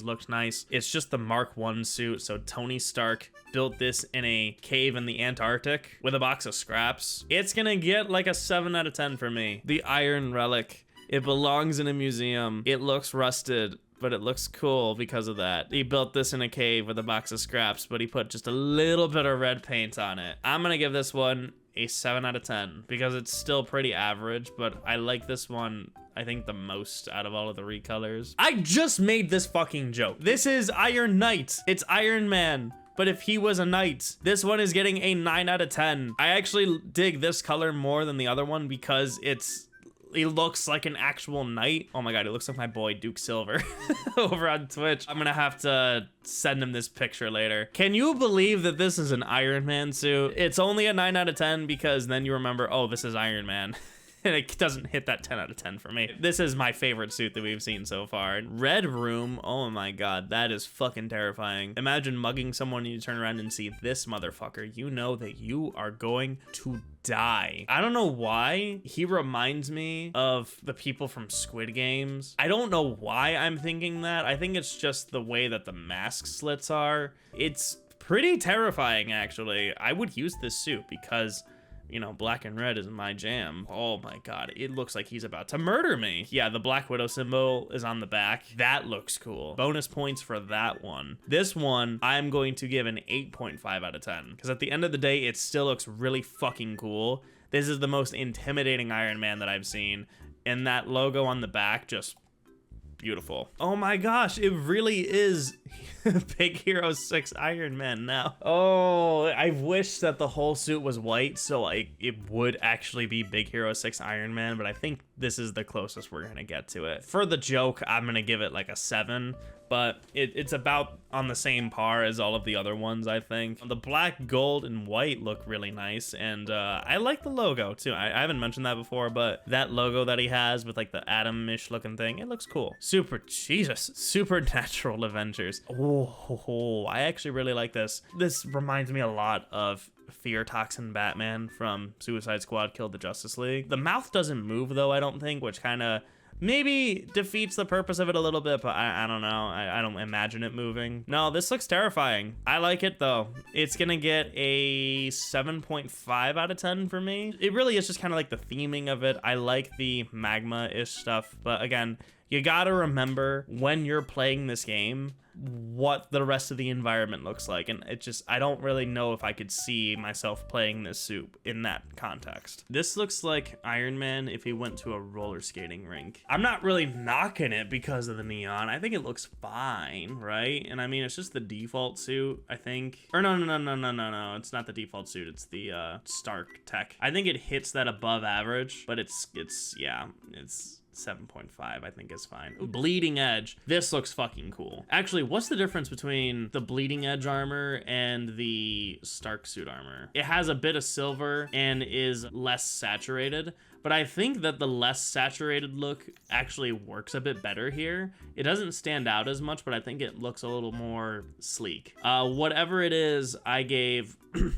looked nice. It's just the Mark 1 suit. So Tony Stark built this in a cave in the Antarctic with a box of scraps. It's gonna get like a 7 out of 10 for me. The Iron Relic. It belongs in a museum. It looks rusted, but it looks cool because of that. He built this in a cave with a box of scraps, but he put just a little bit of red paint on it. I'm gonna give this one a 7 out of 10 because it's still pretty average, but I like this one, I think, the most out of all of the recolors. I just made this fucking joke. This is Iron Knight. It's Iron Man. But if he was a knight, this one is getting a 9 out of 10. I actually dig this color more than the other one because he looks like an actual knight. Oh my god, he looks like my boy Duke Silver over on Twitch. I'm gonna have to send him this picture later. Can you believe that this is an Iron Man suit? It's only a 9 out of 10 because then you remember, oh, this is Iron Man. And it doesn't hit that 10 out of 10 for me. This is my favorite suit that we've seen so far. Red Room, oh my god, that is fucking terrifying. Imagine mugging someone and you turn around and see this motherfucker. You know that you are going to die. I don't know why. He reminds me of the people from Squid Games. I don't know why I'm thinking that. I think it's just the way that the mask slits are. It's pretty terrifying, actually. I would use this suit because, you know, black and red is my jam. Oh my god, it looks like he's about to murder me. Yeah, the Black Widow symbol is on the back. That looks cool. Bonus points for that one. This one, I'm going to give an 8.5 out of 10. Because at the end of the day, it still looks really fucking cool. This is the most intimidating Iron Man that I've seen. And that logo on the back, just beautiful. Oh my gosh, it really is Big Hero 6 Iron Man now. Oh, I wish that the whole suit was white so like it would actually be Big Hero 6 Iron Man, but I think this is the closest we're gonna get to it. For the joke, I'm gonna give it like a 7, but it's about on the same par as all of the other ones, I think. The black, gold, and white look really nice, and I like the logo too. I haven't mentioned that before, but that logo that he has with like the atom-ish looking thing, it looks cool. Supernatural Avengers. Oh, I actually really like this. This reminds me a lot of Fear Toxin Batman from Suicide Squad Killed the Justice League. The mouth doesn't move though, I don't think, which kind of maybe defeats the purpose of it a little bit, but I don't know. I don't imagine it moving. No, this looks terrifying. I like it though. It's gonna get a 7.5 out of 10 for me. It really is just kind of like the theming of it. I like the magma-ish stuff, but again, you gotta remember when you're playing this game what the rest of the environment looks like, and it just, I don't really know if I could see myself playing this suit in that context. This looks like Iron Man if he went to a roller skating rink. I'm not really knocking it because of the neon. I think it looks fine, right? And I mean, it's just the default suit, I think. Or no, it's not the default suit, it's the Stark Tech. I think it hits that above average, but it's 7.5 I think is fine. Ooh, bleeding edge. This looks fucking cool. Actually, what's the difference between the bleeding edge armor and the Stark suit armor? It has a bit of silver and is less saturated, but I think that the less saturated look actually works a bit better here. It doesn't stand out as much, but I think it looks a little more sleek. Whatever it is, I gave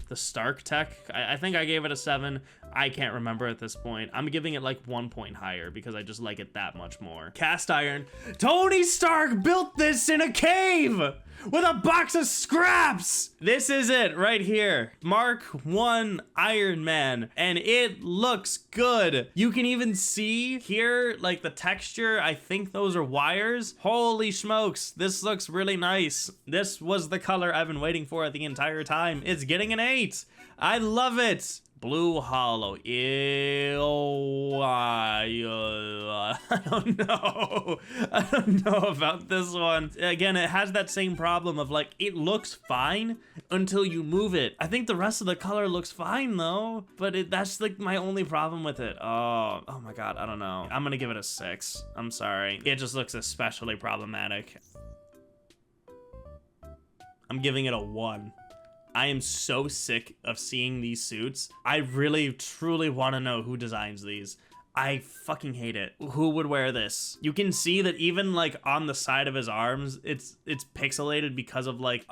the Stark tech, I think I gave it a 7. I can't remember at this point. I'm giving it like 1 point higher because I just like it that much more. Cast iron. Tony Stark built this in a cave with a box of scraps. This is it right here. Mark 1 Iron Man, and it looks good. You can even see here like the texture. I think those are wires. Holy smokes, this looks really nice. This was the color I've been waiting for the entire time. It's getting an 8. I love it. Blue Hollow. Ew. I don't know. I don't know about this one. Again, it has that same problem of like, it looks fine until you move it. I think the rest of the color looks fine though, but that's like my only problem with it. Oh my God, I don't know. I'm gonna give it a 6. I'm sorry. It just looks especially problematic. I'm giving it a 1. I am so sick of seeing these suits. I really, truly want to know who designs these. I fucking hate it. Who would wear this? You can see that even like on the side of his arms, it's pixelated because of like,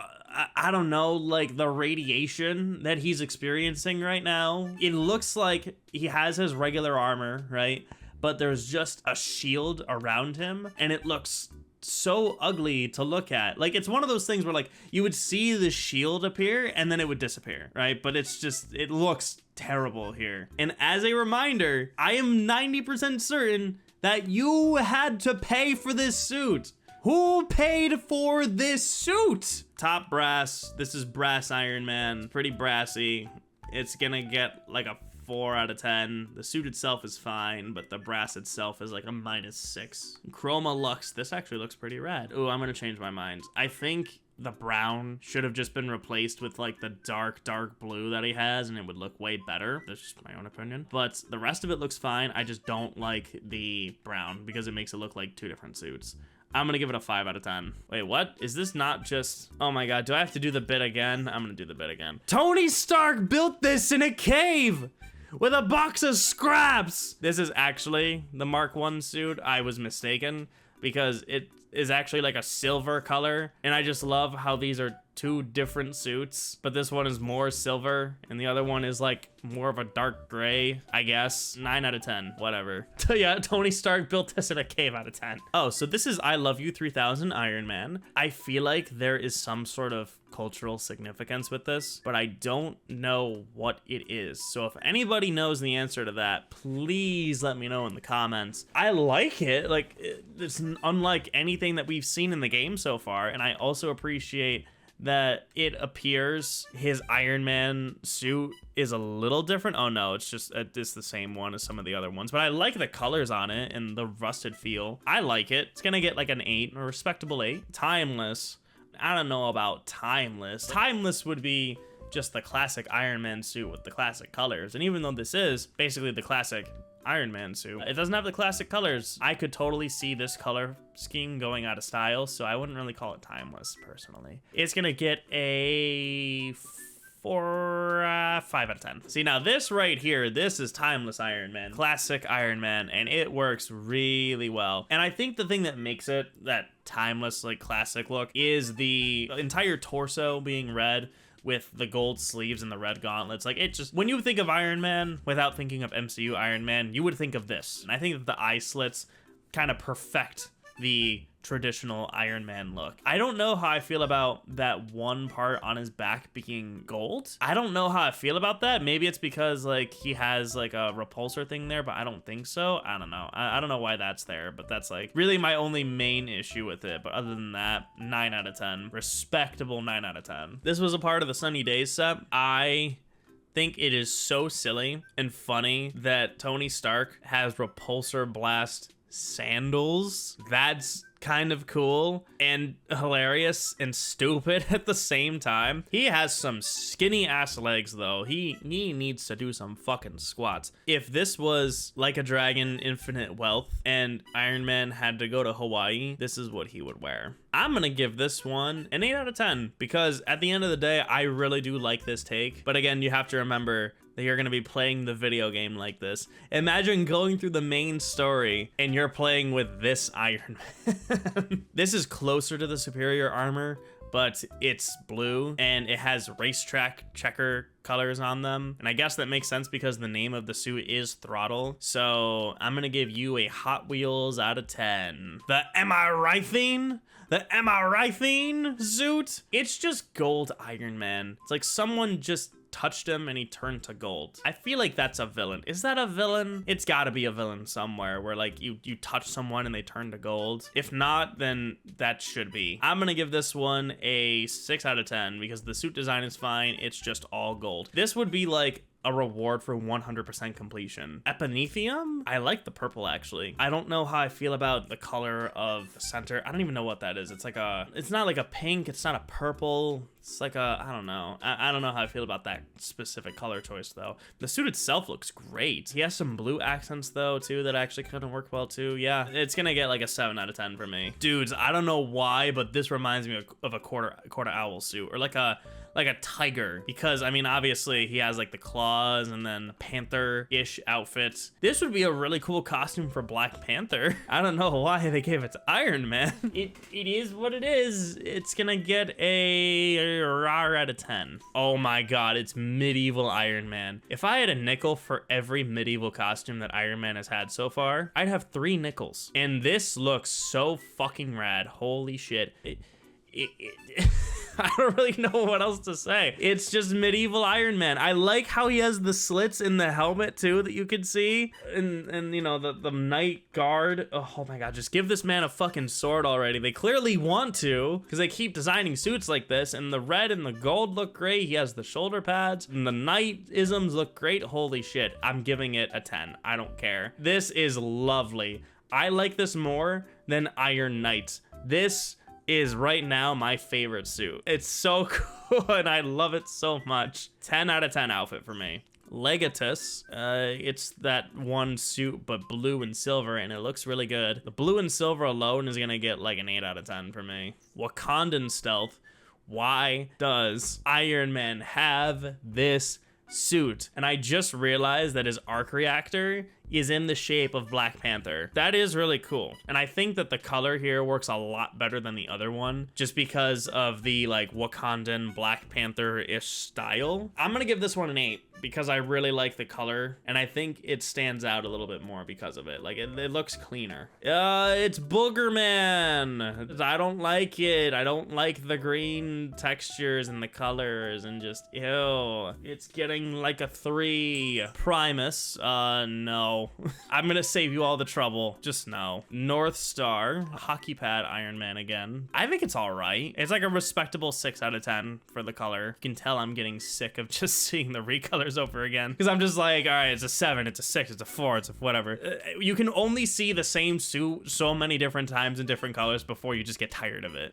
I don't know, like the radiation that he's experiencing right now. It looks like he has his regular armor, right? But there's just a shield around him and it looks so ugly to look at. Like, it's one of those things where like you would see the shield appear and then it would disappear, right? But it's just, it looks terrible here. And as a reminder, I am 90% certain that you had to pay for this suit. Who paid for this suit? Top brass. This is brass Iron Man. Pretty brassy. It's gonna get like a 4 out of 10. The suit itself is fine, but the brass itself is like a -6. Chroma Lux. This actually looks pretty rad. Ooh, I'm gonna change my mind. I think the brown should have just been replaced with like the dark blue that he has, and it would look way better. That's just my own opinion. But the rest of it looks fine. I just don't like the brown because it makes it look like 2 different suits. I'm gonna give it a 5 out of 10. Wait, what? Is this not just... Oh my God, do I have to do the bit again? I'm gonna do the bit again. Tony Stark built this in a cave with a box of scraps. This is actually the Mark 1 suit. I was mistaken because it is actually like a silver color, and I just love how these are 2 different suits, but this one is more silver and the other one is like more of a dark gray, I guess. 9 out of 10, whatever. So yeah, Tony Stark built this in a cave out of 10. Oh, so this is I Love You 3000 Iron Man. I feel like there is some sort of cultural significance with this, but I don't know what it is. So if anybody knows the answer to that, please let me know in the comments. I like it. Like, it's unlike anything that we've seen in the game so far, and I also appreciate that it appears his Iron Man suit is a little different. Oh no, it's just it's the same one as some of the other ones, but I like the colors on it and the rusted feel. I like it. It's gonna get like an 8, a respectable 8. Timeless. I don't know about timeless. Timeless would be just the classic Iron Man suit with the classic colors, and even though this is basically the classic Iron Man suit, it doesn't have the classic colors. I could totally see this color scheme going out of style, so I wouldn't really call it timeless personally. It's gonna get a 5 out of 10. See, now this right here, this is timeless Iron Man, classic Iron Man, and it works really well. And I think the thing that makes it that timeless, like classic look is the entire torso being red with the gold sleeves and the red gauntlets. Like, it just, when you think of Iron Man without thinking of MCU Iron Man, you would think of this. And I think that the eye slits kind of perfect the traditional Iron Man look. I don't know how I feel about that one part on his back being gold. I don't know how I feel about that. Maybe it's because like he has like a repulsor thing there, but I don't think so. I don't know. I don't know why that's there, but that's like really my only main issue with it. But other than that, 9 out of 10. Respectable 9 out of 10. This was a part of the Sunny Days set. I think it is so silly and funny that Tony Stark has repulsor blast sandals. That's kind of cool and hilarious and stupid at the same time. He has some skinny ass legs though. He needs to do some fucking squats. If this was Like a Dragon Infinite Wealth and Iron Man had to go to Hawaii, this is what he would wear. I'm gonna give this one an 8 out of 10 because at the end of the day, I really do like this take. But again, you have to remember that you're gonna be playing the video game like this. Imagine going through the main story and you're playing with this Iron Man. This is closer to the superior armor, but it's blue and it has racetrack checker colors on them. And I guess that makes sense because the name of the suit is Throttle. So I'm gonna give you a Hot Wheels out of 10. The Am I Right thing? The Am I Right thing suit? It's just gold Iron Man. It's like someone just touched him and he turned to gold. I feel like that's a villain. Is that a villain? It's gotta be a villain somewhere where like you touch someone and they turn to gold. If not, then that should be. I'm gonna give this one a 6 out of 10 because the suit design is fine. It's just all gold. This would be like a reward for 100% completion. Epinethium? I like the purple actually. I don't know how I feel about the color of the center. I don't even know what that is. It's like it's not like a pink, it's not a purple. It's like I don't know. I don't know how I feel about that specific color choice though. The suit itself looks great. He has some blue accents though too that actually kind of work well too. Yeah, it's gonna get like a 7 out of 10 for me. Dudes, I don't know why, but this reminds me of a quarter owl suit or like a tiger, because I mean obviously he has like the claws and then Panther-ish outfits. This would be a really cool costume for Black Panther. I don't know why they gave it to Iron Man. It is what it is. It's gonna get a rar out of 10. Oh my god, it's medieval Iron Man. If I had a nickel for every medieval costume that Iron Man has had so far, I'd have 3 nickels. And this looks so fucking rad. Holy shit. I don't really know what else to say. It's just medieval Iron Man. I like how he has the slits in the helmet too that you can see, and you know the knight guard. Oh my god, just give this man a fucking sword already. They clearly want to because they keep designing suits like this, and the red and the gold look great. He has the shoulder pads and the knight isms look great. Holy shit, I'm giving it a 10. I don't care. This is lovely. I like this more than Iron Knight. This is right now my favorite suit. It's so cool and I love it so much. 10 out of 10 outfit for me. Legatus, it's that one suit but blue and silver and it looks really good. The blue and silver alone is gonna get like an 8 out of 10 for me. Wakandan Stealth. Why does Iron Man have this suit? And I just realized that his arc reactor is in the shape of Black Panther. That is really cool. And I think that the color here works a lot better than the other one just because of the like Wakandan Black Panther-ish style. I'm gonna give this one an 8 because I really like the color and I think it stands out a little bit more because of it. Like it looks cleaner. It's Booger Man. I don't like it. I don't like the green textures and the colors and just ew. It's getting like a 3. Primus, no. I'm gonna save you all the trouble. Just no. North Star, hockey pad Iron Man again. I think it's all right. It's like a respectable 6 out of 10 for the color. You can tell I'm getting sick of just seeing the recolors over again because I'm just like, all right, it's a 7, it's a 6, it's a 4, it's a whatever. You can only see the same suit so many different times in different colors before you just get tired of it.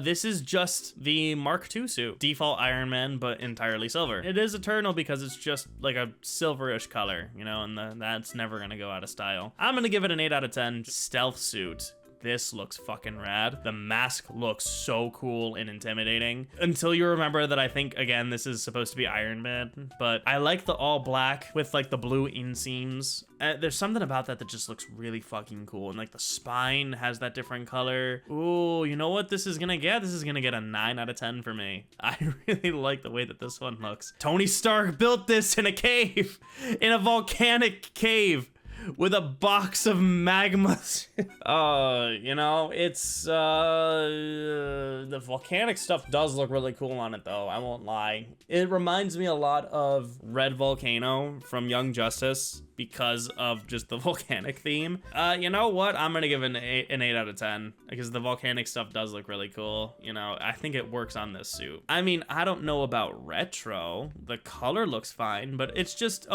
This is just the Mark II suit. Default Iron Man, but entirely silver. It is eternal because it's just like a silverish color, you know, and that's never gonna go out of style. I'm gonna give it an 8 out of 10. Stealth suit. This looks fucking rad. The mask looks so cool and intimidating until you remember that I think, again, this is supposed to be Iron Man, but I like the all black with like the blue inseams. There's something about that just looks really fucking cool. And like the spine has that different color. Ooh, you know what this is gonna get? This is gonna get a 9 out of 10 for me. I really like the way that this one looks. Tony Stark built this in a cave, in a volcanic cave, with a box of magma. You know, it's the volcanic stuff does look really cool on it though, I won't lie. It reminds me a lot of Red Volcano from Young Justice because of just the volcanic theme. You know what? I'm gonna give an 8 out of 10 because the volcanic stuff does look really cool. You know, I think it works on this suit. I mean, I don't know about retro. The color looks fine, but it's just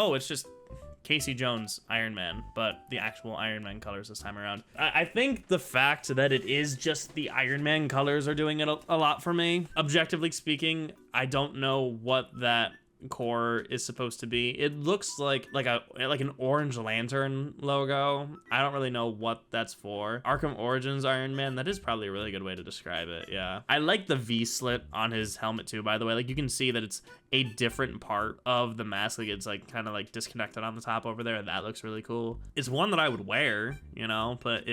Casey Jones Iron Man, but the actual Iron Man colors this time around. I think the fact that it is just the Iron Man colors are doing it a lot for me. Objectively speaking, I don't know what that core is supposed to be. It looks like an Orange Lantern logo. I don't really know what that's for. Arkham Origins Iron Man, that is probably a really good way to describe it. Yeah, I like the V slit on his helmet too, by the way. Like, you can see that it's a different part of the mask. Like, it's like kind of like disconnected on the top over there. That looks really cool. It's one that I would wear, you know, but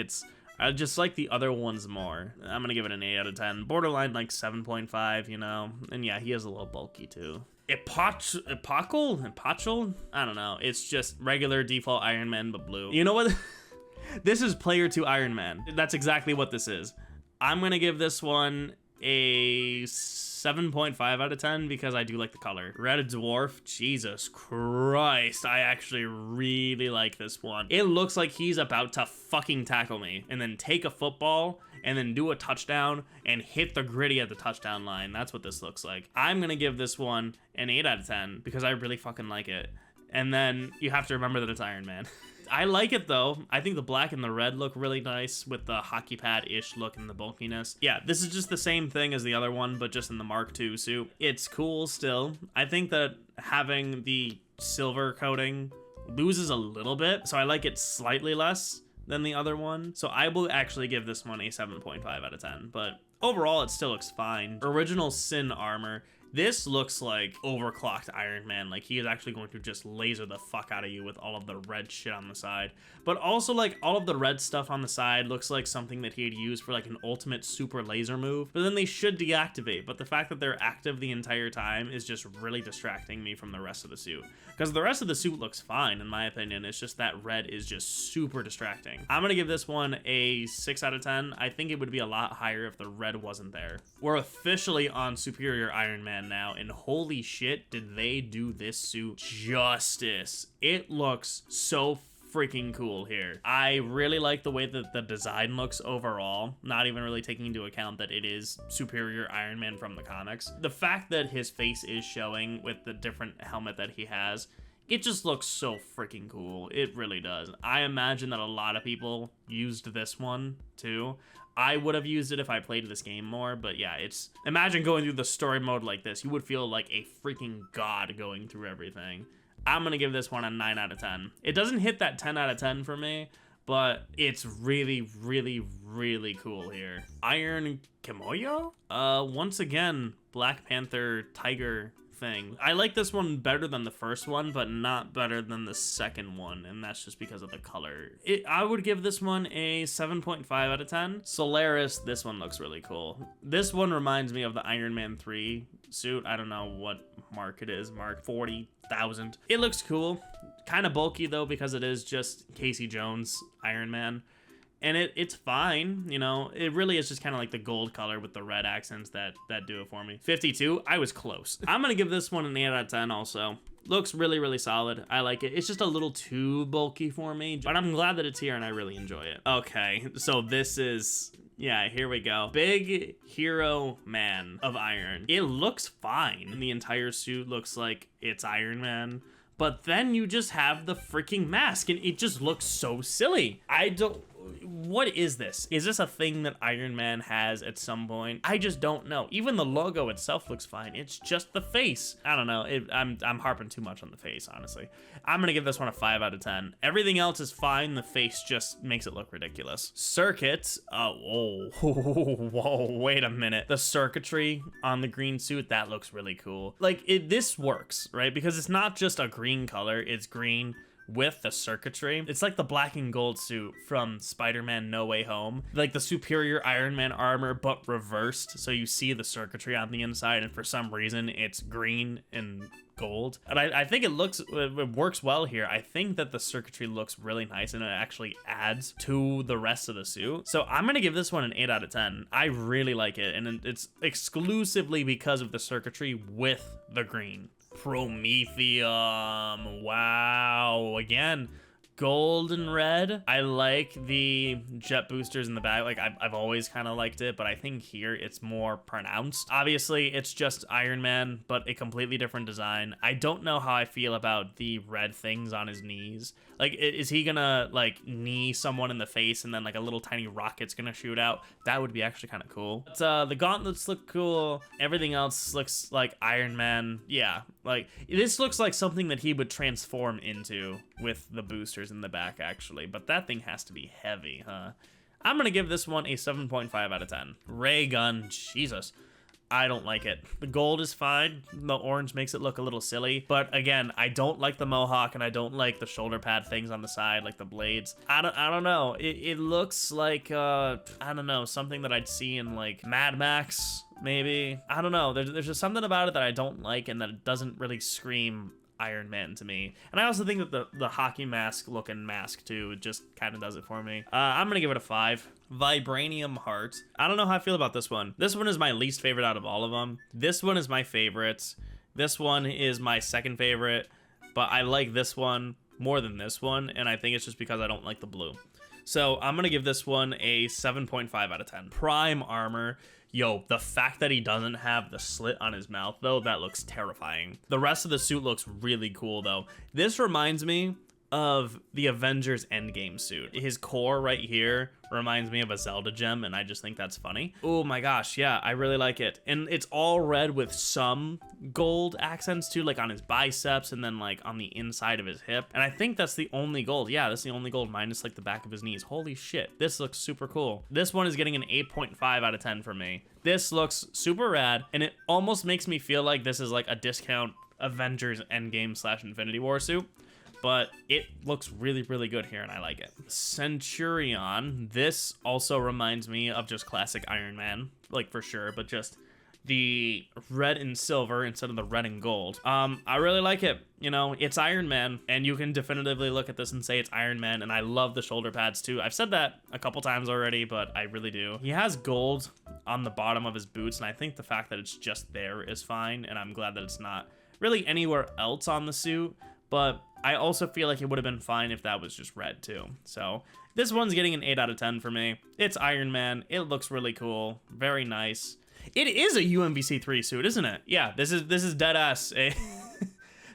I just like the other ones more. I'm gonna give it an 8 out of 10. Borderline like 7.5, you know. And yeah, he is a little bulky too. Epachel? I don't know. It's just regular default Iron Man, but blue. You know what? This is Player 2 Iron Man. That's exactly what this is. I'm gonna give this one a 7.5 out of 10 because I do like the color. Red Dwarf, Jesus Christ. I actually really like this one. It looks like he's about to fucking tackle me and then take a football and then do a touchdown and hit the gritty at the touchdown line. That's what this looks like. I'm gonna give this one an 8 out of 10 because I really fucking like it. And then you have to remember that it's Iron Man. I like it though. I think the black and the red look really nice with the hockey pad-ish look and the bulkiness. Yeah, this is just the same thing as the other one, but just in the Mark II suit. It's cool still. I think that having the silver coating loses a little bit, so I like it slightly less than the other one. So I will actually give this one a 7.5 out of 10, but overall it still looks fine. Original Sin armor. This looks like overclocked Iron Man. Like, he is actually going to just laser the fuck out of you with all of the red shit on the side. But also, like, all of the red stuff on the side looks like something that he'd use for, like, an ultimate super laser move. But then they should deactivate. But the fact that they're active the entire time is just really distracting me from the rest of the suit. Because the rest of the suit looks fine, in my opinion. It's just that red is just super distracting. I'm gonna give this one a 6 out of 10. I think it would be a lot higher if the red wasn't there. We're officially on Superior Iron Man now, and holy shit, did they do this suit justice. It looks so freaking cool here. I really like the way that the design looks overall, not even really taking into account that it is Superior Iron Man from the comics. The fact that his face is showing with the different helmet that he has, it just looks so freaking cool. It really does. I imagine that a lot of people used this one too. I would have used it if I played this game more, but yeah, imagine going through the story mode like this. You would feel like a freaking god going through everything. I'm gonna give this one a 9 out of 10. It doesn't hit that 10 out of 10 for me, but it's really, really, really cool here. Iron Kimoyo? Once again, Black Panther tiger thing. I like this one better than the first one, but not better than the second one, and that's just because of the color. I would give this one a 7.5 out of 10. Solaris, this one looks really cool. This one reminds me of the Iron Man 3 suit. I don't know what mark it is, mark 40,000. It looks cool. Kind of bulky though, because it is just Casey Jones Iron Man. And it's fine, you know. It really is just kind of like the gold color with the red accents that do it for me. 52, I was close. I'm gonna give this one an 8 out of 10 also. Looks really, really solid. I like it. It's just a little too bulky for me, but I'm glad that it's here and I really enjoy it. Okay, so this is, yeah, here we go. Big Hero Man of Iron. It looks fine. The entire suit looks like it's Iron Man. But then you just have the freaking mask and it just looks so silly. What is this? Is this a thing that Iron Man has at some point? I just don't know. Even the logo itself looks fine. It's just the face. I don't know. I'm harping too much on the face, honestly. I'm gonna give this one a 5 out of 10. Everything else is fine. The face just makes it look ridiculous. Circuit. Whoa, wait a minute. The circuitry on the green suit, that looks really cool. Like, this works, right? Because it's not just a green color. It's green with the circuitry. It's like the black and gold suit from Spider-Man No Way Home. Like the Superior Iron Man armor, but reversed. So you see the circuitry on the inside, and for some reason it's green and gold. And I think it works well here. I think that the circuitry looks really nice and it actually adds to the rest of the suit. So I'm gonna give this one an 8 out of 10. I really like it, and it's exclusively because of the circuitry with the green. Prometheum. Wow. Again, gold and red. I like the jet boosters in the back. Like I've always kind of liked it, but I think here it's more pronounced. Obviously it's just Iron Man, but a completely different design. I don't know how I feel about the red things on his knees. Like, is he gonna like knee someone in the face and then like a little tiny rocket's gonna shoot out? That would be actually kind of cool. But, the gauntlets look cool. Everything else looks like Iron Man. Yeah, like this looks like something that he would transform into with the boosters in the back actually, but that thing has to be heavy, huh? I'm gonna give this one a 7.5 out of 10. Ray gun, Jesus. I don't like it. The gold is fine. The orange makes it look a little silly. But again, I don't like the mohawk and I don't like the shoulder pad things on the side, like the blades. I don't know. It looks like, I don't know, something that I'd see in like Mad Max, maybe. I don't know. There's just something about it that I don't like and that it doesn't really scream Iron Man to me. And I also think that the hockey mask looking mask too just kind of does it for me. I'm gonna give it a 5. Vibranium heart. I don't know how I feel about this one. This one is my least favorite out of all of them. This one is my favorite. This one is my second favorite, but I like this one more than this one, and I think it's just because I don't like the blue. So I'm gonna give this one a 7.5 out of 10. Prime armor. Yo, the fact that he doesn't have the slit on his mouth, though, that looks terrifying. The rest of the suit looks really cool, though. This reminds me of the Avengers Endgame suit. His core right here reminds me of a Zelda gem, and I just think that's funny. Oh my gosh, yeah, I really like it. And it's all red with some gold accents too, like on his biceps and then like on the inside of his hip. And I think that's the only gold. Yeah, that's the only gold minus like the back of his knees. Holy shit, this looks super cool. This one is getting an 8.5 out of 10 for me. This looks super rad, and it almost makes me feel like this is like a discount Avengers Endgame / Infinity War suit. But it looks really, really good here, and I like it. Centurion. This also reminds me of just classic Iron Man, like for sure, but just the red and silver instead of the red and gold. I really like it. You know, it's Iron Man, and you can definitively look at this and say it's Iron Man, and I love the shoulder pads too. I've said that a couple times already, but I really do. He has gold on the bottom of his boots, and I think the fact that it's just there is fine, and I'm glad that it's not really anywhere else on the suit, but I also feel like it would have been fine if that was just red too. So this one's getting an 8 out of 10 for me. It's Iron Man. It looks really cool. Very nice. It is a UMVC3 suit, isn't it? Yeah, this is dead ass a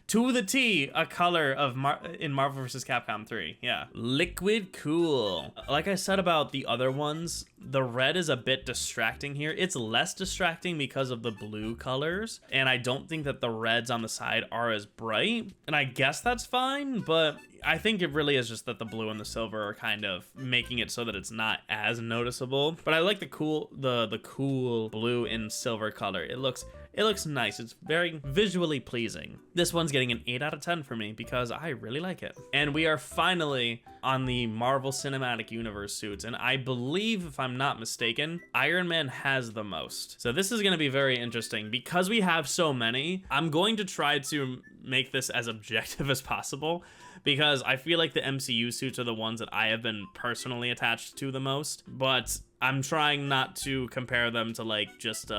to the T a color of in Marvel vs. Capcom 3. Yeah. Liquid cool. Like I said about the other ones, the red is a bit distracting here. It's less distracting because of the blue colors, and I don't think that the reds on the side are as bright, and I guess that's fine, but I think it really is just that the blue and the silver are kind of making it so that it's not as noticeable. But I like the cool blue and silver color. It looks nice. It's very visually pleasing. This one's getting an 8 out of 10 for me because I really like it. And we are finally on the Marvel Cinematic Universe suits, and I believe, if I'm not mistaken, Iron Man has the most. So this is going to be very interesting. Because we have so many, I'm going to try to make this as objective as possible, because I feel like the MCU suits are the ones that I have been personally attached to the most, but I'm trying not to compare them to like just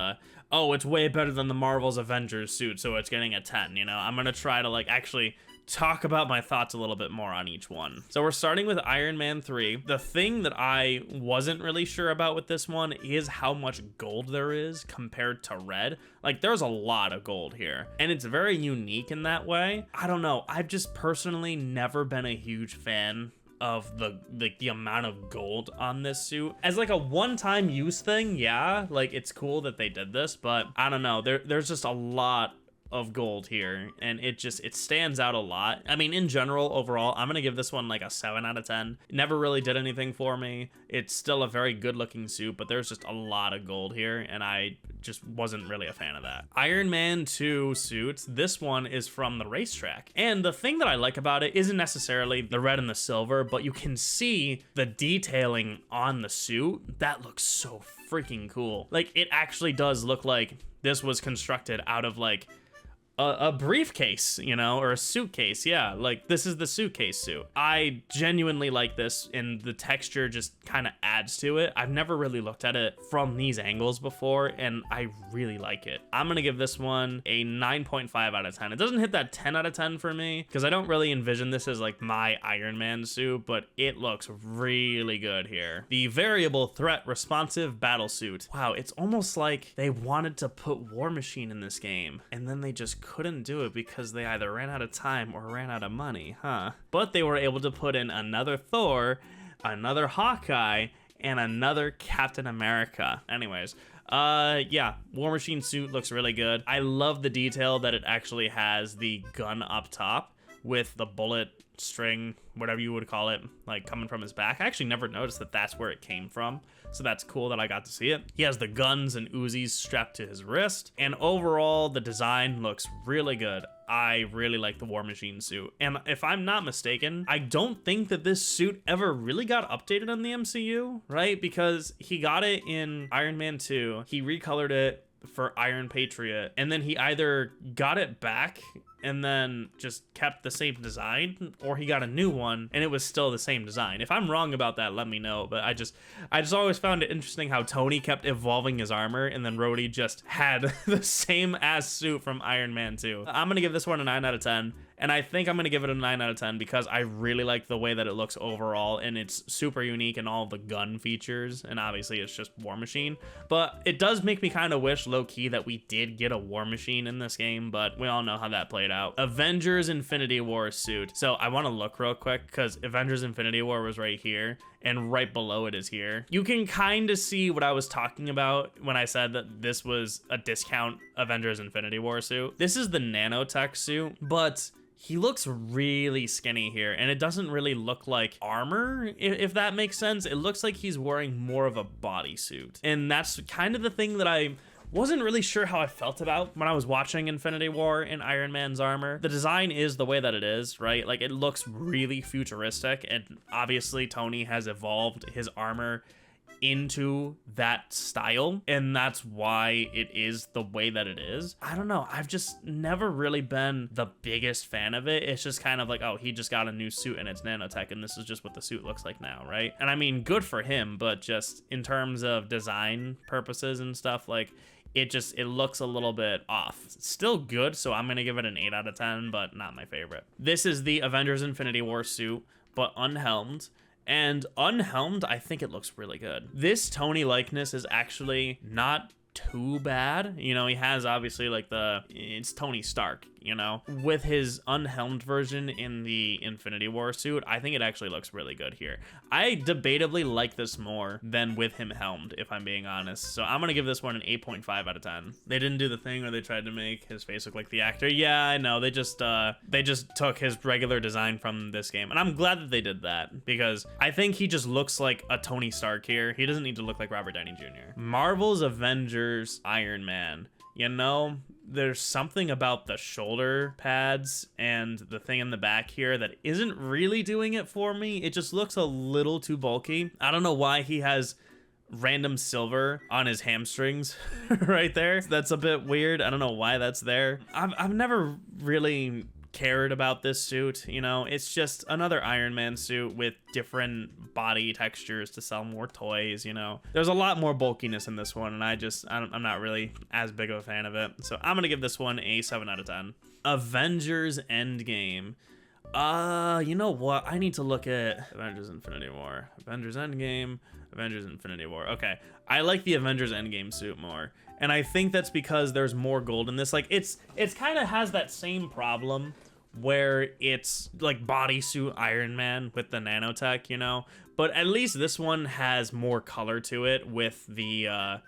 oh, it's way better than the Marvel's Avengers suit, so it's getting a 10, you know? I'm gonna try to like actually talk about my thoughts a little bit more on each one. So we're starting with Iron Man 3. The thing that I wasn't really sure about with this one is how much gold there is compared to red. Like, there's a lot of gold here, and it's very unique in that way. I don't know, I've just personally never been a huge fan of the amount of gold on this suit. As like a one-time use thing, yeah, like it's cool that they did this, but I don't know, there's just a lot of gold here, and it stands out a lot. I mean, in general, overall, I'm gonna give this one like a 7 out of 10. It never really did anything for me. It's still a very good looking suit, but there's just a lot of gold here, and I just wasn't really a fan of that. Iron Man 2 suits. This one is from the racetrack, and the thing that I like about it isn't necessarily the red and the silver, but you can see the detailing on the suit. That looks so freaking cool. Like, it actually does look like this was constructed out of like a briefcase, you know, or a suitcase. Yeah, like this is the suitcase suit. I genuinely like this, and the texture just kind of adds to it. I've never really looked at it from these angles before, and I really like it. I'm gonna give this one a 9.5 out of 10. It doesn't hit that 10 out of 10 for me because I don't really envision this as like my Iron Man suit, but it looks really good here. The variable threat responsive battle suit. Wow, it's almost like they wanted to put War Machine in this game, and then they just couldn't do it because they either ran out of time or ran out of money, huh? But they were able to put in another Thor, another Hawkeye, and another Captain America. Anyways, yeah, War Machine suit looks really good. I love the detail that it actually has the gun up top with the bullet string, whatever you would call it, like coming from his back. I actually never noticed that that's where it came from, so that's cool that I got to see it. He has the guns and Uzis strapped to his wrist, and overall the design looks really good. I really like the War Machine suit, and if I'm not mistaken, I don't think that this suit ever really got updated in the MCU, right? Because he got it in Iron Man 2, he recolored it for Iron Patriot, and then he either got it back and then just kept the same design, or he got a new one and it was still the same design. If I'm wrong about that, let me know. But I just always found it interesting how Tony kept evolving his armor, and then Rhodey just had the same ass suit from Iron Man 2. I'm gonna give this one a 9 out of 10. And I think I'm going to give it a 9 out of 10 because I really like the way that it looks overall, and it's super unique in all the gun features, and obviously it's just War Machine. But it does make me kind of wish, low-key, that we did get a War Machine in this game, but we all know how that played out. Avengers Infinity War suit. So I want to look real quick because Avengers Infinity War was right here, and right below it is here. You can kind of see what I was talking about when I said that this was a discount Avengers Infinity War suit. This is the nanotech suit, but he looks really skinny here, and it doesn't really look like armor, if that makes sense. It looks like he's wearing more of a bodysuit, and that's kind of the thing that I wasn't really sure how I felt about when I was watching Infinity War in Iron Man's armor. The design is the way that it is, right? Like, it looks really futuristic, and obviously Tony has evolved his armor into that style, and that's why it is the way that it is. I don't know, I've just never really been the biggest fan of it. It's just kind of like, oh, he just got a new suit and it's nanotech, and this is just what the suit looks like now, right? And I mean, good for him, but just in terms of design purposes and stuff, like, it looks a little bit off. It's still good, so I'm gonna give it an 8 out of 10, but not my favorite. This is the Avengers Infinity War suit, but unhelmed. And unhelmed, I think it looks really good. This Tony likeness is actually not too bad. You know, he has obviously like it's Tony Stark, you know. With his unhelmed version in the Infinity War suit, I think it actually looks really good here. I debatably like this more than with him helmed, if I'm being honest. So I'm gonna give this one an 8.5 out of 10. They didn't do the thing where they tried to make his face look like the actor. Yeah, I know. They just took his regular design from this game, and I'm glad that they did that because I think he just looks like a Tony Stark here. He doesn't need to look like Robert Downey Jr. Marvel's Avengers Iron Man. You know, there's something about the shoulder pads and the thing in the back here that isn't really doing it for me. It just looks a little too bulky. I don't know why he has random silver on his hamstrings right there. That's a bit weird. I don't know why that's there. I've never really cared about this suit, you know. It's just another Iron Man suit with different body textures to sell more toys, you know. There's a lot more bulkiness in this one, and I'm not really as big of a fan of it. So I'm gonna give this one a 7 out of 10. Avengers Endgame. You know what? I need to look at Avengers Infinity War. Avengers Endgame, Avengers Infinity War. Okay, I like the Avengers Endgame suit more. And I think that's because there's more gold in this. Like, it's kind of has that same problem where it's like bodysuit Iron Man with the nanotech, you know? But at least this one has more color to it with the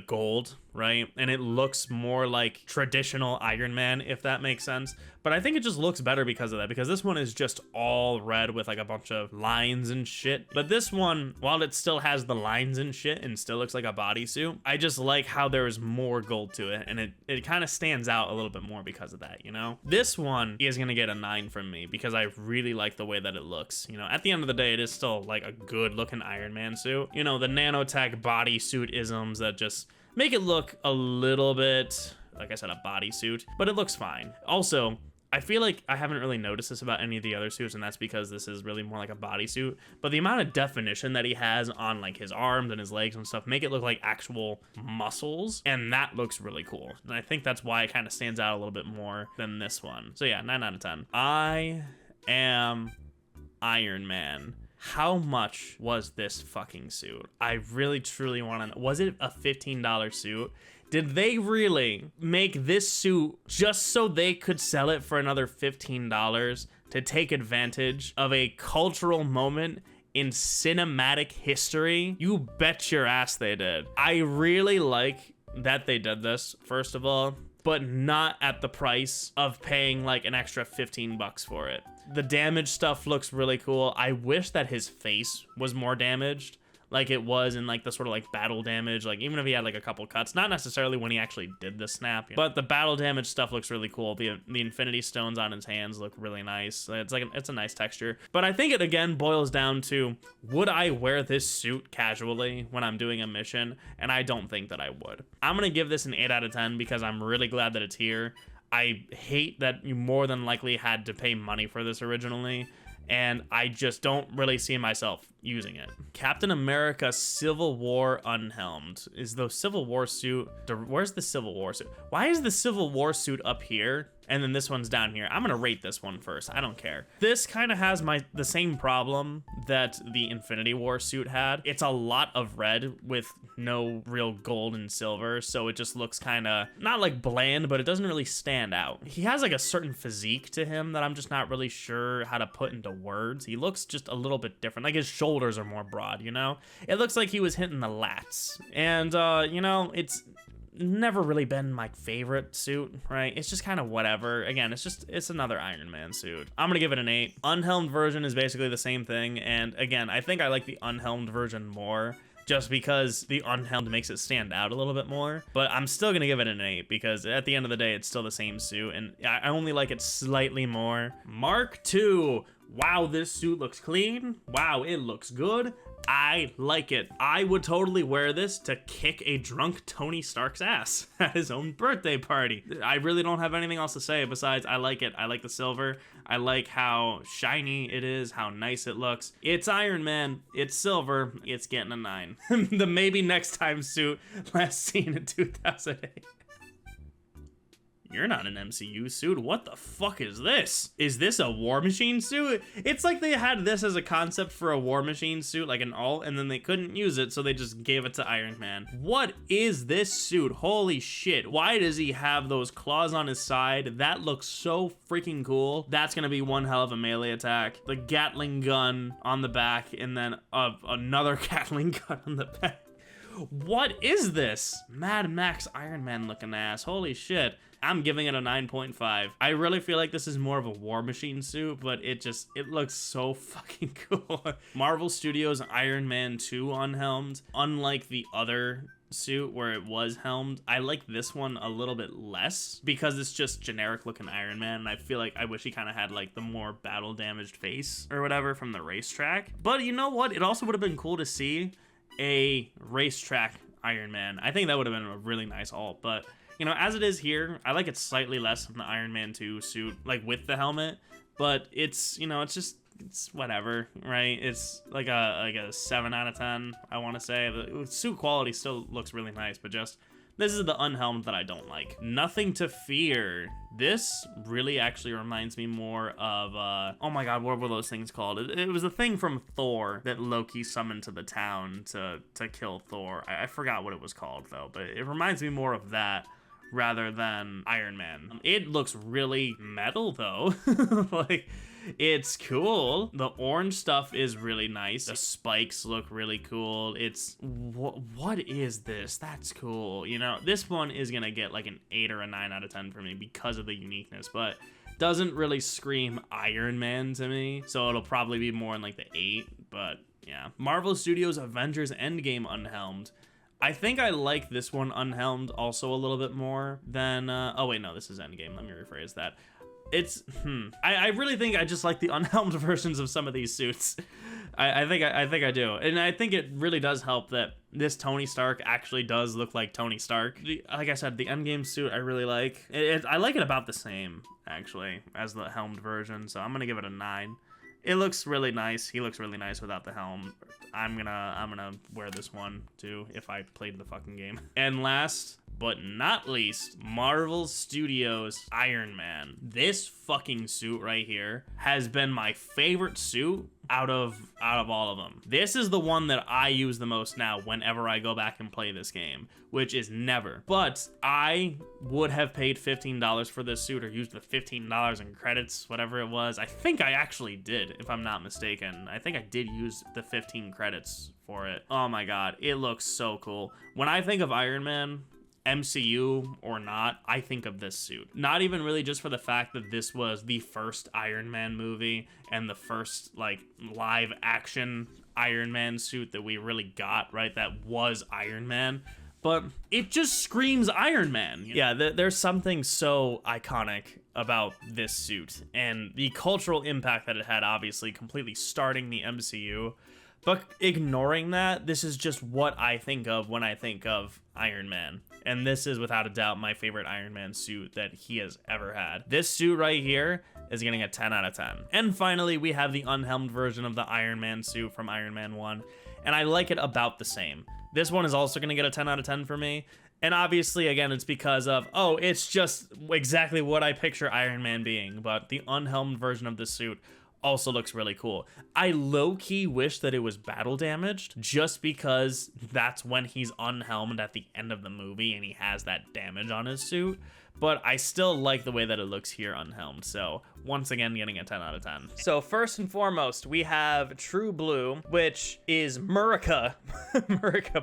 gold, right? And it looks more like traditional Iron Man, if that makes sense. But I think it just looks better because of that, because this one is just all red with like a bunch of lines and shit. But this one, while it still has the lines and shit and still looks like a bodysuit, I just like how there's more gold to it, and it kind of stands out a little bit more because of that, you know? This one is gonna get a 9 from me because I really like the way that it looks. You know, at the end of the day, it is still like a good looking Iron Man suit. You know, the nanotech bodysuit isms that just make it look a little bit like I said, a bodysuit, but it looks fine. Also, I feel like I haven't really noticed this about any of the other suits, and that's because this is really more like a bodysuit. But the amount of definition that he has on like his arms and his legs and stuff make it look like actual muscles, and that looks really cool. And I think that's why it kind of stands out a little bit more than this one. So yeah, 9 out of 10. I am Iron Man. How much was this fucking suit? I really truly want to know. Was it a $15 suit? Did they really make this suit just so they could sell it for another $15 to take advantage of a cultural moment in cinematic history? You bet your ass they did. I really like that they did this, first of all, but not at the price of paying like an extra 15 bucks for it. The damage stuff looks really cool. I wish that his face was more damaged, like it was in like the sort of like battle damage, like even if he had like a couple cuts, not necessarily when he actually did the snap, but the battle damage stuff looks really cool. The infinity stones on his hands look really nice. It's a nice texture. But I think it again boils down to, would I wear this suit casually when I'm doing a mission? And I don't think that I would. I'm gonna give this an 8 out of 10 because I'm really glad that it's here. I hate that you more than likely had to pay money for this originally, and I just don't really see myself using it. Captain America Civil War Unhelmed. Is the Civil War suit, where's the Civil War suit? Why is the Civil War suit up here and then this one's down here? I'm gonna rate this one first, I don't care. This kind of has the same problem that the Infinity War suit had. It's a lot of red with no real gold and silver, so it just looks kind of, not like bland, but it doesn't really stand out. He has like a certain physique to him that I'm just not really sure how to put into words. He looks just a little bit different, like his shoulders are more broad, you know? It looks like he was hitting the lats. And, you know, it's never really been my favorite suit, right? It's just kind of whatever. Again, it's another Iron Man suit. I'm gonna give it an 8. Unhelmed version is basically the same thing, and again, I think I like the unhelmed version more, just because the unhelmed makes it stand out a little bit more. But I'm still gonna give it an 8 because at the end of the day, it's still the same suit, and I only like it slightly more. Mark II. Wow, this suit looks clean. Wow, it looks good. I like it. I would totally wear this to kick a drunk Tony Stark's ass at his own birthday party. I really don't have anything else to say besides I like it. I like the silver. I like how shiny it is, how nice it looks. It's Iron Man. It's silver. It's getting a 9. The maybe next time suit last seen in 2008. You're not an MCU suit. What the fuck is this? Is this a War Machine suit? It's like they had this as a concept for a War Machine suit, like an alt, and then they couldn't use it, so they just gave it to Iron Man. What is this suit? Holy shit. Why does he have those claws on his side? That looks so freaking cool. That's gonna be one hell of a melee attack. The Gatling gun on the back, and then another Gatling gun on the back. What is this? Mad Max Iron Man looking ass. Holy shit. I'm giving it a 9.5. I really feel like this is more of a War Machine suit, but it looks so fucking cool. Marvel Studios Iron Man 2 unhelmed. Unlike the other suit where it was helmed, I like this one a little bit less because it's just generic looking Iron Man, and I feel like I wish he kind of had like the more battle damaged face or whatever from the racetrack. But you know what? It also would have been cool to see a racetrack Iron Man. I think that would have been a really nice alt, but you know, as it is here, I like it slightly less than the Iron Man 2 suit, like with the helmet, but it's, you know, it's whatever, right? It's like a 7 out of 10, I want to say. The suit quality still looks really nice, but just, this is the unhelmed that I don't like. Nothing to Fear. This really actually reminds me more of, oh my god, what were those things called? It was a thing from Thor that Loki summoned to the town to kill Thor. I forgot what it was called though, but it reminds me more of that rather than Iron Man. It looks really metal though. Like, it's cool. The orange stuff is really nice. The spikes look really cool. It's, what is this? That's cool. You know, this one is gonna get like an 8 or a 9 out of 10 for me because of the uniqueness, but doesn't really scream Iron Man to me. So it'll probably be more in like the 8, but yeah. Marvel Studios Avengers Endgame unhelmed. I think I like this one unhelmed also a little bit more than, oh wait, no, this is Endgame. Let me rephrase that. It's, I really think I just like the unhelmed versions of some of these suits. I think I do, and I think it really does help that this Tony Stark actually does look like Tony Stark. Like I said, the Endgame suit I really like. I like it about the same actually as the helmed version, so I'm gonna give it a 9. It looks really nice. He looks really nice without the helm. I'm gonna wear this one too if I played the fucking game. And last but not least, Marvel Studios Iron Man. This fucking suit right here has been my favorite suit out of all of them. This is the one that I use the most now whenever I go back and play this game, which is never. But I would have paid $15 for this suit, or used the $15 in credits, whatever it was. I think I actually did, if I'm not mistaken. I think I did use the 15 credits for it. Oh my god, it looks so cool. When I think of Iron Man, MCU or not, I think of this suit. Not even really just for the fact that this was the first Iron Man movie and the first like live action Iron Man suit that we really got, right? That was Iron Man, but it just screams Iron Man. Yeah, there's something so iconic about this suit and the cultural impact that it had, obviously completely starting the MCU. But ignoring that, this is just what I think of when I think of Iron Man. And this is without a doubt my favorite Iron Man suit that he has ever had. This suit right here is getting a 10 out of 10. And finally, we have the unhelmed version of the Iron Man suit from Iron Man 1. And I like it about the same. This one is also going to get a 10 out of 10 for me. And obviously, again, it's because of, oh, it's just exactly what I picture Iron Man being. But the unhelmed version of this suit also looks really cool. I low-key wish that it was battle damaged, just because that's when he's unhelmed at the end of the movie and he has that damage on his suit. But I still like the way that it looks here unhelmed. So once again, getting a 10 out of 10. So first and foremost, we have True Blue, which is Murica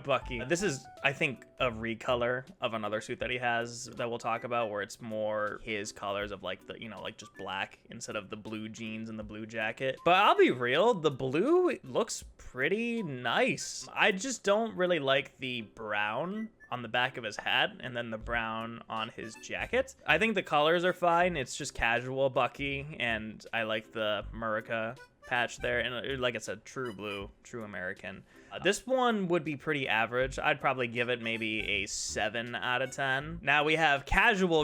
Bucky. This is, I think, a recolor of another suit that he has that we'll talk about, where it's more his colors of like the, you know, like just black instead of the blue jeans and the blue jacket. But I'll be real, the blue looks pretty nice. I just don't really like the brown on the back of his hat and then the brown on his jacket. I think the colors are fine. It's just casual Bucky, and I like the Murica patch there. And like I said, true blue, true American. This one would be pretty average. I'd probably give it maybe a 7 out of 10. Now we have casual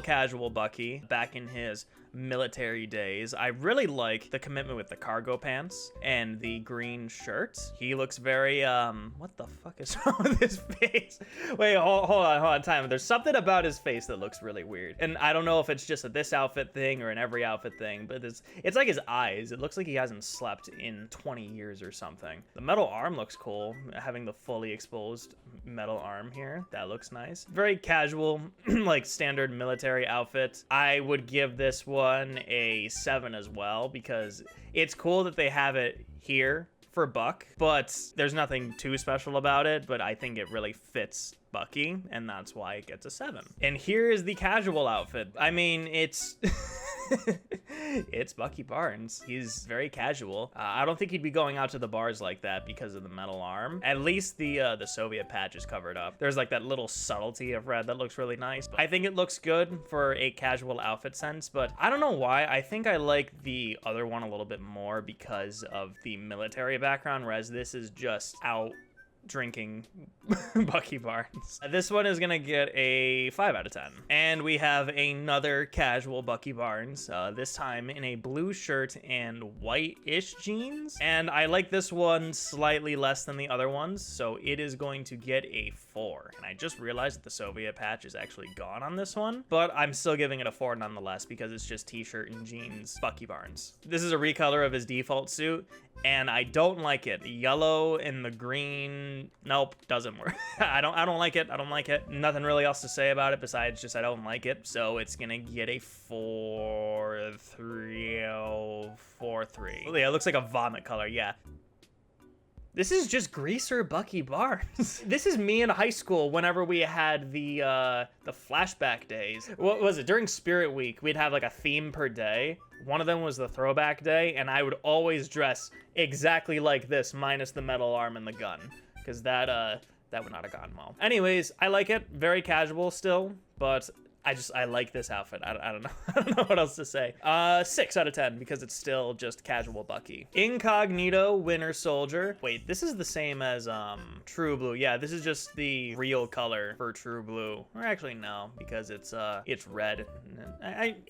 Bucky back in his military days. I really like the commitment with the cargo pants and the green shirt. He looks very what the fuck is wrong with his face? Wait, hold on time. There's something about his face that looks really weird, and I don't know if it's just a this outfit thing or an every outfit thing, but it's like his eyes. It looks like he hasn't slept in 20 years or something. The metal arm looks cool, having the fully exposed metal arm here. That looks nice. Very casual, like standard military outfit. I would give this one a 7 as well, because it's cool that they have it here for Buck, but there's nothing too special about it, but I think it really fits Bucky, and that's why it gets a 7. And here is the casual outfit. I mean, it's it's Bucky Barnes. He's very casual. I don't think he'd be going out to the bars like that because of the metal arm. At least the Soviet patch is covered up. There's like that little subtlety of red that looks really nice. I think it looks good for a casual outfit sense, but I don't know why. I think I like the other one a little bit more because of the military background, whereas this is just out drinking Bucky Barnes. This one is gonna get a 5 out of 10. And we have another casual Bucky Barnes, this time in a blue shirt and white-ish jeans. And I like this one slightly less than the other ones, so it is going to get a 4. And I just realized that the Soviet patch is actually gone on this one, but I'm still giving it a 4 nonetheless, because it's just t-shirt and jeans Bucky Barnes. This is a recolor of his default suit, and I don't like it. The yellow and the green, nope, doesn't work. I don't like it. I don't like it. Nothing really else to say about it besides just I don't like it. So it's gonna get a 4-3. Oh yeah, it looks like a vomit color. Yeah. This is just greaser Bucky Barnes. This is me in high school whenever we had the flashback days. What was it? During Spirit Week, we'd have like a theme per day. One of them was the throwback day, and I would always dress exactly like this, minus the metal arm and the gun, because that would not have gone well. Anyways, I like it. Very casual still, but I like this outfit. I don't know. I don't know what else to say. 6 out of 10 because it's still just casual Bucky. Incognito Winter Soldier. Wait, this is the same as True Blue. Yeah, this is just the real color for True Blue. Or actually no, because it's red.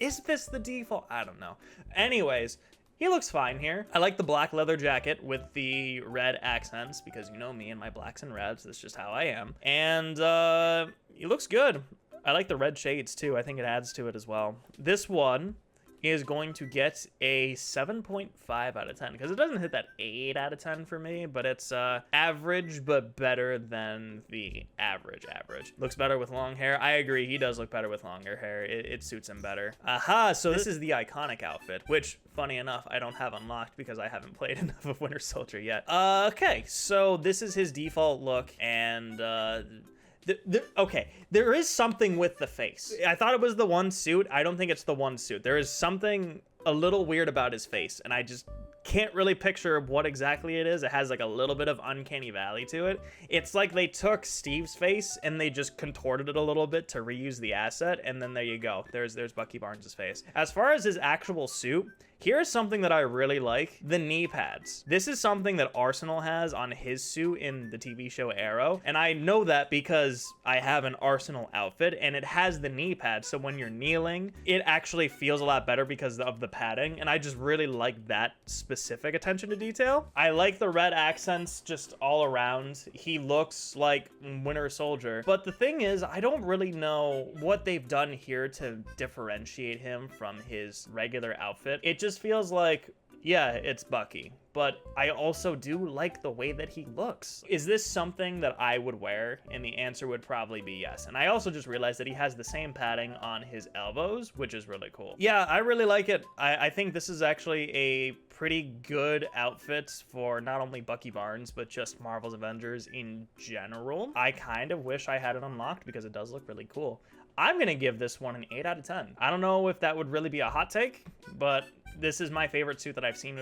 Is this the default? I don't know. Anyways, he looks fine here. I like the black leather jacket with the red accents because you know me and my blacks and reds. That's just how I am. And he looks good. I like the red shades too. I think it adds to it as well. This one is going to get a 7.5 out of 10 because it doesn't hit that 8 out of 10 for me, but it's average but better than the average. Looks better with long hair. I agree, he does look better with longer hair. It suits him better. Aha, so this is the iconic outfit, which funny enough I don't have unlocked because I haven't played enough of Winter Soldier yet. Okay, so this is his default look, and okay, there is something with the face. I thought it was the one suit. I don't think it's the one suit. There is something a little weird about his face, and I just can't really picture what exactly it is. It has like a little bit of uncanny valley to it. It's like they took Steve's face and they just contorted it a little bit to reuse the asset, and then there you go. There's Bucky Barnes' face. As far as his actual suit, here's something that I really like, the knee pads. This is something that Arsenal has on his suit in the TV show Arrow, and I know that because I have an Arsenal outfit, and it has the knee pads, so when you're kneeling, it actually feels a lot better because of the padding, and I just really like that specific attention to detail. I like the red accents just all around. He looks like Winter Soldier, but the thing is, I don't really know what they've done here to differentiate him from his regular outfit. It just feels like, yeah, it's Bucky, but I also do like the way that he looks. Is this something that I would wear? And the answer would probably be yes. And I also just realized that he has the same padding on his elbows, which is really cool. Yeah, I really like it. I think this is actually a pretty good outfit for not only Bucky Barnes, but just Marvel's Avengers in general. I kind of wish I had it unlocked because it does look really cool. I'm gonna give this one an 8 out of 10. I don't know if that would really be a hot take, but this is my favorite suit that I've seen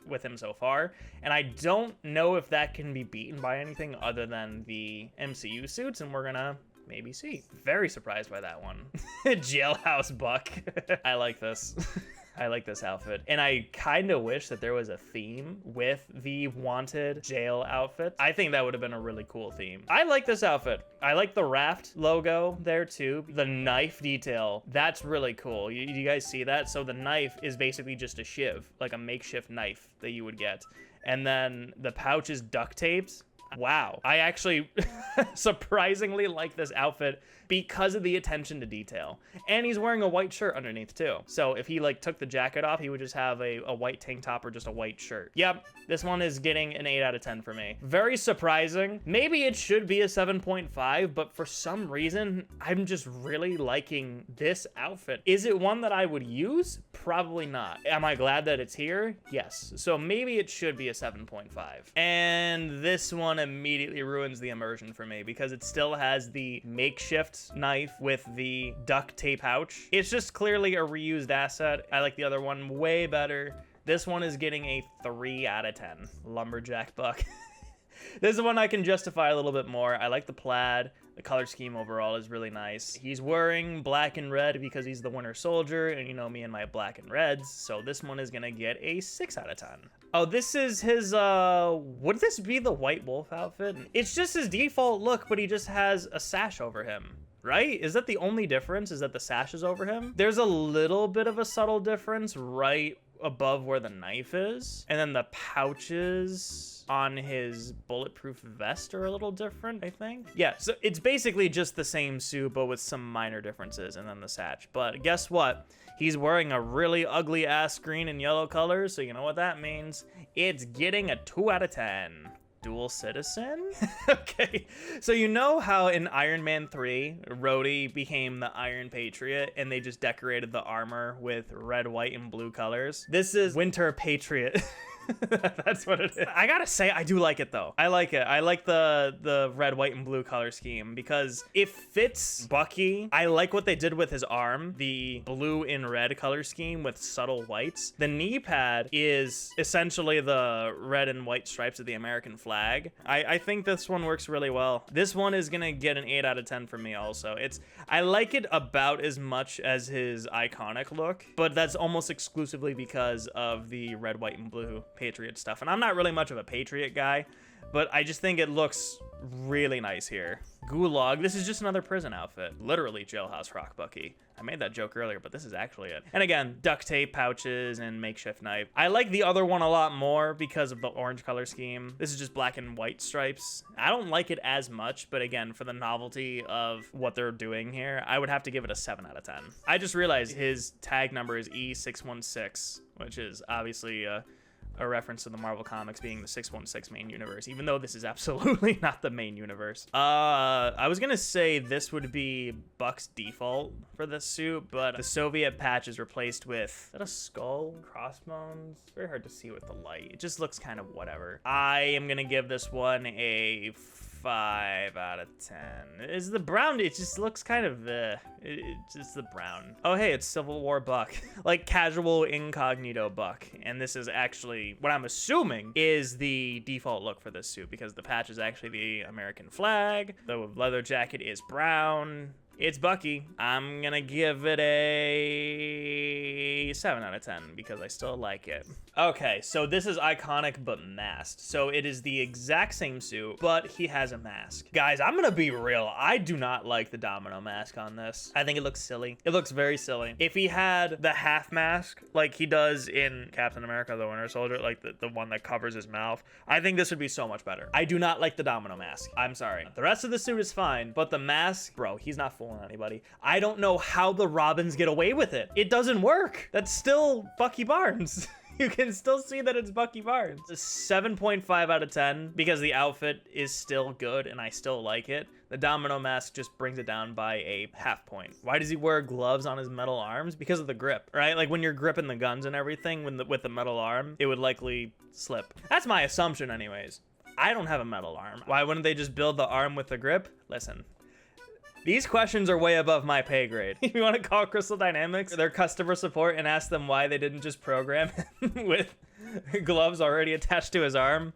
with him so far, and I don't know if that can be beaten by anything other than the MCU suits, and we're gonna maybe see. Very surprised by that one. Jailhouse Buck. I like this. I like this outfit, and I kind of wish that there was a theme with the wanted jail outfit. I think that would have been a really cool theme. I like this outfit. I like the raft logo there too. The knife detail, that's really cool. You guys see that? So the knife is basically just a shiv, like a makeshift knife that you would get. And then the pouch is duct taped. Wow. I actually surprisingly like this outfit because of the attention to detail. And he's wearing a white shirt underneath too. So if he like took the jacket off, he would just have a white tank top or just a white shirt. Yep, this one is getting an 8 out of 10 for me. Very surprising. Maybe it should be a 7.5, but for some reason, I'm just really liking this outfit. Is it one that I would use? Probably not. Am I glad that it's here? Yes. So maybe it should be a 7.5. And this one immediately ruins the immersion for me because it still has the makeshift knife with the duct tape pouch. It's just clearly a reused asset. I like the other one way better. This one is getting a 3 out of 10. Lumberjack Buck. This is one I can justify a little bit more. I like the plaid. The color scheme overall is really nice. He's wearing black and red because he's the Winter Soldier, and you know me and my black and reds, so this one is gonna get a 6 out of 10. Oh, this is his, would this be the White Wolf outfit? It's just his default look, but he just has a sash over him. Right? Is that the only difference? Is that the sash is over him? There's a little bit of a subtle difference right above where the knife is. And then the pouches on his bulletproof vest are a little different, I think. Yeah, so it's basically just the same suit, but with some minor differences, and then the sash. But guess what? He's wearing a really ugly ass green and yellow color, so you know what that means. It's getting a 2 out of 10. Dual citizen? Okay, so you know how in Iron Man 3, Rhodey became the Iron Patriot and they just decorated the armor with red, white, and blue colors? This is Winter Patriot. That's what it is. I gotta say, I do like it though. I like it. I like the red, white, and blue color scheme because it fits Bucky. I like what they did with his arm, the blue and red color scheme with subtle whites. The knee pad is essentially the red and white stripes of the American flag. I think this one works really well. This one is gonna get an 8 out of 10 from me also. I like it about as much as his iconic look, but that's almost exclusively because of the red, white, and blue Patriot stuff. And I'm not really much of a Patriot guy, but I just think it looks really nice here. Gulag, this is just another prison outfit. Literally Jailhouse Rock Bucky. I made that joke earlier, but this is actually it. And again, duct tape pouches and makeshift knife. I like the other one a lot more because of the orange color scheme. This is just black and white stripes. I don't like it as much, but again, for the novelty of what they're doing here, I would have to give it a 7 out of 10. I just realized his tag number is E616, which is obviously a reference to the Marvel Comics being the 616 main universe, even though this is absolutely not the main universe. I was gonna say this would be Buck's default for this suit, but the Soviet patch is replaced with, is that a skull? Crossbones? It's very hard to see with the light. It just looks kind of whatever. I am gonna give this one a 5 out of 10. Is the brown, it just looks kind of it's just the brown. Oh hey, it's Civil War Buck. Like casual incognito Buck. And this is actually what I'm assuming is the default look for this suit, because the patch is actually the American flag. The leather jacket is brown. It's Bucky. I'm gonna give it a 7 out of 10 because I still like it. Okay, so this is iconic but masked. So it is the exact same suit, but he has a mask. Guys, I'm gonna be real. I do not like the domino mask on this. I think it looks silly. It looks very silly. If he had the half mask like he does in Captain America, the Winter Soldier, like the one that covers his mouth, I think this would be so much better. I do not like the domino mask. I'm sorry. The rest of the suit is fine, but the mask, bro, he's not fooling anybody. I don't know how the Robins get away with it. It doesn't work. That's still Bucky Barnes. You can still see that it's Bucky Barnes. A 7.5 out of 10 because the outfit is still good and I still like it. The domino mask just brings it down by a half point. Why does he wear gloves on his metal arms? Because of the grip, right? Like when you're gripping the guns and everything with the metal arm, it would likely slip. That's my assumption anyways. I don't have a metal arm. Why wouldn't they just build the arm with the grip? Listen. These questions are way above my pay grade. If you want to call Crystal Dynamics their customer support and ask them why they didn't just program him with gloves already attached to his arm,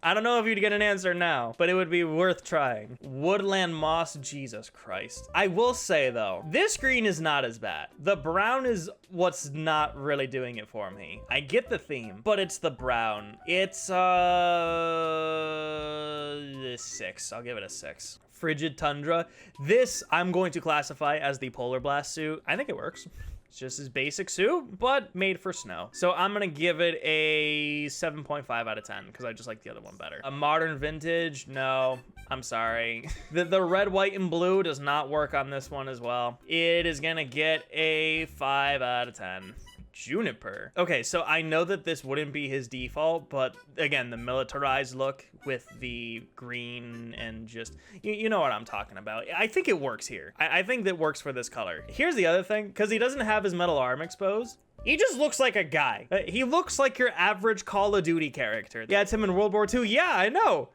I don't know if you'd get an answer now, but it would be worth trying. Woodland Moss, Jesus Christ. I will say though, this green is not as bad. The brown is what's not really doing it for me. I get the theme, but it's the brown. It's a 6. I'll give it a 6. Frigid Tundra. This I'm going to classify as the Polar Blast suit. I think it works. It's just his basic suit, but made for snow. So I'm gonna give it a 7.5 out of 10 because I just like the other one better. A modern vintage, no, I'm sorry. The red, white, and blue does not work on this one as well. It is gonna get a 5 out of 10. Juniper. Okay, so I know that this wouldn't be his default, but again, the militarized look with the green and just, you know what I'm talking about. I think it works here. I think that works for this color. Here's the other thing, because he doesn't have his metal arm exposed, he just looks like a guy. He looks like your average Call of Duty character. Yeah, it's him in World War II. Yeah, I know.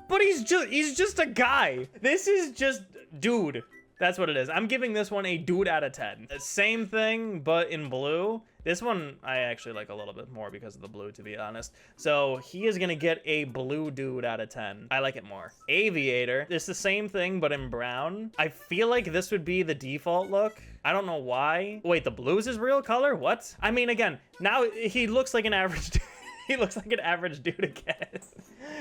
But he's just a guy. This is just dude. That's what it is. I'm giving this one a dude out of 10. Same thing, but in blue. This one I actually like a little bit more because of the blue, to be honest. So he is gonna get a blue dude out of 10. I like it more. Aviator. It's the same thing, but in brown. I feel like this would be the default look. I don't know why. Wait, the blue is his real color? What? I mean, again, now he looks like an average dude. He looks like an average dude again.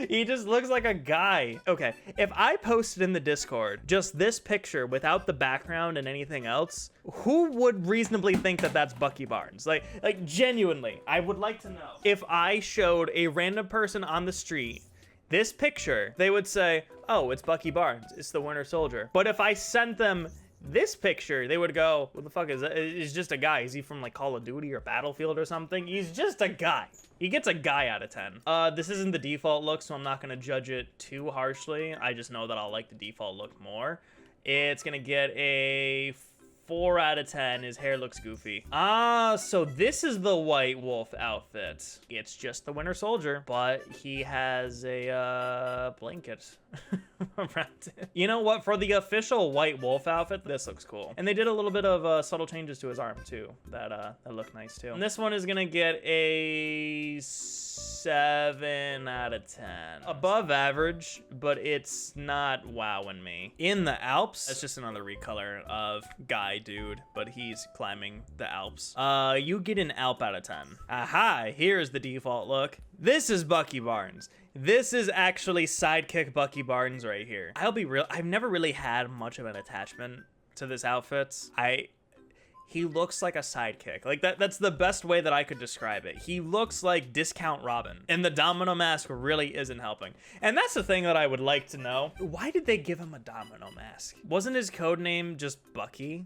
He just looks like a guy. Okay, if I posted in the Discord just this picture without the background and anything else, who would reasonably think that that's Bucky Barnes? Like genuinely, I would like to know. If I showed a random person on the street this picture, they would say, oh, it's Bucky Barnes. It's the Winter Soldier. But if I sent them this picture, they would go, what the fuck is that? He's just a guy. Is he from like Call of Duty or Battlefield or something? He's just a guy. He gets a guy out of 10. This isn't the default look, so I'm not gonna judge it too harshly. I just know that I'll like the default look more. It's gonna get a 4 out of 10. His hair looks goofy. Ah, so this is the White Wolf outfit. It's just the Winter Soldier, but he has a blanket around it. You know what? For the official White Wolf outfit, this looks cool. And they did a little bit of subtle changes to his arm too that look nice too. And this one is gonna get a 7 out of 10. Above average, but it's not wowing me. In the Alps, that's just another recolor of Guy Dude, but he's climbing the Alps. You get an Alp out of 10. Aha, here's the default look. This is Bucky Barnes. This is actually sidekick Bucky Barnes right here. I'll be real, I've never really had much of an attachment to this outfit. He looks like a sidekick. Like that's the best way that I could describe it. He looks like Discount Robin, and the domino mask really isn't helping. And that's the thing that I would like to know. Why did they give him a domino mask? Wasn't his code name just Bucky?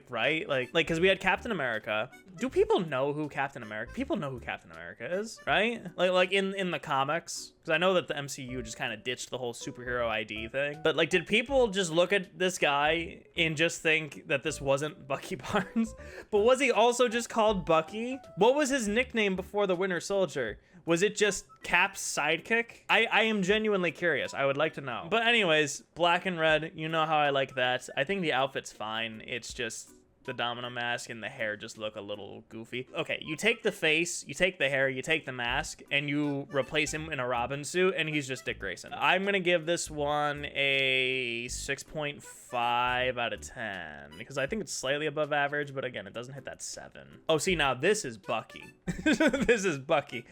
Right? Like, cause we had Captain America. Do people know who Captain America? People know who Captain America is, right? Like in the comics. Because I know that the MCU just kind of ditched the whole superhero ID thing. But like, did people just look at this guy and just think that this wasn't Bucky Barnes? But was he also just called Bucky? What was his nickname before the Winter Soldier? Was it just Cap's sidekick? I am genuinely curious. I would like to know. But anyways, black and red, you know how I like that. I think the outfit's fine. It's just the domino mask and the hair just look a little goofy. Okay, you take the face, you take the hair, you take the mask, and you replace him in a Robin suit, and he's just Dick Grayson. I'm gonna give this one a 6.5 out of 10, because I think it's slightly above average, but again, it doesn't hit that 7. Oh, see, now this is Bucky. This is Bucky.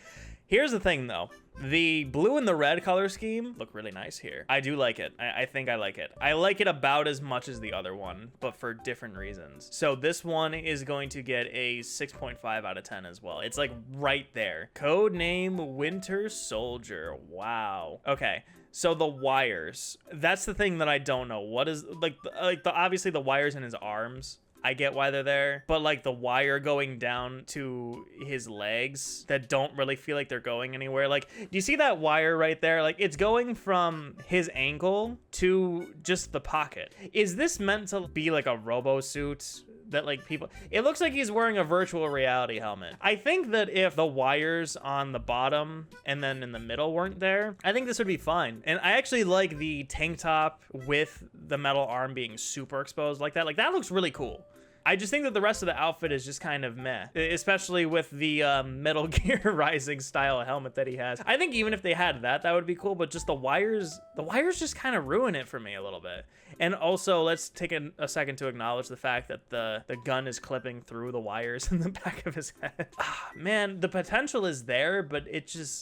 Here's the thing, though. The blue and the red color scheme look really nice here. I do like it. I think I like it. I like it about as much as the other one, but for different reasons. So this one is going to get a 6.5 out of 10 as well. It's like right there. Code name Winter Soldier. Wow. Okay. So the wires. That's the thing that I don't know. What is obviously the wires in his arms. I get why they're there, but like the wire going down to his legs that don't really feel like they're going anywhere. Like, do you see that wire right there? Like, it's going from his ankle to just the pocket. Is this meant to be like a robo suit that like people, it looks like he's wearing a virtual reality helmet. I think that if the wires on the bottom and then in the middle weren't there, I think this would be fine. And I actually like the tank top with the metal arm being super exposed like that. Like, that looks really cool. I just think that the rest of the outfit is just kind of meh, especially with the Metal Gear Rising style helmet that he has. I think even if they had that, that would be cool, but just the wires just kind of ruin it for me a little bit. And also, let's take a second to acknowledge the fact that the gun is clipping through the wires in the back of his head. Ah, man, the potential is there, but it's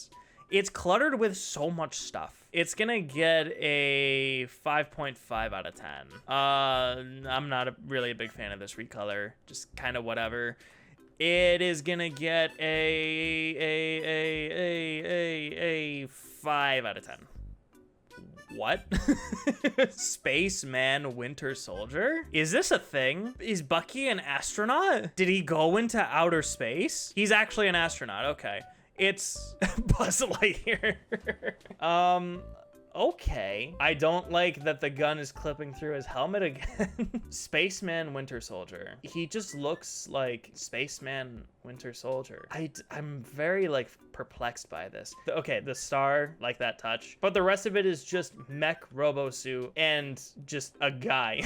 cluttered with so much stuff. It's gonna get a 5.5 out of 10. I'm not really a big fan of this recolor, just kind of whatever. It is gonna get a 5 out of 10. What? Spaceman Winter Soldier? Is this a thing? Is Bucky an astronaut? Did he go into outer space? He's actually an astronaut, okay. It's Buzz Lightyear. Okay. I don't like that the gun is clipping through his helmet again. Spaceman Winter Soldier. He just looks like Spaceman Winter Soldier. I'm very like perplexed by this. Okay, the star, like that touch, but the rest of it is just mech robo suit and just a guy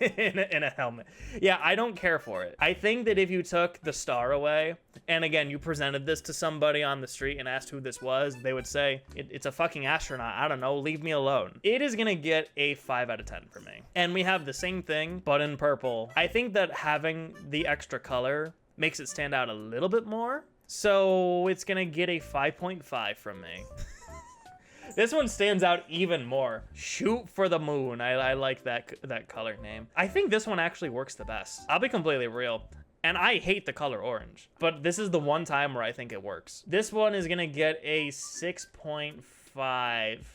in a helmet. Yeah, I don't care for it. I think that if you took the star away, and again, you presented this to somebody on the street and asked who this was, they would say, it's a fucking astronaut. I don't know, leave me alone. It is gonna get a 5 out of 10 for me. And we have the same thing, but in purple. I think that having the extra color makes it stand out a little bit more. So it's gonna get a 5.5 from me. This one stands out even more. Shoot for the moon. I like that color name. I think this one actually works the best. I'll be completely real. And I hate the color orange, but this is the one time where I think it works. This one is gonna get a 6.5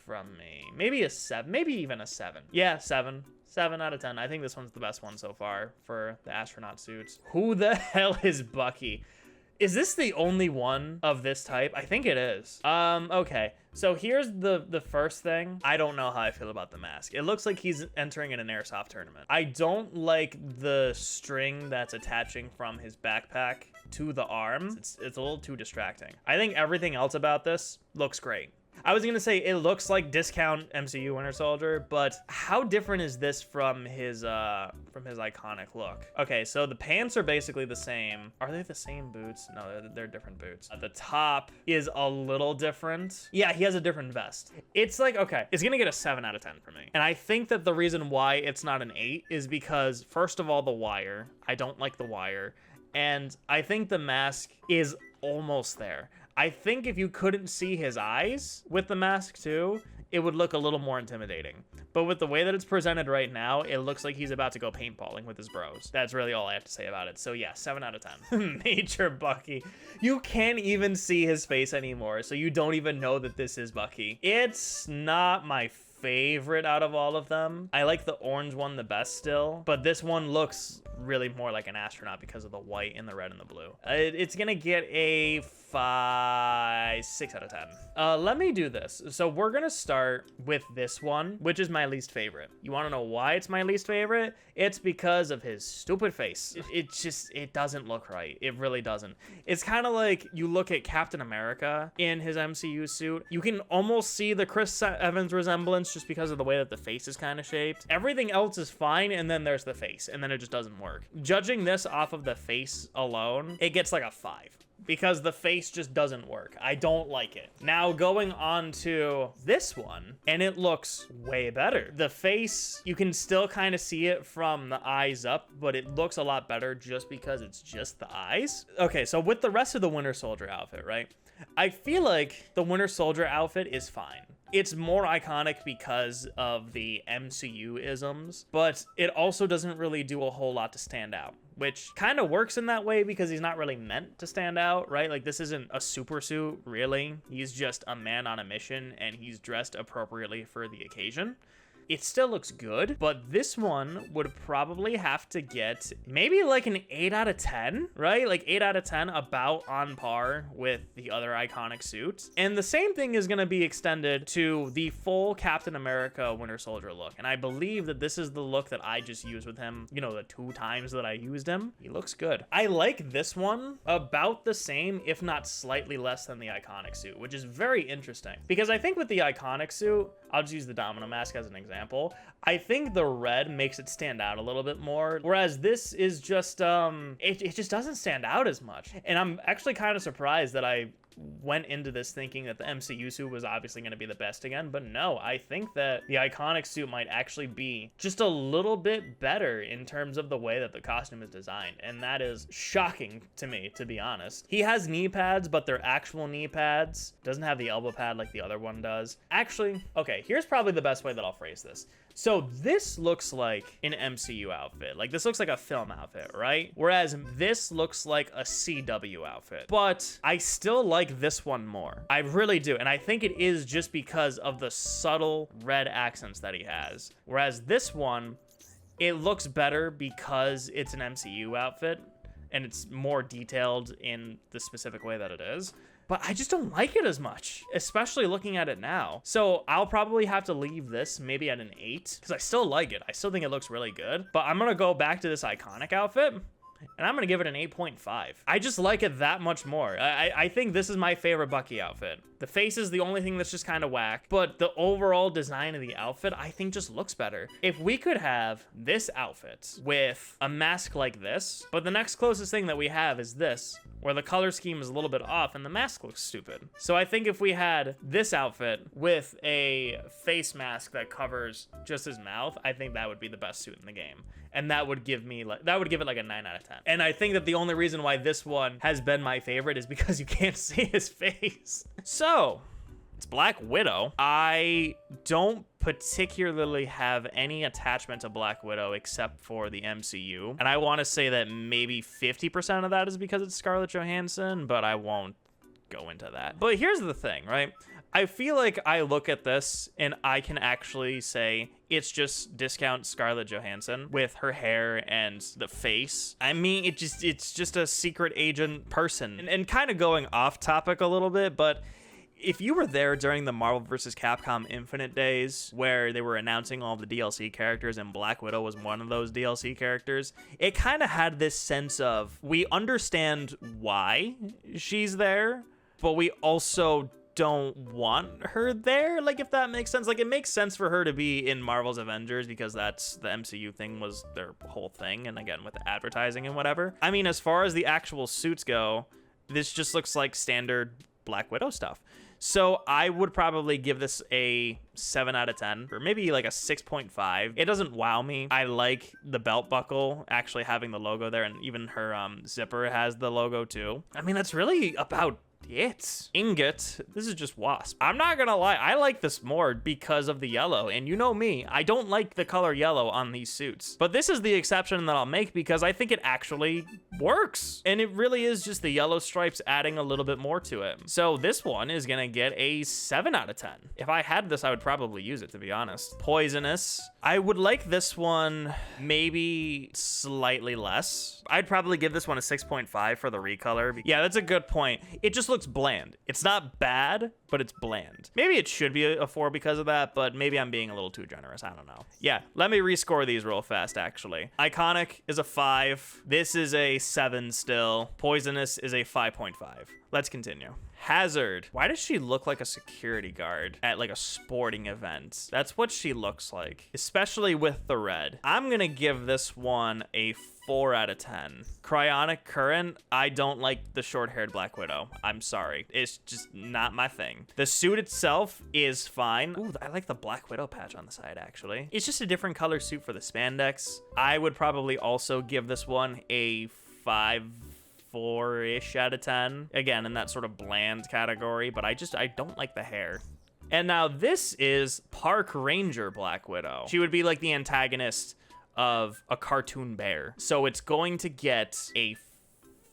from me. Maybe a 7, maybe even a 7. Yeah, 7. 7 out of 10. I think this one's the best one so far for the astronaut suits. Who the hell is Bucky? Is this the only one of this type? I think it is. Okay. So here's the first thing. I don't know how I feel about the mask. It looks like he's entering in an airsoft tournament. I don't like the string that's attaching from his backpack to the arm. It's a little too distracting. I think everything else about this looks great. I was gonna say it looks like discount MCU Winter Soldier, but how different is this from his iconic look? Okay, so the pants are basically the same. Are they the same boots? No, they're different boots. The top is a little different. Yeah, he has a different vest. It's like, okay, it's gonna get a 7 out of 10 for me. And I think that the reason why it's not an 8 is because, first of all, the wire. I don't like the wire. And I think the mask is almost there. I think if you couldn't see his eyes with the mask too, it would look a little more intimidating. But with the way that it's presented right now, it looks like he's about to go paintballing with his bros. That's really all I have to say about it. So yeah, 7 out of 10. Major Bucky. You can't even see his face anymore, so you don't even know that this is Bucky. It's not my favorite out of all of them. I like the orange one the best still, but this one looks really more like an astronaut because of the white and the red and the blue. It's gonna get a 6 out of 10. Let me do this. So we're gonna start with this one, which is my least favorite. You wanna know why it's my least favorite? It's because of his stupid face. It doesn't look right. It really doesn't. It's kind of like you look at Captain America in his MCU suit. You can almost see the Chris Evans resemblance just because of the way that the face is kind of shaped. Everything else is fine, and then there's the face, and then it just doesn't work. Judging this off of the face alone, it gets like a 5. Because the face just doesn't work. I don't like it. Now going on to this one, and it looks way better. The face, you can still kind of see it from the eyes up, but it looks a lot better just because it's just the eyes. Okay, so with the rest of the Winter Soldier outfit, right? I feel like the Winter Soldier outfit is fine. It's more iconic because of the MCU isms, but it also doesn't really do a whole lot to stand out, which kind of works in that way because he's not really meant to stand out, right? Like, this isn't a super suit, really. He's just a man on a mission, and he's dressed appropriately for the occasion. It still looks good, but this one would probably have to get maybe like an 8 out of 10, right? Like 8 out of 10, about on par with the other iconic suits. And the same thing is going to be extended to the full Captain America Winter Soldier look. And I believe that this is the look that I just used with him, you know, the 2 times that I used him. He looks good. I like this one about the same, if not slightly less than the iconic suit, which is very interesting. Because I think with the iconic suit, I'll just use the Domino mask as an example. I think the red makes it stand out a little bit more, whereas this is just, it just doesn't stand out as much. And I'm actually kind of surprised that I went into this thinking that the MCU suit was obviously going to be the best again, but no, I think that the iconic suit might actually be just a little bit better in terms of the way that the costume is designed, and that is shocking to me, to be honest. He has knee pads, but they're actual knee pads. Doesn't have the elbow pad like the other one does. Actually, okay, here's probably the best way that I'll phrase this. So this looks like an MCU outfit. Like, this looks like a film outfit, right? Whereas this looks like a CW outfit. But I still like this one more. I really do. And I think it is just because of the subtle red accents that he has. Whereas this one, it looks better because it's an MCU outfit and it's more detailed in the specific way that it is. But I just don't like it as much, especially looking at it now. So I'll probably have to leave this maybe at an 8 because I still like it. I still think it looks really good. But I'm going to go back to this iconic outfit, and I'm going to give it an 8.5. I just like it that much more. I think this is my favorite Bucky outfit. The face is the only thing that's just kind of whack, but the overall design of the outfit, I think, just looks better. If we could have this outfit with a mask like this, but the next closest thing that we have is this, where the color scheme is a little bit off and the mask looks stupid. So I think if we had this outfit with a face mask that covers just his mouth, I think that would be the best suit in the game. And that would give me like, that would give it like a 9 out of 10. And I think that the only reason why this one has been my favorite is because you can't see his face. So it's Black Widow. I don't particularly have any attachment to Black Widow except for the MCU. And I want to say that maybe 50% of that is because it's Scarlett Johansson, but I won't go into that. But here's the thing, right? I feel like I look at this and I can actually say it's just discount Scarlett Johansson with her hair and the face. I mean, it's just a secret agent person. And kind of going off topic a little bit, but if you were there during the Marvel vs. Capcom Infinite days where they were announcing all the DLC characters and Black Widow was one of those DLC characters, it kind of had this sense of, we understand why she's there, but we also don't want her there, like, if that makes sense. Like, it makes sense for her to be in Marvel's Avengers because that's the MCU thing, was their whole thing, and again with the advertising and whatever. I mean, as far as the actual suits go, this just looks like standard Black Widow stuff. So I would probably give this a 7 out of 10, or maybe like a 6.5. It doesn't wow me. I like the belt buckle actually having the logo there, and even her zipper has the logo too. I mean, that's really about it. Ingot, this is just Wasp. I'm not gonna lie, I like this more because of the yellow, and you know me, I don't like the color yellow on these suits, but this is the exception that I'll make because I think it actually works, and it really is just the yellow stripes adding a little bit more to it. So this one is gonna get a 7 out of 10. If I had this, I would probably use it, to be honest. Poisonous, I would like this one maybe slightly less. I'd probably give this one a 6.5 for the recolor. Yeah, that's a good point. It just looks bland. It's not bad, but it's bland. Maybe it should be a 4 because of that, but maybe I'm being a little too generous. I don't know. Yeah, let me rescore these real fast, actually. Iconic is a 5. This is a 7 still. Poisonous is a 5.5. Let's continue. Hazard. Why does she look like a security guard at like a sporting event? That's what she looks like, especially with the red. I'm gonna give this one a 4 out of 10. Cryonic Current, I don't like the short-haired Black Widow. I'm sorry. It's just not my thing. The suit itself is fine. Ooh, I like the Black Widow patch on the side, actually. It's just a different color suit for the spandex. I would probably also give this one a 4-ish out of 10. Again, in that sort of bland category, but I don't like the hair. And now this is Park Ranger Black Widow. She would be like the antagonist of a cartoon bear. So it's going to get a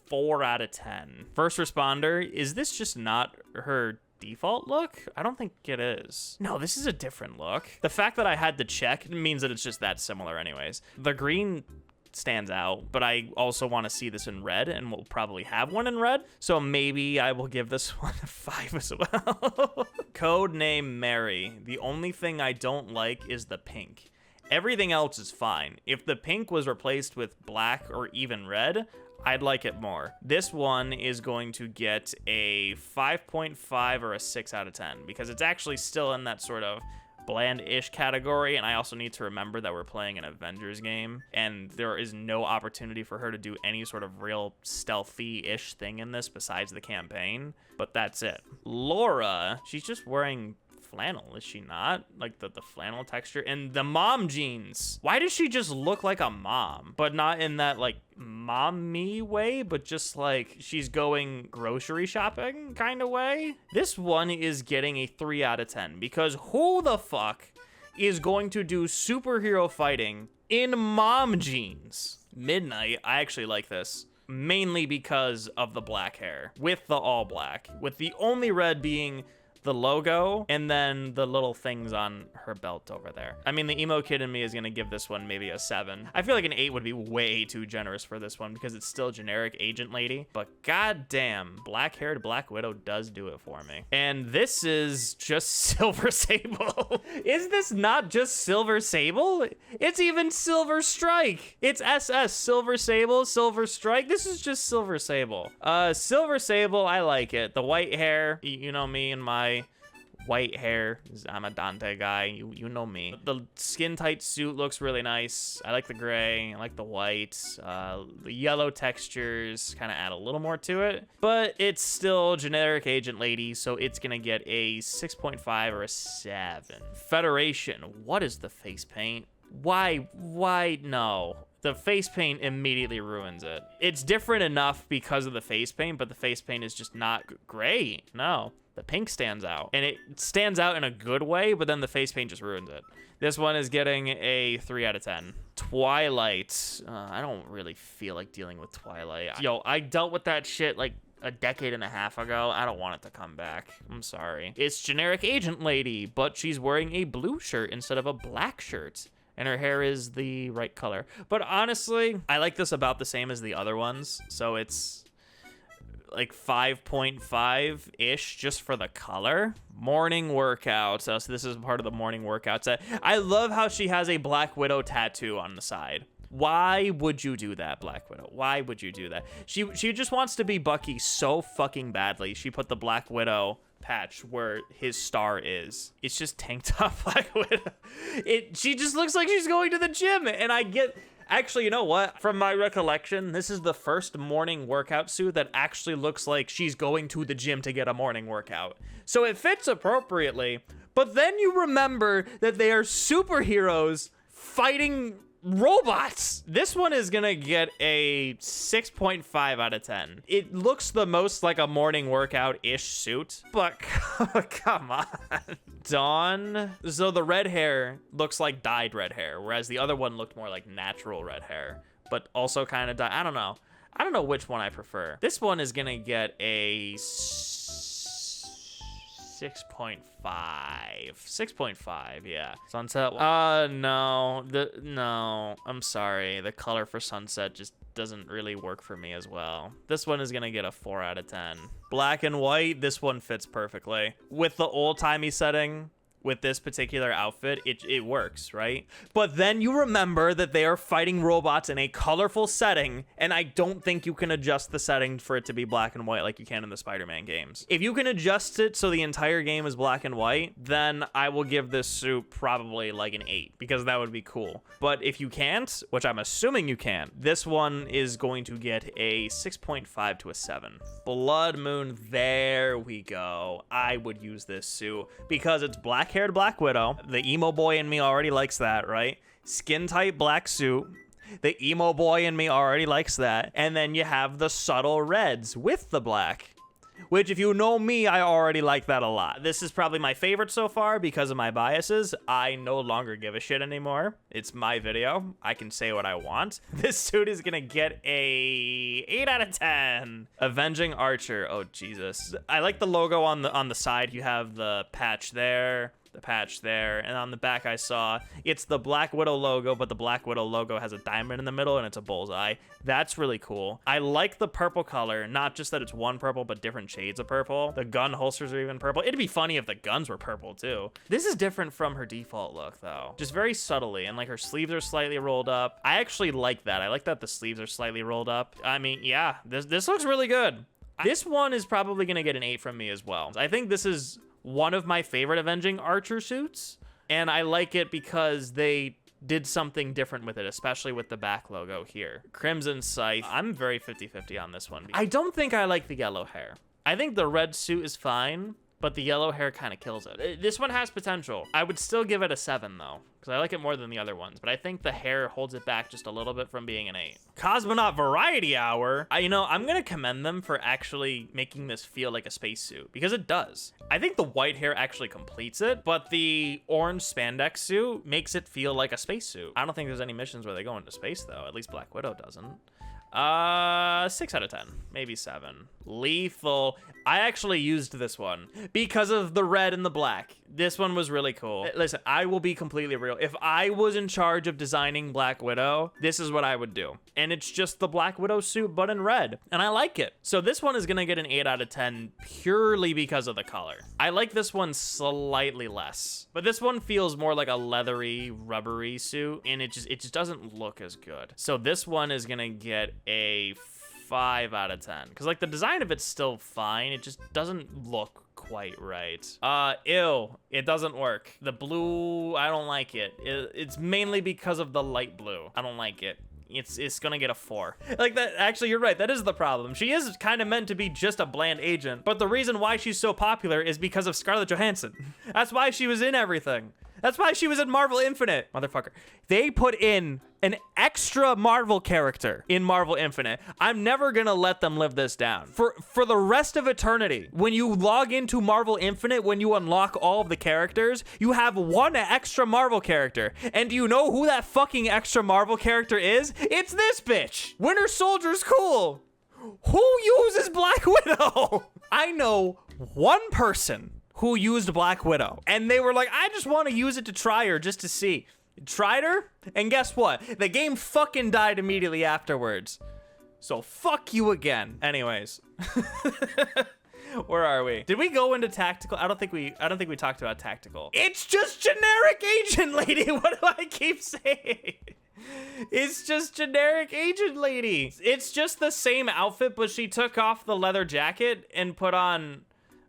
4 out of 10. First Responder, is this just not her default look? I don't think it is. No, this is a different look. The fact that I had to check means that it's just that similar anyways. The green stands out, but I also want to see this in red, and we'll probably have one in red, so maybe I will give this one a 5 as well. Codename Mary. The only thing I don't like is the pink. Everything else is fine. If the pink was replaced with black or even red, I'd like it more. This one is going to get a 5.5 or a 6 out of 10 because it's actually still in that sort of bland-ish category, and I also need to remember that we're playing an Avengers game, and there is no opportunity for her to do any sort of real stealthy-ish thing in this besides the campaign, but that's it. Laura, she's just wearing flannel, is she not? Like the flannel texture and the mom jeans. Why does she just look like a mom, but not in that like mommy way, but just like she's going grocery shopping kind of way? This one is getting a 3 out of 10 because who the fuck is going to do superhero fighting in mom jeans? Midnight, I actually like this. Mainly because of the black hair with the all black, with the only red being the logo and then the little things on her belt over there. I mean, the emo kid in me is gonna give this one maybe a 7. I feel like an 8 would be way too generous for this one because it's still generic agent lady, but goddamn, black-haired Black Widow does do it for me. And this is just Silver Sable. Is this not just Silver Sable? It's even Silver Strike. It's SS, Silver Sable, Silver Strike. This is just Silver Sable. Silver Sable, I like it. The white hair, you know me and my white hair. I'm a Dante guy. You know me. The skin tight suit looks really nice. I like the gray. I like the white. The yellow textures kind of add a little more to it, but it's still generic agent lady, so it's gonna get a 6.5 or a 7. Federation. What is the face paint? Why no? The face paint immediately ruins it. It's different enough because of the face paint, but the face paint is just not great. No. The pink stands out, and it stands out in a good way, but then the face paint just ruins it. This one is getting a 3 out of 10. Twilight. I don't really feel like dealing with Twilight. Yo, I dealt with that shit like a decade and a half ago. I don't want it to come back. I'm sorry. It's generic agent lady, but she's wearing a blue shirt instead of a black shirt. And her hair is the right color. But honestly, I like this about the same as the other ones. So it's like 5.5-ish just for the color. Morning workout. So this is part of the morning workout set. I love how she has a Black Widow tattoo on the side. Why would you do that, Black Widow? Why would you do that? She just wants to be Bucky so fucking badly. She put the Black Widow patch where his star is. It's just tank top Black Widow. She just looks like she's going to the gym, and I get... Actually, you know what? From my recollection, this is the first morning workout suit that actually looks like she's going to the gym to get a morning workout. So it fits appropriately, but then you remember that they are superheroes fighting robots. This one is gonna get a 6.5 out of 10. It looks the most like a morning workout-ish suit, but come on. Dawn. So the red hair looks like dyed red hair, whereas the other one looked more like natural red hair, but also kind of dyed. I don't know which one I prefer. This one is gonna get a 6.5. 6.5, yeah. Sunset. No. No. I'm sorry. The color for Sunset just doesn't really work for me as well. This one is gonna get a 4 out of 10. Black and white, this one fits perfectly. With the old-timey setting, with this particular outfit, it works, right? But then you remember that they are fighting robots in a colorful setting, and I don't think you can adjust the setting for it to be black and white like you can in the Spider-Man games. If you can adjust it so the entire game is black and white, then I will give this suit probably like an 8, because that would be cool. But if you can't, which I'm assuming you can, this one is going to get a 6.5 to a 7. Blood Moon, there we go. I would use this suit because it's black-haired Black Widow. The emo boy in me already likes that, right? Skin tight black suit. The emo boy in me already likes that. And then you have the subtle reds with the black, which if you know me, I already like that a lot. This is probably my favorite so far because of my biases. I no longer give a shit anymore. It's my video. I can say what I want. This suit is gonna get a 8 out of 10. Avenging Archer. Oh, Jesus. I like the logo on the side. You have the patch there, the patch there, and on the back I saw it's the Black Widow logo, but the Black Widow logo has a diamond in the middle and it's a bullseye. That's really cool. I like the purple color, not just that it's one purple, but different shades of purple. The gun holsters are even purple. It'd be funny if the guns were purple too. This is different from her default look though, just very subtly, and like her sleeves are slightly rolled up. I actually like that. I like that the sleeves are slightly rolled up. I mean, yeah, this looks really good. This one is probably gonna get an 8 from me as well. I think this is one of my favorite Avenging Archer suits, and I like it because they did something different with it, especially with the back logo here. Crimson Scythe. I'm very 50-50 on this one. I don't think I like the yellow hair. I think the red suit is fine, but the yellow hair kind of kills it. This one has potential. I would still give it a 7 though, because I like it more than the other ones, but I think the hair holds it back just a little bit from being an 8. Cosmonaut Variety Hour. I'm gonna commend them for actually making this feel like a spacesuit, because it does. I think the white hair actually completes it, but the orange spandex suit makes it feel like a spacesuit. I don't think there's any missions where they go into space though, at least Black Widow doesn't. 6 out of 10, maybe 7. Lethal. I actually used this one because of the red and the black. This one was really cool. Listen, I will be completely real. If I was in charge of designing Black Widow, this is what I would do. And it's just the Black Widow suit, but in red. And I like it. So this one is gonna get an 8 out of 10 purely because of the color. I like this one slightly less, but this one feels more like a leathery, rubbery suit, and it just doesn't look as good. So this one is gonna get a 5 out of 10, because like the design of it's still fine, it just doesn't look quite right. Ew, it doesn't work. The blue, I don't like it. It's mainly because of the light blue. I don't like it. It's gonna get a 4. Like that, actually, you're right, that is the problem. She is kind of meant to be just a bland agent, but the reason why she's so popular is because of Scarlett Johansson. That's why she was in everything. That's why she was in Marvel Infinite, motherfucker. They put in an extra Marvel character in Marvel Infinite. I'm never gonna let them live this down. For the rest of eternity, when you log into Marvel Infinite, when you unlock all of the characters, you have one extra Marvel character. And do you know who that fucking extra Marvel character is? It's this bitch. Winter Soldier's cool. Who uses Black Widow? I know one person who used Black Widow, and they were like, I just want to use it to try her just to see. Tried her, and guess what? The game fucking died immediately afterwards. So fuck you again. Anyways. Where are we? Did we go into tactical? I don't think we talked about tactical. It's just generic agent lady. What do I keep saying? It's just generic agent lady. It's just the same outfit, but she took off the leather jacket and put on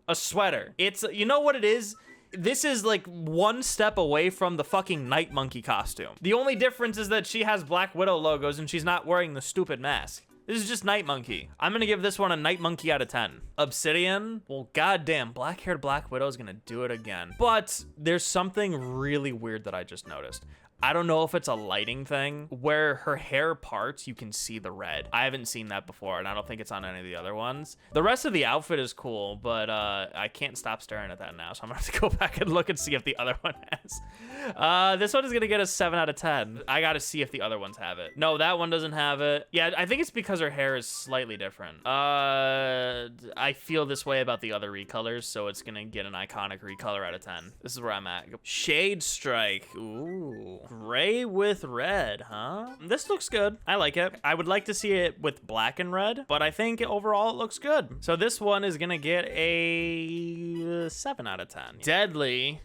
a sweater. It's, you know what it is? This is like one step away from the fucking Night Monkey costume. The only difference is that she has Black Widow logos and she's not wearing the stupid mask. This is just Night Monkey. I'm gonna give this one a Night Monkey out of 10. Obsidian, well, goddamn, black-haired Black Widow is gonna do it again. But there's something really weird that I just noticed. I don't know if it's a lighting thing where her hair parts, you can see the red. I haven't seen that before, and I don't think it's on any of the other ones. The rest of the outfit is cool, but I can't stop staring at that now, so I'm gonna have to go back and look and see if the other one has. This one is gonna get a 7 out of 10. I gotta see if the other ones have it. No, that one doesn't have it. Yeah, I think it's because her hair is slightly different. I feel this way about the other recolors, so it's gonna get an iconic recolor out of 10. This is where I'm at. Shade Strike, ooh. Gray with red, huh? This looks good. I like it. I would like to see it with black and red, but I think overall it looks good. So this one is gonna get a 7 out of 10. Deadly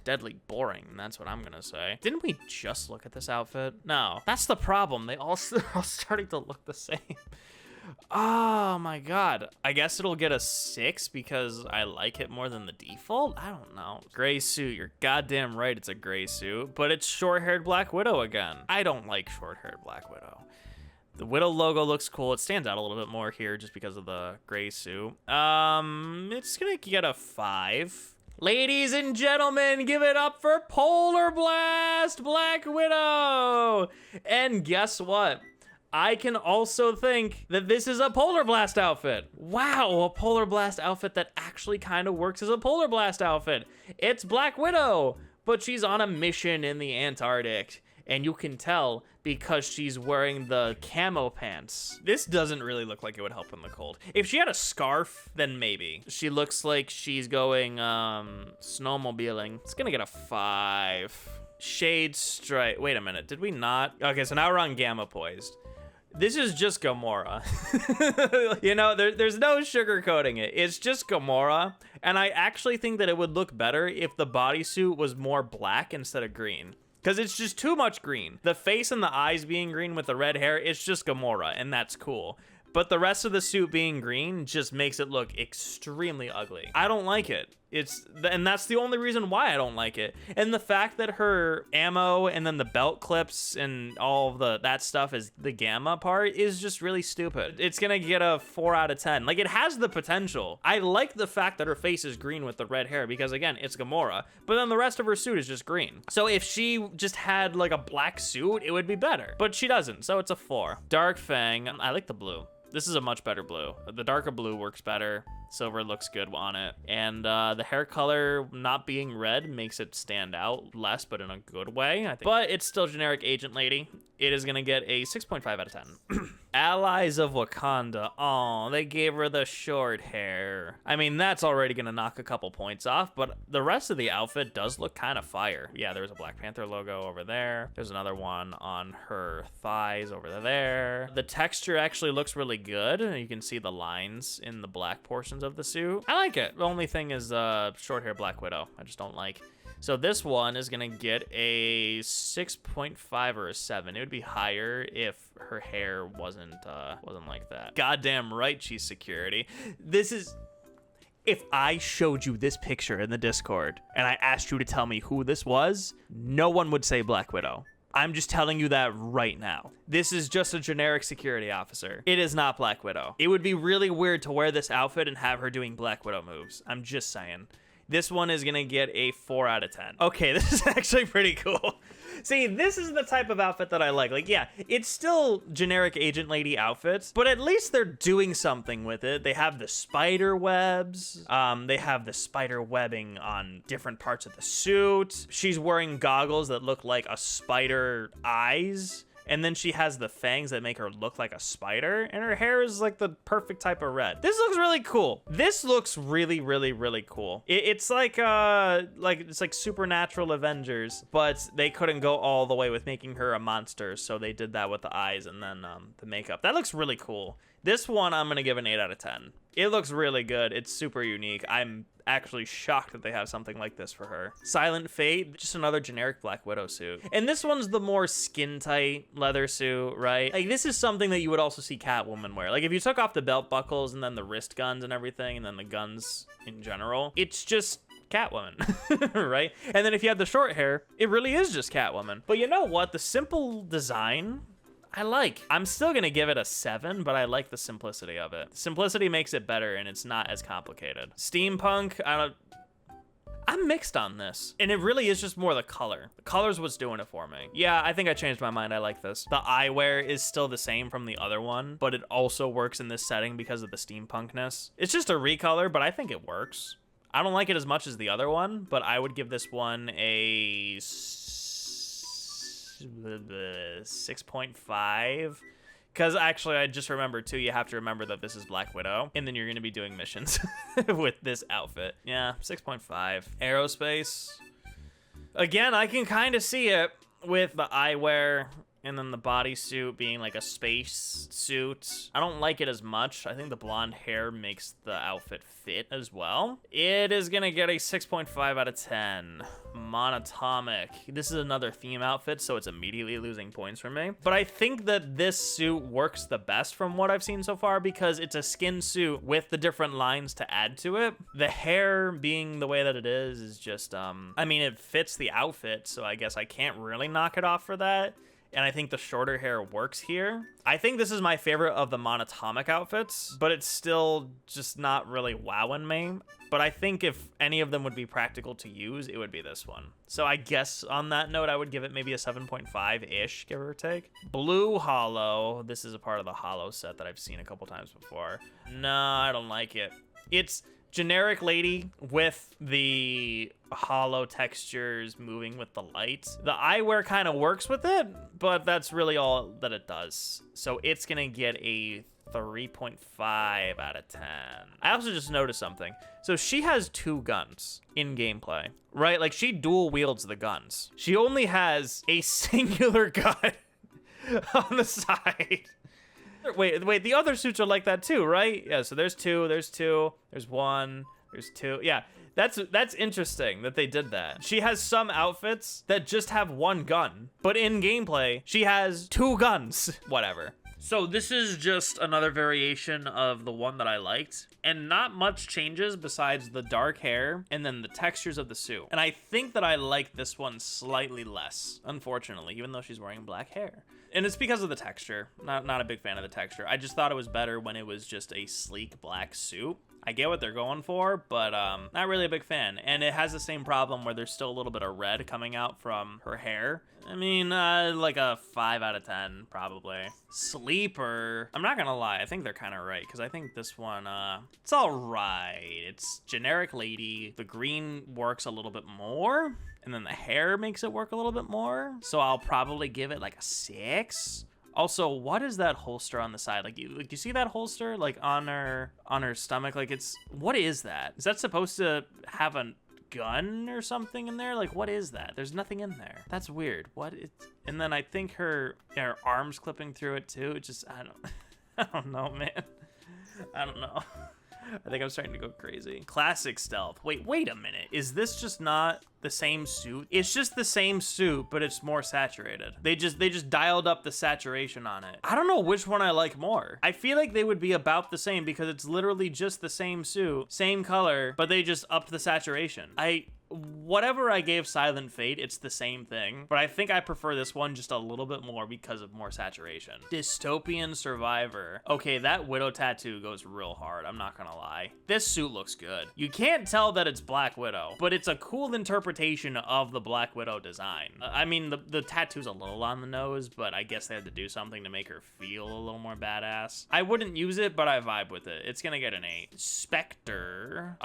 boring. That's what I'm gonna say. Didn't we just look at this outfit? No, that's the problem. They all are starting to look the same. Oh my god. I guess it'll get a 6 because I like it more than the default? I don't know. Gray suit, you're goddamn right it's a gray suit, but it's short-haired Black Widow again. I don't like short-haired Black Widow. The Widow logo looks cool. It stands out a little bit more here just because of the gray suit. It's gonna get a 5. Ladies and gentlemen, give it up for Polar Blast Black Widow! And guess what? I can also think that this is a Polar Blast outfit. Wow, a Polar Blast outfit that actually kind of works as a Polar Blast outfit. It's Black Widow, but she's on a mission in the Antarctic. And you can tell because she's wearing the camo pants. This doesn't really look like it would help in the cold. If she had a scarf, then maybe. She looks like she's going snowmobiling. It's gonna get a 5. Shade Strike, wait a minute, did we not? Okay, so now we're on Gamma Poised. This is just Gamora. You know, there's no sugarcoating it. It's just Gamora. And I actually think that it would look better if the bodysuit was more black instead of green. Because it's just too much green. The face and the eyes being green with the red hair, it's just Gamora, and that's cool. But the rest of the suit being green just makes it look extremely ugly. I don't like it. And that's the only reason why I don't like it. And the fact that her ammo and then the belt clips and all of that stuff is the gamma part is just really stupid. It's gonna get a 4 out of 10. Like, it has the potential. I like the fact that her face is green with the red hair because, again, it's Gamora. But then the rest of her suit is just green. So if she just had like a black suit, it would be better. But she doesn't, so it's a 4. Dark Fang, I like the blue. This is a much better blue. The darker blue works better. Silver looks good on it. And the hair color not being red makes it stand out less, but in a good way, I think. But it's still generic agent lady. It is gonna get a 6.5 out of 10. Allies of Wakanda. Oh, they gave her the short hair. I mean, that's already gonna knock a couple points off, but the rest of the outfit does look kind of fire. Yeah, there's a Black Panther logo over there. There's another one on her thighs over there. The texture actually looks really good. You can see the lines in the black portions of the suit. I like it. The only thing is short hair Black Widow. I just don't like. So this one is gonna get a 6.5 or a 7. It would be higher if her hair wasn't like that. Goddamn right she's security. This is, if I showed you this picture in the Discord and I asked you to tell me who this was, no one would say Black Widow. I'm just telling you that right now. This is just a generic security officer. It is not Black Widow. It would be really weird to wear this outfit and have her doing Black Widow moves. I'm just saying. This one is gonna get a 4 out of 10. Okay, this is actually pretty cool. See, this is the type of outfit that I like. Like, yeah, it's still generic agent lady outfits, but at least they're doing something with it. They have the spider webs. They have the spider webbing on different parts of the suit. She's wearing goggles that look like a spider eyes. And then she has the fangs that make her look like a spider, and her hair is like the perfect type of red. This looks really cool. This looks really, really, really cool. It's like it's like Supernatural Avengers, but they couldn't go all the way with making her a monster, so they did that with the eyes and then the makeup. That looks really cool. This one I'm gonna give an 8 out of 10. It looks really good. It's super unique. I'm actually shocked that they have something like this for her. Silent Fate, just another generic Black Widow suit. And this one's the more skin tight leather suit, right? Like this is something that you would also see Catwoman wear. Like if you took off the belt buckles and then the wrist guns and everything and then the guns in general, it's just Catwoman, right? And then if you have the short hair, it really is just Catwoman. But you know what? The simple design, I like. I'm still gonna give it a 7, but I like the simplicity of it. Simplicity makes it better and it's not as complicated. Steampunk, I'm mixed on this. And it really is just more the color. The color's what's doing it for me. Yeah, I think I changed my mind. I like this. The eyewear is still the same from the other one, but it also works in this setting because of the steampunkness. It's just a recolor, but I think it works. I don't like it as much as the other one, but I would give this one a 6.5. Because actually, I just remembered too, you have to remember that this is Black Widow, and then you're going to be doing missions with this outfit. Yeah, 6.5. Aerospace. Again, I can kind of see it with the eyewear and then the bodysuit being like a space suit. I don't like it as much. I think the blonde hair makes the outfit fit as well. It is gonna get a 6.5 out of 10. Monatomic. This is another theme outfit, so it's immediately losing points for me. But I think that this suit works the best from what I've seen so far because it's a skin suit with the different lines to add to it. The hair being the way that it is just, I mean, it fits the outfit, so I guess I can't really knock it off for that. And I think the shorter hair works here. I think this is my favorite of the monatomic outfits, but it's still just not really wowing me. But I think if any of them would be practical to use, it would be this one. So I guess on that note, I would give it maybe a 7.5-ish, give or take. Blue Hollow. This is a part of the Hollow set that I've seen a couple times before. No, I don't like it. It's generic lady with the hollow textures moving with the light. The eyewear kind of works with it, but that's really all that it does. So it's gonna get a 3.5 out of 10. I also just noticed something. So she has 2 guns in gameplay, right? Like she dual wields the guns. She only has a singular gun on the side. Wait, the other suits are like that too, right? Yeah, so there's 2, there's 1, there's 2. Yeah, that's interesting that they did that. She has some outfits that just have 1 gun, but in gameplay, she has 2 guns. Whatever. So this is just another variation of the one that I liked, and not much changes besides the dark hair and then the textures of the suit. And I think that I like this one slightly less, unfortunately, even though she's wearing black hair. And it's because of the texture. Not a big fan of the texture. I just thought it was better when it was just a sleek black suit. I get what they're going for, but not really a big fan. And it has the same problem where there's still a little bit of red coming out from her hair. I mean, like a 5 out of 10, probably. Sleeper. I'm not gonna lie, I think they're kind of right, because I think this one, it's all right. It's generic lady. The green works a little bit more, and then the hair makes it work a little bit more. So I'll probably give it like a 6. Also, what is that holster on the side? Like, you see that holster, like on her stomach? Like, what is that? Is that supposed to have a gun or something in there? Like, what is that? There's nothing in there. That's weird. And then I think her arms clipping through it too. It just, I don't know, man. I don't know. I think I'm starting to go crazy. Classic stealth. Wait a minute. Is this just not the same suit? It's just the same suit, but it's more saturated. They just dialed up the saturation on it. I don't know which one I like more. I feel like they would be about the same because it's literally just the same suit, same color, but they just upped the saturation. Whatever I gave Silent Fate, it's the same thing, but I think I prefer this one just a little bit more because of more saturation. Dystopian Survivor. Okay, that Widow tattoo goes real hard, I'm not gonna lie. This suit looks good. You can't tell that it's Black Widow, but it's a cool interpretation of the Black Widow design. I mean, the tattoo's a little on the nose, but I guess they had to do something to make her feel a little more badass. I wouldn't use it, but I vibe with it. It's gonna get an 8. Spectre.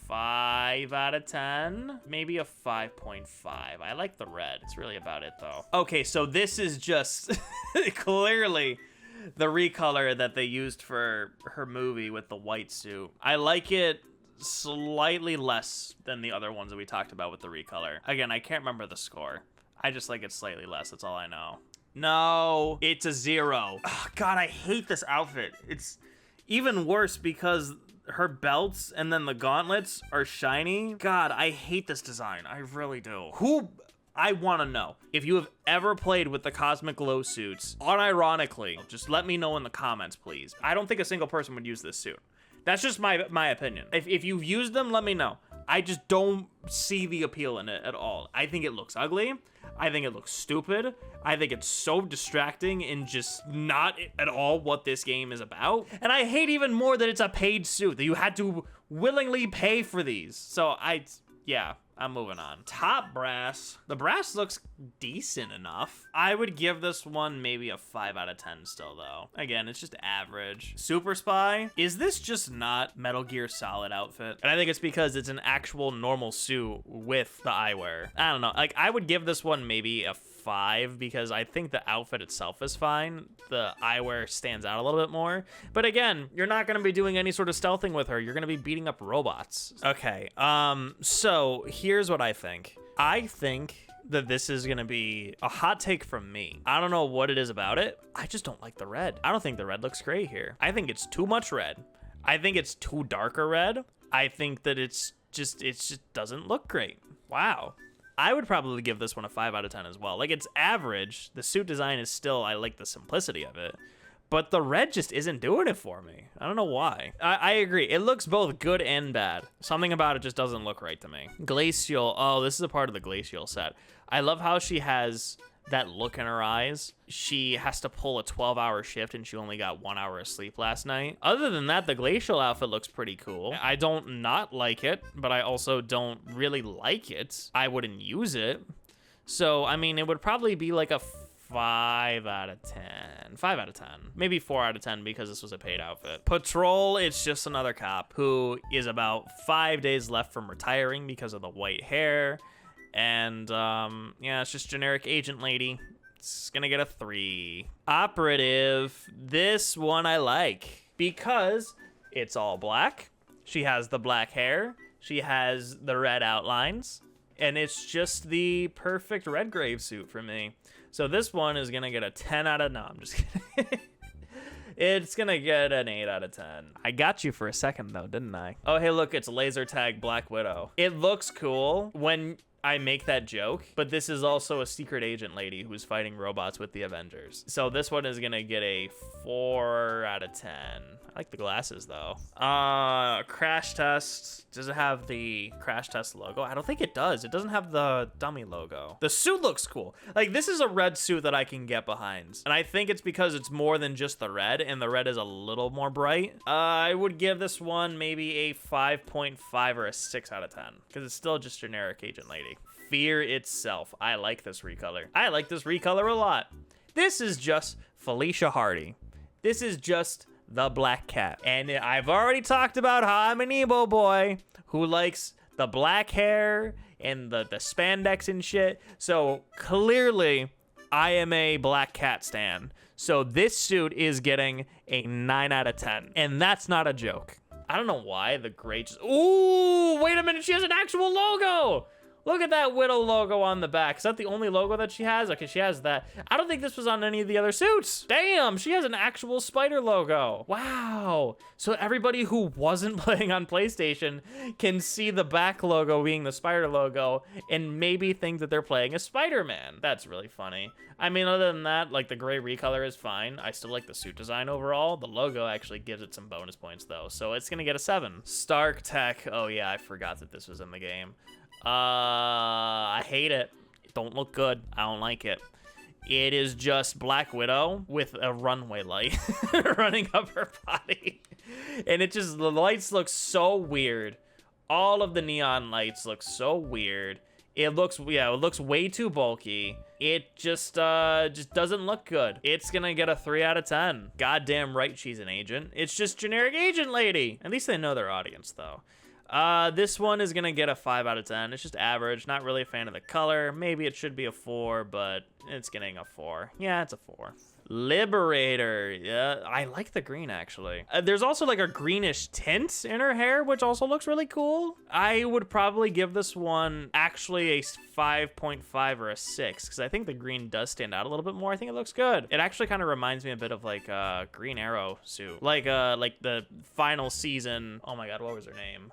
5 5 out of 10, maybe a 5.5. I like the red. It's really about it though. Okay, so this is just clearly the recolor that they used for her movie with the white suit. I like it slightly less than the other ones that we talked about with the recolor. Again, I can't remember the score. I just like it slightly less. That's all I know. No, it's a 0. Oh, God, I hate this outfit. It's even worse because her belts and then the gauntlets are shiny. God, I hate this design. I really do. I want to know if you have ever played with the Cosmic Glow suits, unironically, just let me know in the comments, please. I don't think a single person would use this suit. That's just my opinion. If you've used them, let me know. I just don't see the appeal in it at all. I think it looks ugly. I think it looks stupid. I think it's so distracting and just not at all what this game is about. And I hate even more that it's a paid suit, that you had to willingly pay for these. So yeah, I'm moving on. Top brass. The brass looks decent enough. I would give this one maybe a 5 out of 10 still though. Again, it's just average. Super Spy. Is this just not Metal Gear Solid outfit? And I think it's because it's an actual normal suit with the eyewear. I don't know. Like, I would give this one maybe a 5 because I think the outfit itself is fine. The eyewear stands out a little bit more. But again, you're not going to be doing any sort of stealthing with her. You're going to be beating up robots. Okay, so here's what I think. I think that this is going to be a hot take from me. I don't know what it is about it. I just don't like the red. I don't think the red looks great here. I think it's too much red. I think it's too dark a red. I think that it just doesn't look great. Wow. I would probably give this one a 5 out of 10 as well. Like, it's average. The suit design is still, I like the simplicity of it. But the red just isn't doing it for me. I don't know why. I agree. It looks both good and bad. Something about it just doesn't look right to me. Glacial. Oh, this is a part of the Glacial set. I love how she has that look in her eyes. She has to pull a 12-hour shift and she only got 1 hour of sleep last night. Other than that, the Glacial outfit looks pretty cool. I don't not like it, but I also don't really like it. I wouldn't use it. So, I mean, it would probably be like a 5 out of 10. 5 out of 10. Maybe 4 out of 10 because this was a paid outfit. Patrol, it's just another cop who is about 5 days left from retiring because of the white hair. And, yeah, it's just generic agent lady. It's gonna get a 3. Operative, this one I like because it's all black. She has the black hair. She has the red outlines. And it's just the perfect Redgrave suit for me. So this one is gonna get a 10 out of, no, I'm just kidding. It's gonna get an 8 out of 10. I got you for a second though, didn't I? Oh, hey, look, it's laser tag Black Widow. It looks cool when I make that joke, but this is also a secret agent lady who's fighting robots with the Avengers. So this one is gonna get a 4 out of 10. I like the glasses though. Crash Test. Does it have the Crash Test logo? I don't think it does. It doesn't have the dummy logo. The suit looks cool. Like, this is a red suit that I can get behind. And I think it's because it's more than just the red, and the red is a little more bright. I would give this one maybe a 5.5 or a 6 out of 10, because it's still just generic agent lady. Fear itself. I like this recolor. I like this recolor a lot. This is just Felicia Hardy. This is just the Black Cat. And I've already talked about how I'm an emo boy who likes the black hair and the spandex and shit. So clearly I am a Black Cat stan. So this suit is getting a 9 out of 10. And that's not a joke. I don't know why the gray just... Ooh, wait a minute. She has an actual logo. Look at that Widow logo on the back. Is that the only logo that she has? Okay, she has that. I don't think this was on any of the other suits. Damn, she has an actual spider logo. Wow. So everybody who wasn't playing on PlayStation can see the back logo being the spider logo and maybe think that they're playing as Spider-Man. That's really funny. I mean, other than that, like, the gray recolor is fine. I still like the suit design overall. The logo actually gives it some bonus points, though. So it's gonna get a 7. Stark Tech. Oh, yeah, I forgot that this was in the game. I hate it. It don't look good. I don't like it. It is just Black Widow with a runway light running up her body. And it just, the lights look so weird. All of the neon lights look so weird. It looks, yeah, it looks way too bulky. It just doesn't look good. It's gonna get a 3 out of 10. Goddamn right she's an agent. It's just generic agent lady. At least they know their audience, though. This one is gonna get a 5 out of 10. It's just average. Not really a fan of the color. Maybe it should be a 4, but it's getting a 4. Yeah, it's a 4. Liberator. Yeah, I like the green, actually. There's also like a greenish tint in her hair, which also looks really cool. I would probably give this one actually a 5.5 or a 6, because I think the green does stand out a little bit more. I think it looks good. It actually kind of reminds me a bit of like Green Arrow suit, like the final season. Oh my god, what was her name?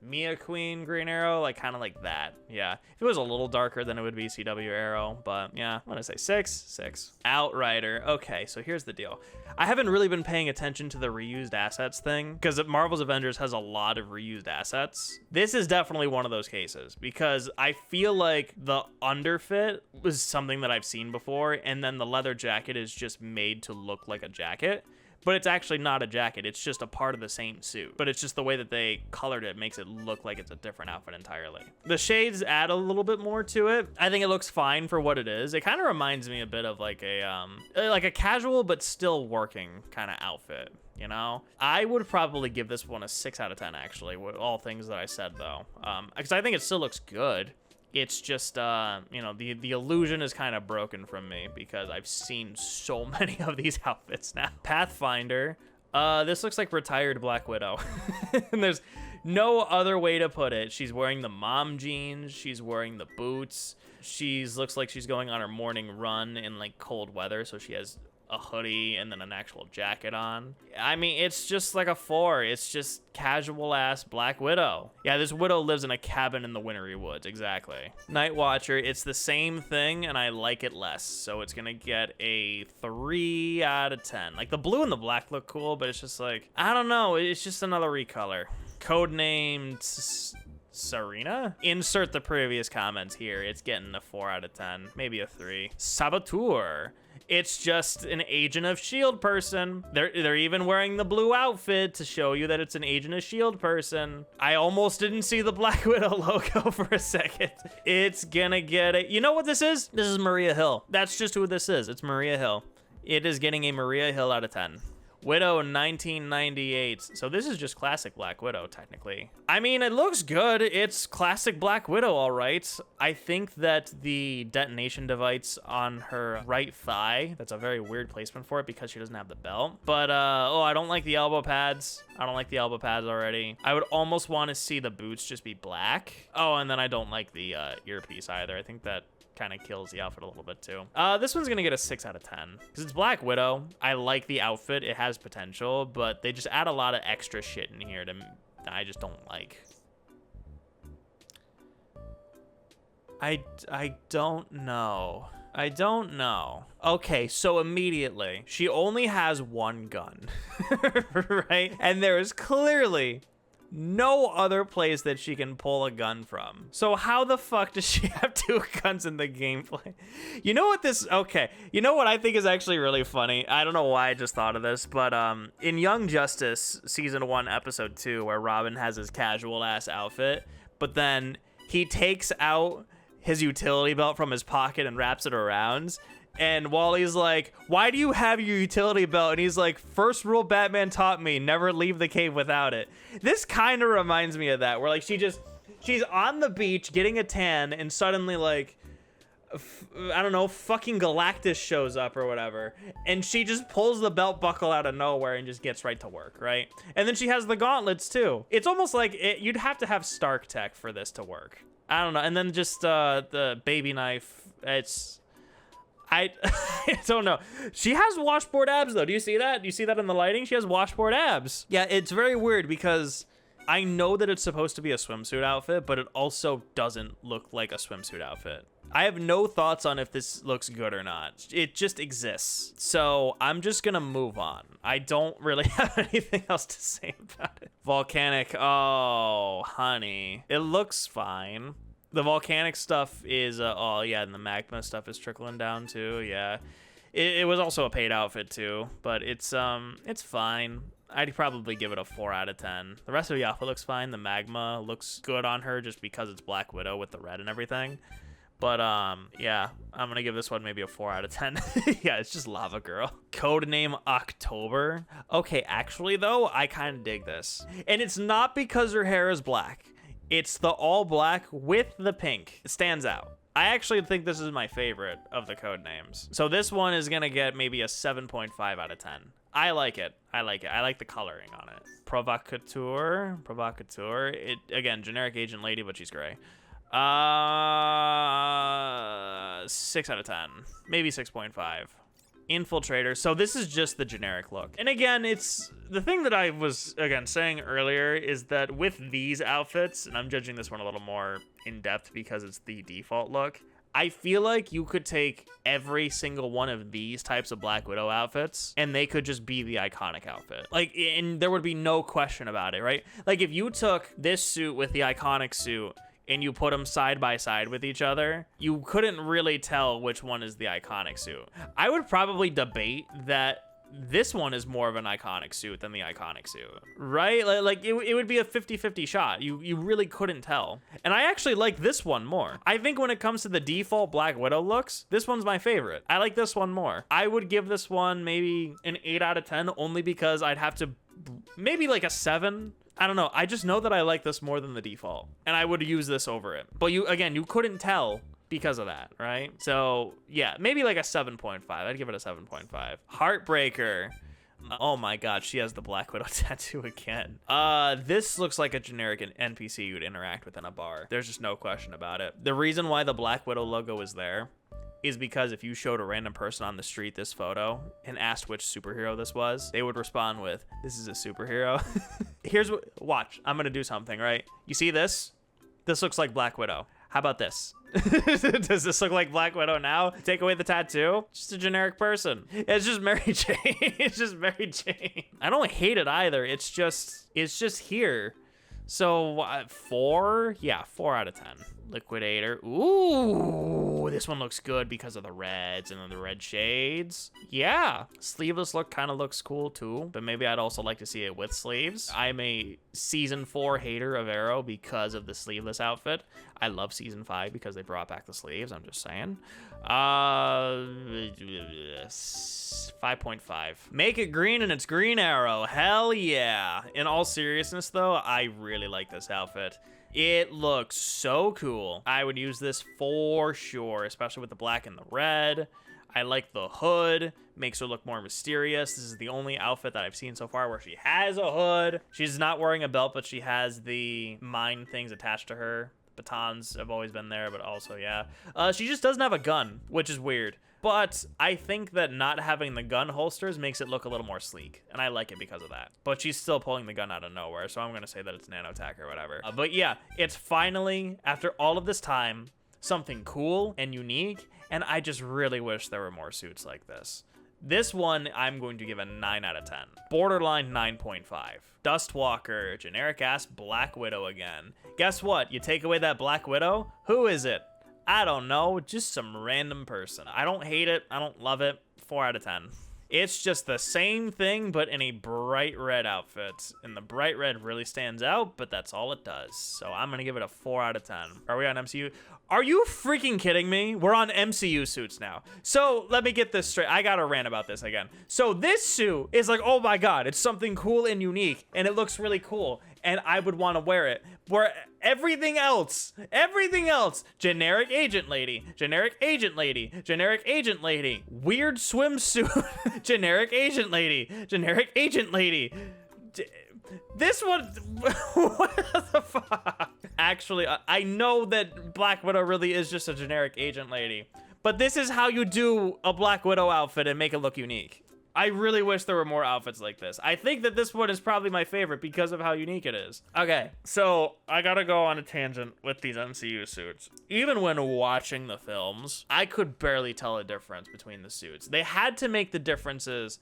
Mia Queen Green Arrow, like kind of like that. Yeah, if it was a little darker, then it would be CW Arrow, but yeah, I'm gonna say 6. Outrider. Okay, so here's the deal. I haven't really been paying attention to the reused assets thing, because Marvel's Avengers has a lot of reused assets. This is definitely one of those cases, because I feel like the underfit was something that I've seen before, and then the leather jacket is just made to look like a jacket. But it's actually not a jacket. It's just a part of the same suit. But it's just the way that they colored it makes it look like it's a different outfit entirely. The shades add a little bit more to it. I think it looks fine for what it is. It kind of reminds me a bit of like a casual but still working kind of outfit. You know, I would probably give this one a 6 out of 10, actually, with all things that I said, though, because I think it still looks good. It's just, you know, the illusion is kind of broken from me because I've seen so many of these outfits now. Pathfinder. This looks like retired Black Widow. And there's no other way to put it. She's wearing the mom jeans. She's wearing the boots. Looks like she's going on her morning run in, like, cold weather, so she has a hoodie and then an actual jacket on. I mean, it's just like a 4. It's just casual ass Black Widow. Yeah, this widow lives in a cabin in the wintry woods. Exactly. Night Watcher. It's the same thing and I like it less, so it's gonna get a 3 out of 10. Like, the blue and the black look cool, but it's just like, I don't know, it's just another recolor. Codenamed Serena? Insert the previous comments here. It's getting a 4 out of 10, maybe a 3. Saboteur. It's just an Agent of S.H.I.E.L.D. person. They're even wearing the blue outfit to show you that it's an Agent of S.H.I.E.L.D. person. I almost didn't see the Black Widow logo for a second. It's gonna get it. You know what this is? This is Maria Hill. That's just who this is. It's Maria Hill. It is getting a Maria Hill out of 10. Widow 1998. So this is just classic Black Widow, technically. I mean, it looks good. It's classic Black Widow, all right. I think that the detonation device on her right thigh, that's a very weird placement for it because she doesn't have the belt. But, oh, I don't like the elbow pads. I don't like the elbow pads already. I would almost want to see the boots just be black. Oh, and then I don't like the earpiece either. I think that kind of kills the outfit a little bit too. This one's gonna get a 6 out of 10 because it's Black Widow. I like the outfit. It has potential, but they just add a lot of extra shit in here that I just don't like. I don't know. I don't know. Okay, so immediately, she only has one gun, right? And there is clearly no other place that she can pull a gun from. So how the fuck does she have 2 guns in the gameplay? You know what okay. You know what I think is actually really funny? I don't know why I just thought of this, but in Young Justice season 1, episode 2, where Robin has his casual ass outfit, but then he takes out his utility belt from his pocket and wraps it around. And Wally's like, why do you have your utility belt? And he's like, first rule Batman taught me, never leave the cave without it. This kind of reminds me of that, where like she's on the beach getting a tan and suddenly like, I don't know, fucking Galactus shows up or whatever. And she just pulls the belt buckle out of nowhere and just gets right to work, right? And then she has the gauntlets too. It's almost like you'd have to have Stark tech for this to work. I don't know. And then just the baby knife, I don't know. She has washboard abs, though. Do you see that? Do you see that in the lighting? She has washboard abs. Yeah, it's very weird because I know that it's supposed to be a swimsuit outfit, but it also doesn't look like a swimsuit outfit. I have no thoughts on if this looks good or not. It just exists. So I'm just going to move on. I don't really have anything else to say about it. Volcanic. Oh, honey. It looks fine. The volcanic stuff is, oh yeah, and the magma stuff is trickling down too, yeah. It was also a paid outfit too, but it's fine. I'd probably give it a 4 out of 10. The rest of the outfit looks fine. The magma looks good on her just because it's Black Widow with the red and everything. But yeah, I'm gonna give this one maybe a 4 out of 10. Yeah, it's just Lava Girl. Codename October. Okay, actually though, I kind of dig this. And it's not because her hair is black. It's the all black with the pink. It stands out. I actually think this is my favorite of the code names. So this one is gonna get maybe a 7.5 out of 10. I like it. I like it. I like the coloring on it. Provocateur. It, again, generic agent lady, but she's gray. 6 out of 10. Maybe 6.5. Infiltrator. So this is just the generic look. And again, it's the thing that I was, again, saying earlier is that with these outfits, and I'm judging this one a little more in depth because it's the default look, I feel like you could take every single one of these types of Black Widow outfits and they could just be the iconic outfit. Like, and there would be no question about it, right? Like if you took this suit with the iconic suit and you put them side by side with each other, you couldn't really tell which one is the iconic suit. I would probably debate that this one is more of an iconic suit than the iconic suit, right? Like it would be a 50-50 shot. You really couldn't tell. And I actually like this one more. I think when it comes to the default Black Widow looks, this one's my favorite. I like this one more. I would give this one maybe an 8 out of 10 only because I'd have to maybe like a 7. I don't know. I just know that I like this more than the default and I would use this over it. But you couldn't tell because of that, right? So yeah, maybe like a 7.5. I'd give it a 7.5. Heartbreaker. Oh my god, she has the Black Widow tattoo again. This looks like a generic NPC you'd interact with in a bar. There's just no question about it. The reason why the Black Widow logo is there is because if you showed a random person on the street this photo and asked which superhero this was, they would respond with, "This is a superhero." Here's what, watch, I'm gonna do something, right? You see this? This looks like Black Widow. How about this? Does this look like Black Widow now? Take away the tattoo? Just a generic person. It's just Mary Jane. It's just Mary Jane. I don't hate it either. It's just here. So 4? Yeah, 4 out of 10. Liquidator. Ooh, this one looks good because of the reds and then the red shades. Yeah, sleeveless look kind of looks cool too, but maybe I'd also like to see it with sleeves. I'm a season 4 hater of Arrow because of the sleeveless outfit. I love season 5 because they brought back the sleeves. I'm just saying. 5.5. Make it green and it's Green Arrow. Hell yeah. In all seriousness though, I really like this outfit. It looks so cool. I would use this for sure, especially with the black and the red. I like the hood, makes her look more mysterious. This is the only outfit that I've seen so far where she has a hood. She's not wearing a belt, but she has the mine things attached to her. Batons have always been there, but also, yeah. She just doesn't have a gun, which is weird. But I think that not having the gun holsters makes it look a little more sleek, and I like it because of that. But she's still pulling the gun out of nowhere, so I'm going to say that it's nanotech or whatever. But yeah, it's finally, after all of this time, something cool and unique, and I just really wish there were more suits like this. This one, I'm going to give a 9 out of 10. Borderline 9.5. Dustwalker, generic-ass Black Widow again. Guess what? You take away that Black Widow, who is it? I don't know, just some random person. I don't hate it, I don't love it. 4 out of 10. It's just the same thing, but in a bright red outfit. And the bright red really stands out, but that's all it does. So I'm gonna give it a 4 out of 10. Are we on MCU? Are you freaking kidding me? We're on MCU suits now. So let me get this straight. I gotta rant about this again. So this suit is like, oh my god, it's something cool and unique, and it looks really cool, and I would want to wear it. Where everything else, generic agent lady, generic agent lady, generic agent lady, weird swimsuit, generic agent lady, generic agent lady. This one, what the fuck? Actually, I know that Black Widow really is just a generic agent lady, but this is how you do a Black Widow outfit and make it look unique. I really wish there were more outfits like this. I think that this one is probably my favorite because of how unique it is. Okay, so I gotta go on a tangent with these MCU suits. Even when watching the films, I could barely tell a difference between the suits. They had to make the differences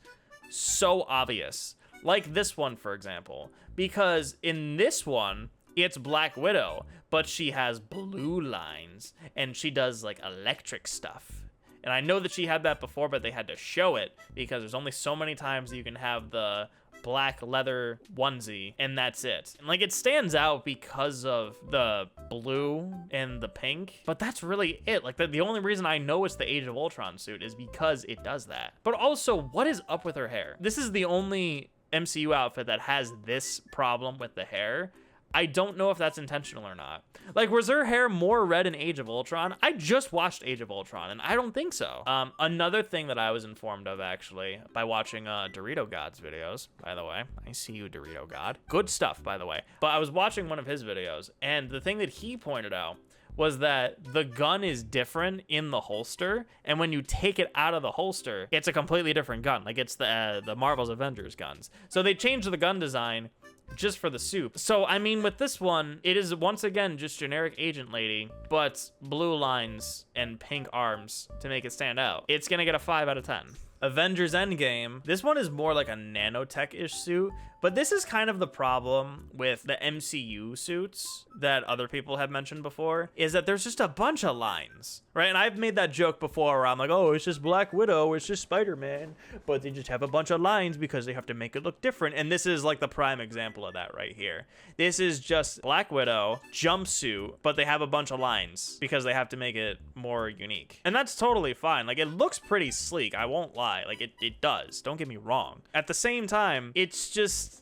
so obvious. Like this one, for example, because in this one, it's Black Widow, but she has blue lines and she does like electric stuff. And I know that she had that before, but they had to show it because there's only so many times that you can have the black leather onesie, and that's it. And like, it stands out because of the blue and the pink, but that's really it. Like, the only reason I know it's the Age of Ultron suit is because it does that. But also, what is up with her hair? This is the only MCU outfit that has this problem with the hair. I don't know if that's intentional or not. Like, was her hair more red in Age of Ultron? I just watched Age of Ultron, and I don't think so. Another thing that I was informed of, actually, by watching Dorito God's videos, by the way. I see you, Dorito God. Good stuff, by the way. But I was watching one of his videos, and the thing that he pointed out was that the gun is different in the holster, and when you take it out of the holster, it's a completely different gun. Like, it's the Marvel's Avengers guns. So they changed the gun design just for the suit. So, I mean, with this one, it is once again just generic agent lady, but blue lines and pink arms to make it stand out. It's gonna get a 5 out of 10. Avengers Endgame. This one is more like a nanotech-ish suit, but this is kind of the problem with the MCU suits that other people have mentioned before, is that there's just a bunch of lines, right? And I've made that joke before where I'm like, oh, it's just Black Widow, it's just Spider-Man, but they just have a bunch of lines because they have to make it look different. And this is like the prime example of that right here. This is just Black Widow jumpsuit, but they have a bunch of lines because they have to make it more unique. And that's totally fine. Like, it looks pretty sleek, I won't lie. Like, it does, don't get me wrong. At the same time, it's just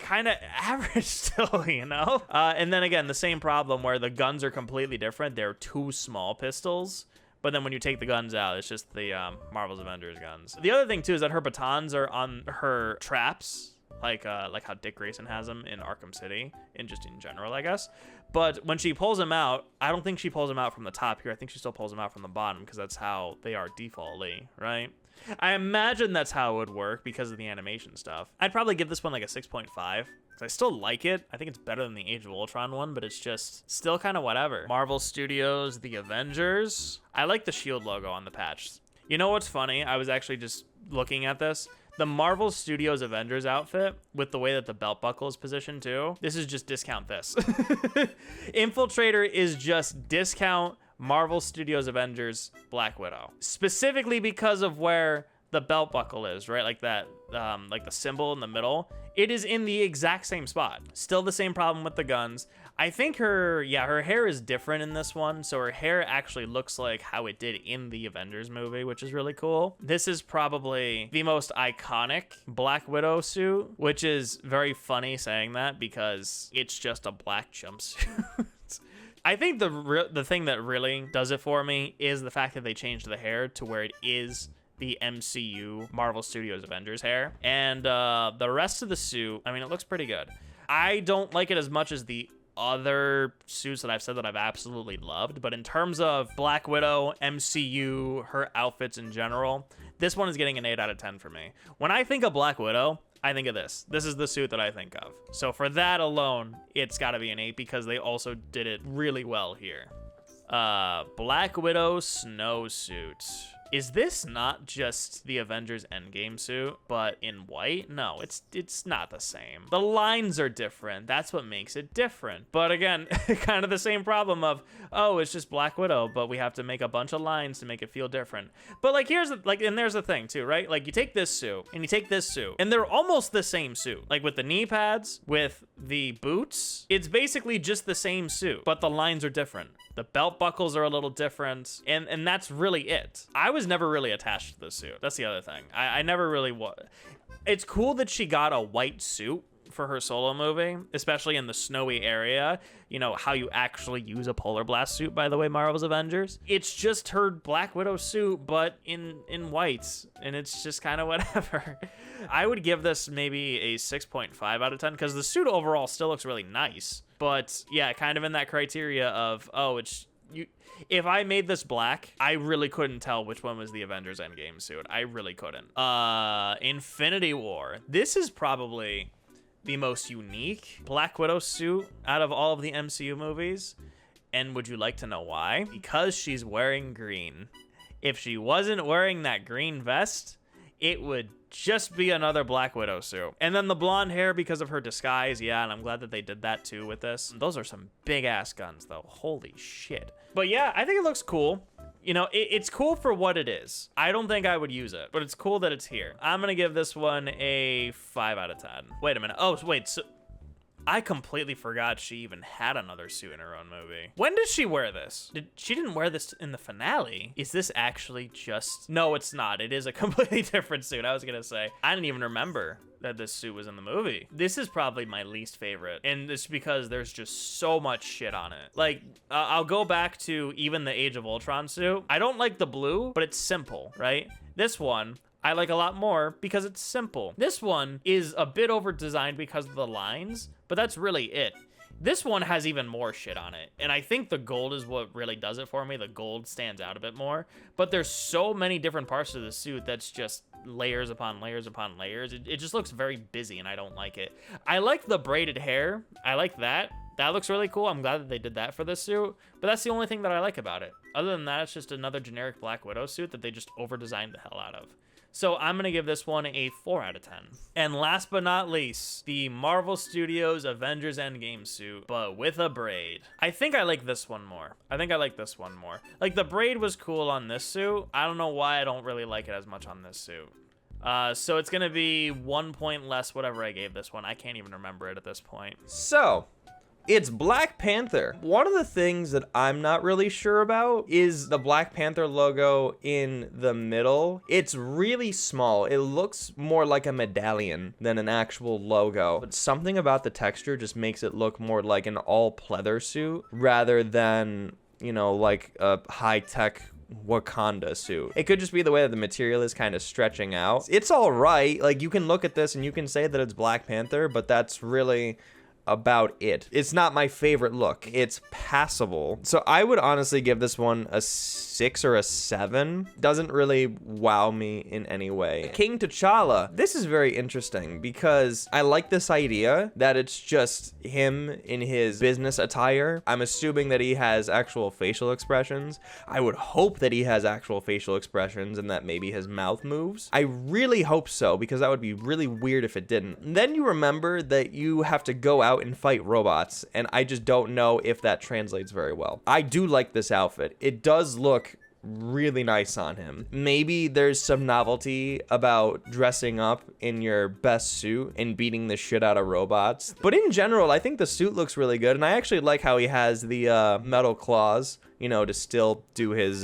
kind of average still, you know? And then again, the same problem where the guns are completely different. They're 2 small pistols, but then when you take the guns out, it's just the Marvel's Avengers guns. The other thing too is that her batons are on her traps, like how Dick Grayson has them in Arkham City, and just in general, I guess. But when she pulls them out, I don't think she pulls them out from the top here. I think she still pulls them out from the bottom because that's how they are defaultly, right? I imagine that's how it would work because of the animation stuff. I'd probably give this one like a 6.5 because I still like it. I think it's better than the Age of Ultron one, but it's just still kind of whatever. Marvel Studios, The Avengers. I like the SHIELD logo on the patch. You know what's funny? I was actually just looking at this. The Marvel Studios Avengers outfit, with the way that the belt buckle is positioned too, this is just discount this. Infiltrator is just discount Marvel Studios Avengers Black Widow. Specifically because of where the belt buckle is, right? Like that, like the symbol in the middle. It is in the exact same spot. Still the same problem with the guns. I think her hair is different in this one. So her hair actually looks like how it did in the Avengers movie, which is really cool. This is probably the most iconic Black Widow suit, which is very funny saying that because it's just a black jumpsuit. I think the thing that really does it for me is the fact that they changed the hair to where it is the MCU Marvel Studios Avengers hair. And the rest of the suit, I mean, it looks pretty good. I don't like it as much as the other suits that I've said that I've absolutely loved, but in terms of Black Widow, MCU, her outfits in general, this one is getting an 8 out of 10 for me. When I think of Black Widow, I think of this. This is the suit that I think of. So for that alone, it's gotta be an 8 because they also did it really well here. Black Widow snowsuit. Is this not just the Avengers Endgame suit, but in white? No, it's not the same. The lines are different. That's what makes it different. But again, kind of the same problem of, oh, it's just Black Widow, but we have to make a bunch of lines to make it feel different. But like, and there's the thing too, right? Like, you take this suit and you take this suit, and they're almost the same suit. Like with the knee pads, with the boots, it's basically just the same suit, but the lines are different. The belt buckles are a little different, and that's really it. I was never really attached to the suit. That's the other thing. I never really was. It's cool that she got a white suit for her solo movie, especially in the snowy area. You know, how you actually use a polar blast suit, by the way, Marvel's Avengers. It's just her Black Widow suit, but in white, and it's just kind of whatever. I would give this maybe a 6.5 out of 10 because the suit overall still looks really nice. But yeah, kind of in that criteria of, oh, it's you. If I made this black, I really couldn't tell which one was the Avengers Endgame suit. I really couldn't. Infinity War. This is probably the most unique Black Widow suit out of all of the MCU movies. And would you like to know why? Because she's wearing green. If she wasn't wearing that green vest, it would just be another Black Widow suit. And then the blonde hair because of her disguise, yeah, and I'm glad that they did that too with this. Those are some big ass guns though, holy shit. But yeah, I think it looks cool. You know, it's cool for what it is. I don't think I would use it, but it's cool that it's here. I'm gonna give this one a 5 out of 10. Wait a minute. Oh, wait, so I completely forgot she even had another suit in her own movie. When did she wear this? She didn't wear this in the finale. Is this actually just... No, it's not. It is a completely different suit. I was gonna say. I didn't even remember that this suit was in the movie. This is probably my least favorite, and it's because there's just so much shit on it. Like, I'll go back to even the Age of Ultron suit. I don't like the blue, but it's simple, right? This one, I like a lot more because it's simple. This one is a bit over-designed because of the lines, but that's really it. This one has even more shit on it, and I think the gold is what really does it for me. The gold stands out a bit more, but there's so many different parts of the suit that's just layers upon layers upon layers. It just looks very busy, and I don't like it. I like the braided hair. I like that. That looks really cool. I'm glad that they did that for this suit, but that's the only thing that I like about it. Other than that, it's just another generic Black Widow suit that they just over-designed the hell out of. So I'm going to give this one a 4 out of 10. And last but not least, the Marvel Studios Avengers Endgame suit, but with a braid. I think I like this one more. Like, the braid was cool on this suit. I don't know why I don't really like it as much on this suit. So it's going to be 1 point less whatever I gave this one. I can't even remember it at this point. So, it's Black Panther. One of the things that I'm not really sure about is the Black Panther logo in the middle. It's really small. It looks more like a medallion than an actual logo. But something about the texture just makes it look more like an all-pleather suit rather than, you know, like a high-tech Wakanda suit. It could just be the way that the material is kind of stretching out. It's all right. Like, you can look at this and you can say that it's Black Panther, but that's really about it. It's not my favorite look. It's passable. So I would honestly give this one a 6 or a 7. Doesn't really wow me in any way. King T'Challa. This is very interesting because I like this idea that it's just him in his business attire. I'm assuming that he has actual facial expressions. I would hope that he has actual facial expressions and that maybe his mouth moves. I really hope so, because that would be really weird if it didn't. And then you remember that you have to go out and fight robots, and I just don't know if that translates very well. I do like this outfit. It does look really nice on him. Maybe there's some novelty about dressing up in your best suit and beating the shit out of robots. But in general, I think the suit looks really good, and I actually like how he has the metal claws, you know, to still do his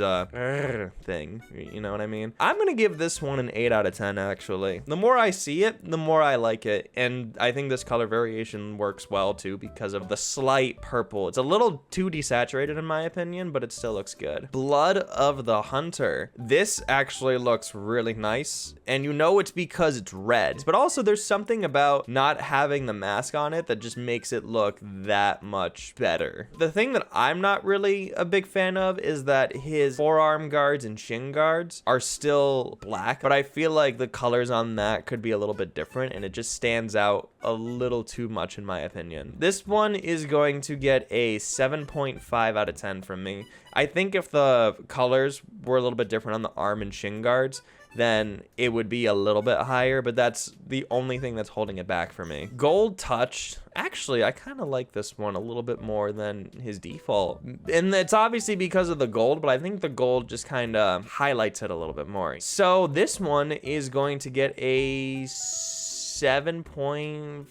thing. You know what I mean? I'm gonna give this one an 8 out of 10, actually. The more I see it, the more I like it. And I think this color variation works well, too, because of the slight purple. It's a little too desaturated, in my opinion, but it still looks good. Blood of the Hunter. This actually looks really nice. And you know it's because it's red. But also, there's something about not having the mask on it that just makes it look that much better. The thing that I'm not really a big fan of is that his forearm guards and shin guards are still black, but I feel like the colors on that could be a little bit different, and it just stands out a little too much in my opinion. This one is going to get a 7.5 out of 10 from me. I think if the colors were a little bit different on the arm and shin guards, then it would be a little bit higher, but that's the only thing that's holding it back for me. Gold Touch. Actually, I kind of like this one a little bit more than his default. And it's obviously because of the gold, but I think the gold just kind of highlights it a little bit more. So this one is going to get a 7.5.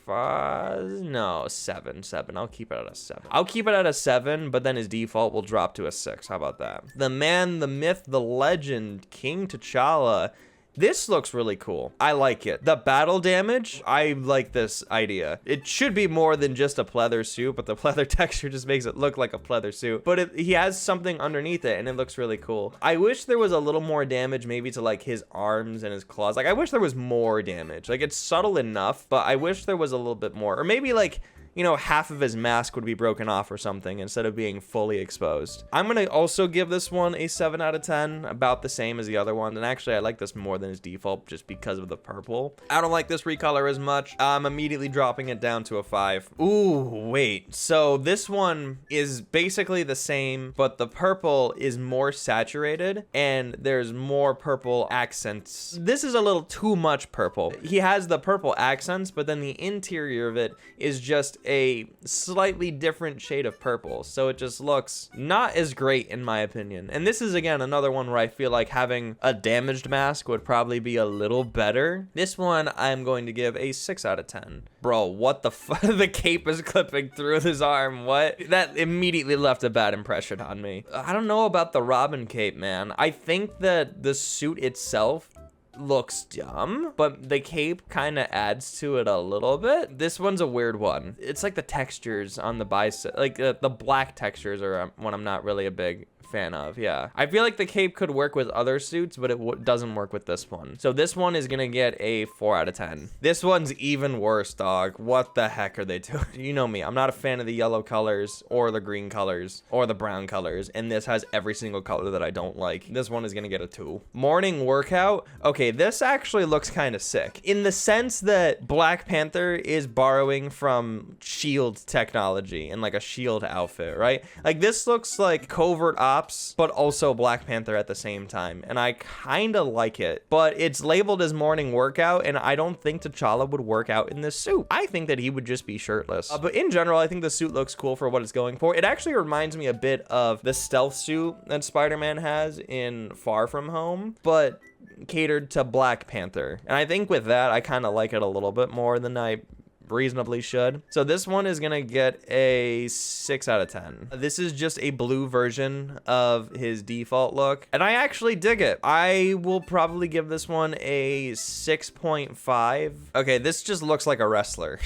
No, 7. I'll keep it at a 7. I'll keep it at a 7, but then his default will drop to a 6. How about that? The man, the myth, the legend, King T'Challa. This looks really cool. I like it. The battle damage, I like this idea. It should be more than just a pleather suit, but the pleather texture just makes it look like a pleather suit. But he has something underneath it, and it looks really cool. I wish there was a little more damage maybe to like his arms and his claws. Like, I wish there was more damage. Like, it's subtle enough, but I wish there was a little bit more. Or maybe like, you know, half of his mask would be broken off or something instead of being fully exposed. I'm gonna also give this one a 7 out of 10, about the same as the other one. And actually, I like this more than his default just because of the purple. I don't like this recolor as much. I'm immediately dropping it down to a 5. Ooh, wait. So this one is basically the same, but the purple is more saturated and there's more purple accents. This is a little too much purple. He has the purple accents, but then the interior of it is just a slightly different shade of purple. So it just looks not as great in my opinion. And this is again another one where I feel like having a damaged mask would probably be a little better. This one I'm going to give a 6 out of 10. Bro, what the fuck? The cape is clipping through his arm. What? That immediately left a bad impression on me. I don't know about the Robin cape, man. I think that the suit itself looks dumb, but the cape kind of adds to it a little bit. This one's a weird one. It's like the textures on the bicep, like the black textures are one I'm not really a big fan of. Yeah, I feel like the cape could work with other suits, but it doesn't work with this one. So this one is gonna get a 4 out of 10. This one's even worse, dog. What the heck are they doing? You know me, I'm not a fan of the yellow colors or the green colors or the brown colors, and this has every single color that I don't like. This one is gonna get a 2. Morning workout. Okay, this actually looks kind of sick in the sense that Black Panther is borrowing from Shield technology and like a Shield outfit, right? Like this looks like covert ops, but also Black Panther at the same time, and I kind of like it. But it's labeled as morning workout, and I don't think T'Challa would work out in this suit. I think that he would just be shirtless. But in general, I think the suit looks cool for what it's going for. It actually reminds me a bit of the stealth suit that Spider-Man has in Far From Home, but catered to Black Panther. And I think with that, I kind of like it a little bit more than I reasonably should. So this one is gonna get a 6 out of 10. This is just a blue version of his default look, and I actually dig it. I will probably give this one a 6.5. Okay, this just looks like a wrestler.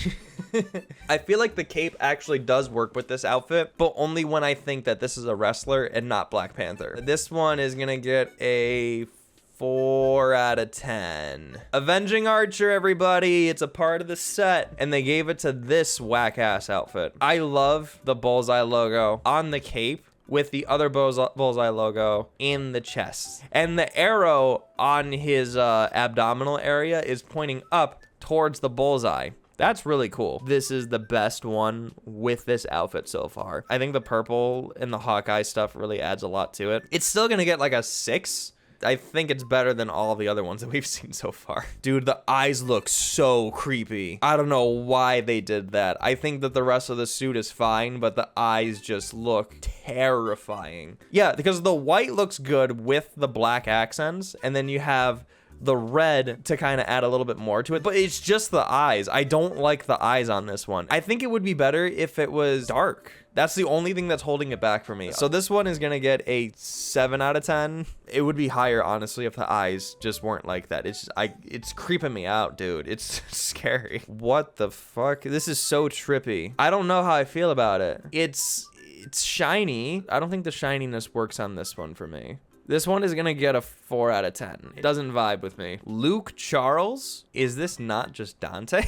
I feel like the cape actually does work with this outfit, but only when I think that this is a wrestler and not Black Panther. This one is gonna get a 4 out of 10. Avenging Archer, everybody. It's a part of the set, and they gave it to this whack-ass outfit. I love the Bullseye logo on the cape with the other Bullseye logo in the chest. And the arrow on his abdominal area is pointing up towards the Bullseye. That's really cool. This is the best one with this outfit so far. I think the purple and the Hawkeye stuff really adds a lot to it. It's still gonna get like a 6. I think it's better than all the other ones that we've seen so far. Dude, the eyes look so creepy. I don't know why they did that. I think that the rest of the suit is fine, but the eyes just look terrifying. Yeah, because the white looks good with the black accents, and then you have the red to kind of add a little bit more to it, but it's just the eyes. I don't like the eyes on this one. I think it would be better if it was dark. That's the only thing that's holding it back for me. So this one is gonna get a 7 out of 10. It would be higher, honestly, if the eyes just weren't like that. It's creeping me out, dude. It's scary. What the fuck? This is so trippy. I don't know how I feel about it. It's shiny. I don't think the shininess works on this one for me. This one is gonna get a 4 out of 10. It doesn't vibe with me. Luke Charles? Is this not just Dante?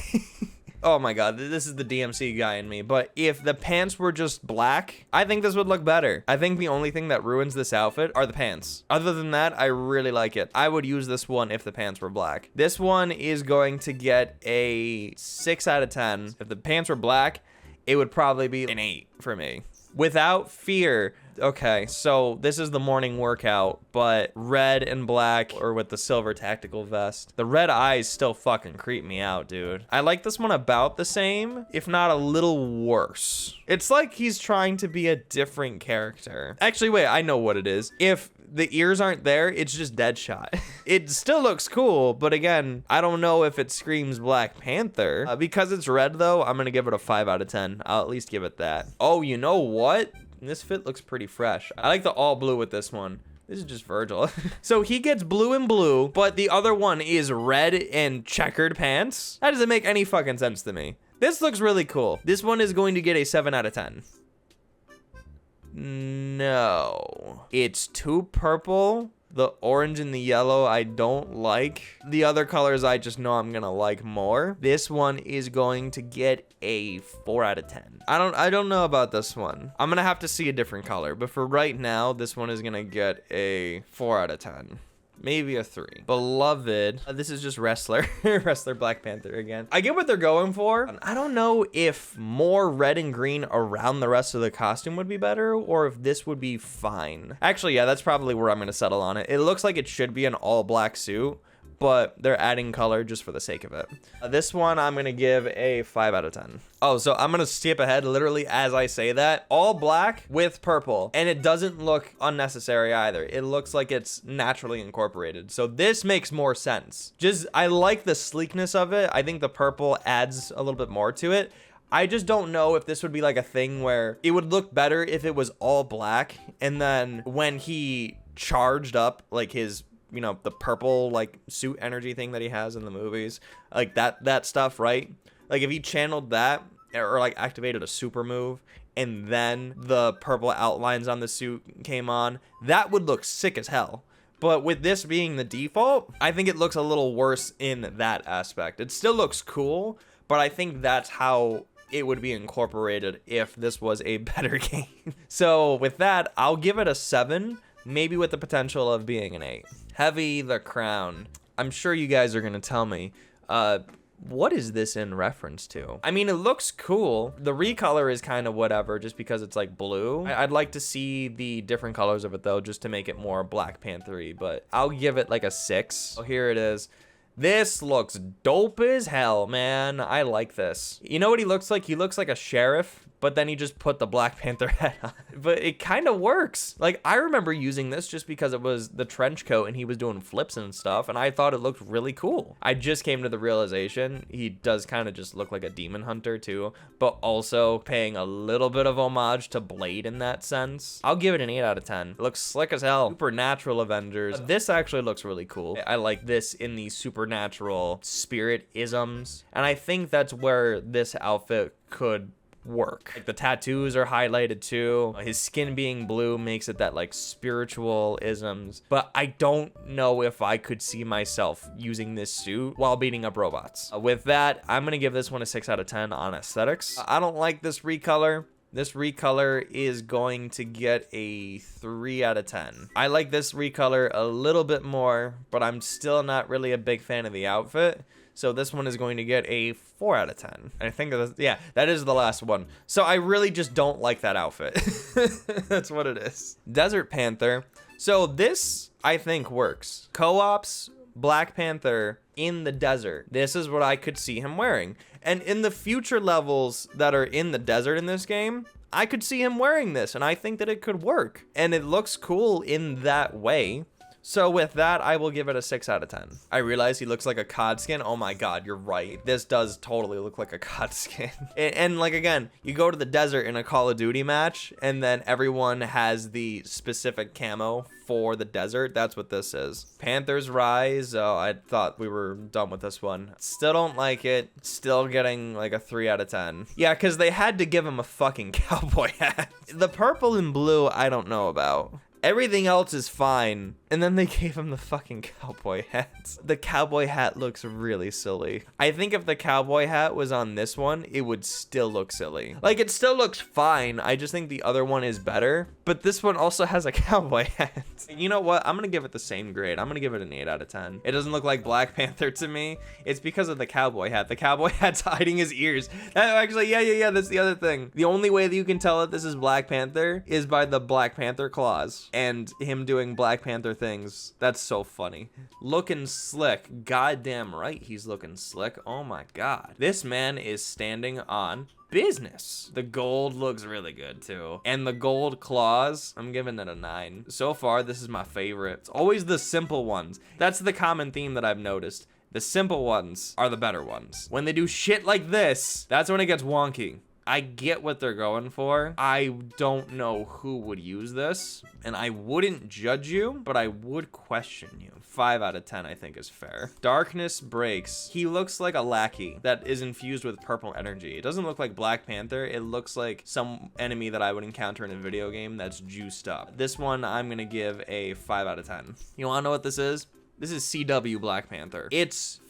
Oh my god, this is the DMC guy in me. But if the pants were just black, I think this would look better. I think the only thing that ruins this outfit are the pants. Other than that, I really like it. I would use this one if the pants were black. This one is going to get a 6 out of 10. If the pants were black, it would probably be an 8 for me. Without fear. Okay, so this is the morning workout, but red and black, or with the silver tactical vest. The red eyes still fucking creep me out, dude. I like this one about the same, if not a little worse. It's like he's trying to be a different character. Actually, wait, I know what it is. If the ears aren't there, it's just Deadshot. It still looks cool, but again, I don't know if it screams Black Panther. Because it's red, though, I'm gonna give it a 5 out of 10. I'll at least give it that. Oh, you know what? This fit looks pretty fresh. I like the all blue with this one. This is just Virgil. So he gets blue and blue, but the other one is red and checkered pants? That doesn't make any fucking sense to me. This looks really cool. This one is going to get a 7 out of 10. No. It's too purple. The orange and the yellow I don't like. The other colors I just know I'm gonna like more. This one is going to get a 4 out of 10. I don't know about this one. I'm gonna have to see a different color, but for right now, this one is gonna get a 4 out of 10. Maybe a 3. Beloved. This is just Wrestler. Wrestler Black Panther again. I get what they're going for. I don't know if more red and green around the rest of the costume would be better, or if this would be fine. Actually, yeah, that's probably where I'm going to settle on it. It looks like it should be an all black suit, but they're adding color just for the sake of it. This one I'm gonna give a 5 out of 10. Oh, so I'm gonna skip ahead literally as I say that. All black with purple, and it doesn't look unnecessary either. It looks like it's naturally incorporated. So this makes more sense. I like the sleekness of it. I think the purple adds a little bit more to it. I just don't know if this would be like a thing where it would look better if it was all black, and then when he charged up like his, you know, the purple like suit energy thing that he has in the movies, like that stuff, right? Like if he channeled that or like activated a super move and then the purple outlines on the suit came on, that would look sick as hell. But with this being the default, I think it looks a little worse in that aspect. It still looks cool, but I think that's how it would be incorporated if this was a better game. So with that, I'll give it a 7, maybe with the potential of being an 8. Heavy the Crown. I'm sure you guys are gonna tell me, what is this in reference to? I mean, it looks cool. The recolor is kind of whatever, just because it's like blue. I'd like to see the different colors of it though, just to make it more Black Panther-y, but I'll give it like a 6. So here it is. This looks dope as hell, man. I like this. You know what he looks like? He looks like a sheriff, but then he just put the Black Panther hat on. But it kind of works. Like, I remember using this just because it was the trench coat and he was doing flips and stuff, and I thought it looked really cool. I just came to the realization he does kind of just look like a demon hunter too, but also paying a little bit of homage to Blade in that sense. I'll give it an 8 out of 10. It looks slick as hell. Supernatural Avengers. This actually looks really cool. I like this in the supernatural spirit isms, and I think that's where this outfit could work. Like the tattoos are highlighted too. His skin being blue makes it that like spiritual isms, but I don't know if I could see myself using this suit while beating up robots. With that, I'm gonna give this one a 6 out of 10 on aesthetics. I don't like this recolor. This recolor is going to get a 3 out of 10. I like this recolor a little bit more, but I'm still not really a big fan of the outfit. So this one is going to get a 4 out of 10. I think yeah, that is the last one. So I really just don't like that outfit. That's what it is. Desert Panther. So this, I think, works. Co-ops, Black Panther in the desert. This is what I could see him wearing. And in the future levels that are in the desert in this game, I could see him wearing this, and I think that it could work. And it looks cool in that way. So with that, I will give it a 6 out of 10. I realize he looks like a COD skin. Oh my god, you're right. This does totally look like a COD skin. And like, again, you go to the desert in a Call of Duty match, and then everyone has the specific camo for the desert. That's what this is. Panther's Rise. Oh, I thought we were done with this one. Still don't like it. Still getting like a 3 out of 10. Yeah, because they had to give him a fucking cowboy hat. The purple and blue, I don't know about. Everything else is fine, and then they gave him the fucking cowboy hat. The cowboy hat looks really silly. I think if the cowboy hat was on this one, it would still look silly. Like, it still looks fine. I just think the other one is better, but this one also has a cowboy hat. You know what? I'm gonna give it the same grade. I'm gonna give it an 8 out of 10. It doesn't look like Black Panther to me. It's because of the cowboy hat. The cowboy hat's hiding his ears. Actually, yeah, that's the other thing. The only way that you can tell that this is Black Panther is by the Black Panther claws and him doing Black Panther things. That's so funny. Looking slick. Goddamn right he's looking slick. Oh my god. This man is standing on business. The gold looks really good too. And the gold claws, I'm giving it a 9. So far, this is my favorite. It's always the simple ones. That's the common theme that I've noticed. The simple ones are the better ones. When they do shit like this, that's when it gets wonky. I get what they're going for. I don't know who would use this, and I wouldn't judge you, but I would question you. 5 out of 10, I think, is fair. Darkness Breaks. He looks like a lackey that is infused with purple energy. It doesn't look like Black Panther. It looks like some enemy that I would encounter in a video game that's juiced up. This one, I'm gonna give a 5 out of 10. You wanna know what this is? This is CW Black Panther. It's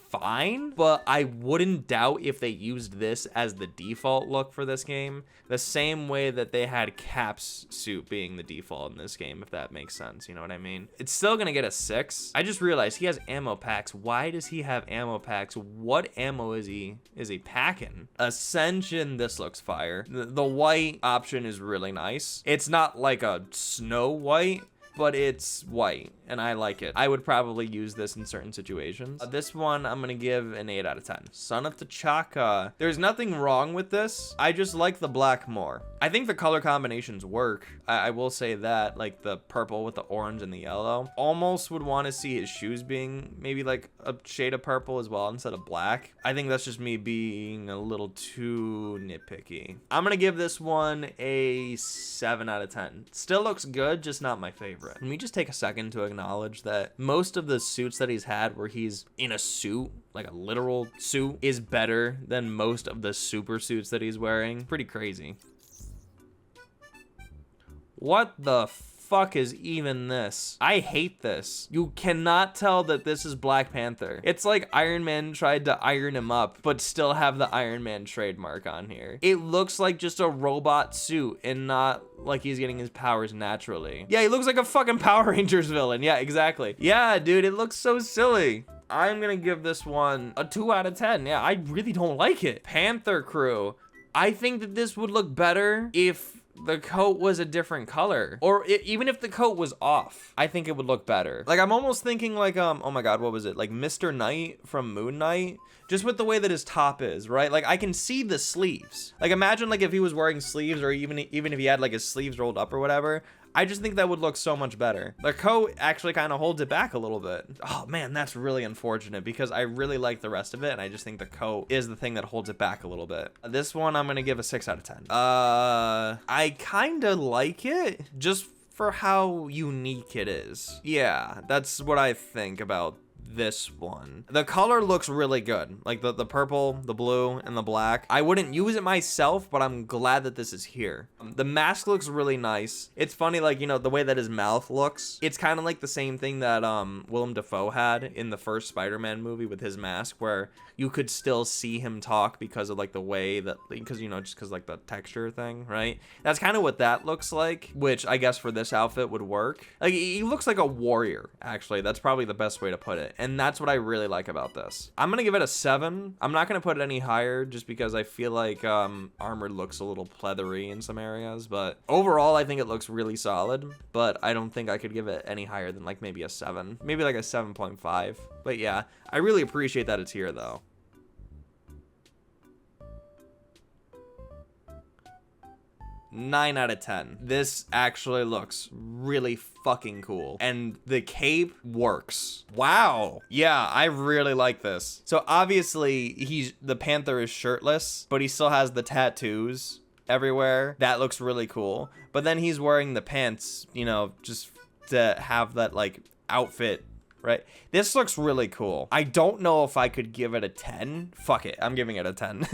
fine, but I wouldn't doubt if they used this as the default look for this game, the same way that they had Cap's suit being the default in this game, if that makes sense. You know what I mean? It's still gonna get a 6. I just realized he has ammo packs. Why does he have ammo packs? What ammo is he packing? Ascension, this looks fire. The white option is really nice. It's not like a snow white. but it's white and I like it. I would probably use this in certain situations. This one I'm gonna give an 8 out of 10. Son of T'Chaka. There's nothing wrong with this. I just like the black more. I think the color combinations work. I will say that, like the purple with the orange and the yellow. Almost would want to see his shoes being maybe like a shade of purple as well instead of black. I think that's just me being a little too nitpicky. I'm gonna give this one a 7 out of 10. Still looks good, just not my favorite. Let me just take a second to acknowledge that most of the suits that he's had where he's in a suit, like a literal suit, is better than most of the super suits that he's wearing. Pretty crazy. What the fuck is even this? I hate this. You cannot tell that this is Black Panther. It's like Iron Man tried to iron him up, but still have the Iron Man trademark on here. It looks like just a robot suit and not like he's getting his powers naturally. Yeah, he looks like a fucking Power Rangers villain. Yeah, exactly. Yeah, dude, it looks so silly. I'm gonna give this one a 2 out of 10. Yeah, I really don't like it. Panther crew. I think that this would look better if the coat was a different color, or even if the coat was off. I think it would look better. Like, I'm almost thinking like, oh my god, what was it? Like Mr. Knight from Moon Knight, just with the way that his top is, right? Like, I can see the sleeves. Like, imagine like if he was wearing sleeves, or even if he had like his sleeves rolled up or whatever. I just think that would look so much better. The coat actually kind of holds it back a little bit. Oh man, that's really unfortunate because I really like the rest of it, and I just think the coat is the thing that holds it back a little bit. This one I'm gonna give a 6 out of 10. I kind of like it just for how unique it is. Yeah, that's what I think about this one. The color looks really good, like the purple, the blue, and the black. I wouldn't use it myself, but I'm glad that this is here. The mask looks really nice. It's funny, like, you know, the way that his mouth looks, it's kind of like the same thing that Willem Dafoe had in the first Spider-Man movie with his mask, where you could still see him talk because of like the way that, because, you know, just because like the texture thing, right? That's kind of what that looks like, which I guess for this outfit would work. Like, he looks like a warrior, actually. That's probably the best way to put it. And that's what I really like about this. I'm gonna give it a 7. I'm not gonna put it any higher just because I feel like armor looks a little pleathery in some areas, but overall I think it looks really solid, but I don't think I could give it any higher than like maybe a 7, maybe like a 7.5. But yeah, I really appreciate that it's here though. Nine out of 10. This actually looks really fucking cool, and the cape works. Wow. Yeah, I really like this. So obviously the Panther is shirtless, but he still has the tattoos everywhere. That looks really cool. But then he's wearing the pants, you know, just to have that like outfit, right? This looks really cool. I don't know if I could give it a 10. Fuck it, I'm giving it a 10.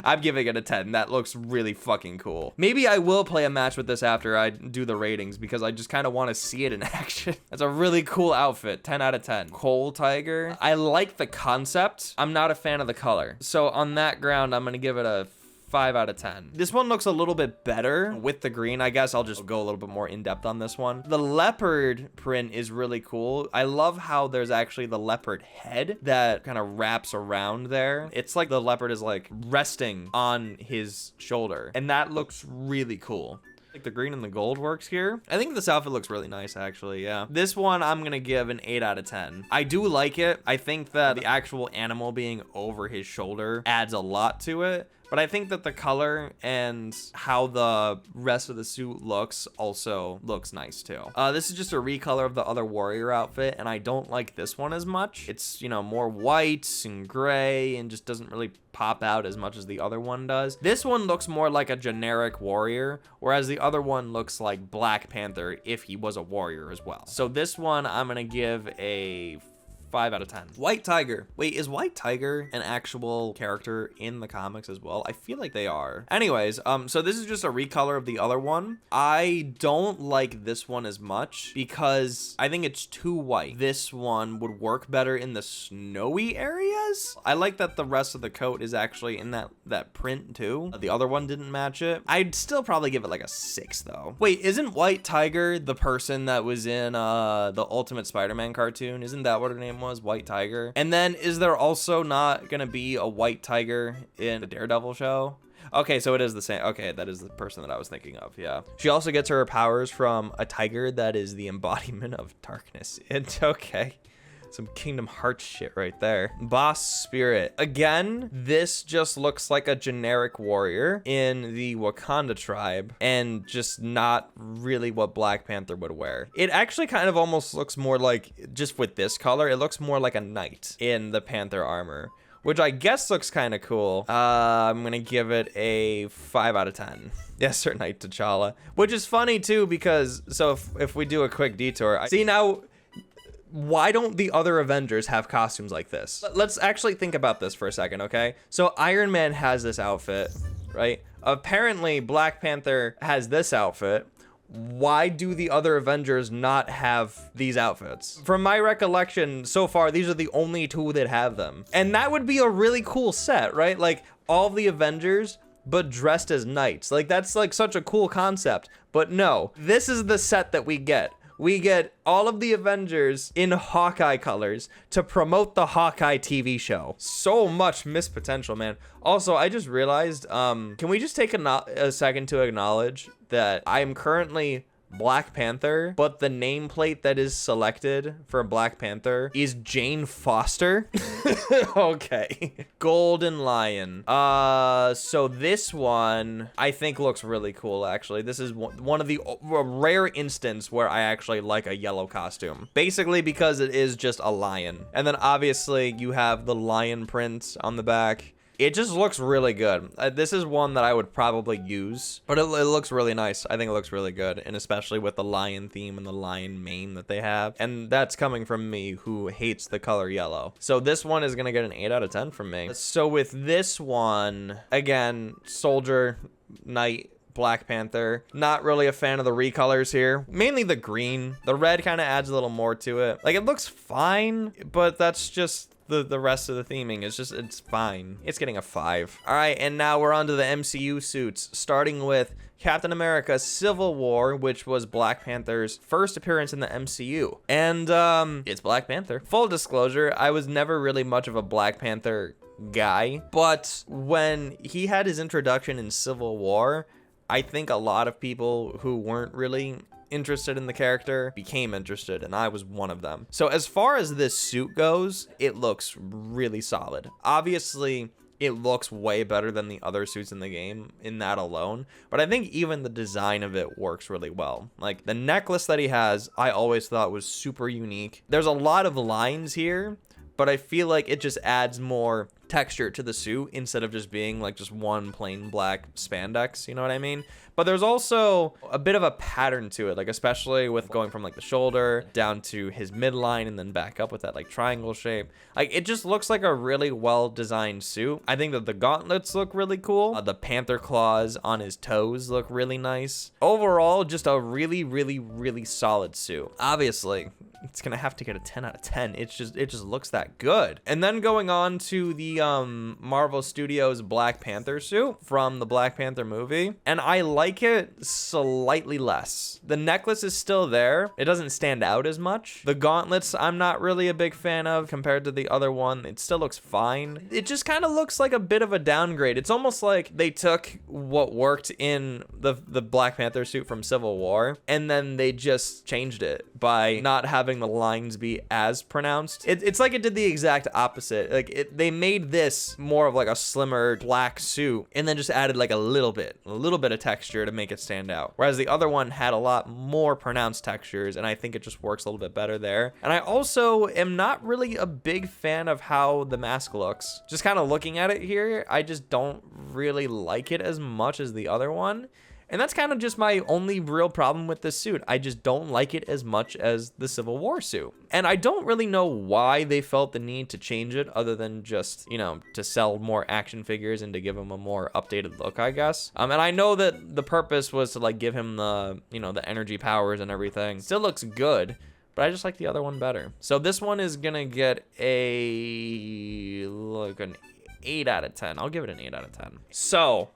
I'm giving it a 10. That looks really fucking cool. Maybe I will play a match with this after I do the ratings because I just kind of want to see it in action. That's a really cool outfit. 10 out of 10. Coal Tiger. I like the concept. I'm not a fan of the color. So on that ground, I'm gonna give it a 5 out of 10. This one looks a little bit better with the green. I guess I'll just go a little bit more in depth on this one. The leopard print is really cool. I love how there's actually the leopard head that kind of wraps around there. It's like the leopard is like resting on his shoulder, and that looks really cool. Like the green and the gold works here. I think this outfit looks really nice, actually. Yeah, this one I'm gonna give an 8 out of 10. I do like it. I think that the actual animal being over his shoulder adds a lot to it, but I think that the color and how the rest of the suit looks also looks nice too. This is just a recolor of the other warrior outfit, and I don't like this one as much. It's, you know, more white and gray and just doesn't really pop out as much as the other one does. This one looks more like a generic warrior, whereas the other one looks like Black Panther if he was a warrior as well. So this one I'm gonna give a 5 out of 10. White Tiger. Wait, is White Tiger an actual character in the comics as well? I feel like they are. Anyways, so this is just a recolor of the other one. I don't like this one as much because I think it's too white. This one would work better in the snowy areas. I like that the rest of the coat is actually in that print too. The other one didn't match it. I'd still probably give it like a 6 though. Wait, isn't White Tiger the person that was in the Ultimate Spider-Man cartoon? Isn't that what her name was? White Tiger? And then is there also not gonna be a White Tiger in the Daredevil show? Okay, so it is the same. Okay, that is the person that I was thinking of. Yeah. She also gets her powers from a tiger that is the embodiment of darkness. It's okay. Some Kingdom Hearts shit right there. Boss Spirit. Again, this just looks like a generic warrior in the Wakanda tribe and just not really what Black Panther would wear. It actually kind of almost looks more like, just with this color, it looks more like a knight in the Panther armor, which I guess looks kind of cool. I'm gonna give it a 5 out of 10. Yes, Sir Knight T'Challa. Which is funny too, because, so if we do a quick detour, see now, why don't the other Avengers have costumes like this? Let's actually think about this for a second, okay? So Iron Man has this outfit, right? Apparently Black Panther has this outfit. Why do the other Avengers not have these outfits? From my recollection so far, these are the only two that have them. And that would be a really cool set, right? Like all the Avengers, but dressed as knights. Like that's like such a cool concept. But no, this is the set that we get. We get all of the Avengers in Hawkeye colors to promote the Hawkeye TV show. So much missed potential, man. Also, I just realized, can we just take a second to acknowledge that I am currently Black Panther, but the nameplate that is selected for Black Panther is Jane Foster. Okay. Golden Lion. So this one I think looks really cool, actually. This is one of the rare instances where I actually like a yellow costume. Basically because it is just a lion. And then obviously you have the lion print on the back. It just looks really good. This is one that I would probably use, but it looks really nice. I think it looks really good, and especially with the lion theme and the lion mane that they have. And that's coming from me, who hates the color yellow. So this one is gonna get an 8 out of 10 from me. So with this one, again, soldier, knight, Black Panther. Not really a fan of the recolors here. Mainly the green. The red kind of adds a little more to it. Like, it looks fine, but that's just the rest of the theming. It's fine. It's getting a 5. All right, and now we're on to the MCU suits, starting with Captain America Civil War, which was Black Panther's first appearance in the MCU. And it's Black Panther. Full disclosure, I was never really much of a Black Panther guy, but when he had his introduction in Civil War, I think a lot of people who weren't really interested in the character became interested, and I was one of them. So as far as this suit goes, it looks really solid. Obviously, it looks way better than the other suits in the game in that alone, but I think even the design of it works really well. Like the necklace that he has, I always thought was super unique. There's a lot of lines here, but I feel like it just adds more texture to the suit instead of just being like just one plain black spandex, you know what I mean? But there's also a bit of a pattern to it, like especially with going from like the shoulder down to his midline and then back up with that like triangle shape. Like it just looks like a really well designed suit. I think that the gauntlets look really cool. The panther claws on his toes look really nice. Overall, just a really, really, really solid suit. Obviously, it's gonna have to get a 10 out of 10. It just looks that good. And then going on to the Marvel Studios Black Panther suit from the Black Panther movie, and I like it slightly less. The necklace is still there. It doesn't stand out as much. The gauntlets I'm not really a big fan of compared to the other one. It still looks fine. It just kind of looks like a bit of a downgrade. It's almost like they took what worked in the Black Panther suit from Civil War and then they just changed it by not having the lines be as pronounced. It's like it did the exact opposite. Like they made this more of like a slimmer black suit and then just added like a little bit of texture to make it stand out. Whereas the other one had a lot more pronounced textures, and I think it just works a little bit better there. And I also am not really a big fan of how the mask looks. Just kind of looking at it here, I just don't really like it as much as the other one. And that's kind of just my only real problem with this suit. I just don't like it as much as the Civil War suit. And I don't really know why they felt the need to change it other than just, you know, to sell more action figures and to give him a more updated look, I guess. And I know that the purpose was to like give him the, you know, the energy powers and everything. Still looks good, but I just like the other one better. So this one is gonna get an 8 out of 10. I'll give it an 8 out of 10. So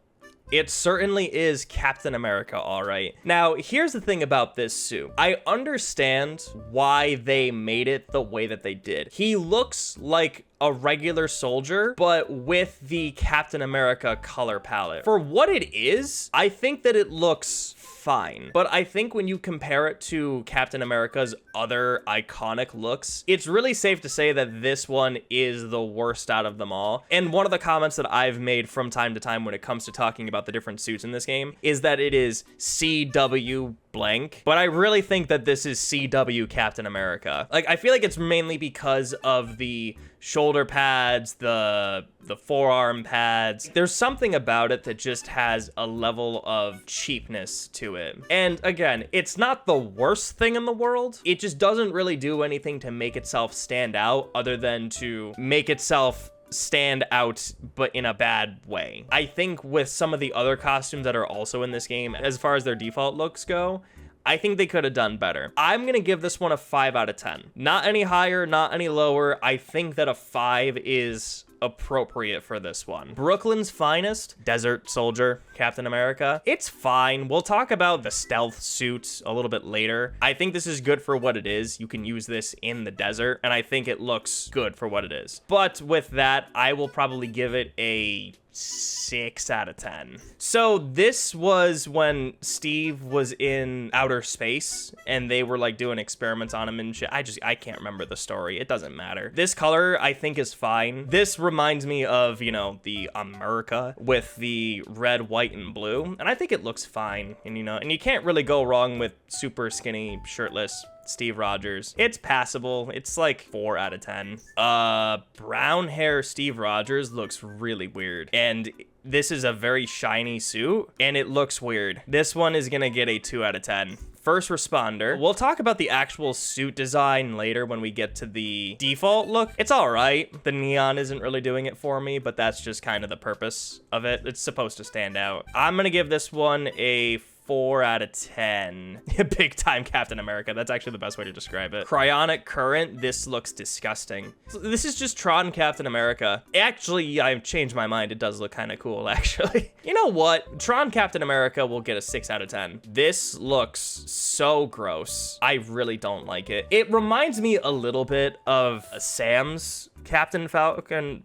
it certainly is Captain America, all right. Now, here's the thing about this suit. I understand why they made it the way that they did. He looks like a regular soldier, but with the Captain America color palette. For what it is, I think that it looks fine. But I think when you compare it to Captain America's other iconic looks, it's really safe to say that this one is the worst out of them all. And one of the comments that I've made from time to time when it comes to talking about the different suits in this game is that it is CW blank, but I really think that this is CW Captain America. Like, I feel like it's mainly because of the shoulder pads, the forearm pads. There's something about it that just has a level of cheapness to it. And again, it's not the worst thing in the world. It just doesn't really do anything to make itself stand out other than to make itself stand out, but in a bad way. I think with some of the other costumes that are also in this game, as far as their default looks go, I think they could have done better. I'm gonna give this one a 5 out of 10. Not any higher, not any lower. I think that a 5 is appropriate for this one. Brooklyn's finest, Desert Soldier, Captain America. It's fine. We'll talk about the stealth suit a little bit later. I think this is good for what it is. You can use this in the desert, and I think it looks good for what it is. But with that, I will probably give it a 6 out of 10. So this was when Steve was in outer space and they were like doing experiments on him and shit. I can't remember the story. It doesn't matter. This color I think is fine. This reminds me of, you know, the America with the red, white, and blue. And I think it looks fine. And, you know, and you can't really go wrong with super skinny, shirtless Steve Rogers. It's passable. It's like 4 out of 10. Brown hair Steve Rogers looks really weird. And this is a very shiny suit and it looks weird. This one is gonna get a 2 out of 10. First responder. We'll talk about the actual suit design later when we get to the default look. It's all right. The neon isn't really doing it for me, but that's just kind of the purpose of it. It's supposed to stand out. I'm gonna give this one a 4 out of 10. Big time Captain America. That's actually the best way to describe it. Cryonic Current. This looks disgusting. So this is just Tron Captain America. Actually, I've changed my mind. It does look kind of cool, actually. You know what? Tron Captain America will get a 6 out of 10. This looks so gross. I really don't like it. It reminds me a little bit of Sam's Captain Falcon.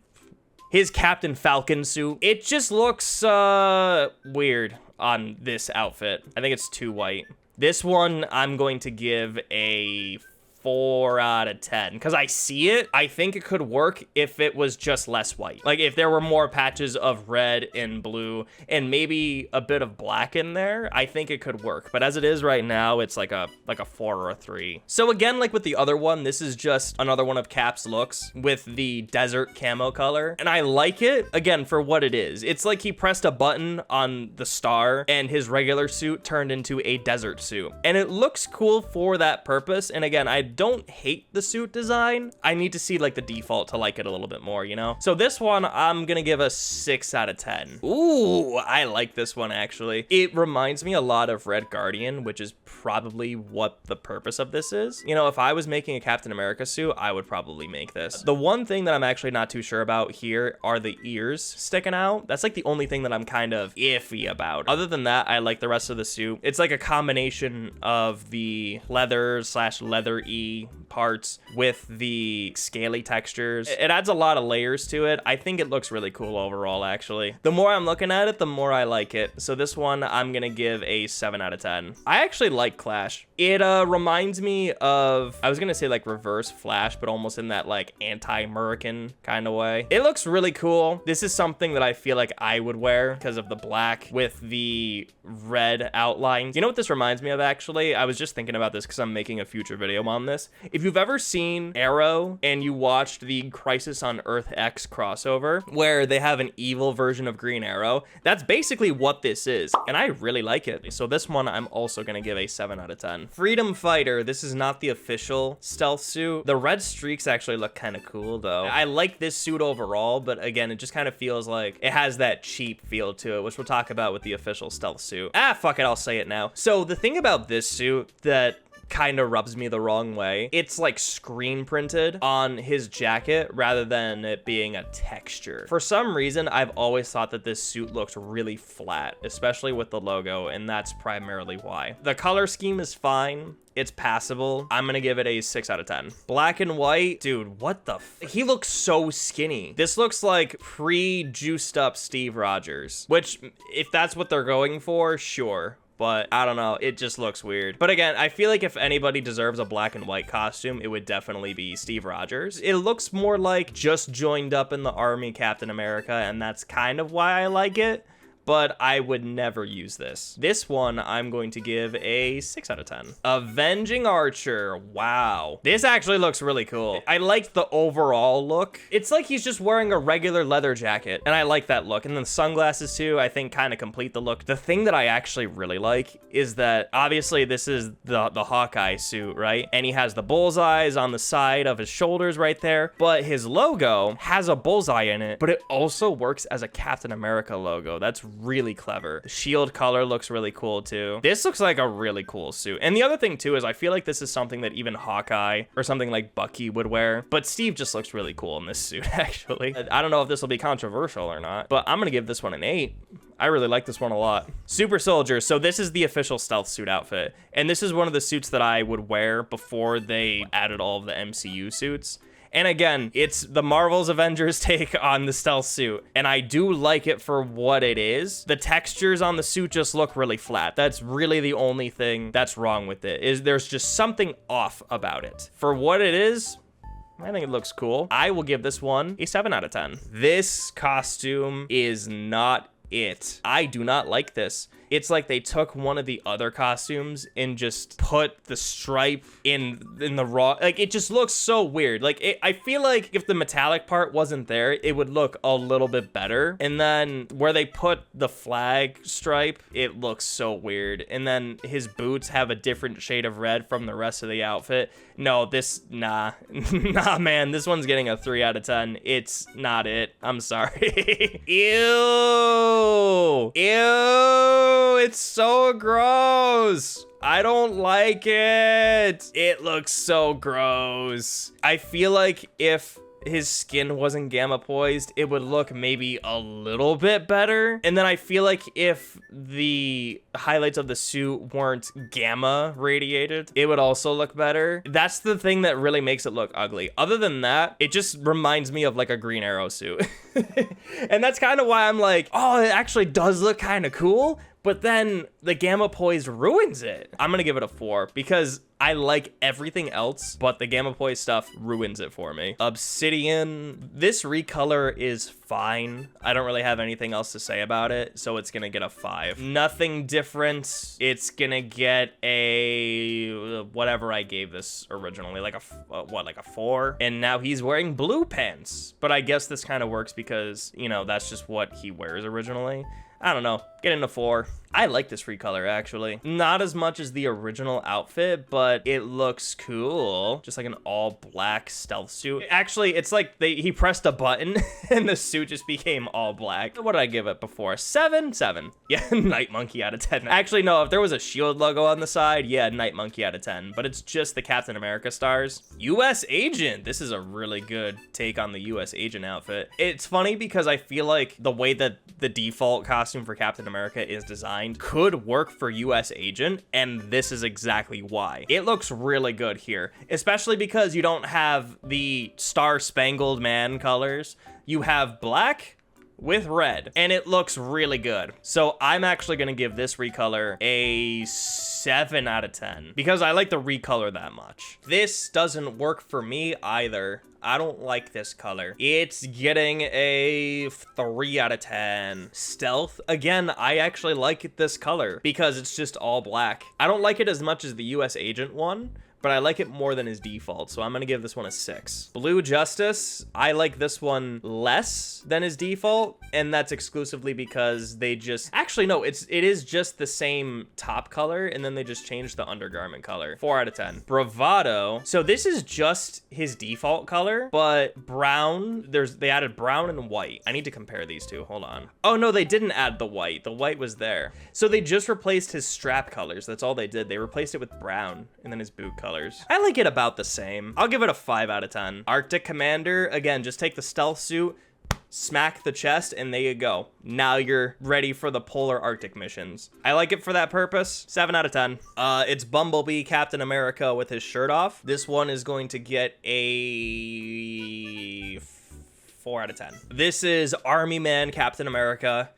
His Captain Falcon suit. It just looks weird on this outfit. I think it's too white. This one I'm going to give a 4 out of 10 because I see it. I think it could work if it was just less white. Like if there were more patches of red and blue and maybe a bit of black in there, I think it could work. But as it is right now, it's like a 4 or a 3. So again, like with the other one, this is just another one of Cap's looks with the desert camo color. And I like it, again, for what it is. It's like he pressed a button on the star and his regular suit turned into a desert suit. And it looks cool for that purpose. And again, I don't hate the suit design. I need to see like the default to like it a little bit more, you know? So this one, I'm gonna give a 6 out of 10. Ooh, I like this one actually. It reminds me a lot of Red Guardian, which is probably what the purpose of this is. You know, if I was making a Captain America suit, I would probably make this. The one thing that I'm actually not too sure about here are the ears sticking out. That's like the only thing that I'm kind of iffy about. Other than that, I like the rest of the suit. It's like a combination of the leather/leather-y parts with the scaly textures. It adds a lot of layers to it. I think it looks really cool overall, actually. The more I'm looking at it, the more I like it. So this one, I'm gonna give a 7 out of 10. I actually like Clash. It reminds me of, I was gonna say like Reverse Flash, but almost in that like anti-American kind of way. It looks really cool. This is something that I feel like I would wear because of the black with the red outlines. You know what this reminds me of, actually? I was just thinking about this because I'm making a future video on this. If you've ever seen Arrow and you watched the Crisis on Earth X crossover where they have an evil version of Green Arrow, that's basically what this is, and I really like it. So this one I'm also gonna give a 7 out of 10. Freedom Fighter. This is not the official stealth suit. The red streaks actually look kind of cool though. I like this suit overall, but again, it just kind of feels like it has that cheap feel to it, which we'll talk about with the official stealth suit. Ah, fuck it, I'll say it now. So the thing about this suit that kind of rubs me the wrong way, it's like screen printed on his jacket rather than it being a texture. For some reason, I've always thought that this suit looked really flat, especially with the logo, and that's primarily why. The color scheme is fine. It's passable. I'm gonna give it a 6 out of 10. Black and white, dude, what the he looks so skinny. This looks like pre-juiced up Steve Rogers, which if that's what they're going for, sure. But I don't know, it just looks weird. But again, I feel like if anybody deserves a black and white costume, it would definitely be Steve Rogers. It looks more like just joined up in the army Captain America, and that's kind of why I like it. But I would never use this. This one, I'm going to give a 6 out of 10. Avenging Archer. Wow. This actually looks really cool. I like the overall look. It's like he's just wearing a regular leather jacket, and I like that look. And then sunglasses too, I think kind of complete the look. The thing that I actually really like is that obviously this is the Hawkeye suit, right? And he has the bullseyes on the side of his shoulders right there, but his logo has a bullseye in it, but it also works as a Captain America logo. That's really clever. The shield color looks really cool too. This looks like a really cool suit. And the other thing too is I feel like this is something that even Hawkeye or something like Bucky would wear, but Steve just looks really cool in this suit actually. I don't know if this will be controversial or not, but I'm gonna give this one an 8. I really like this one a lot. Super Soldier. So this is the official stealth suit outfit. And this is one of the suits that I would wear before they added all of the MCU suits. And again, it's the Marvel's Avengers take on the stealth suit. And I do like it for what it is. The textures on the suit just look really flat. That's really the only thing that's wrong with it, is there's just something off about it. For what it is, I think it looks cool. I will give this one a 7 out of 10. This costume is not it. I do not like this. It's like they took one of the other costumes and just put the stripe in the raw, like it just looks so weird. Like I feel like if the metallic part wasn't there, it would look a little bit better. And then where they put the flag stripe, it looks so weird. And then his boots have a different shade of red from the rest of the outfit. No, nah, man, this one's getting a 3 out of 10. It's not it. I'm sorry. Ew. It's so gross. I don't like it. It looks so gross. I feel like if his skin wasn't gamma poised, it would look maybe a little bit better. And then I feel like if the highlights of the suit weren't gamma radiated, it would also look better. That's the thing that really makes it look ugly. Other than that, it just reminds me of like a Green Arrow suit. And that's kind of why I'm like, oh, it actually does look kind of cool. But then the gamma poise ruins it. I'm gonna give it a 4 because I like everything else, but the gamma poise stuff ruins it for me. Obsidian, this recolor is fine. I don't really have anything else to say about it, so it's gonna get a 5. Nothing different. It's gonna get a whatever I gave this originally, like a 4. And now he's wearing blue pants, but I guess this kind of works because, you know, that's just what he wears originally. I don't know, get into 4. I like this recolor actually. Not as much as the original outfit, but it looks cool. Just like an all black stealth suit. Actually, it's like he pressed a button and the suit just became all black. What did I give it before? 7? 7. Yeah, Night Monkey out of 10. Actually, no, if there was a shield logo on the side, yeah, Night Monkey out of 10. But it's just the Captain America stars. US Agent. This is a really good take on the US Agent outfit. It's funny because I feel like the way that the default costume for Captain America is designed could work for US Agent, and this is exactly why. It looks really good here, especially because you don't have the Star-Spangled Man colors. You have black with red, and it looks really good. So I'm actually gonna give this recolor a 7 out of 10 because I like the recolor that much. This doesn't work for me either. I don't like this color. It's getting a 3 out of 10. Stealth, again, I actually like this color because it's just all black. I don't like it as much as the US Agent one, but I like it more than his default, so I'm gonna give this one a 6. Blue Justice, I like this one less than his default, and that's exclusively because they just, actually no, it is just the same top color, and then they just changed the undergarment color. 4 out of 10. Bravado, so this is just his default color, but brown, they added brown and white. I need to compare these two, hold on. Oh no, they didn't add the white was there. So they just replaced his strap colors, that's all they did. They replaced it with brown, and then his boot color. I like it about the same. I'll give it a 5 out of 10. Arctic Commander, again, just take the stealth suit, smack the chest, and there you go. Now you're ready for the polar Arctic missions. I like it for that purpose. 7 out of 10. It's Bumblebee Captain America with his shirt off. This one is going to get a 4 out of 10. This is Army Man Captain America,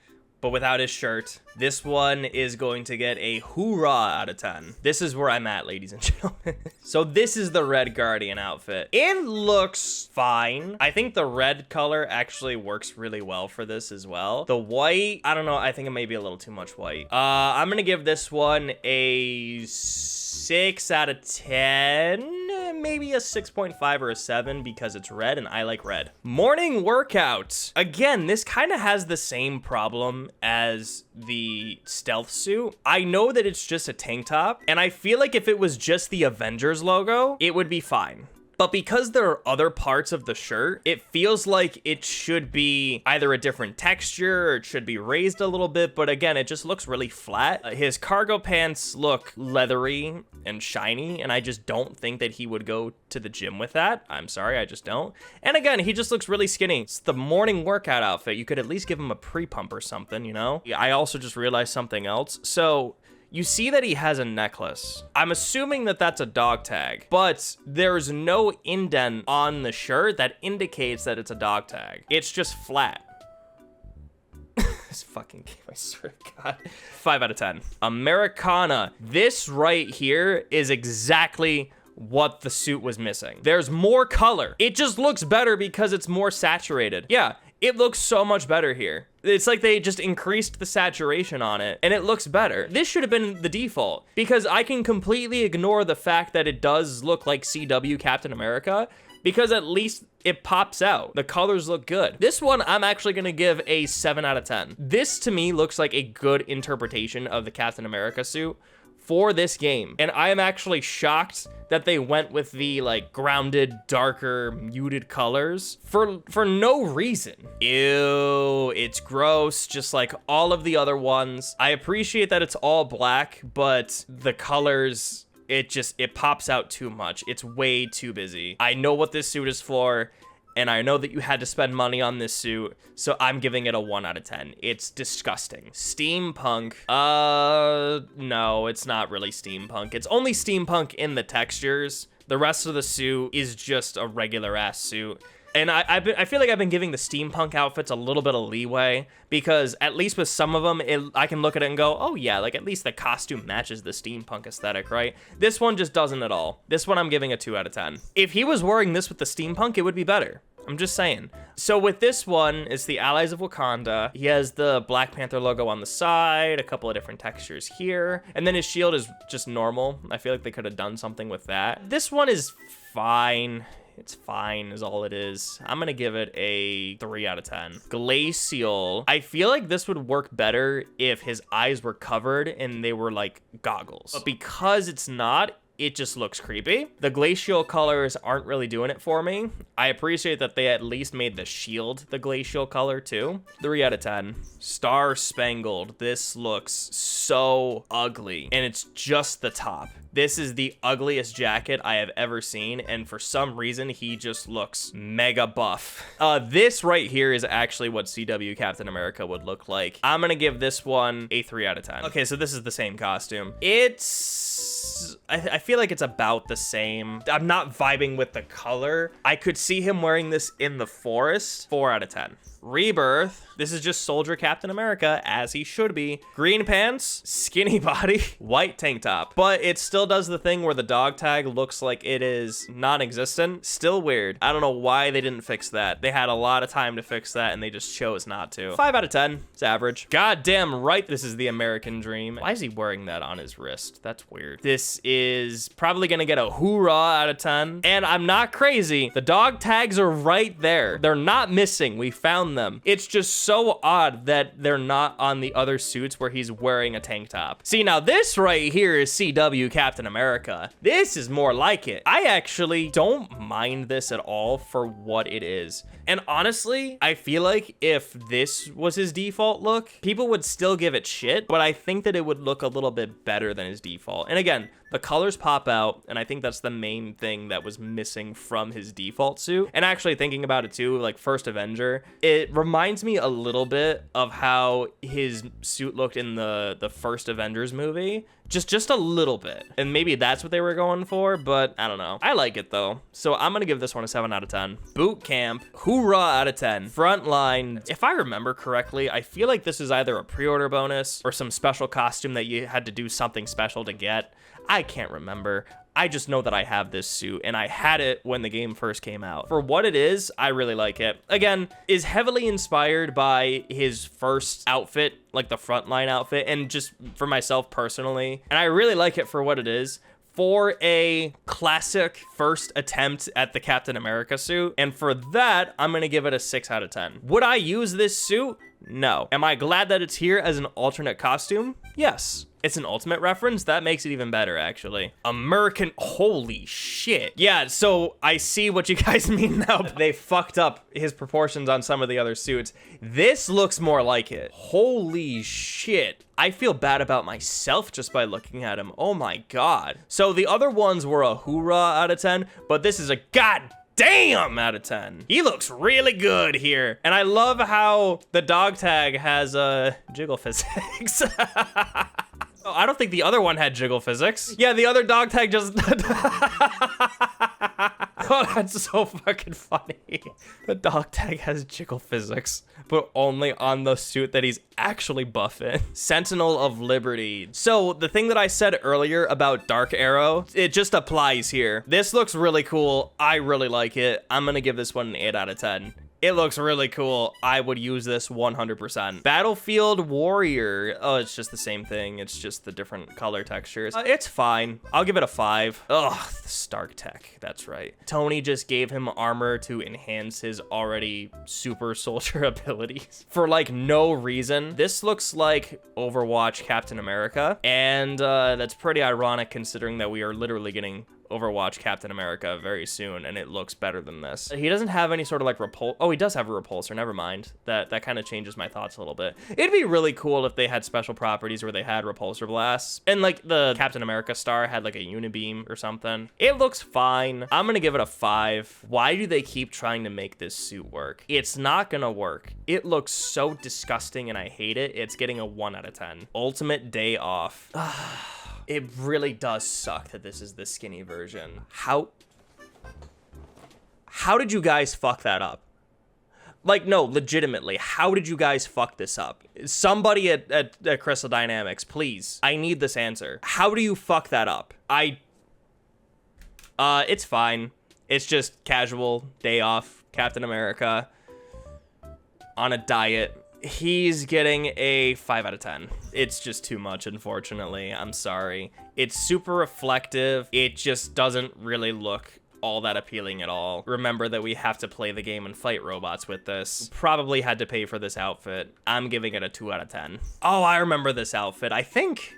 but without his shirt. This one is going to get a hoorah out of 10. This is where I'm at, ladies and gentlemen. So this is the Red Guardian outfit. It looks fine. I think the red color actually works really well for this as well. The white, I don't know. I think it may be a little too much white. I'm gonna give this one a 6 out of 10. Maybe a 6.5 or a 7 because it's red and I like red. Morning workout. Again, this kind of has the same problem as the stealth suit. I know that it's just a tank top, and I feel like if it was just the Avengers logo, it would be fine. But because there are other parts of the shirt, it feels like it should be either a different texture or it should be raised a little bit. But again, it just looks really flat. His cargo pants look leathery and shiny, and I just don't think that he would go to the gym with that. I'm sorry, I just don't. And again, he just looks really skinny. It's the morning workout outfit. You could at least give him a pre-pump or something, you know? I also just realized something else. So you see that he has a necklace. I'm assuming that that's a dog tag, but there's no indent on the shirt that indicates that it's a dog tag. It's just flat. This fucking game, I swear to God. 5 out of 10. Americana. This right here is exactly what the suit was missing. There's more color. It just looks better because it's more saturated. Yeah, it looks so much better here. It's like they just increased the saturation on it and it looks better. This should have been the default because I can completely ignore the fact that it does look like CW Captain America because at least it pops out. The colors look good. This one, I'm actually gonna give a 7 out of 10. This to me looks like a good interpretation of the Captain America suit for this game. And I am actually shocked that they went with the like grounded, darker, muted colors for no reason. Ew, it's gross, just like all of the other ones. I appreciate that it's all black, but the colors, it pops out too much. It's way too busy. I know what this suit is for, and I know that you had to spend money on this suit, so I'm giving it a 1 out of 10. It's disgusting. Steampunk. No, it's not really steampunk. It's only steampunk in the textures. The rest of the suit is just a regular ass suit. And I feel like I've been giving the steampunk outfits a little bit of leeway because at least with some of them, I can look at it and go, oh yeah, like at least the costume matches the steampunk aesthetic, right? This one just doesn't at all. This one I'm giving a 2 out of 10. If he was wearing this with the steampunk, it would be better. I'm just saying. So with this one, it's the Allies of Wakanda. He has the Black Panther logo on the side, a couple of different textures here, and then his shield is just normal. I feel like they could have done something with that. This one is fine. It's fine is all it is. I'm gonna give it a 3 out of 10. Glacial. I feel like this would work better if his eyes were covered and they were like goggles. But because it's not, it just looks creepy. The glacial colors aren't really doing it for me. I appreciate that they at least made the shield the glacial color too. 3 out of 10. Star Spangled. This looks so ugly, and it's just the top. This is the ugliest jacket I have ever seen, and for some reason, he just looks mega buff. This right here is actually what CW Captain America would look like. I'm gonna give this one a 3 out of 10. Okay, so this is the same costume. I feel like it's about the same. I'm not vibing with the color. I could see him wearing this in the forest. 4 out of 10. Rebirth. This is just Soldier Captain America, as he should be. Green pants, skinny body, white tank top. But it still does the thing where the dog tag looks like it is non-existent. Still weird. I don't know why they didn't fix that. They had a lot of time to fix that, and they just chose not to. 5 out of 10. It's average. Goddamn right, this is the American Dream. Why is he wearing that on his wrist? That's weird. This is probably gonna get a hoorah out of 10. And I'm not crazy. The dog tags are right there. They're not missing. We found them. It's just so odd that they're not on the other suits where he's wearing a tank top. See, now this right here is CW Captain America. This is more like it. I actually don't mind this at all for what it is. And honestly, I feel like if this was his default look, people would still give it shit, but I think that it would look a little bit better than his default. And again, the colors pop out, and I think that's the main thing that was missing from his default suit. And actually thinking about it too, like First Avenger, it reminds me a little bit of how his suit looked in the first Avengers movie. Just a little bit. And maybe that's what they were going for, but I don't know. I like it though. So I'm gonna give this one a 7 out of 10. Boot camp, hoorah out of 10. Frontline, if I remember correctly, I feel like this is either a pre-order bonus or some special costume that you had to do something special to get. I can't remember. I just know that I have this suit, and I had it when the game first came out. For what it is, I really like it. Again, is heavily inspired by his first outfit, like the Frontline outfit, and just for myself personally. And I really like it for what it is. For a classic first attempt at the Captain America suit. And for that, I'm gonna give it a 6 out of 10. Would I use this suit? No. Am I glad that it's here as an alternate costume? Yes. It's an Ultimate reference? That makes it even better, actually. American, holy shit. Yeah, so I see what you guys mean now. They fucked up his proportions on some of the other suits. This looks more like it. Holy shit. I feel bad about myself just by looking at him. Oh my God. So the other ones were a hoorah out of 10, but this is a goddamn out of 10. He looks really good here. And I love how the dog tag has jiggle physics. Oh, I don't think the other one had jiggle physics. Yeah, the other dog tag just... Oh, that's so fucking funny. The dog tag has jiggle physics, but only on the suit that he's actually buff in. Sentinel of Liberty. So the thing that I said earlier about Dark Arrow, it just applies here. This looks really cool. I really like it. I'm gonna give this one an 8 out of 10. It looks really cool. I would use this 100%. Battlefield Warrior. Oh, it's just the same thing. It's just the different color textures. It's fine. I'll give it a 5. Ugh, the Stark tech. That's right. Tony just gave him armor to enhance his already super soldier abilities for like no reason. This looks like Overwatch Captain America. And that's pretty ironic considering that we are literally getting Overwatch Captain America very soon, and it looks better than this. He doesn't have any sort of like oh, he does have a repulsor. Never mind. That kind of changes my thoughts a little bit. It'd be really cool if they had special properties where they had repulsor blasts, and like the Captain America star had like a unibeam or something. It looks fine. I'm gonna give it a 5. Why do they keep trying to make this suit work? It's not gonna work. It looks so disgusting, and I hate it. It's getting a 1 out of 10. Ultimate Day Off. It really does suck that this is the skinny version. How did you guys fuck that up? Like, no, legitimately, how did you guys fuck this up? Somebody at Crystal Dynamics, please. I need this answer. How do you fuck that up? It's fine. It's just casual, day off, Captain America, on a diet. He's getting a 5 out of 10. It's just too much, unfortunately. I'm sorry. It's super reflective. It just doesn't really look all that appealing at all. Remember that we have to play the game and fight robots with this. Probably had to pay for this outfit. I'm giving it a 2 out of 10. Oh, I remember this outfit. I think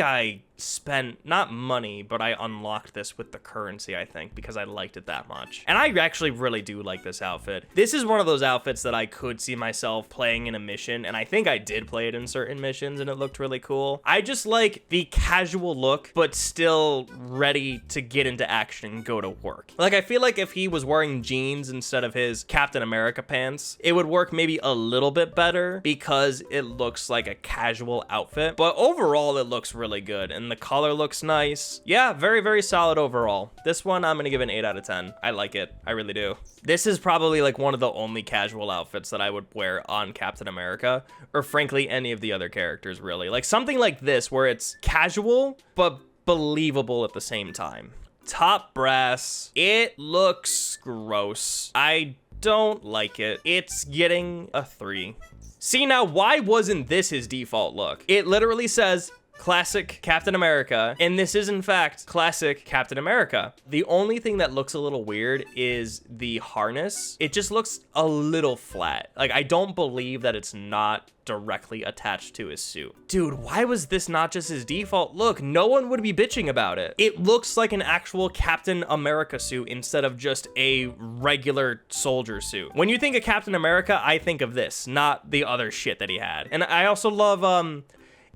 I spent not money, but I unlocked this with the currency, I think, because I liked it that much. And I actually really do like this outfit. This is one of those outfits that I could see myself playing in a mission, and I think I did play it in certain missions and it looked really cool. I just like the casual look, but still ready to get into action and go to work. Like, I feel like if he was wearing jeans instead of his Captain America pants, it would work maybe a little bit better because it looks like a casual outfit, but overall it looks really good. And the color looks nice. Yeah, very, very solid overall. This one, I'm gonna give an 8 out of 10. I like it. I really do. This is probably like one of the only casual outfits that I would wear on Captain America, or frankly, any of the other characters, really. Like something like this, where it's casual, but believable at the same time. Top brass. It looks gross. I don't like it. It's getting a 3. See, now, why wasn't this his default look? It literally says classic Captain America, and this is in fact classic Captain America. The only thing that looks a little weird is the harness. It just looks a little flat. Like, I don't believe that it's not directly attached to his suit. Dude, why was this not just his default look? No one would be bitching about it. It looks like an actual Captain America suit instead of just a regular soldier suit. When you think of Captain America, I think of this, not the other shit that he had. And I also love,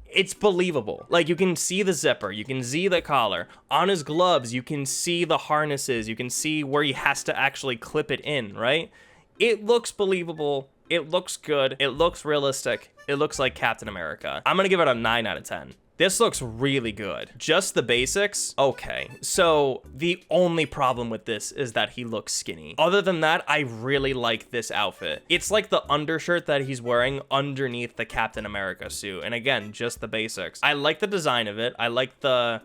it's believable. Like, you can see the zipper, you can see the collar. On his gloves, you can see the harnesses, you can see where he has to actually clip it in, right? It looks believable. It looks good. It looks realistic. It looks like Captain America. I'm gonna give it a 9 out of 10. This looks really good. Just the basics? Okay. So the only problem with this is that he looks skinny. Other than that, I really like this outfit. It's like the undershirt that he's wearing underneath the Captain America suit. And again, just the basics. I like the design of it. I like the...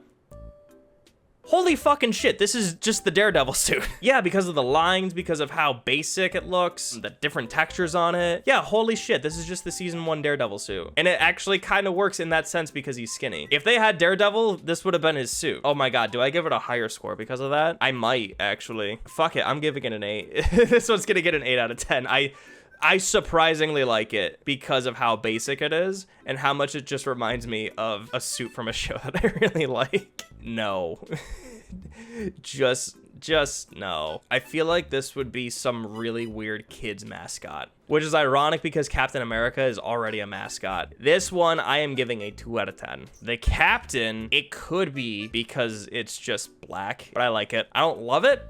Holy fucking shit, this is just the Daredevil suit. Yeah, because of the lines, because of how basic it looks, the different textures on it. Yeah, holy shit, this is just the season 1 Daredevil suit. And it actually kind of works in that sense because he's skinny. If they had Daredevil, this would have been his suit. Oh my god, do I give it a higher score because of that? I might, actually. Fuck it, I'm giving it an 8. This one's gonna get an 8 out of 10. I surprisingly like it because of how basic it is and how much it just reminds me of a suit from a show that I really like. No. just no. I feel like this would be some really weird kid's mascot, which is ironic because Captain America is already a mascot. This one, I am giving a 2 out of 10. The Captain, it could be because it's just black, but I like it. I don't love it,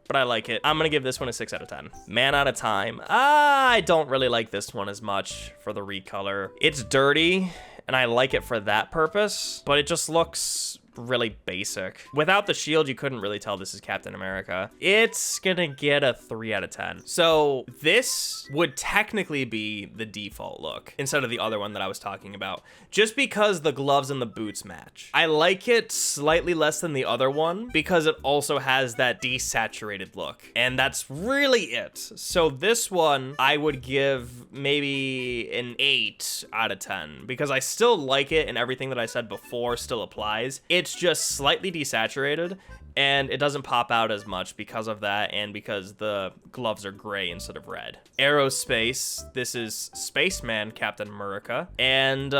but I like it. I'm gonna give this one a 6 out of 10. Man Out of Time. I don't really like this one as much for the recolor. It's dirty, and I like it for that purpose, but it just looks really basic. Without the shield, you couldn't really tell this is Captain America. It's gonna get a 3 out of 10. So this would technically be the default look instead of the other one that I was talking about, just because the gloves and the boots match. I like it slightly less than the other one because it also has that desaturated look, and that's really it. So this one, I would give maybe an 8 out of 10 because I still like it and everything that I said before still applies. It's just slightly desaturated and it doesn't pop out as much because of that and because the gloves are gray instead of red. Aerospace, this is Spaceman Captain America, and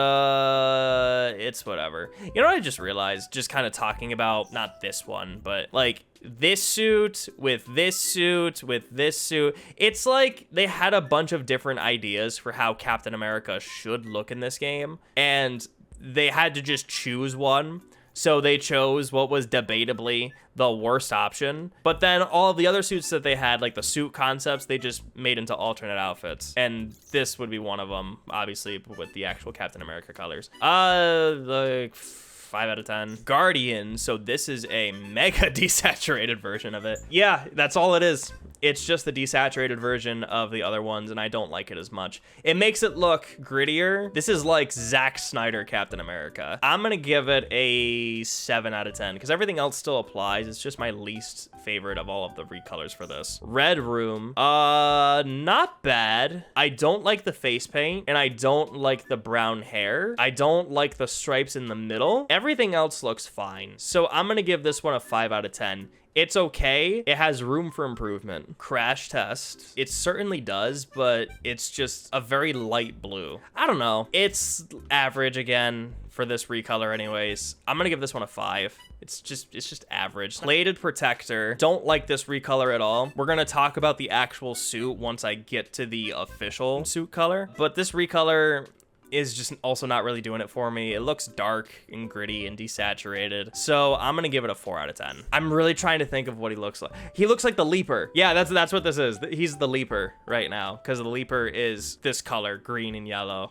it's whatever. You know what I just realized, just kind of talking about, not this one, but like this suit with this suit with this suit, it's like they had a bunch of different ideas for how Captain America should look in this game, and they had to just choose one. So they chose what was debatably the worst option. But then all of the other suits that they had, like the suit concepts, they just made into alternate outfits. And this would be one of them, obviously, with the actual Captain America colors. Like 5 out of 10. Guardian, so this is a mega desaturated version of it. Yeah, that's all it is. It's just the desaturated version of the other ones, and I don't like it as much. It makes it look grittier. This is like Zack Snyder Captain America. I'm gonna give it a 7 out of 10 because everything else still applies. It's just my least favorite of all of the recolors for this. Red Room, not bad. I don't like the face paint, and I don't like the brown hair. I don't like the stripes in the middle. Everything else looks fine. So I'm gonna give this one a 5 out of 10. It's okay. It has room for improvement. Crash Test. It certainly does, but it's just a very light blue. I don't know. It's average again for this recolor anyways. I'm gonna give this one a 5. It's just average. Plated Protector. Don't like this recolor at all. We're gonna talk about the actual suit once I get to the official suit color, but this recolor is just also not really doing it for me. It looks dark and gritty and desaturated. So I'm gonna give it a 4 out of 10. I'm really trying to think of what he looks like. He looks like the Leaper. Yeah, that's what this is. He's the Leaper right now because the Leaper is this color, green and yellow.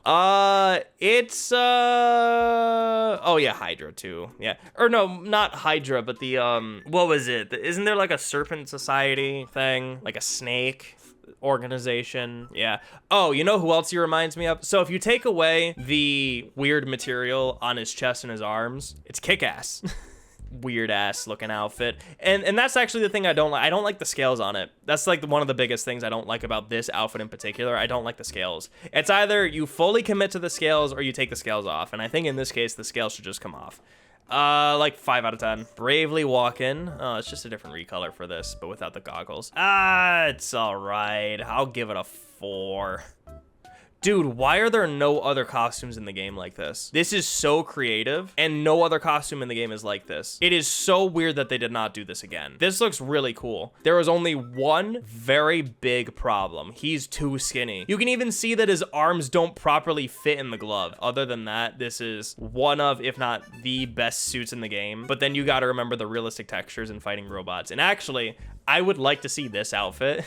It's oh yeah, Hydra too. Yeah, or no, not Hydra, but the what was it? Isn't there like a Serpent Society thing, like a snake organization? Yeah. Oh, you know who else he reminds me of? So if you take away the weird material on his chest and his arms, it's Kick-Ass. weird ass looking outfit. And that's actually the thing I don't like. I don't like the scales on it. That's like one of the biggest things I don't like about this outfit in particular. I don't like the scales. It's either you fully commit to the scales or you take the scales off. And I think in this case, the scales should just come off. Like 5 out of 10. Bravely Walking. Oh, it's just a different recolor for this, but without the goggles. It's all right. I'll give it a 4. Dude, why are there no other costumes in the game like this? This is so creative, and no other costume in the game is like this. It is so weird that they did not do this again. This looks really cool. There was only one very big problem. He's too skinny. You can even see that his arms don't properly fit in the glove. Other than that, this is one of, if not the best suits in the game. But then you gotta remember the realistic textures and fighting robots. And actually, I would like to see this outfit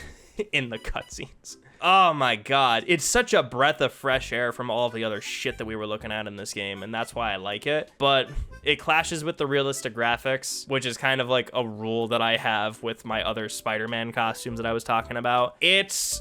in the cutscenes. Oh my god, it's such a breath of fresh air from all of the other shit that we were looking at in this game, and that's why I like it. But it clashes with the realistic graphics, which is kind of like a rule that I have with my other Spider-Man costumes that I was talking about. It's...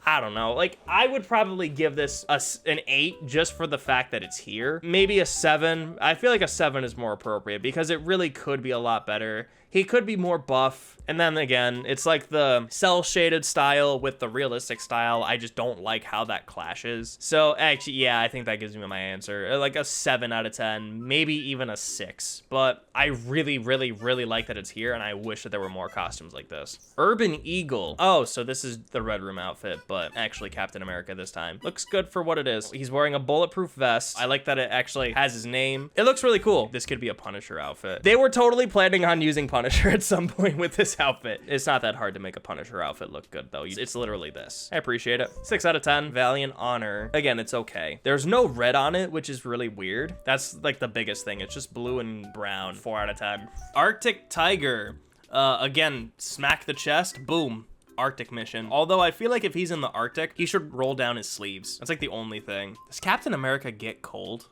I don't know, like, I would probably give this an 8 just for the fact that it's here. Maybe a 7. I feel like a 7 is more appropriate because it really could be a lot better. He could be more buff. And then again, it's like the cell shaded style with the realistic style. I just don't like how that clashes. So actually, yeah, I think that gives me my answer. Like a 7 out of 10, maybe even a 6. But I really, really, really like that it's here, and I wish that there were more costumes like this. Urban Eagle. Oh, so this is the Red Room outfit, but actually Captain America this time. Looks good for what it is. He's wearing a bulletproof vest. I like that it actually has his name. It looks really cool. This could be a Punisher outfit. They were totally planning on using Punisher at some point with this outfit. It's not that hard to make a Punisher outfit look good though. It's literally this. I appreciate it. 6 out of 10. Valiant Honor. Again, it's okay. There's no red on it, which is really weird. That's like the biggest thing. It's just blue and brown. 4 out of 10. Arctic Tiger. Again, smack the chest. Boom. Arctic mission. Although I feel like if he's in the Arctic, he should roll down his sleeves. That's like the only thing. Does Captain America get cold?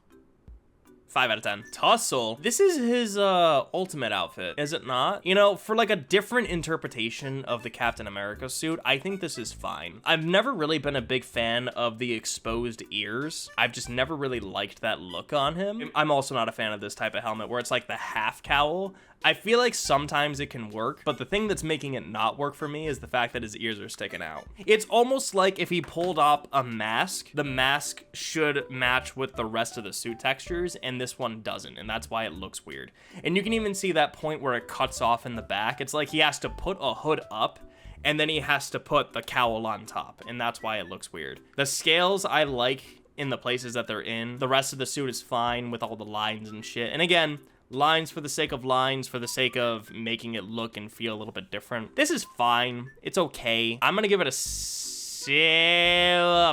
5 out of 10. Tussle. This is his ultimate outfit, is it not? You know, for like a different interpretation of the Captain America suit, I think this is fine. I've never really been a big fan of the exposed ears. I've just never really liked that look on him. I'm also not a fan of this type of helmet where it's like the half cowl. I feel like sometimes it can work, but the thing that's making it not work for me is the fact that his ears are sticking out. It's almost like if he pulled off a mask, the mask should match with the rest of the suit textures, and this one doesn't, and that's why it looks weird. And you can even see that point where it cuts off in the back. It's like he has to put a hood up, and then he has to put the cowl on top, and that's why it looks weird. The scales I like in the places that they're in. The rest of the suit is fine with all the lines and shit. And again, lines for the sake of lines, for the sake of making it look and feel a little bit different. This is fine. It's okay. I'm gonna give it a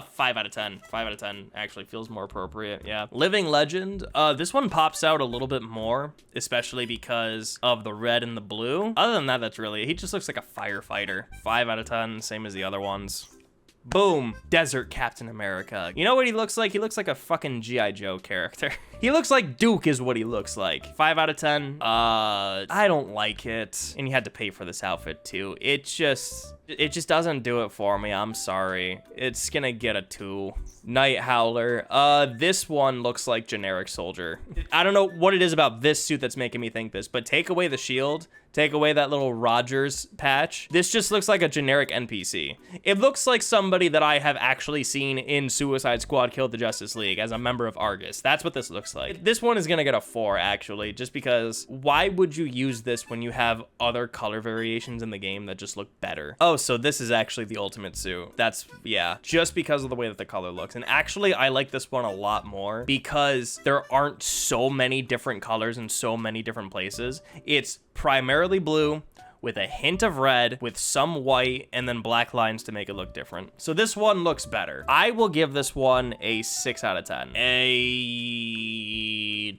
5 out of 10. 5 out of 10 actually feels more appropriate. Yeah. Living Legend. This one pops out a little bit more, especially because of the red and the blue. Other than that, that's really, he just looks like a firefighter. 5 out of 10, same as the other ones. Boom. Desert Captain America. You know what he looks like? He looks like a fucking G.I. Joe character. He looks like Duke is what he looks like. 5 out of 10. I don't like it. And you had to pay for this outfit too. It just doesn't do it for me. I'm sorry. It's gonna get a 2. Night Howler. This one looks like generic soldier. I don't know what it is about this suit that's making me think this, but take away the shield, take away that little Rogers patch. This just looks like a generic NPC. It looks like somebody that I have actually seen in Suicide Squad Killed the Justice League as a member of Argus. That's what this looks like. This one is gonna get a 4 actually, just because why would you use this when you have other color variations in the game that just look better? Oh, so this is actually the ultimate suit. That's, yeah, just because of the way that the color looks. And actually, I like this one a lot more because there aren't so many different colors in so many different places. It's primarily blue with a hint of red, with some white, and then black lines to make it look different. So this one looks better. I will give this one a 6 out of 10.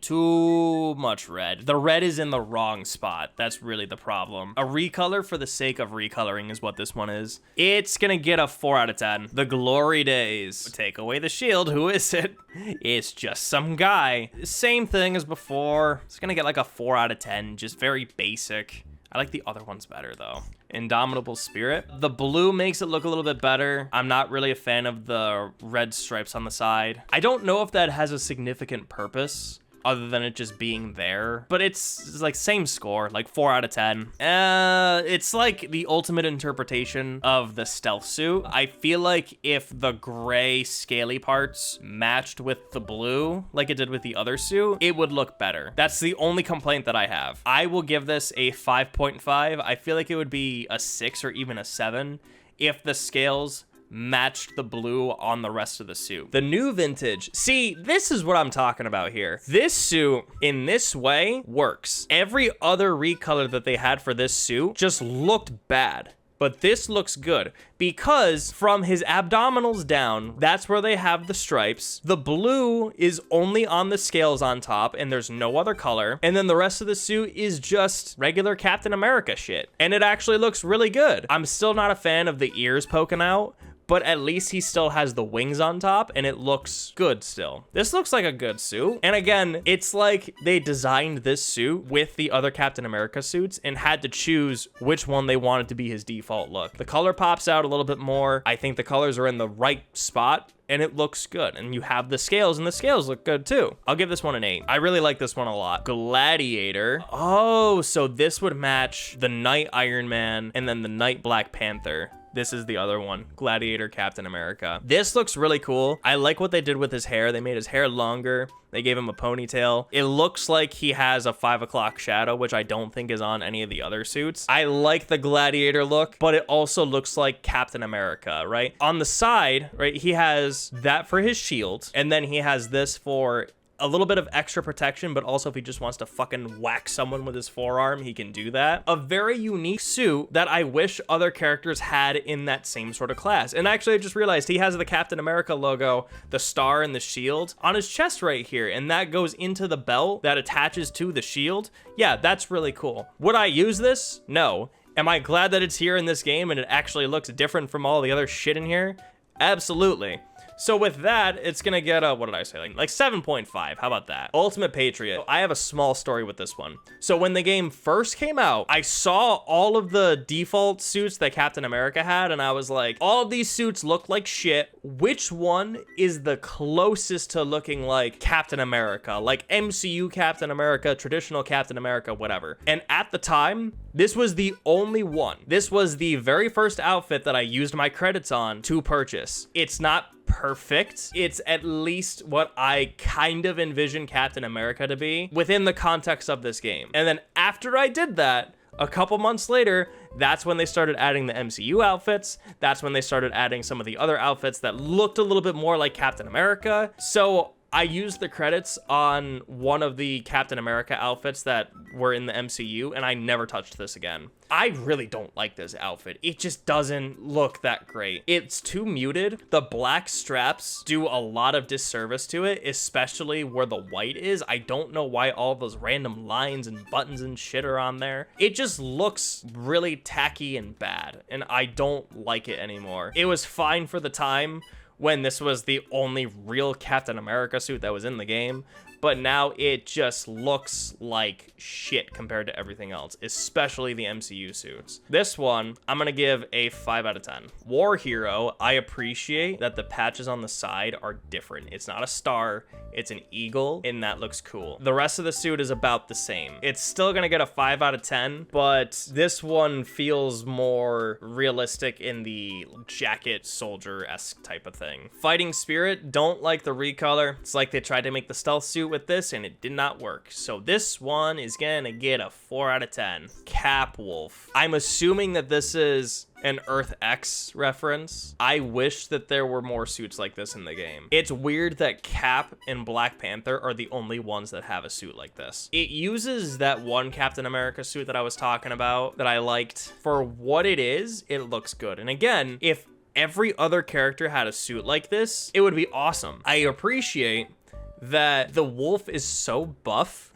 Too much red. The red is in the wrong spot. That's really the problem. A recolor for the sake of recoloring is what this one is. It's gonna get a 4 out of 10. The Glory Days. Take away the shield. Who is it? It's just some guy. Same thing as before. It's gonna get like a 4 out of 10. Just very basic. I like the other ones better though. Indomitable Spirit. The blue makes it look a little bit better. I'm not really a fan of the red stripes on the side. I don't know if that has a significant purpose other than it just being there. But it's like same score, like 4 out of 10. It's like the ultimate interpretation of the stealth suit. I feel like if the gray scaly parts matched with the blue, like it did with the other suit, it would look better. That's the only complaint that I have. I will give this a 5.5. I feel like it would be a 6 or even a 7 if the scales matched the blue on the rest of the suit. The new vintage, see, this is what I'm talking about here. This suit in this way works. Every other recolor that they had for this suit just looked bad. But this looks good because from his abdominals down, that's where they have the stripes. The blue is only on the scales on top and there's no other color. And then the rest of the suit is just regular Captain America shit. And it actually looks really good. I'm still not a fan of the ears poking out, but at least he still has the wings on top and it looks good still. This looks like a good suit. And again, it's like they designed this suit with the other Captain America suits and had to choose which one they wanted to be his default look. The color pops out a little bit more. I think the colors are in the right spot and it looks good. And you have the scales and the scales look good too. I'll give this one an 8. I really like this one a lot. Gladiator. Oh, so this would match the Night Iron Man and then the Night Black Panther. This is the other one, Gladiator Captain America. This looks really cool. I like what they did with his hair. They made his hair longer. They gave him a ponytail. It looks like he has a 5 o'clock shadow, which I don't think is on any of the other suits. I like the Gladiator look, but it also looks like Captain America, right? On the side, right, he has that for his shield, and then he has this for a little bit of extra protection, but also if he just wants to fucking whack someone with his forearm, he can do that. A very unique suit that I wish other characters had in that same sort of class. And actually, I just realized he has the Captain America logo, the star and the shield on his chest right here, and that goes into the belt that attaches to the shield. Yeah, that's really cool. Would I use this? No. Am I glad that it's here in this game and it actually looks different from all the other shit in here? Absolutely. So with that, it's gonna get a, what did I say? Like 7.5, how about that? Ultimate Patriot. I have a small story with this one. So when the game first came out, I saw all of the default suits that Captain America had, and I was like, all of these suits look like shit. Which one is the closest to looking like Captain America? Like MCU Captain America, traditional Captain America, whatever. And at the time, this was the only one. This was the very first outfit that I used my credits on to purchase. It's not perfect. It's at least what I kind of envision Captain America to be within the context of this game. And then after I did that, a couple months later, that's when they started adding the MCU outfits. That's when they started adding some of the other outfits that looked a little bit more like Captain America. So I used the credits on one of the Captain America outfits that were in the MCU, and I never touched this again. I really don't like this outfit. It just doesn't look that great. It's too muted. The black straps do a lot of disservice to it, especially where the white is. I don't know why all those random lines and buttons and shit are on there. It just looks really tacky and bad, and I don't like it anymore. It was fine for the time when this was the only real Captain America suit that was in the game, but now it just looks like shit compared to everything else, especially the MCU suits. This one, I'm gonna give a 5 out of 10. War Hero, I appreciate that the patches on the side are different. It's not a star, it's an eagle, and that looks cool. The rest of the suit is about the same. It's still gonna get a 5 out of 10, but this one feels more realistic in the jacket soldier-esque type of thing. Fighting Spirit, don't like the recolor. It's like they tried to make the stealth suit with this and it did not work. So this one is gonna get a 4 out of 10. Cap Wolf. I'm assuming that this is an Earth X reference. I wish that there were more suits like this in the game. It's weird that Cap and Black Panther are the only ones that have a suit like this. It uses that one Captain America suit that I was talking about that I liked. For what it is, it looks good. And again, if every other character had a suit like this, it would be awesome. I appreciate that the wolf is so buff.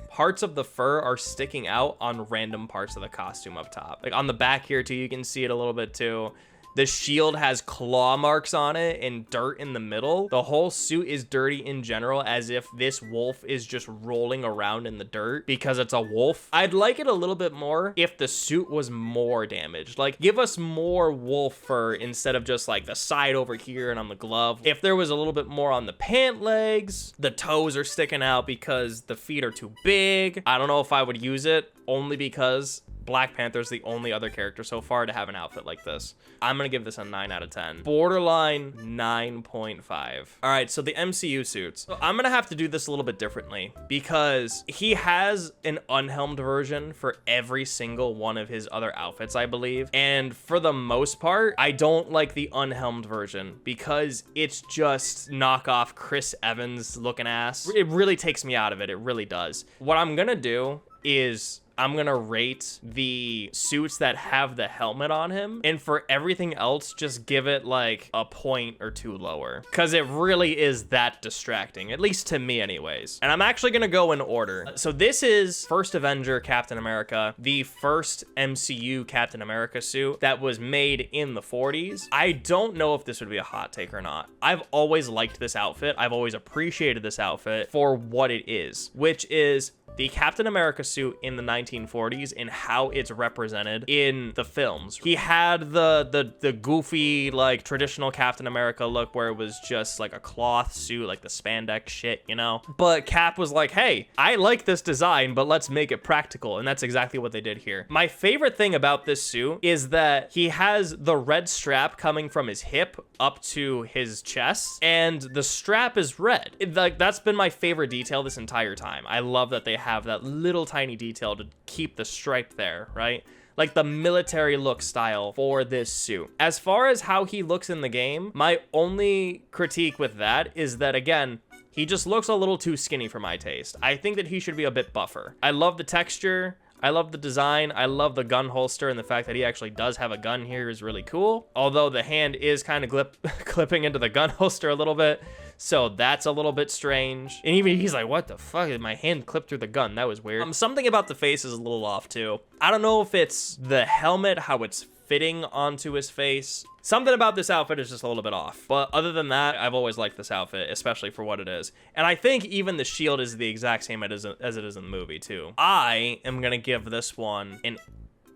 Parts of the fur are sticking out on random parts of the costume up top. Like on the back here too, you can see it a little bit too. The shield has claw marks on it and dirt in the middle. The whole suit is dirty in general, as if this wolf is just rolling around in the dirt because it's a wolf. I'd like it a little bit more if the suit was more damaged. Like, give us more wolf fur instead of just like the side over here and on the glove. If there was a little bit more on the pant legs, the toes are sticking out because the feet are too big. I don't know if I would use it, only because Black Panther's the only other character so far to have an outfit like this. I'm gonna give this a 9 out of 10. Borderline 9.5. All right, so the MCU suits. So I'm gonna have to do this a little bit differently because he has an unhelmed version for every single one of his other outfits, I believe. And for the most part, I don't like the unhelmed version because it's just knockoff Chris Evans looking ass. It really takes me out of it. It really does. What I'm gonna do is I'm gonna rate the suits that have the helmet on him, and for everything else, just give it like a point or two lower, because it really is that distracting, at least to me anyways. And I'm actually gonna go in order. So this is first Avenger Captain America, the first MCU Captain America suit that was made in the 40s. I don't know if this would be a hot take or not. I've always liked this outfit. I've always appreciated this outfit for what it is, which is the Captain America suit in the 1940s and how it's represented in the films. He had the goofy, like, traditional Captain America look where it was just like a cloth suit, like the spandex shit, you know? But Cap was like, hey, I like this design, but let's make it practical. And that's exactly what they did here. My favorite thing about this suit is that he has the red strap coming from his hip up to his chest, and the strap is red. Like, that's been my favorite detail this entire time. I love that they have that little tiny detail to keep the stripe there, right? Like the military look style for this suit. As far as how he looks in the game, my only critique with that is that, again, he just looks a little too skinny for my taste. I think that he should be a bit buffer. I love the texture. I love the design. I love the gun holster, and the fact that he actually does have a gun here is really cool. Although the hand is kind of clipping into the gun holster a little bit. So that's a little bit strange. And even he's like, what the fuck? My hand clipped through the gun. That was weird. Something about the face is a little off too. I don't know if it's the helmet, how it's fitting onto his face. Something about this outfit is just a little bit off. But other than that, I've always liked this outfit, especially for what it is. And I think even the shield is the exact same as it is in the movie too. I am gonna give this one an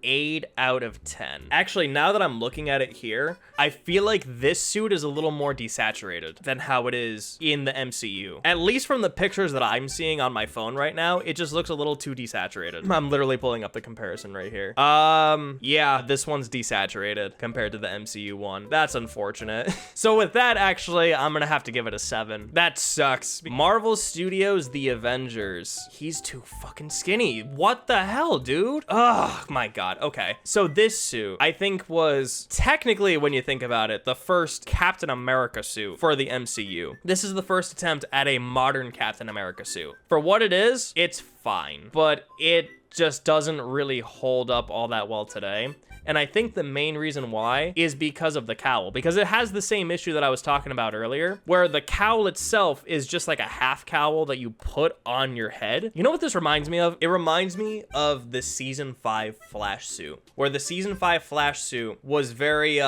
8 out of 10. Actually, now that I'm looking at it here, I feel like this suit is a little more desaturated than how it is in the MCU. At least from the pictures that I'm seeing on my phone right now, it just looks a little too desaturated. I'm literally pulling up the comparison right here. Yeah, this one's desaturated compared to the MCU one. That's unfortunate. So with that, actually, I'm gonna have to give it a 7. That sucks. Marvel Studios, The Avengers. He's too fucking skinny. What the hell, dude? Oh my God. Okay, so this suit, I think, was technically, when you think about it, the first Captain America suit for the MCU. This is the first attempt at a modern Captain America suit. For what it is, it's fine, but it just doesn't really hold up all that well today. And I think the main reason why is because of the cowl, because it has the same issue that I was talking about earlier, where the cowl itself is just like a half cowl that you put on your head. You know what this reminds me of? It reminds me of the season 5 Flash suit, where the season 5 Flash suit was very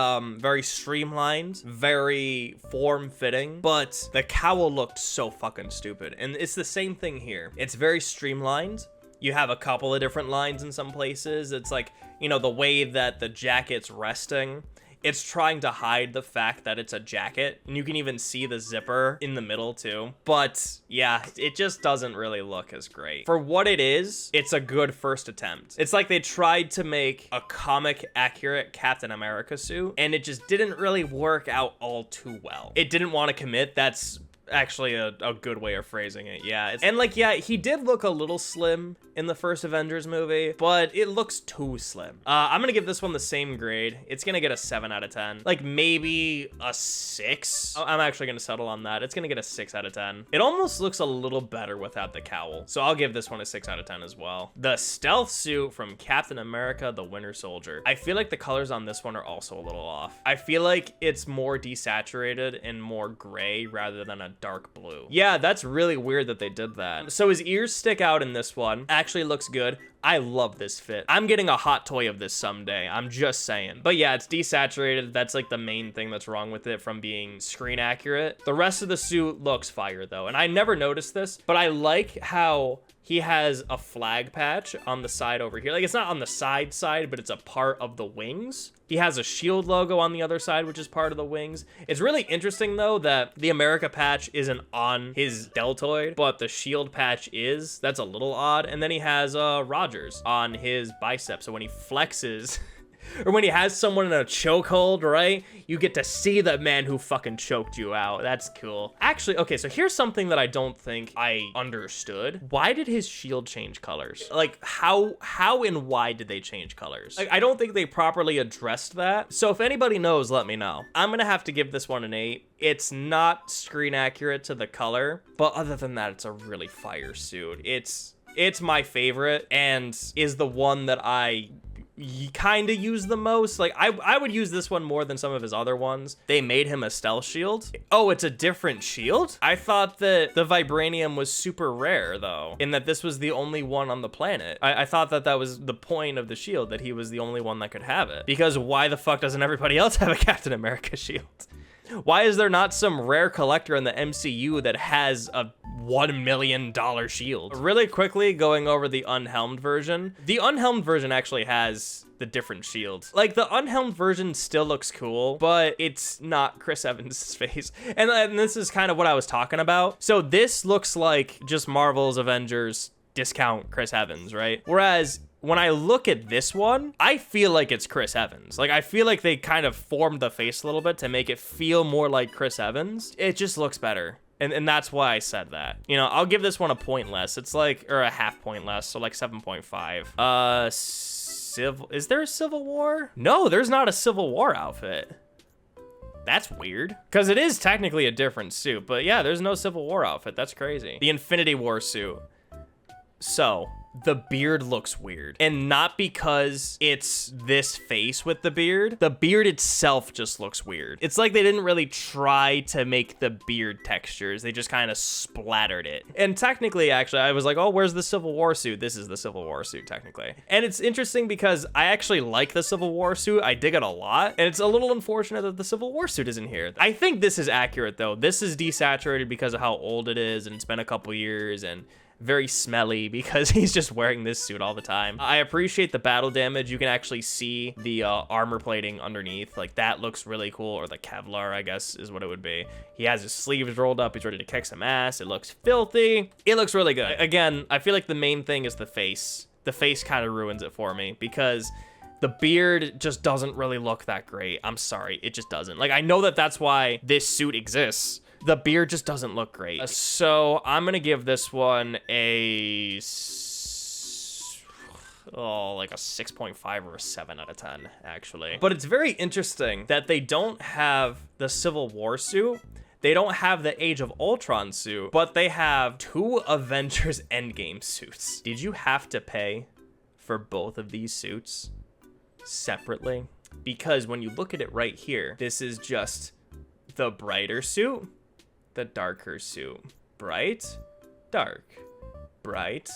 streamlined, very form-fitting, but the cowl looked so fucking stupid. And it's the same thing here. It's very streamlined. You have a couple of different lines in some places. It's like, you know, the way that the jacket's resting, it's trying to hide the fact that it's a jacket. And you can even see the zipper in the middle too. But yeah, it just doesn't really look as great. For what it is, it's a good first attempt. It's like they tried to make a comic accurate Captain America suit, and it just didn't really work out all too well. It didn't want to commit. That's actually a good way of phrasing it. Yeah, and like, yeah, he did look a little slim in the first Avengers movie, but it looks too slim. I'm gonna give this one the same grade. It's gonna get a 7 out of 10, like maybe a 6. I'm actually gonna settle on that. It's gonna get a 6 out of 10. It almost looks a little better without the cowl, so I'll give this one a 6 out of 10 as well. The stealth suit from Captain America the Winter Soldier, I feel like the colors on this one are also a little off. I feel like it's more desaturated and more gray rather than a dark blue. Yeah, that's really weird that they did that. So his ears stick out in this one. Actually looks good. I love this fit. I'm getting a hot toy of this someday. I'm just saying. But yeah, it's desaturated. That's like the main thing that's wrong with it from being screen accurate. The rest of the suit looks fire though. And I never noticed this, but I like how he has a flag patch on the side over here. Like, it's not on the side, but it's a part of the wings. He has a shield logo on the other side, which is part of the wings. It's really interesting, though, that the America patch isn't on his deltoid, but the shield patch is. That's a little odd. And then he has Rogers on his bicep. So when he flexes... or when he has someone in a chokehold, right? You get to see the man who fucking choked you out. That's cool. Actually, okay, so here's something that I don't think I understood. Why did his shield change colors? Like, how and why did they change colors? Like, I don't think they properly addressed that. So if anybody knows, let me know. I'm gonna have to give this one an 8. It's not screen accurate to the color, but other than that, it's a really fire suit. It's my favorite and is the one that I kind of use the most. Like, I would use this one more than some of his other ones. They made him a stealth shield. Oh, it's a different shield? I thought that the vibranium was super rare though, in that this was the only one on the planet. I thought that that was the point of the shield, that he was the only one that could have it, because why the fuck doesn't everybody else have a Captain America shield? Why is there not some rare collector in the MCU that has a $1 million shield? Really quickly, going over the unhelmed version. The unhelmed version actually has the different shield. Like, the unhelmed version still looks cool, but it's not Chris Evans' face. And this is kind of what I was talking about. So this looks like just Marvel's Avengers discount Chris Evans, right? Whereas when I look at this one, I feel like it's Chris Evans. Like, I feel like they kind of formed the face a little bit to make it feel more like Chris Evans. It just looks better. And that's why I said that. You know, I'll give this one a point less. It's like, or a half point less, so like 7.5. Is there a Civil War? No, there's not a Civil War outfit. That's weird, because it is technically a different suit, but yeah, there's no Civil War outfit. That's crazy. The Infinity War suit. So the beard looks weird, and not because it's this face with the beard itself just looks weird. It's like they didn't really try to make the beard textures. They just kind of splattered it. And technically, actually, I was like, oh, where's the Civil War suit? This is the Civil War suit, technically. And it's interesting because I actually like the Civil War suit. I dig it a lot, and it's a little unfortunate that the Civil War suit isn't here. I think this is accurate though. This is desaturated because of how old it is, and it's been a couple years, and very smelly because he's just wearing this suit all the time. I appreciate the battle damage. You can actually see the armor plating underneath. Like, that looks really cool, or the Kevlar, I guess is what it would be. He has his sleeves rolled up. He's ready to kick some ass. It looks filthy. It looks really good. Again, I feel like the main thing is the face. The face kind of ruins it for me because the beard just doesn't really look that great. I'm sorry, it just doesn't. Like, I know that that's why this suit exists. The beard just doesn't look great. So I'm gonna give this one a, like a 6.5 or a 7 out of 10, actually. But it's very interesting that they don't have the Civil War suit. They don't have the Age of Ultron suit, but they have 2 Avengers Endgame suits. Did you have to pay for both of these suits separately? Because when you look at it right here, this is just the brighter suit, the darker suit. Bright, dark, bright,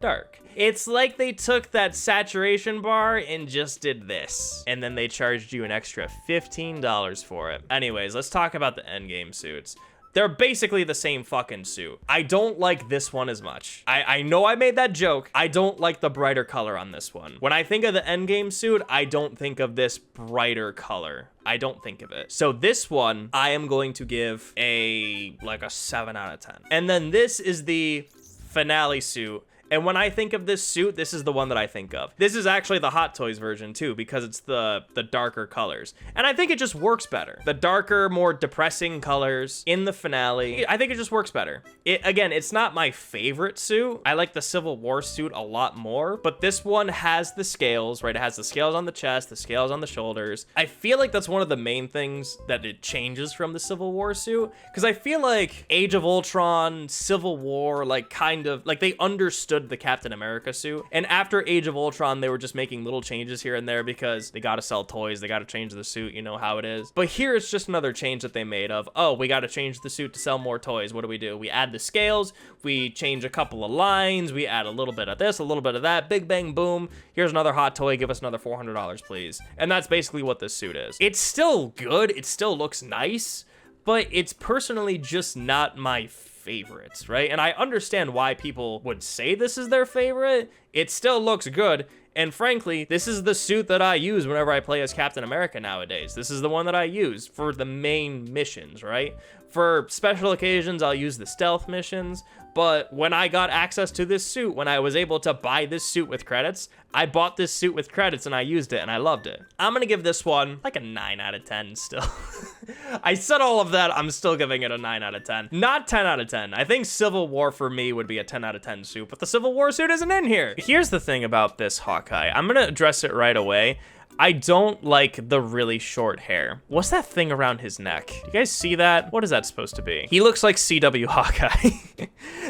dark. It's like they took that saturation bar and just did this, and then they charged you an extra $15 for it. Anyways, let's talk about the Endgame suits. They're basically the same fucking suit. I don't like this one as much. I know I made that joke. I don't like the brighter color on this one. When I think of the Endgame suit, I don't think of this brighter color. I don't think of it. So this one, I am going to give like a 7 out of 10. And then this is the finale suit. And when I think of this suit, this is the one that I think of. This is actually the Hot Toys version too, because it's the darker colors. And I think it just works better. The darker, more depressing colors in the finale, I think it just works better. Again, it's not my favorite suit. I like the Civil War suit a lot more, but this one has the scales, right? It has the scales on the chest, the scales on the shoulders. I feel like that's one of the main things that it changes from the Civil War suit, because I feel like Age of Ultron, Civil War, like kind of, like they understood understood the Captain America suit. And after Age of Ultron, they were just making little changes here and there because they got to sell toys. They got to change the suit. You know how it is. But here it's just another change that they made of, oh, we got to change the suit to sell more toys. What do? We add the scales. We change a couple of lines. We add a little bit of this, a little bit of that. Big bang boom. Here's another hot toy. Give us another $400, please. And that's basically what this suit is. It's still good. It still looks nice, but it's personally just not my favorites, right? And I understand why people would say this is their favorite. It still looks good. And frankly, this is the suit that I use whenever I play as Captain America nowadays. This is the one that I use for the main missions, right? For special occasions, I'll use the stealth missions. But when I got access to this suit, when I was able to buy this suit with credits, I bought this suit with credits and I used it and I loved it. I'm gonna give this one like a 9 out of 10 still. I said all of that, I'm still giving it a 9 out of 10. Not 10 out of 10. I think Civil War for me would be a 10 out of 10 suit, but the Civil War suit isn't in here. Here's the thing about this Hawkeye. I'm gonna address it right away. I don't like the really short hair. What's that thing around his neck? Do you guys see that? What is that supposed to be? He looks like CW Hawkeye.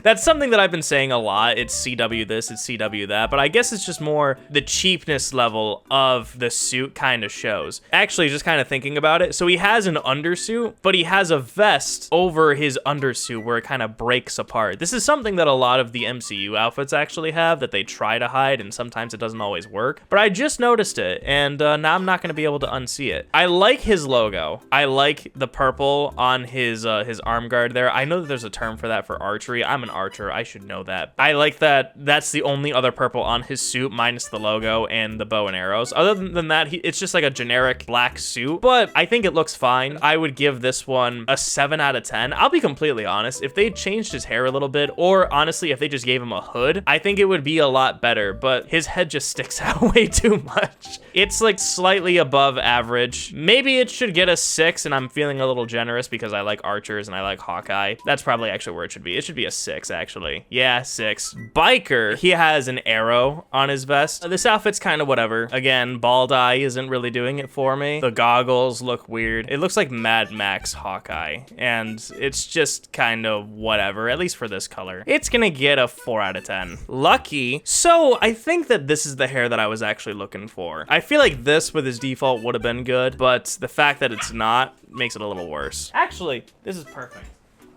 That's something that I've been saying a lot. It's CW this, it's CW that, but I guess it's just more the cheapness level of the suit kind of shows. Actually, just kind of thinking about it. So he has an undersuit, but he has a vest over his undersuit where it kind of breaks apart. This is something that a lot of the MCU outfits actually have that they try to hide, and sometimes it doesn't always work. But I just noticed it, and now I'm not going to be able to unsee it. I like his logo. I like the purple on his arm guard there. I know that there's a term for that for archery. I'm an archer. I should know that. I like that that's the only other purple on his suit minus the logo and the bow and arrows. Other than that, it's just like a generic black suit, but I think it looks fine. I would give this one a 7 out of 10. I'll be completely honest. If they changed his hair a little bit, or honestly, if they just gave him a hood, I think it would be a lot better, but his head just sticks out way too much. It's like slightly above average. Maybe it should get a 6, and I'm feeling a little generous because I like archers and I like Hawkeye. That's probably actually where it should be. It should be a 6, actually. Yeah, 6. Biker, he has an arrow on his vest. This outfit's kind of whatever. Again, bald eye isn't really doing it for me. The goggles look weird. It looks like Mad Max Hawkeye, and it's just kind of whatever, at least for this color. It's gonna get a 4 out of 10. Lucky. So I think that this is the hair that I was actually looking for. I feel like this with his default would have been good, but the fact that it's not makes it a little worse. Actually, this is perfect.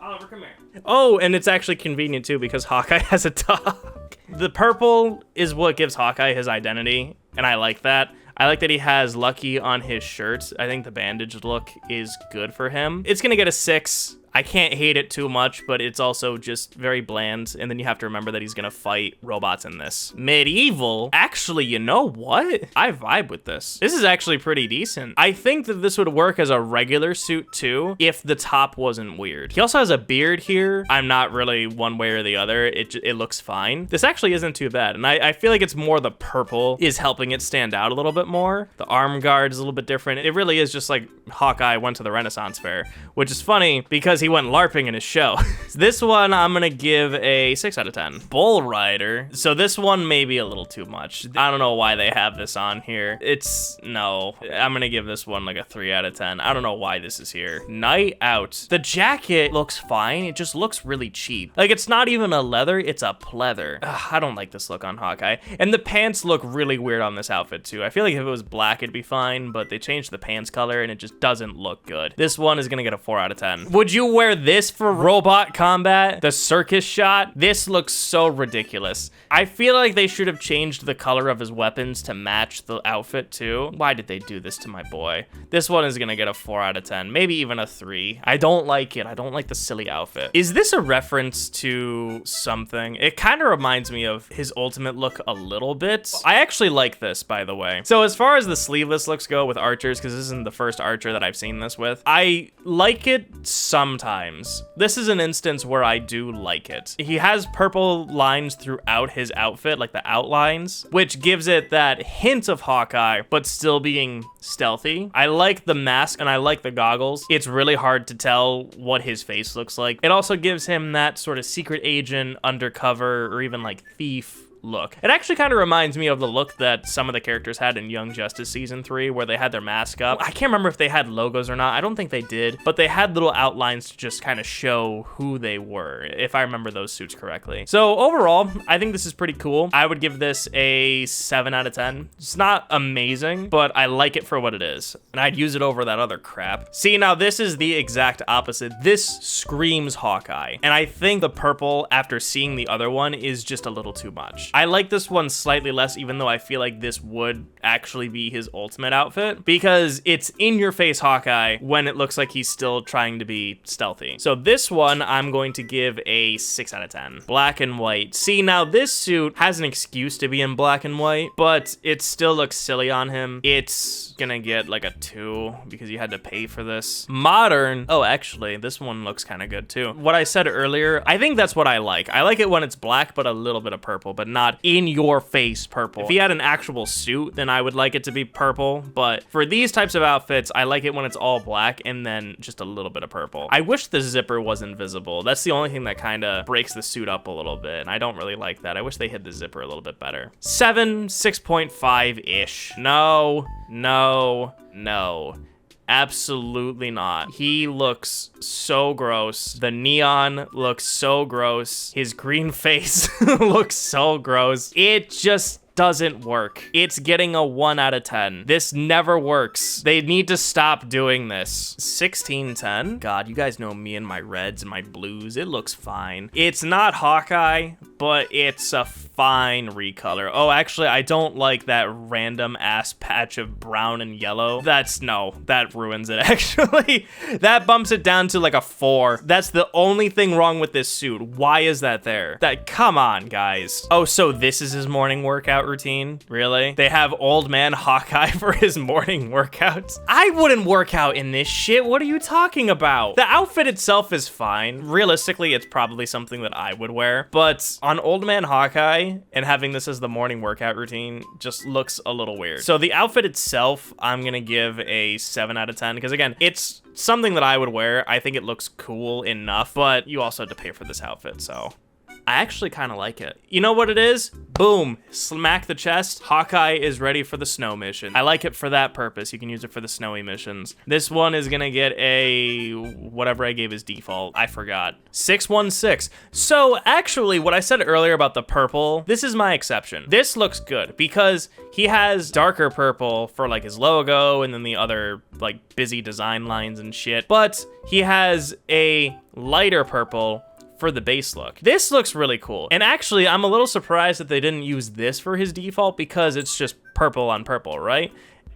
Oliver, come here. Oh, and it's actually convenient too because Hawkeye has a dog. The purple is what gives Hawkeye his identity, and I like that. I like that he has Lucky on his shirt. I think the bandage look is good for him. It's gonna get a 6. I can't hate it too much, but it's also just very bland. And then you have to remember that he's gonna fight robots in this. Medieval? Actually, you know what? I vibe with this. This is actually pretty decent. I think that this would work as a regular suit too, if the top wasn't weird. He also has a beard here. I'm not really one way or the other. It looks fine. This actually isn't too bad. And I feel like it's more the purple is helping it stand out a little bit more. The arm guard is a little bit different. It really is just like Hawkeye went to the Renaissance Fair, which is funny because he went LARPing in his show. This one I'm gonna give a 6 out of 10. Bull Rider. So this one may be a little too much. I don't know why they have this on here. No. I'm gonna give this one like a 3 out of 10. I don't know why this is here. Night Out. The jacket looks fine. It just looks really cheap. Like it's not even a leather, it's a pleather. Ugh, I don't like this look on Hawkeye. And the pants look really weird on this outfit too. I feel like if it was black it'd be fine, but they changed the pants color and it just doesn't look good. This one is gonna get a 4 out of 10. Would you wear this for robot combat? The circus shot? This looks so ridiculous. I feel like they should have changed the color of his weapons to match the outfit too. Why did they do this to my boy? This one is gonna get a 4 out of 10, maybe even a 3. I don't like it. I don't like the silly outfit. Is this a reference to something? It kind of reminds me of his ultimate look a little bit. I actually like this, by the way. So as far as the sleeveless looks go with archers, because this isn't the first archer that I've seen this with, I like it sometimes. This is an instance where I do like it. He has purple lines throughout his outfit, like the outlines, which gives it that hint of Hawkeye, but still being stealthy. I like the mask and I like the goggles. It's really hard to tell what his face looks like. It also gives him that sort of secret agent, undercover, or even like thief look. It actually kind of reminds me of the look that some of the characters had in Young Justice Season 3, where they had their mask up. I can't remember if they had logos or not. I don't think they did, but they had little outlines to just kind of show who they were, if I remember those suits correctly. So overall, I think this is pretty cool. I would give this a 7 out of 10. It's not amazing, but I like it for what it is, and I'd use it over that other crap. See, now this is the exact opposite. This screams Hawkeye, and I think the purple, after seeing the other one, is just a little too much. I like this one slightly less, even though I feel like this would actually be his ultimate outfit, because it's in your face Hawkeye when it looks like he's still trying to be stealthy. So this one, I'm going to give a 6 out of 10. Black and white. See, now this suit has an excuse to be in black and white, but it still looks silly on him. It's gonna get like a 2 because you had to pay for this. Modern. Oh, actually, this one looks kind of good too. What I said earlier, I think that's what I like. I like it when it's black, but a little bit of purple, but not in your face purple. If he had an actual suit, then I would like it to be purple, but for these types of outfits, I like it when it's all black and then just a little bit of purple. I wish the zipper was invisible. That's the only thing that kind of breaks the suit up a little bit, and I don't really like that. I wish they hid the zipper a little bit better. 7, 6.5-ish. No, no, no. Absolutely not. He looks so gross. The neon looks so gross. His green face looks so gross. It just doesn't work. It's getting a 1 out of 10. This never works. They need to stop doing this. 1610. God, you guys know me and my reds and my blues. It looks fine. It's not Hawkeye, but it's a fine recolor. Oh, actually, I don't like that random ass patch of brown and yellow. That ruins it, actually. That bumps it down to like a 4. That's the only thing wrong with this suit. Why is that there? Come on, guys. Oh, so this is his morning workout routine? Really? They have old man Hawkeye for his morning workouts? I wouldn't work out in this shit. What are you talking about? The outfit itself is fine. Realistically, it's probably something that I would wear, but on old man Hawkeye and having this as the morning workout routine just looks a little weird. So the outfit itself, I'm gonna give a 7 out of 10 because again, it's something that I would wear. I think it looks cool enough, but you also have to pay for this outfit, so I actually kind of like it. You know what it is? Boom, smack the chest. Hawkeye is ready for the snow mission. I like it for that purpose. You can use it for the snowy missions. This one is gonna get a, whatever I gave as default, I forgot. 616. So actually what I said earlier about the purple, this is my exception. This looks good because he has darker purple for like his logo and then the other like busy design lines and shit, but he has a lighter purple for the base look. This looks really cool. And actually, I'm a little surprised that they didn't use this for his default because it's just purple on purple, right?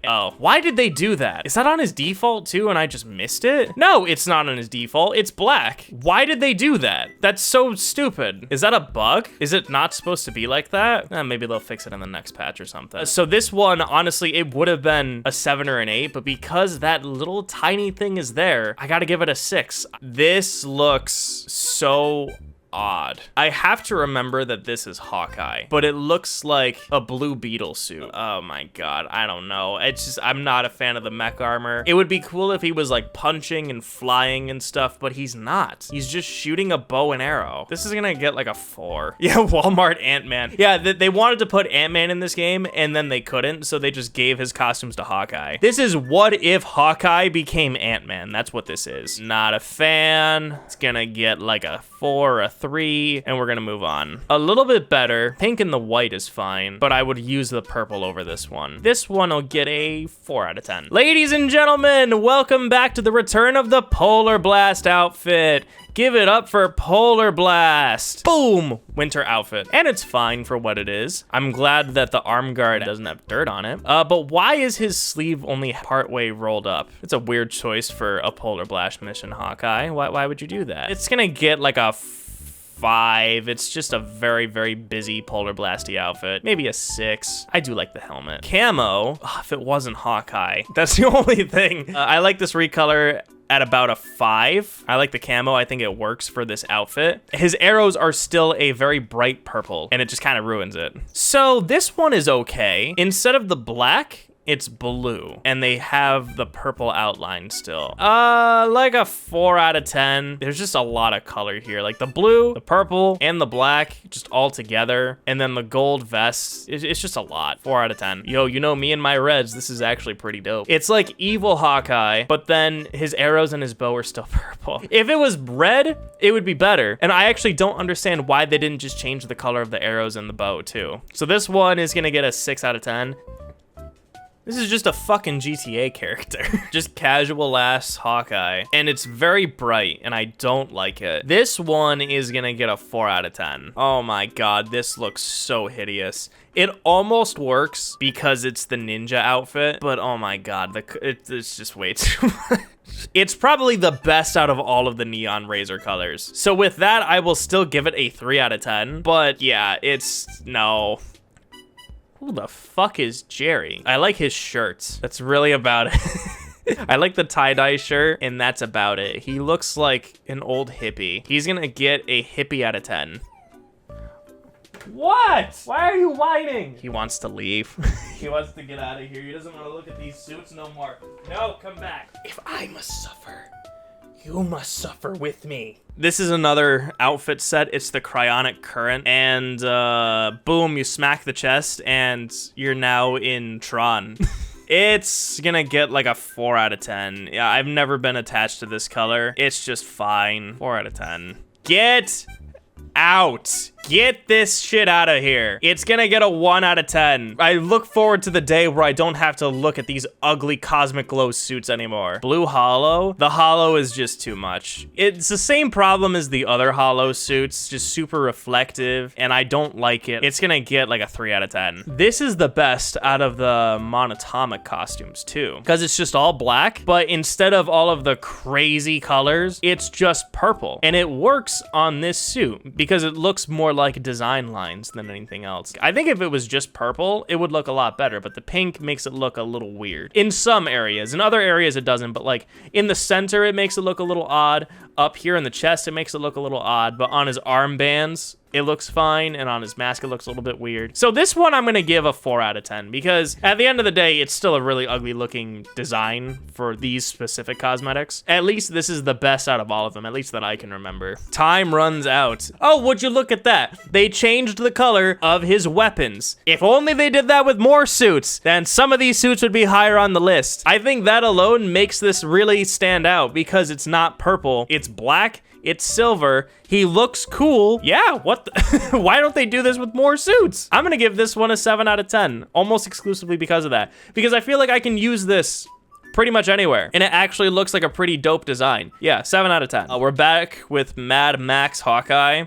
Oh, why did they do that? Is that on his default too and I just missed it? No, it's not on his default. It's black. Why did they do that? That's so stupid. Is that a bug? Is it not supposed to be like that? Maybe they'll fix it in the next patch or something. So this one, honestly, it would have been a 7 or an 8, but because that little tiny thing is there, I gotta give it a 6. This looks so odd. I have to remember that this is Hawkeye, but it looks like a Blue Beetle suit. Oh my god, I don't know. It's just, I'm not a fan of the mech armor. It would be cool if he was like punching and flying and stuff, but he's not. He's just shooting a bow and arrow. This is gonna get like a 4. Yeah, Walmart Ant-Man. Yeah, they wanted to put Ant-Man in this game and then they couldn't, so they just gave his costumes to Hawkeye. This is what if Hawkeye became Ant-Man. That's what this is. Not a fan. It's gonna get like a 4 or a 3, and we're gonna move on. A little bit better. Pink and the white is fine, but I would use the purple over this one. This one will get a 4 out of 10. Ladies and gentlemen, welcome back to the return of the Polar Blast outfit. Give it up for Polar Blast. Boom, winter outfit. And it's fine for what it is. I'm glad that the arm guard doesn't have dirt on it. But why is his sleeve only partway rolled up? It's a weird choice for a Polar Blast mission, Hawkeye. Why would you do that? It's gonna get like a 5. It's just a very, very busy Polar Blasty outfit. Maybe a 6. I do like the helmet. Camo, if it wasn't Hawkeye, that's the only thing. I like this recolor at about a 5. I like the camo. I think it works for this outfit. His arrows are still a very bright purple, and it just kind of ruins it. So this one is okay. Instead of the black, it's blue, and they have the purple outline still. Like a 4 out of 10. There's just a lot of color here. Like the blue, the purple, and the black just all together. And then the gold vest, it's just a lot. 4 out of 10. Yo, you know me and my reds, this is actually pretty dope. It's like evil Hawkeye, but then his arrows and his bow are still purple. If it was red, it would be better. And I actually don't understand why they didn't just change the color of the arrows and the bow too. So this one is gonna get a 6 out of 10. This is just a fucking GTA character. Just casual ass Hawkeye. And it's very bright and I don't like it. This one is gonna get a 4 out of 10. Oh my God, this looks so hideous. It almost works because it's the ninja outfit, but oh my God, it's just way too much. It's probably the best out of all of the neon razor colors. So with that, I will still give it a 3 out of 10, but yeah, no. Who the fuck is Jerry? I like his shirts. That's really about it. I like the tie-dye shirt, and that's about it. He looks like an old hippie. He's gonna get a hippie out of 10. What? Why are you whining? He wants to leave. He wants to get out of here. He doesn't want to look at these suits no more. No, come back. If I must suffer, you must suffer with me. This is another outfit set. It's the cryonic current, and boom, you smack the chest, and you're now in Tron. It's gonna get like a 4 out of 10. Yeah, I've never been attached to this color. It's just fine. 4 out of 10. Get out. Get this shit out of here. It's gonna get a 1 out of 10. I look forward to the day where I don't have to look at these ugly cosmic glow suits anymore. Blue hollow. The hollow is just too much. It's the same problem as the other hollow suits, just super reflective, and I don't like it. It's gonna get like a 3 out of 10. This is the best out of the monatomic costumes too, because it's just all black, but instead of all of the crazy colors, it's just purple. And it works on this suit because it looks more like design lines than anything else. I think if it was just purple, it would look a lot better, but the pink makes it look a little weird. In some areas. In other areas, it doesn't, but like in the center, it makes it look a little odd. Up here in the chest, it makes it look a little odd, but on his armbands, it looks fine, and on his mask, it looks a little bit weird. So this one, I'm gonna give a 4 out of 10, because at the end of the day, it's still a really ugly looking design for these specific cosmetics. At least this is the best out of all of them, at least that I can remember. Time runs out. Oh, would you look at that? They changed the color of his weapons. If only they did that with more suits, then some of these suits would be higher on the list. I think that alone makes this really stand out, because it's not purple, it's black, it's silver. He looks cool. Yeah, what the why don't they do this with more suits? I'm gonna give this one a 7 out of 10, almost exclusively because of that. Because I feel like I can use this pretty much anywhere, and it actually looks like a pretty dope design. Yeah, 7 out of 10. We're back with Mad Max Hawkeye.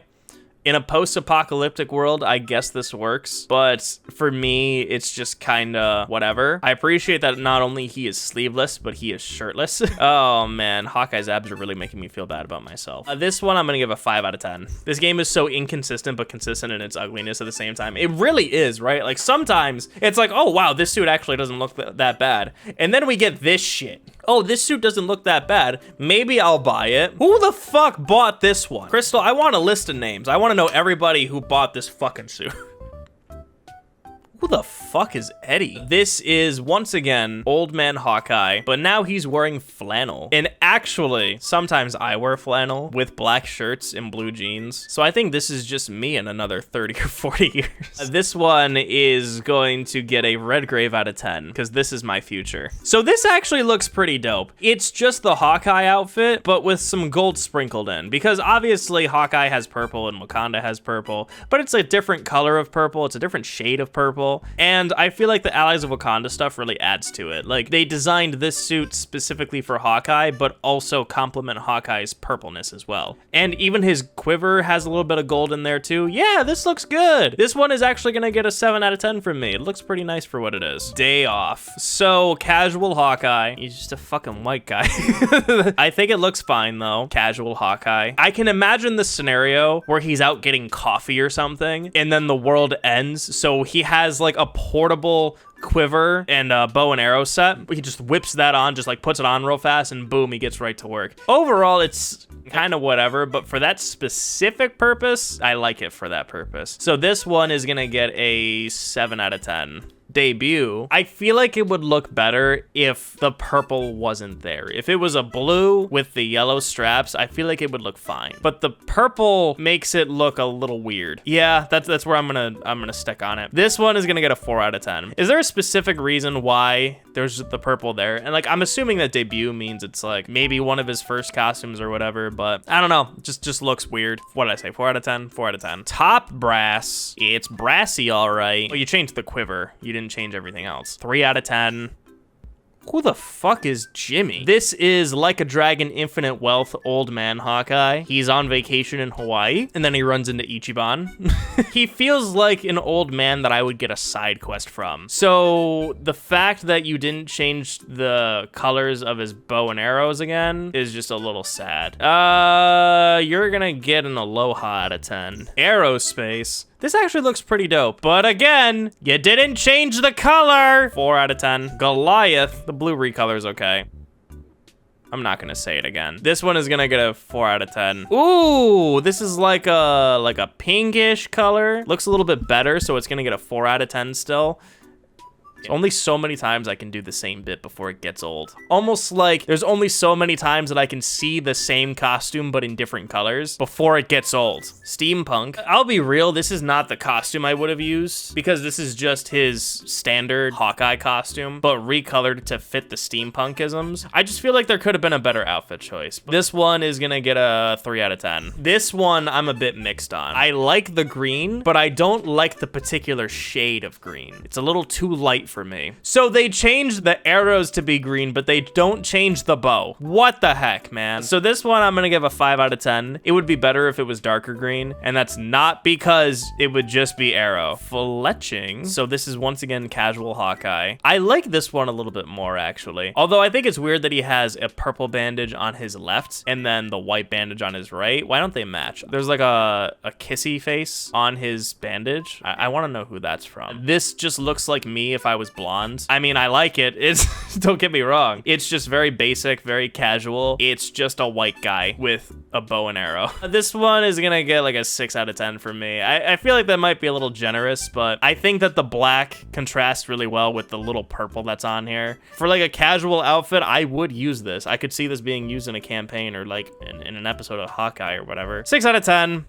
In a post-apocalyptic world, I guess this works, but for me, it's just kinda whatever. I appreciate that not only he is sleeveless, but he is shirtless. Oh man, Hawkeye's abs are really making me feel bad about myself. This one, I'm gonna give a 5 out of 10. This game is so inconsistent, but consistent in its ugliness at the same time. It really is, right? Like sometimes, it's like, oh wow, this suit actually doesn't look that bad. And then we get this shit. Oh, this suit doesn't look that bad. Maybe I'll buy it. Who the fuck bought this one? Crystal, I want a list of names. I want to know everybody who bought this fucking suit. Who the fuck is Eddie? This is, once again, Old Man Hawkeye, but now he's wearing flannel. And actually, sometimes I wear flannel with black shirts and blue jeans. So I think this is just me in another 30 or 40 years. This one is going to get a Redgrave out of 10, because this is my future. So this actually looks pretty dope. It's just the Hawkeye outfit, but with some gold sprinkled in, because obviously Hawkeye has purple and Wakanda has purple, but it's a different color of purple. It's a different shade of purple. And I feel like the Allies of Wakanda stuff really adds to it. Like, they designed this suit specifically for Hawkeye, but also complement Hawkeye's purpleness as well. And even his quiver has a little bit of gold in there too. Yeah, this looks good. This one is actually gonna get a 7 out of 10 from me. It looks pretty nice for what it is. Day off. So, casual Hawkeye. He's just a fucking white guy. I think it looks fine though. Casual Hawkeye. I can imagine the scenario where he's out getting coffee or something, and then the world ends, so he has like a portable quiver and a bow and arrow set. He just whips that on, just like puts it on real fast, and boom, he gets right to work. Overall, it's kind of whatever, but for that specific purpose, I like it for that purpose. So this one is gonna get a 7 out of 10. debut, I feel like it would look better if the purple wasn't there. If it was a blue with the yellow straps, I feel like it would look fine. But the purple makes it look a little weird. Yeah, that's where I'm gonna stick on it. This one is gonna get a 4 out of 10. Is there a specific reason why there's the purple there? And like, I'm assuming that debut means it's like maybe one of his first costumes or whatever, but I don't know. Just looks weird. What did I say? 4 out of 10? 4 out of 10. Top brass. It's brassy, all right. Well, you changed the quiver. You didn't change everything else. 3 out of 10. Who the fuck is Jimmy? This is Like a Dragon Infinite Wealth old man Hawkeye. He's on vacation in Hawaii, and then he runs into Ichiban. He feels like an old man that I would get a side quest from. So the fact that you didn't change the colors of his bow and arrows again is just a little sad. You're gonna get an Aloha out of 10. Aerospace. This actually looks pretty dope. But again, you didn't change the color. 4 out of 10. Goliath. The blue recolor is okay. I'm not gonna say it again. This one is gonna get a 4 out of 10. Ooh, this is like a pinkish color. Looks a little bit better, so it's gonna get a 4 out of 10 still. Only so many times I can do the same bit before it gets old. Almost like there's only so many times that I can see the same costume but in different colors before it gets old. Steampunk. I'll be real, this is not the costume I would have used because this is just his standard Hawkeye costume, but recolored to fit the steampunkisms. I just feel like there could have been a better outfit choice. This one is gonna get a 3 out of 10. This one I'm a bit mixed on. I like the green, but I don't like the particular shade of green. It's a little too light for me. So they changed the arrows to be green, but they don't change the bow. What the heck, man? So this one I'm gonna give a 5 out of 10. It would be better if it was darker green, and that's not because it would just be arrow. Fletching. So this is once again casual Hawkeye. I like this one a little bit more, actually. Although I think it's weird that he has a purple bandage on his left and then the white bandage on his right. Why don't they match? There's like a kissy face on his bandage. I want to know who that's from. This just looks like me if I was blonde. I mean, I like it. It's don't get me wrong. It's just very basic, very casual. It's just a white guy with a bow and arrow. This one is gonna get like a 6 out of 10 for me. I feel like that might be a little generous, but I think that the black contrasts really well with the little purple that's on here. For like a casual outfit, I would use this. I could see this being used in a campaign or like in an episode of Hawkeye or whatever. 6 out of 10.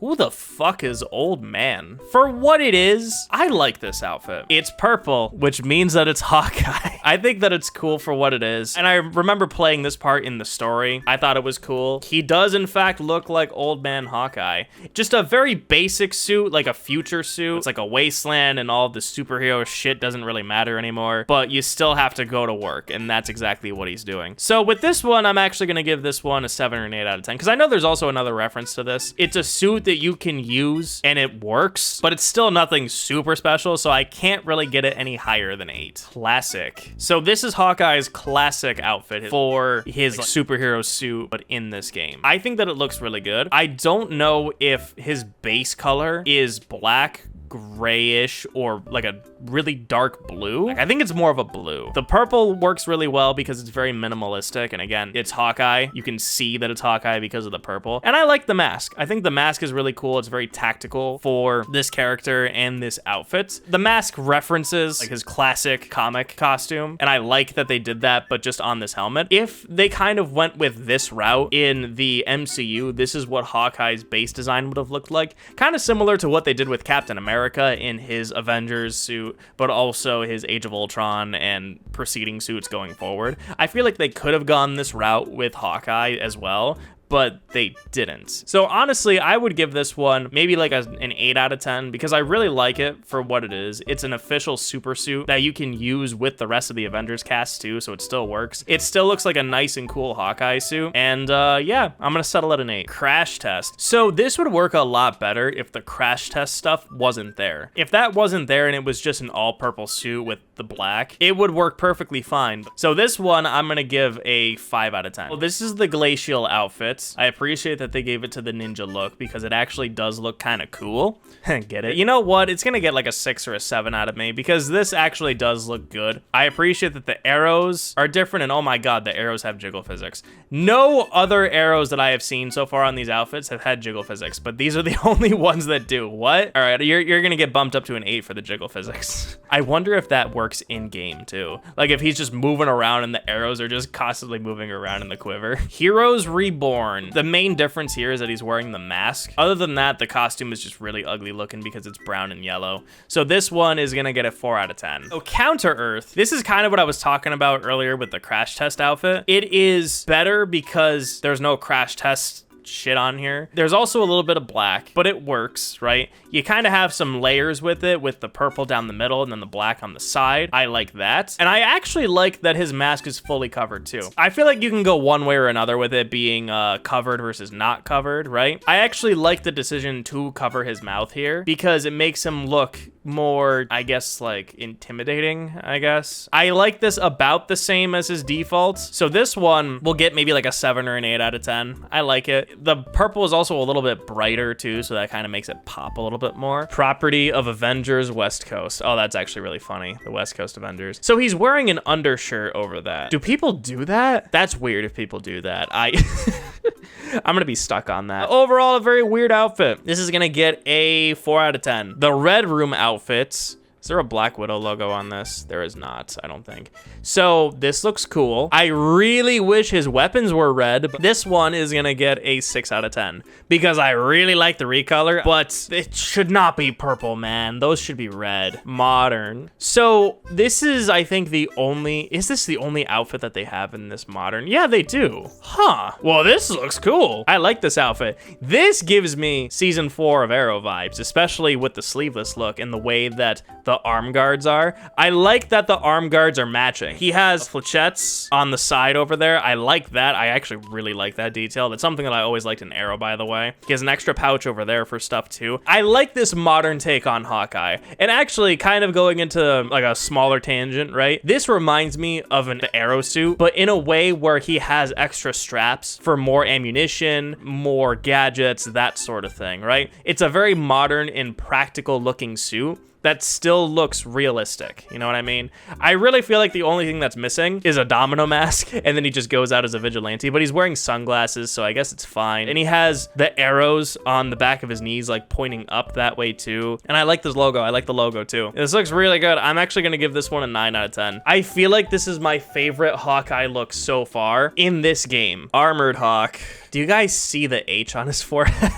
Who the fuck is Old Man? For what it is, I like this outfit. It's purple, which means that it's Hawkeye. I think that it's cool for what it is. And I remember playing this part in the story. I thought it was cool. He does in fact look like Old Man Hawkeye. Just a very basic suit, like a future suit. It's like a wasteland and all the superhero shit doesn't really matter anymore, but you still have to go to work, and that's exactly what he's doing. So with this one, I'm actually gonna give this one a 7 or an 8 out of 10, because I know there's also another reference to this. It's a suit that you can use and it works, but it's still nothing super special, so I can't really get it any higher than 8. Classic. So this is Hawkeye's classic outfit for his like, superhero suit, but in this game. I think that it looks really good. I don't know if his base color is black, grayish, or like a really dark blue. Like, I think it's more of a blue. The purple works really well because it's very minimalistic, and again, it's Hawkeye. You can see that it's Hawkeye because of the purple. And I like the mask. I think the mask is really cool. It's very tactical for this character and this outfit. The mask references like his classic comic costume, and I like that they did that, but just on this helmet. If they kind of went with this route in the MCU, this is what Hawkeye's base design would have looked like. Kind of similar to what they did with Captain America in his Avengers suit, but also his Age of Ultron and preceding suits going forward. I feel like they could have gone this route with Hawkeye as well, but they didn't. So honestly, I would give this one maybe like an 8 out of 10 because I really like it for what it is. It's an official super suit that you can use with the rest of the Avengers cast too, so it still works. It still looks like a nice and cool Hawkeye suit, and yeah, I'm gonna settle at an 8. Crash test. So this would work a lot better if the crash test stuff wasn't there. If that wasn't there and it was just an all purple suit with the black, it would work perfectly fine. So this one, I'm gonna give a 5 out of 10. Well, this is the glacial outfit. it. I appreciate that they gave it to the ninja look because it actually does look kind of cool. Get it? You know what? It's gonna get like a 6 or a 7 out of me because this actually does look good. I appreciate that the arrows are different, and oh my god, the arrows have jiggle physics. No other arrows that I have seen so far on these outfits have had jiggle physics, but these are the only ones that do. What? All right, you're gonna get bumped up to an 8 for the jiggle physics. I wonder if that works in game too. Like if he's just moving around and the arrows are just constantly moving around in the quiver. Heroes Reborn. The main difference here is that he's wearing the mask. Other than that, the costume is just really ugly looking because it's brown and yellow. So this one is gonna get a 4 out of 10. So Counter Earth. This is kind of what I was talking about earlier with the crash test outfit. It is better because there's no crash test shit on here. There's also a little bit of black, but it works, right? You kind of have some layers with it, with the purple down the middle and then the black on the side. I like that. And I actually like that his mask is fully covered too. I feel like you can go one way or another with it being covered versus not covered, right? I actually like the decision to cover his mouth here because it makes him look more, I guess, like intimidating, I guess. I like this about the same as his default. So this one will get maybe like a 7 or an 8 out of 10. I like it. The purple is also a little bit brighter too, so that kind of makes it pop a little bit more. Property of Avengers West Coast. Oh, that's actually really funny. The West Coast Avengers. So he's wearing an undershirt over that. Do people do that? That's weird if people do that. I'm gonna be stuck on that. Overall, a very weird outfit. This is gonna get a 4 out of 10. The Red Room outfits. Is there a Black Widow logo on this? There is not, I don't think. So this looks cool. I really wish his weapons were red, but this one is gonna get a 6 out of 10 because I really like the recolor, but it should not be purple, man. Those should be red. Modern. So this is, I think, is this the only outfit that they have in this modern? Yeah, they do. Huh. Well, this looks cool. I like this outfit. This gives me season 4 of Arrow vibes, especially with the sleeveless look and the way that the arm guards are. I like that the arm guards are matching. He has flechettes on the side over there. I like that. I actually really like that detail. That's something that I always liked in Arrow, by the way. He has an extra pouch over there for stuff too. I like this modern take on Hawkeye. And actually, kind of going into like a smaller tangent, right? This reminds me of an Arrow suit, but in a way where he has extra straps for more ammunition, more gadgets, that sort of thing, right? It's a very modern and practical looking suit that still looks realistic. You know what I mean? I really feel like the only thing that's missing is a domino mask, and then he just goes out as a vigilante, but he's wearing sunglasses, so I guess it's fine. And he has the arrows on the back of his knees, like pointing up that way too. And I like this logo. I like the logo too. This looks really good. I'm actually gonna give this one a 9 out of 10. I feel like this is my favorite Hawkeye look so far in this game. Armored Hawk. Do you guys see the H on his forehead?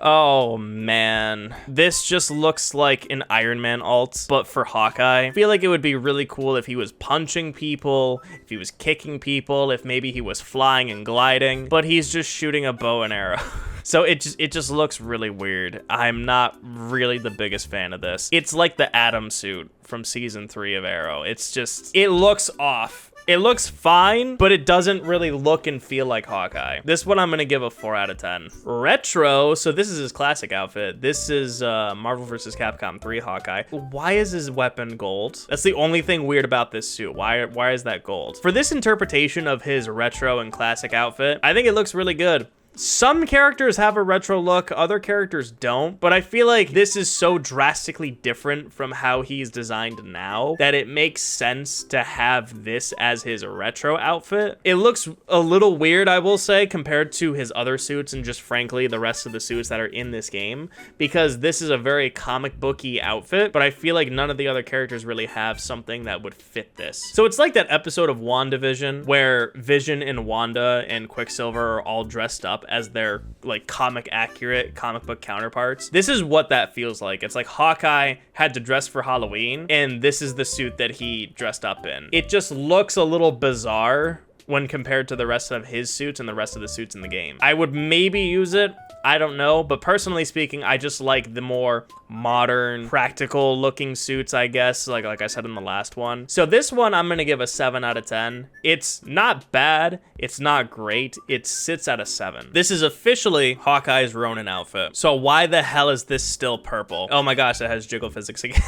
Oh man, this just looks like an Iron Man alt, but for Hawkeye. I feel like it would be really cool if he was punching people, if he was kicking people, if maybe he was flying and gliding, but he's just shooting a bow and arrow. So it just looks really weird. I'm not really the biggest fan of this. It's like the Atom suit from season 3 of Arrow. It looks off. It looks fine, but it doesn't really look and feel like Hawkeye. This one I'm gonna give a 4 out of 10. Retro, so this is his classic outfit. This is Marvel vs. Capcom 3 Hawkeye. Why is his weapon gold? That's the only thing weird about this suit. Why is that gold? For this interpretation of his retro and classic outfit, I think it looks really good. Some characters have a retro look, other characters don't, but I feel like this is so drastically different from how he's designed now that it makes sense to have this as his retro outfit. It looks a little weird, I will say, compared to his other suits and just frankly the rest of the suits that are in this game, because this is a very comic booky outfit, but I feel like none of the other characters really have something that would fit this. So it's like that episode of WandaVision where Vision and Wanda and Quicksilver are all dressed up as their like comic accurate comic book counterparts. This is what that feels like. It's like Hawkeye had to dress for Halloween and this is the suit that he dressed up in. It just looks a little bizarre when compared to the rest of his suits and the rest of the suits in the game. I would maybe use it, I don't know, but personally speaking, I just like the more modern, practical looking suits, I guess, like I said in the last one. So this one, I'm gonna give a 7 out of 10. It's not bad, it's not great, it sits at a 7. This is officially Hawkeye's Ronin outfit. So why the hell is this still purple? Oh my gosh, it has jiggle physics again.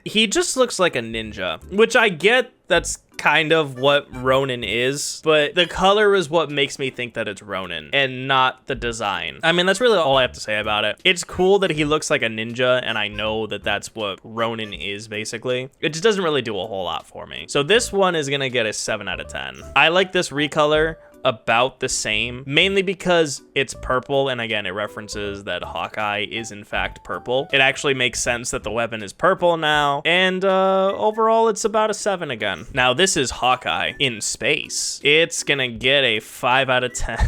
He just looks like a ninja, which I get that's kind of what Ronin is, but the color is what makes me think that it's Ronin and not the design. I mean, that's really all I have to say about it. It's cool that he looks like a ninja, and I know that that's what Ronin is, basically. It just doesn't really do a whole lot for me. So this one is gonna get a 7 out of 10. I like this recolor about the same, mainly because it's purple, and again, it references that Hawkeye is in fact purple. It actually makes sense that the weapon is purple now, and overall it's about a 7 again. Now this is Hawkeye in space. It's gonna get a 5 out of 10.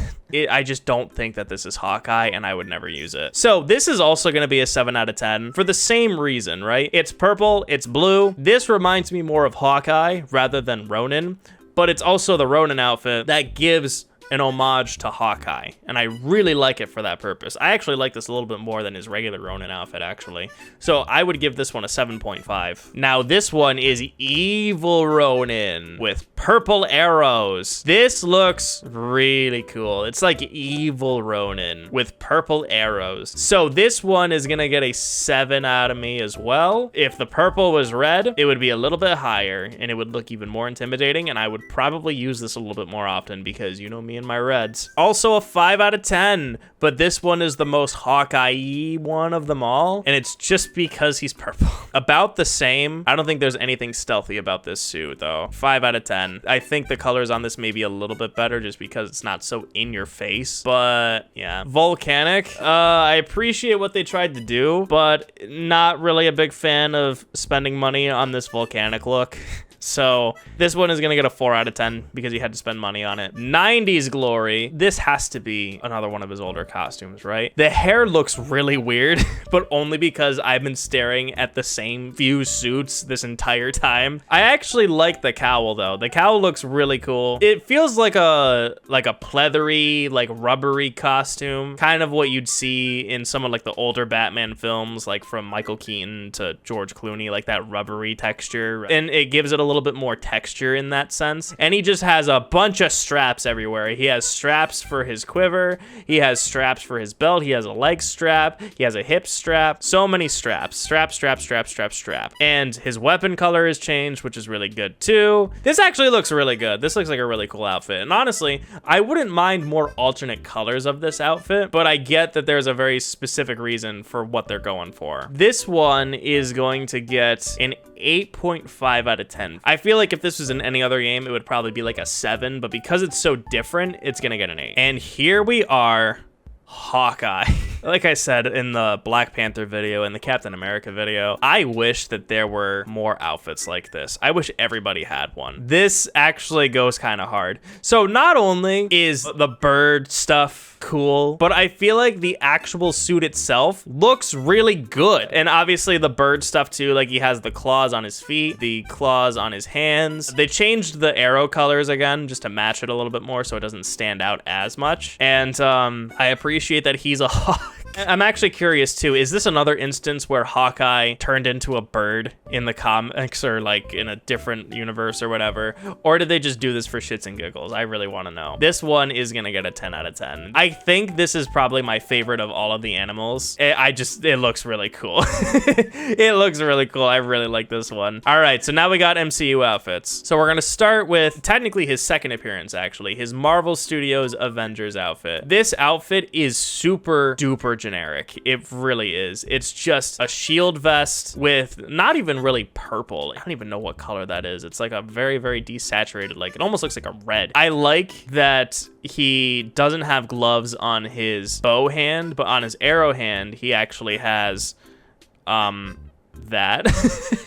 I just don't think that this is Hawkeye, and I would never use it. So this is also going to be a 7 out of 10 for the same reason, right? It's purple, it's blue. This reminds me more of Hawkeye rather than Ronin, but it's also the Ronin outfit that gives an homage to Hawkeye, and I really like it for that purpose. I actually like this a little bit more than his regular Ronin outfit, actually. So I would give this one a 7.5. Now this one is Evil Ronin with purple arrows. This looks really cool. It's like Evil Ronin with purple arrows. So this one is gonna get a 7 out of me as well. If the purple was red, it would be a little bit higher, and it would look even more intimidating, and I would probably use this a little bit more often because you know me and my reds. Also a 5 out of 10, but this one is the most Hawkeye-y one of them all, and it's just because he's purple. About the same. I don't think there's anything stealthy about this suit though. 5 out of 10. I think the colors on this may be a little bit better just because it's not so in your face, but yeah. Volcanic, I appreciate what they tried to do, but not really a big fan of spending money on this volcanic look. So this one is gonna get a 4 out of 10 because he had to spend money on it. 90s Glory. This has to be another one of his older costumes, right? The hair looks really weird, but only because I've been staring at the same few suits this entire time. I actually like the cowl though. The cowl looks really cool. It feels like a pleathery, like rubbery costume, kind of what you'd see in some of like the older Batman films, like from Michael Keaton to George Clooney, like that rubbery texture, and it gives it a little bit more texture in that sense. And he just has a bunch of straps everywhere. He has straps for his quiver, he has straps for his belt, he has a leg strap, he has a hip strap, so many straps. Strap. And his weapon color is changed, which is really good too. This actually looks really good. This looks like a really cool outfit, and honestly, I wouldn't mind more alternate colors of this outfit, but I get that there's a very specific reason for what they're going for. This one is going to get an 8.5 out of 10. I feel like if this was in any other game, it would probably be like a 7, but because it's so different, it's gonna get an 8. And here we are, Hawkeye. Like I said in the Black Panther video and the Captain America video, I wish that there were more outfits like this. I wish everybody had one. This actually goes kind of hard. So not only is the bird stuff cool, but I feel like the actual suit itself looks really good. And obviously the bird stuff too, like he has the claws on his feet, the claws on his hands. They changed the arrow colors again just to match it a little bit more so it doesn't stand out as much. And I appreciate that he's a hawk. I'm actually curious too, is this another instance where Hawkeye turned into a bird in the comics or like in a different universe or whatever? Or did they just do this for shits and giggles? I really want to know. This one is gonna get a 10 out of 10. I think this is probably my favorite of all of the animals. It looks really cool. It looks really cool. I really like this one. All right, so now we got MCU outfits. So we're gonna start with technically his second appearance, actually, his Marvel Studios Avengers outfit. This outfit is super duper generic. It really is. It's just a shield vest with not even really purple. I don't even know what color that is. It's like a very, very desaturated, like it almost looks like a red. I like that he doesn't have gloves on his bow hand, but on his arrow hand, he actually has that.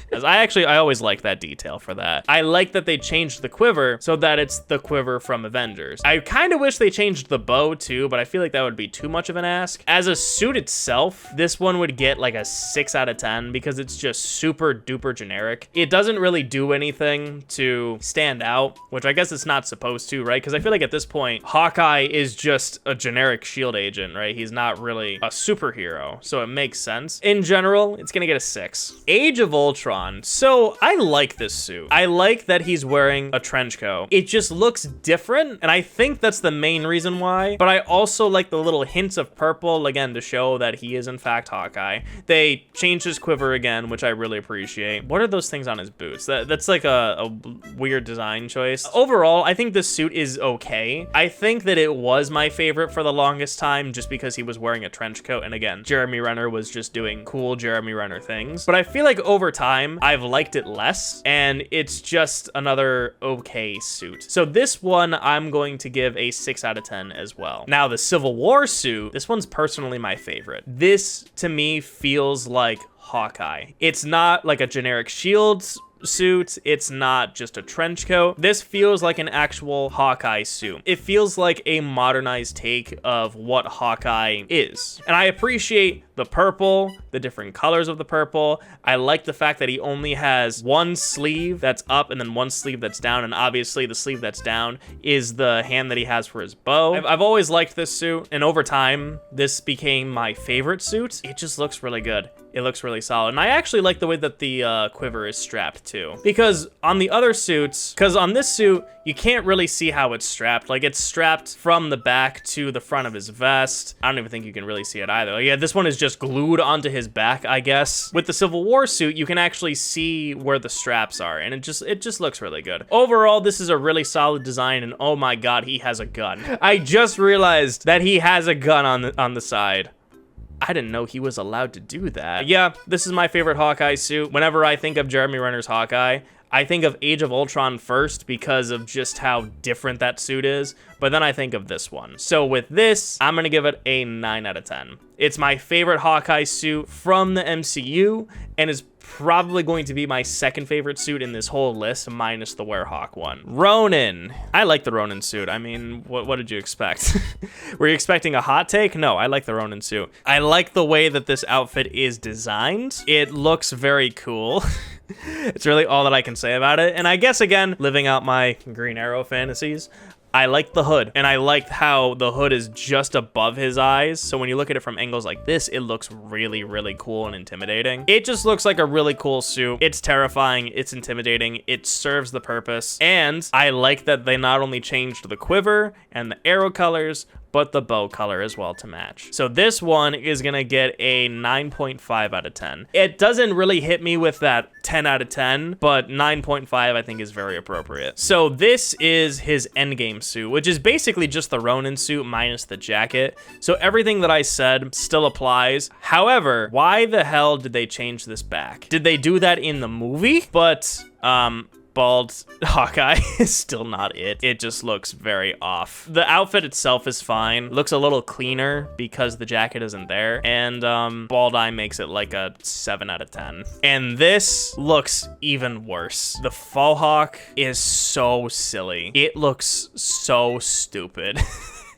As I always like that detail for that. I like that they changed the quiver so that it's the quiver from Avengers. I kind of wish they changed the bow too, but I feel like that would be too much of an ask. As a suit itself, this one would get like a 6 out of 10 because it's just super duper generic. It doesn't really do anything to stand out, which I guess it's not supposed to, right? Because I feel like at this point, Hawkeye is just a generic shield agent, right? He's not really a superhero, so it makes sense. In general, it's gonna get a 6. 6. Age of Ultron. So I like this suit. I like that he's wearing a trench coat. It just looks different, and I think that's the main reason why. But I also like the little hints of purple, again, to show that he is in fact Hawkeye. They changed his quiver again, which I really appreciate. What are those things on his boots? That's like a weird design choice. Overall, I think this suit is okay. I think that it was my favorite for the longest time just because he was wearing a trench coat, and again, Jeremy Renner was just doing cool Jeremy Renner things. But I feel like over time, I've liked it less, and it's just another okay suit. So this one, I'm going to give a 6 out of 10 as well. Now, the Civil War suit, this one's personally my favorite. This, to me, feels like Hawkeye. It's not like a generic Shields suit. It's not just a trench coat. This feels like an actual Hawkeye suit. It feels like a modernized take of what Hawkeye is. And I appreciate the purple, the different colors of the purple. I like the fact that he only has one sleeve that's up and then one sleeve that's down. And obviously the sleeve that's down is the hand that he has for his bow. I've always liked this suit. And over time, this became my favorite suit. It just looks really good. It looks really solid. And I actually like the way that the quiver is strapped too. Because on the other suits, because on this suit, you can't really see how it's strapped. Like, it's strapped from the back to the front of his vest. I don't even think you can really see it either. Like, yeah, this one is just glued onto his back, I guess. With the Civil War suit, you can actually see where the straps are, and it just looks really good. Overall, this is a really solid design, and oh my god, he has a gun. I just realized that he has a gun on the side. I didn't know he was allowed to do that. Yeah, this is my favorite Hawkeye suit. Whenever I think of Jeremy Renner's Hawkeye, I think of Age of Ultron first because of just how different that suit is, but then I think of this one. So with this, I'm gonna give it a 9 out of 10. It's my favorite Hawkeye suit from the MCU, and is probably going to be my second favorite suit in this whole list, minus the Werehawk one. Ronin. I like the Ronin suit. I mean, what did you expect? Were you expecting a hot take? No, I like the Ronin suit. I like the way that this outfit is designed. It looks very cool. It's really all that I can say about it. And I guess, again, living out my Green Arrow fantasies, I like the hood, and I like how the hood is just above his eyes. So when you look at it from angles like this, it looks really, really cool and intimidating. It just looks like a really cool suit. It's terrifying. It's intimidating. It serves the purpose. And I like that they not only changed the quiver and the arrow colors, but the bow color as well to match. So this one is gonna get a 9.5 out of 10. It doesn't really hit me with that 10 out of 10, but 9.5 I think is very appropriate. So this is his endgame suit, which is basically just the Ronin suit minus the jacket. So everything that I said still applies. However, why the hell did they change this back? Did they do that in the movie? But, bald Hawkeye is still not it. It just looks very off. The outfit itself is fine. Looks a little cleaner because the jacket isn't there. And bald eye makes it like a 7 out of 10. And this looks even worse. The faux hawk is so silly. It looks so stupid.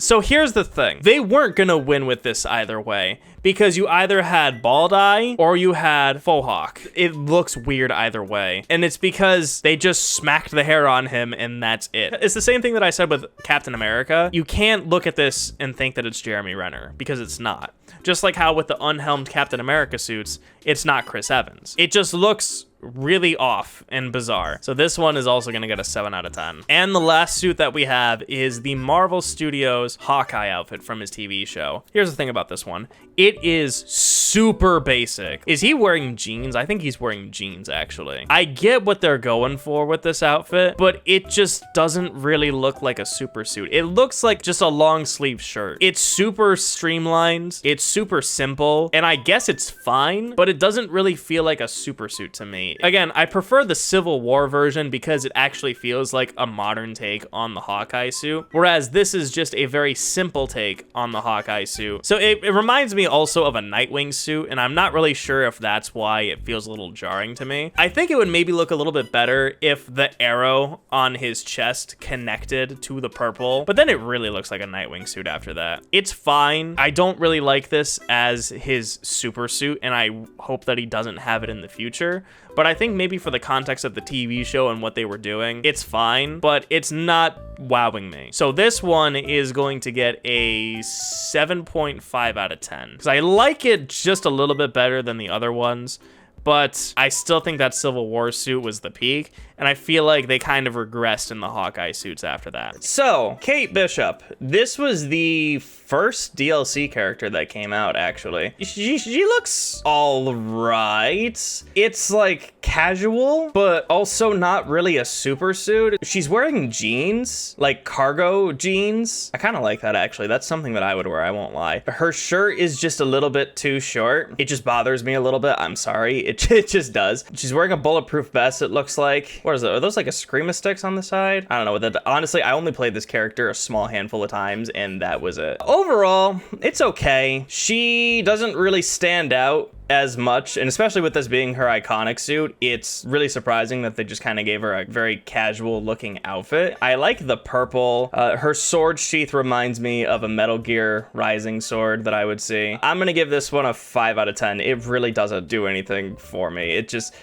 So here's the thing. They weren't gonna win with this either way, because you either had bald eye or you had faux hawk. It looks weird either way. And it's because they just smacked the hair on him and that's it. It's the same thing that I said with Captain America. You can't look at this and think that it's Jeremy Renner, because it's not. Just like how with the unhelmed Captain America suits, it's not Chris Evans. It just looks really off and bizarre. So this one is also gonna get a 7 out of 10. And the last suit that we have is the Marvel Studios Hawkeye outfit from his TV show. Here's the thing about this one. It is super basic. Is he wearing jeans? I think he's wearing jeans, actually. I get what they're going for with this outfit, but it just doesn't really look like a super suit. It looks like just a long sleeve shirt. It's super streamlined. It's super simple. And I guess it's fine, but it doesn't really feel like a super suit to me. Again, I prefer the Civil War version because it actually feels like a modern take on the Hawkeye suit, whereas this is just a very simple take on the Hawkeye suit. So it reminds me also of a Nightwing suit, and I'm not really sure if that's why it feels a little jarring to me. I think it would maybe look a little bit better if the arrow on his chest connected to the purple, but then it really looks like a Nightwing suit after that. It's fine. I don't really like this as his super suit, and I hope that he doesn't have it in the future. But I think maybe for the context of the TV show and what they were doing, it's fine, but it's not wowing me. So this one is going to get a 7.5 out of 10. Because I like it just a little bit better than the other ones, but I still think that Civil War suit was the peak, and I feel like they kind of regressed in the Hawkeye suits after that. So, Kate Bishop. This was the first DLC character that came out, actually. She looks all right. It's like casual, but also not really a super suit. She's wearing jeans, like cargo jeans. I kind of like that, actually. That's something that I would wear, I won't lie. Her shirt is just a little bit too short. It just bothers me a little bit. I'm sorry. It just does. She's wearing a bulletproof vest, it looks like. What is it? Are those like a screama sticks on the side? I don't know what that. Honestly, I only played this character a small handful of times, and that was it. Overall, it's okay. She doesn't really stand out as much, and especially with this being her iconic suit, it's really surprising that they just kind of gave her a very casual looking outfit. I like the purple. Her sword sheath reminds me of a Metal Gear Rising sword that I would see. I'm gonna give this one a 5 out of 10. It really doesn't do anything for me. It just,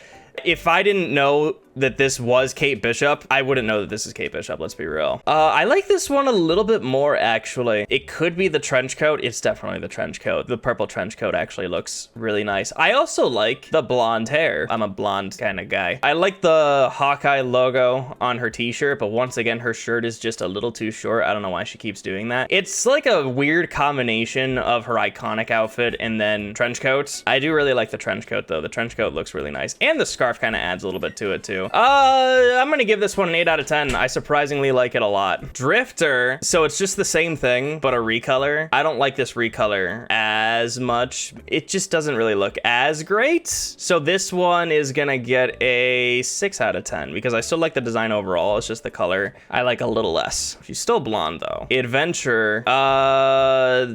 if I didn't know that this was Kate Bishop, I wouldn't know that this is Kate Bishop, let's be real. I like this one a little bit more, actually. It could be the trench coat. It's definitely the trench coat. The purple trench coat actually looks really nice. I also like the blonde hair. I'm a blonde kind of guy. I like the Hawkeye logo on her t-shirt, but once again, her shirt is just a little too short. I don't know why she keeps doing that. It's like a weird combination of her iconic outfit and then trench coats. I do really like the trench coat, though. The trench coat looks really nice. And the scarf kind of adds a little bit to it, too. I'm gonna give this one an 8 out of 10. I surprisingly like it a lot. Drifter, so it's just the same thing, but a recolor. I don't like this recolor as much. It just doesn't really look as great. So this one is gonna get a 6 out of 10 because I still like the design overall. It's just the color I like a little less. She's still blonde though. Adventure,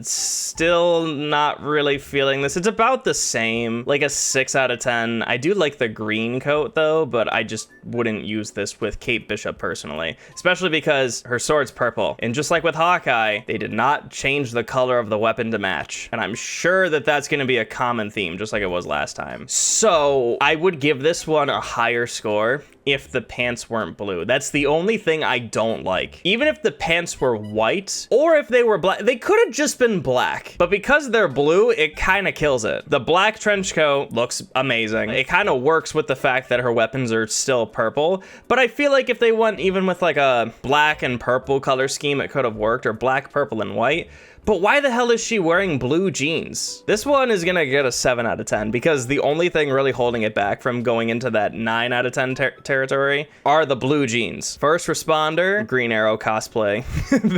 still not really feeling this. It's about the same, like a 6 out of 10. I do like the green coat though, but I just wouldn't use this with Kate Bishop personally, especially because her sword's purple. And just like with Hawkeye, they did not change the color of the weapon to match. And I'm sure that that's going to be a common theme, just like it was last time. So I would give this one a higher score if the pants weren't blue. That's the only thing I don't like. Even if the pants were white or if they were black, they could have just been black, but because they're blue, it kind of kills it. The black trench coat looks amazing. It kind of works with the fact that her weapons are still purple, but I feel like if they went even with like a black and purple color scheme, it could have worked, or black, purple, and white. But why the hell is she wearing blue jeans? This one is gonna get a 7 out of 10 because the only thing really holding it back from going into that 9 out of 10 territory are the blue jeans. First responder, Green Arrow cosplay,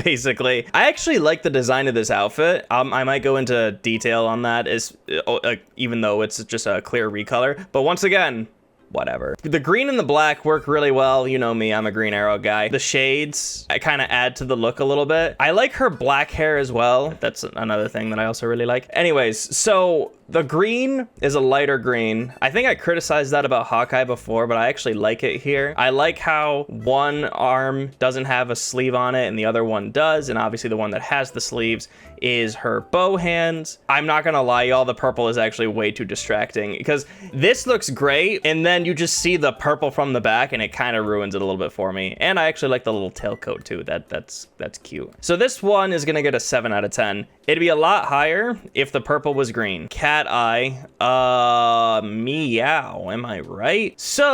basically. I actually like the design of this outfit. I might go into detail on that, even though it's just a clear recolor. But once again, whatever. The green and the black work really well. You know me, I'm a Green Arrow guy. The shades, I kind of add to the look a little bit. I like her black hair as well. That's another thing that I also really like. Anyways, so the green is a lighter green. I think I criticized that about Hawkeye before, but I actually like it here. I like how one arm doesn't have a sleeve on it and the other one does. And obviously the one that has the sleeves is her bow hands. I'm not gonna lie, y'all, the purple is actually way too distracting because this looks great and then you just see the purple from the back and it kind of ruins it a little bit for me. And I actually like the little tailcoat too. That's cute. So this one is gonna get a 7 out of 10. It'd be a lot higher if the purple was green. Cat eye, meow, am I right? So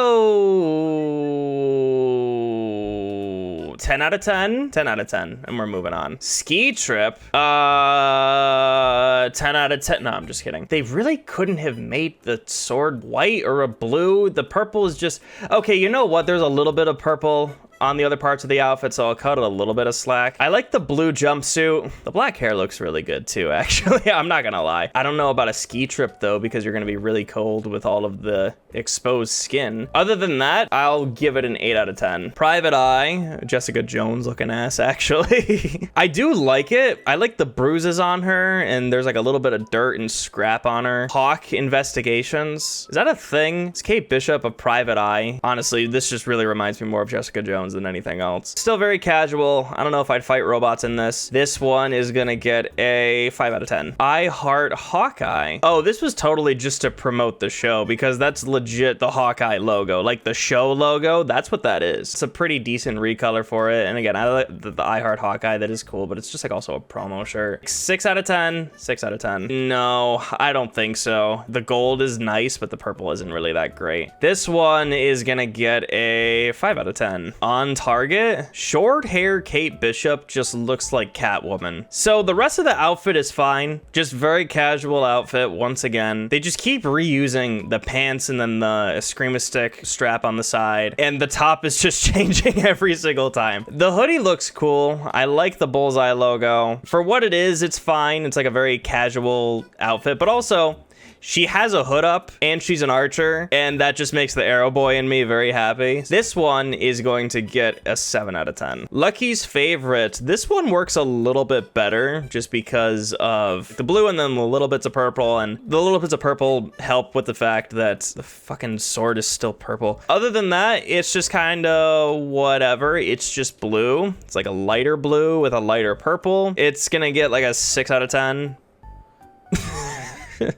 10 out of 10, 10 out of 10, and we're moving on. Ski trip, 10 out of 10. No, I'm just kidding. They really couldn't have made the sword white or a blue. The purple is just, okay, you know what? There's a little bit of purple on the other parts of the outfit, so I'll cut it a little bit of slack. I like the blue jumpsuit. The black hair looks really good too, actually. I'm not gonna lie. I don't know about a ski trip though, because you're gonna be really cold with all of the exposed skin. Other than that, I'll give it an 8 out of 10. Private Eye, Jessica Jones looking ass, actually. I do like it. I like the bruises on her, and there's like a little bit of dirt and scrap on her. Hawk Investigations. Is that a thing? Is Kate Bishop a Private Eye? Honestly, this just really reminds me more of Jessica Jones. ones than anything else. Still very casual. I don't know if I'd fight robots in this. This one is gonna get a 5 out of 10. I heart Hawkeye. Oh, this was totally just to promote the show because that's legit the Hawkeye logo. Like the show logo, that's what that is. It's a pretty decent recolor for it. And again, I like the I heart Hawkeye. That is cool, but it's just like also a promo shirt. 6 out of 10. 6 out of 10. No, I don't think so. The gold is nice, but the purple isn't really that great. This one is gonna get a 5 out of 10. On target, short hair Kate Bishop just looks like Catwoman. So the rest of the outfit is fine. Just very casual outfit once again. They just keep reusing the pants and then the Scream stick strap on the side. And the top is just changing every single time. The hoodie looks cool. I like the bullseye logo. For what it is, it's fine. It's like a very casual outfit, but also she has a hood up and she's an archer, and that just makes the arrow boy in me very happy. This one is going to get a 7 out of 10. Lucky's favorite. This one works a little bit better just because of the blue and then the little bits of purple, and the little bits of purple help with the fact that the fucking sword is still purple. Other than that, it's just kind of whatever. It's just blue. It's like a lighter blue with a lighter purple. It's gonna get like a 6 out of 10.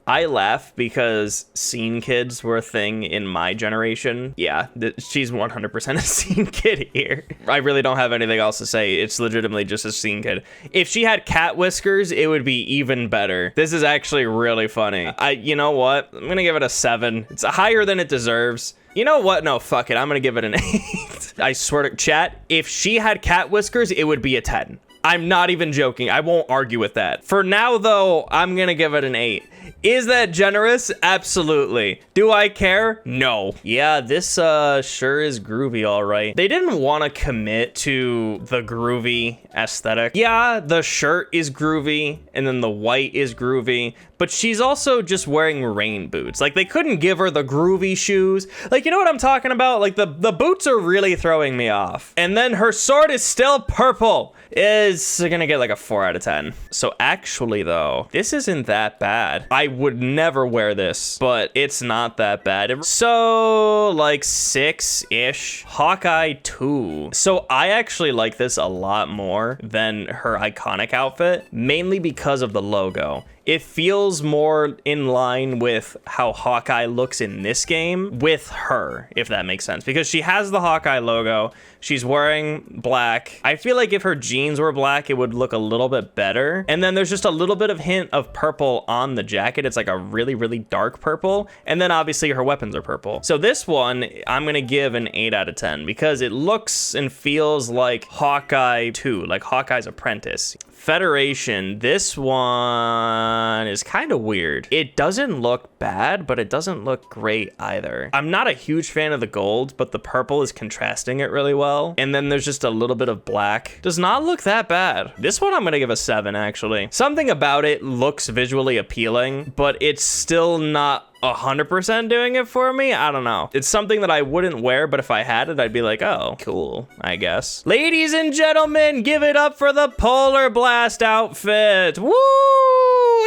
I laugh because scene kids were a thing in my generation. Yeah, she's 100% a scene kid here. I really don't have anything else to say. It's legitimately just a scene kid. If she had cat whiskers, it would be even better. This is actually really funny. You know what? I'm gonna give it a 7. It's higher than it deserves. You know what? No, fuck it. I'm gonna give it an 8. I swear to chat, if she had cat whiskers, it would be a 10. I'm not even joking. I won't argue with that. For now, though, I'm gonna give it an 8. Is that generous? Absolutely. Do I care? No. Yeah, this sure is groovy, all right. They didn't want to commit to the groovy aesthetic. Yeah, the shirt is groovy, and then the white is groovy, but she's also just wearing rain boots. Like, they couldn't give her the groovy shoes. Like, you know what I'm talking about? Like, the boots are really throwing me off. And then her sword is still purple. Is gonna get like a 4 out of 10. So actually, though, this isn't that bad. I would never wear this, but it's not that bad. So like 6-ish. Hawkeye 2. So I actually like this a lot more than her iconic outfit, mainly because of the logo. It feels more in line with how Hawkeye looks in this game with her, if that makes sense, because she has the Hawkeye logo. She's wearing black. I feel like if her jeans were black, it would look a little bit better. And then there's just a little bit of hint of purple on the jacket. It's like a really, really dark purple. And then obviously her weapons are purple. So this one, I'm gonna give an 8 out of 10 because it looks and feels like Hawkeye 2, like Hawkeye's apprentice. Federation, this one is kind of weird. It doesn't look bad, but it doesn't look great either. I'm not a huge fan of the gold, but the purple is contrasting it really well. And then there's just a little bit of black. Does not look that bad. This one I'm gonna give a 7 actually. Something about it looks visually appealing, but it's still not 100% doing it for me. I don't know. It's something that I wouldn't wear, but if I had it, I'd be like, oh, cool, I guess. Ladies and gentlemen, give it up for the Polar Blast outfit. Woo!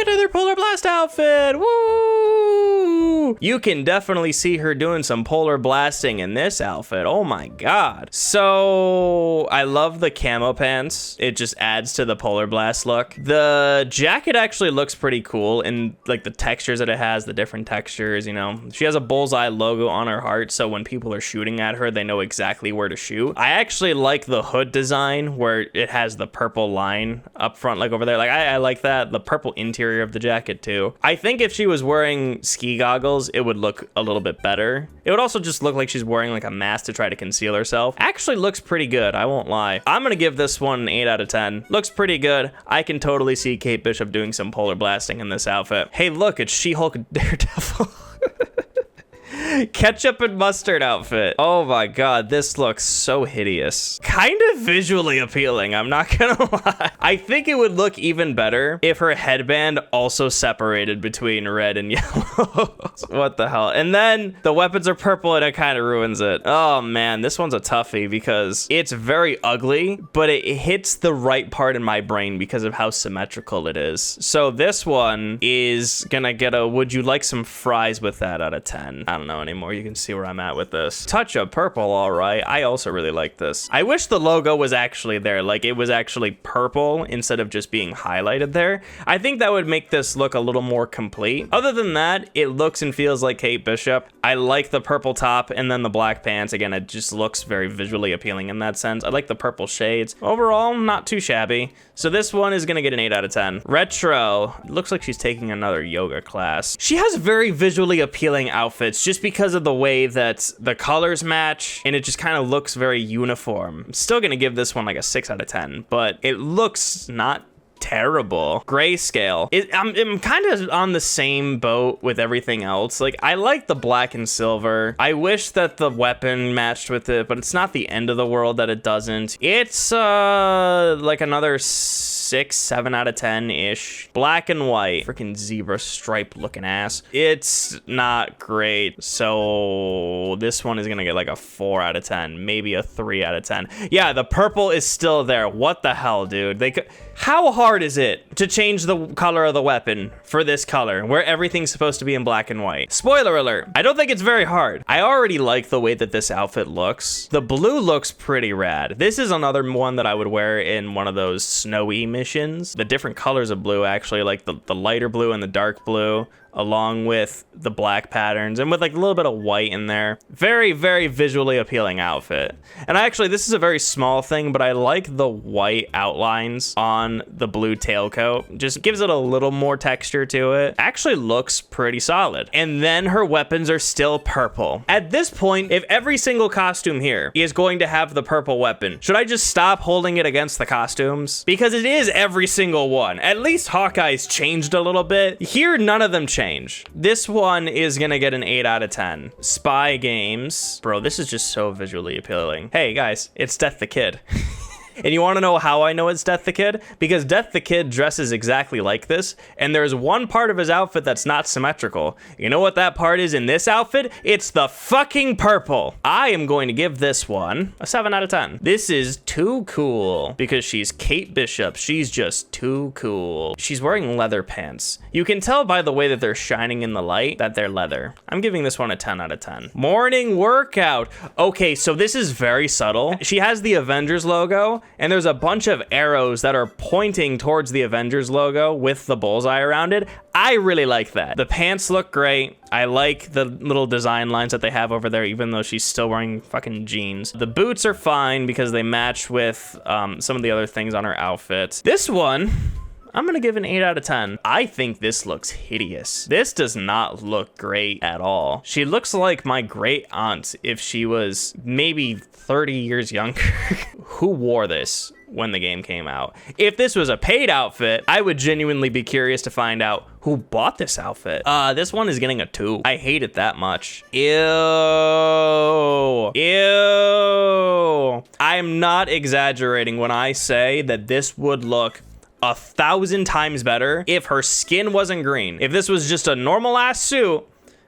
Another Polar Blast outfit. Woo! You can definitely see her doing some polar blasting in this outfit. Oh my god. So I love the camo pants. It just adds to the Polar Blast look. The jacket actually looks pretty cool, and like the textures that it has, the different textures, you know. She has a bullseye logo on her heart, so when people are shooting at her, they know exactly where to shoot. I actually like the hood design where it has the purple line up front, like over there. Like I like that. The purple interior of the jacket too. I think if she was wearing ski goggles, it would look a little bit better. It would also just look like she's wearing like a mask to try to conceal herself. Actually looks pretty good, I won't lie. I'm gonna give this one an 8 out of 10. Looks pretty good. I can totally see Kate Bishop doing some polar blasting in this outfit. Hey look, it's She-Hulk Daredevil. Ketchup and mustard outfit. Oh my god, this looks so hideous. Kind of visually appealing, I'm not gonna lie. I think it would look even better if her headband also separated between red and yellow. What the hell? And then the weapons are purple and it kind of ruins it. Oh man, this one's a toughie because it's very ugly, but it hits the right part in my brain because of how symmetrical it is. So this one is gonna get a would you like some fries with that out of 10. I don't know, anymore. You can see where I'm at with this. Touch of purple, all right. I also really like this. I wish the logo was actually there, like it was actually purple instead of just being highlighted there. I think that would make this look a little more complete. Other than that, it looks and feels like Kate Bishop. I like the purple top and then the black pants. Again, it just looks very visually appealing in that sense. I like the purple shades. Overall, not too shabby. So this one is gonna get an 8 out of 10. Retro, looks like she's taking another yoga class. She has very visually appealing outfits just because of the way that the colors match and it just kind of looks very uniform. I'm still gonna give this one like a 6 out of 10, but it looks not terrible. Grayscale. I'm kind of on the same boat with everything else. Like, I like the black and silver. I wish that the weapon matched with it, but it's not the end of the world that it doesn't. It's like another 6, 7 out of 10-ish. Black and white. Freaking zebra stripe looking ass. It's not great. So this one is gonna get like a 4 out of 10, maybe a 3 out of 10. Yeah, the purple is still there. What the hell, dude? They could... How hard is it to change the color of the weapon for this color where everything's supposed to be in black and white? Spoiler alert, I don't think it's very hard. I already like the way that this outfit looks. The blue looks pretty rad. This is another one that I would wear in one of those snowy missions. The different colors of blue, actually, like the lighter blue and the dark blue, along with the black patterns and with like a little bit of white in there. Very, very visually appealing outfit. And actually, this is a very small thing, but I like the white outlines on the blue tailcoat. Just gives it a little more texture to it. Actually looks pretty solid. And then her weapons are still purple. At this point, if every single costume here is going to have the purple weapon, should I just stop holding it against the costumes? Because it is every single one. At least Hawkeye's changed a little bit. Here, none of them change. This one is gonna get an 8 out of 10. Spy games. Bro, this is just so visually appealing. Hey guys, it's Death the Kid. And you want to know how I know it's Death the Kid? Because Death the Kid dresses exactly like this, and there's one part of his outfit that's not symmetrical. You know what that part is in this outfit? It's the fucking purple. I am going to give this one a 7 out of 10. This is too cool because she's Kate Bishop. She's just too cool. She's wearing leather pants. You can tell by the way that they're shining in the light that they're leather. I'm giving this one a 10 out of 10. Morning workout. Okay, so this is very subtle. She has the Avengers logo, and there's a bunch of arrows that are pointing towards the Avengers logo with the bullseye around it. I really like that. The pants look great. I like the little design lines that they have over there, even though she's still wearing fucking jeans. The boots are fine because they match with some of the other things on her outfit. This one, I'm gonna give an 8 out of 10. I think this looks hideous. This does not look great at all. She looks like my great aunt if she was maybe 30 years younger. Who wore this when the game came out? If this was a paid outfit, I would genuinely be curious to find out who bought this outfit. This one is getting a 2. I hate it that much. Ew. Ew. I'm not exaggerating when I say that this would look 1,000 times better if her skin wasn't green. If this was just a normal ass suit,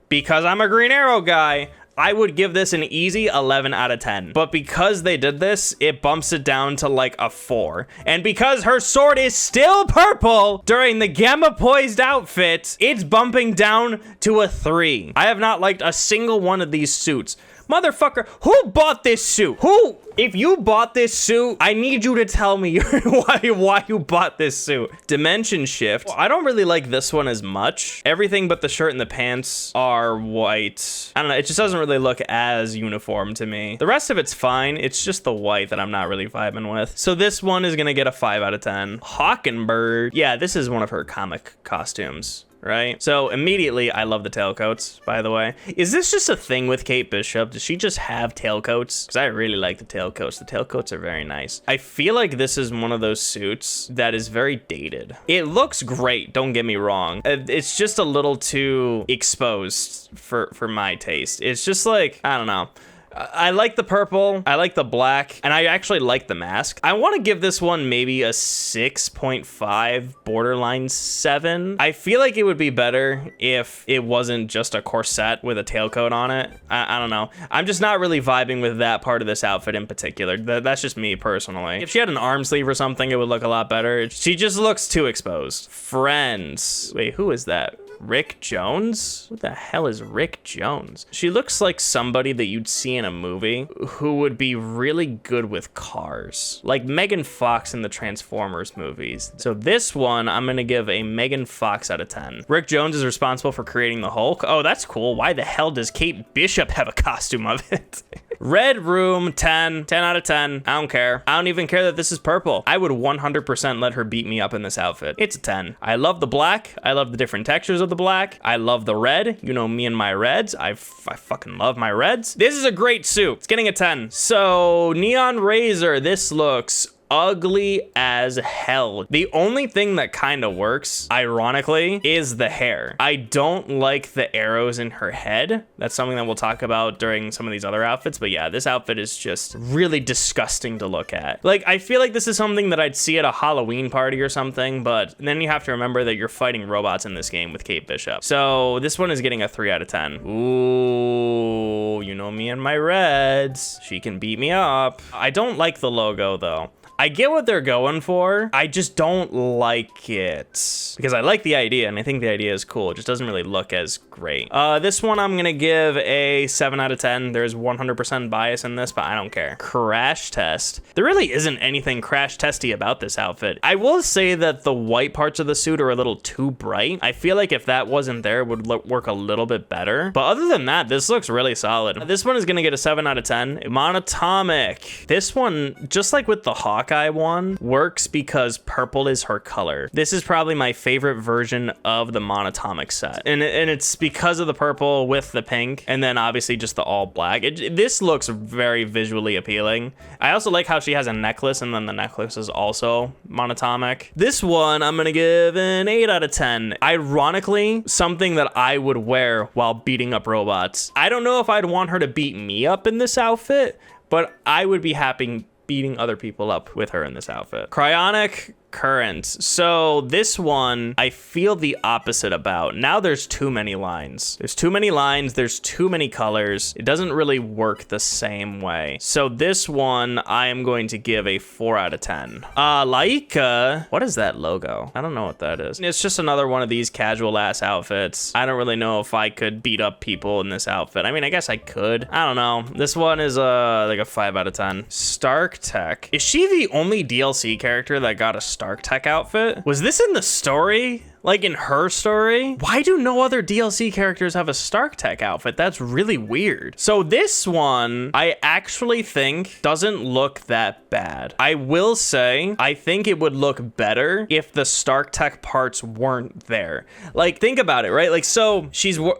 because I'm a Green Arrow guy, I would give this an easy 11 out of 10. But because they did this, it bumps it down to like a 4. And because her sword is still purple during the Gamma Poised outfit, it's bumping down to a 3. I have not liked a single one of these suits. Motherfucker, who bought this suit? Who? If you bought this suit, I need you to tell me why you bought this suit. Dimension shift. I don't really like this one as much. Everything but the shirt and the pants are white. I don't know, it just doesn't really look as uniform to me. The rest of it's fine. It's just the white that I'm not really vibing with. So this one is gonna get a 5 out of 10. Hawkenberg. Yeah, this is one of her comic costumes. Right? So immediately, I love the tailcoats, by the way. Is this just a thing with Kate Bishop? Does she just have tailcoats? Because I really like the tailcoats. The tailcoats are very nice. I feel like this is one of those suits that is very dated. It looks great, don't get me wrong. It's just a little too exposed for my taste. It's just like, I don't know. I like the purple, I like the black, and I actually like the mask. I want to give this one maybe a 6.5, borderline 7. I feel like it would be better if it wasn't just a corset with a tailcoat on it. I don't know. I'm just not really vibing with that part of this outfit in particular. That's just me personally. If she had an arm sleeve or something, it would look a lot better. She just looks too exposed. Friends. Wait, who is that? Rick Jones? Who the hell is Rick Jones? She looks like somebody that you'd see in a movie who would be really good with cars. Like Megan Fox in the Transformers movies. So this one, I'm gonna give a Megan Fox out of 10. Rick Jones is responsible for creating the Hulk. Oh, that's cool. Why the hell does Kate Bishop have a costume of it? Red Room, 10 out of 10. I don't care. I don't even care that this is purple. I would 100% let her beat me up in this outfit. It's a 10. I love the black. I love the different textures of the black. I love the red. You know me and my reds. I fucking love my reds. This is a great suit. It's getting a 10. So Neon Razor, this looks ugly as hell. The only thing that kind of works, ironically, is the hair. I don't like the arrows in her head. That's something that we'll talk about during some of these other outfits, but yeah, this outfit is just really disgusting to look at. Like, I feel like this is something that I'd see at a Halloween party or something, but then you have to remember that you're fighting robots in this game with Kate Bishop. So this one is getting a 3 out of 10. Ooh, you know me and my reds. She can beat me up. I don't like the logo though. I get what they're going for. I just don't like it because I like the idea and I think the idea is cool. It just doesn't really look as great. This one I'm gonna give a 7 out of 10. There's 100% bias in this, but I don't care. Crash test. There really isn't anything crash testy about this outfit. I will say that the white parts of the suit are a little too bright. I feel like if that wasn't there, it would work a little bit better. But other than that, this looks really solid. This one is gonna get a 7 out of 10. Monatomic. This one, just like with the Hawkeye one, works because purple is her color. This is probably my favorite version of the monatomic set, and it's because of the purple with the pink, and then obviously just the all black. This looks very visually appealing. I also like how she has a necklace, and then the necklace is also monatomic. This one I'm gonna give an 8 out of 10. Ironically, something that I would wear while beating up robots. I don't know if I'd want her to beat me up in this outfit, but I would be happy beating other people up with her in this outfit. Cryonic Current. So this one, I feel the opposite about. Now there's too many lines. There's too many lines. There's too many colors. It doesn't really work the same way. So this one, I am going to give a 4 out of 10. Laika, what is that logo? I don't know what that is. It's just another one of these casual ass outfits. I don't really know if I could beat up people in this outfit. I mean, I guess I could. I don't know. This one is like a 5 out of 10. Stark Tech. Is she the only DLC character that got a Stark Tech outfit? Was this in the story? Like in her story? Why do no other DLC characters have a Stark Tech outfit? That's really weird. So this one, I actually think doesn't look that bad. I will say, I think it would look better if the Stark Tech parts weren't there. Like, think about it, right? Like, so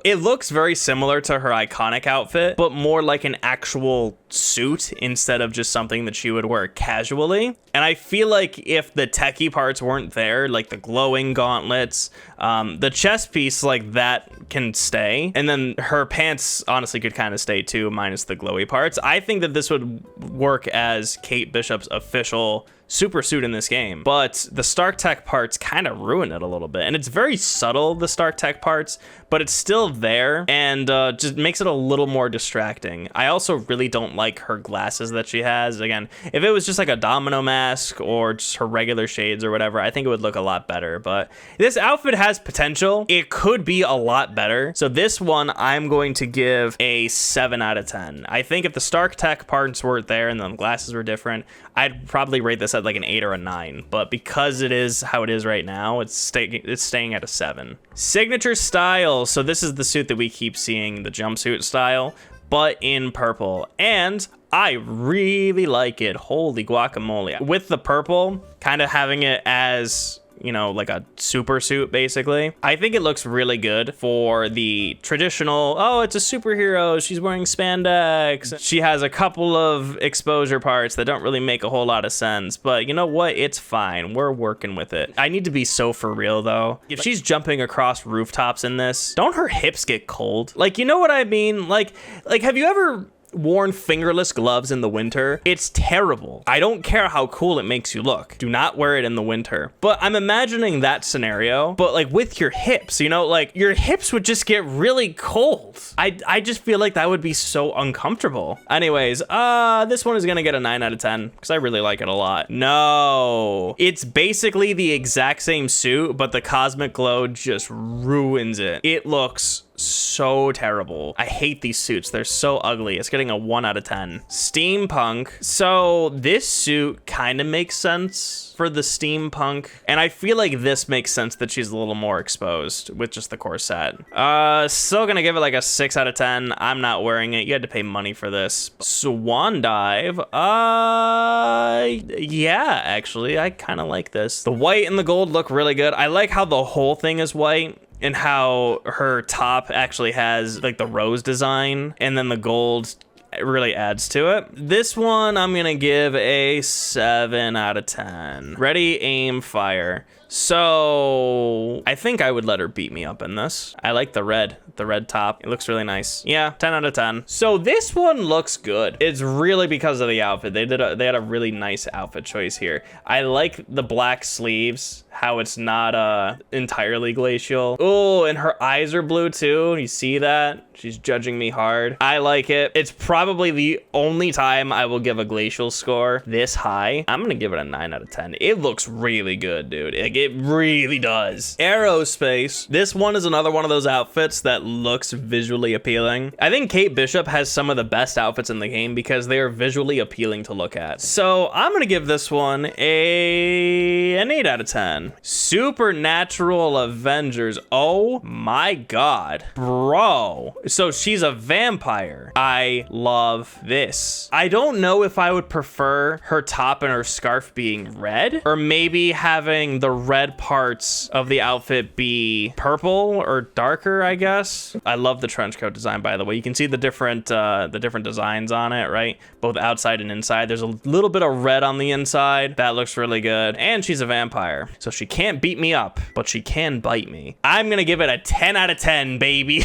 it looks very similar to her iconic outfit, but more like an actual suit instead of just something that she would wear casually. And I feel like if the techie parts weren't there, like the glowing gauntlets, the chest piece, like that can stay, and then her pants honestly could kind of stay too, minus the glowy parts. I think that this would work as Kate Bishop's official super suit in this game, but the Stark Tech parts kind of ruin it a little bit, and it's very subtle, the Stark Tech parts, but it's still there, and just makes it a little more distracting. I also really don't like her glasses that she has. Again, if it was just like a domino mask or just her regular shades or whatever, I think it would look a lot better, but this outfit has potential. It could be a lot better. So this one, I'm going to give a 7 out of 10. I think if the Stark Tech parts weren't there and the glasses were different, I'd probably rate this at like an 8 or a 9, but because it is how it is right now, it's staying at a 7. Signature style. So this is the suit that we keep seeing, the jumpsuit style, but in purple, and I really like it. Holy guacamole. With the purple, kind of having it as, you know, like a super suit basically, I think it looks really good for the traditional, oh, it's a superhero, she's wearing spandex, she has a couple of exposure parts that don't really make a whole lot of sense, but you know what, it's fine, we're working with it. I need to be so for real though. If she's jumping across rooftops in this, don't her hips get cold? Like, you know what I mean? Like have you ever worn fingerless gloves in the winter, it's terrible. I don't care how cool it makes you look. Do not wear it in the winter. But I'm imagining that scenario, but like with your hips, you know, like your hips would just get really cold. I just feel like that would be so uncomfortable. Anyways, this one is gonna get a 9 out of 10 because I really like it a lot. No, it's basically the exact same suit, but the cosmic glow just ruins it. It looks so terrible. I hate these suits. They're so ugly. It's getting a 1 out of 10. Steampunk. So this suit kind of makes sense for the steampunk, and I feel like this makes sense that she's a little more exposed with just the corset. Still gonna give it like a 6 out of 10. I'm not wearing it. You had to pay money for this. Swan dive. Yeah, actually, I kind of like this. The white and the gold look really good. I like how the whole thing is white, and how her top actually has like the rose design, and then the gold really adds to it. This one I'm gonna give a 7 out of 10. Ready, aim, fire. So I think I would let her beat me up in this. I like the red top. It looks really nice. Yeah, 10 out of 10. So this one looks good. It's really because of the outfit. They had a really nice outfit choice here. I like the black sleeves, how it's not entirely glacial. Oh, and her eyes are blue too. You see that? She's judging me hard. I like it. It's probably the only time I will give a glacial score this high. I'm gonna give it a 9 out of 10. It looks really good, dude. It really does. Aerospace. This one is another one of those outfits that looks visually appealing. I think Kate Bishop has some of the best outfits in the game because they are visually appealing to look at. So I'm gonna give this one an 8 out of 10. Supernatural Avengers. Oh my god, bro. So she's a vampire. I love this. I don't know if I would prefer her top and her scarf being red, or maybe having the red parts of the outfit be purple or darker, I guess. I love the trench coat design, by the way. You can see the different designs on it, right? Both outside and inside. There's a little bit of red on the inside. That looks really good. And she's a vampire, so she can't beat me up, but she can bite me. I'm gonna give it a 10 out of 10, baby.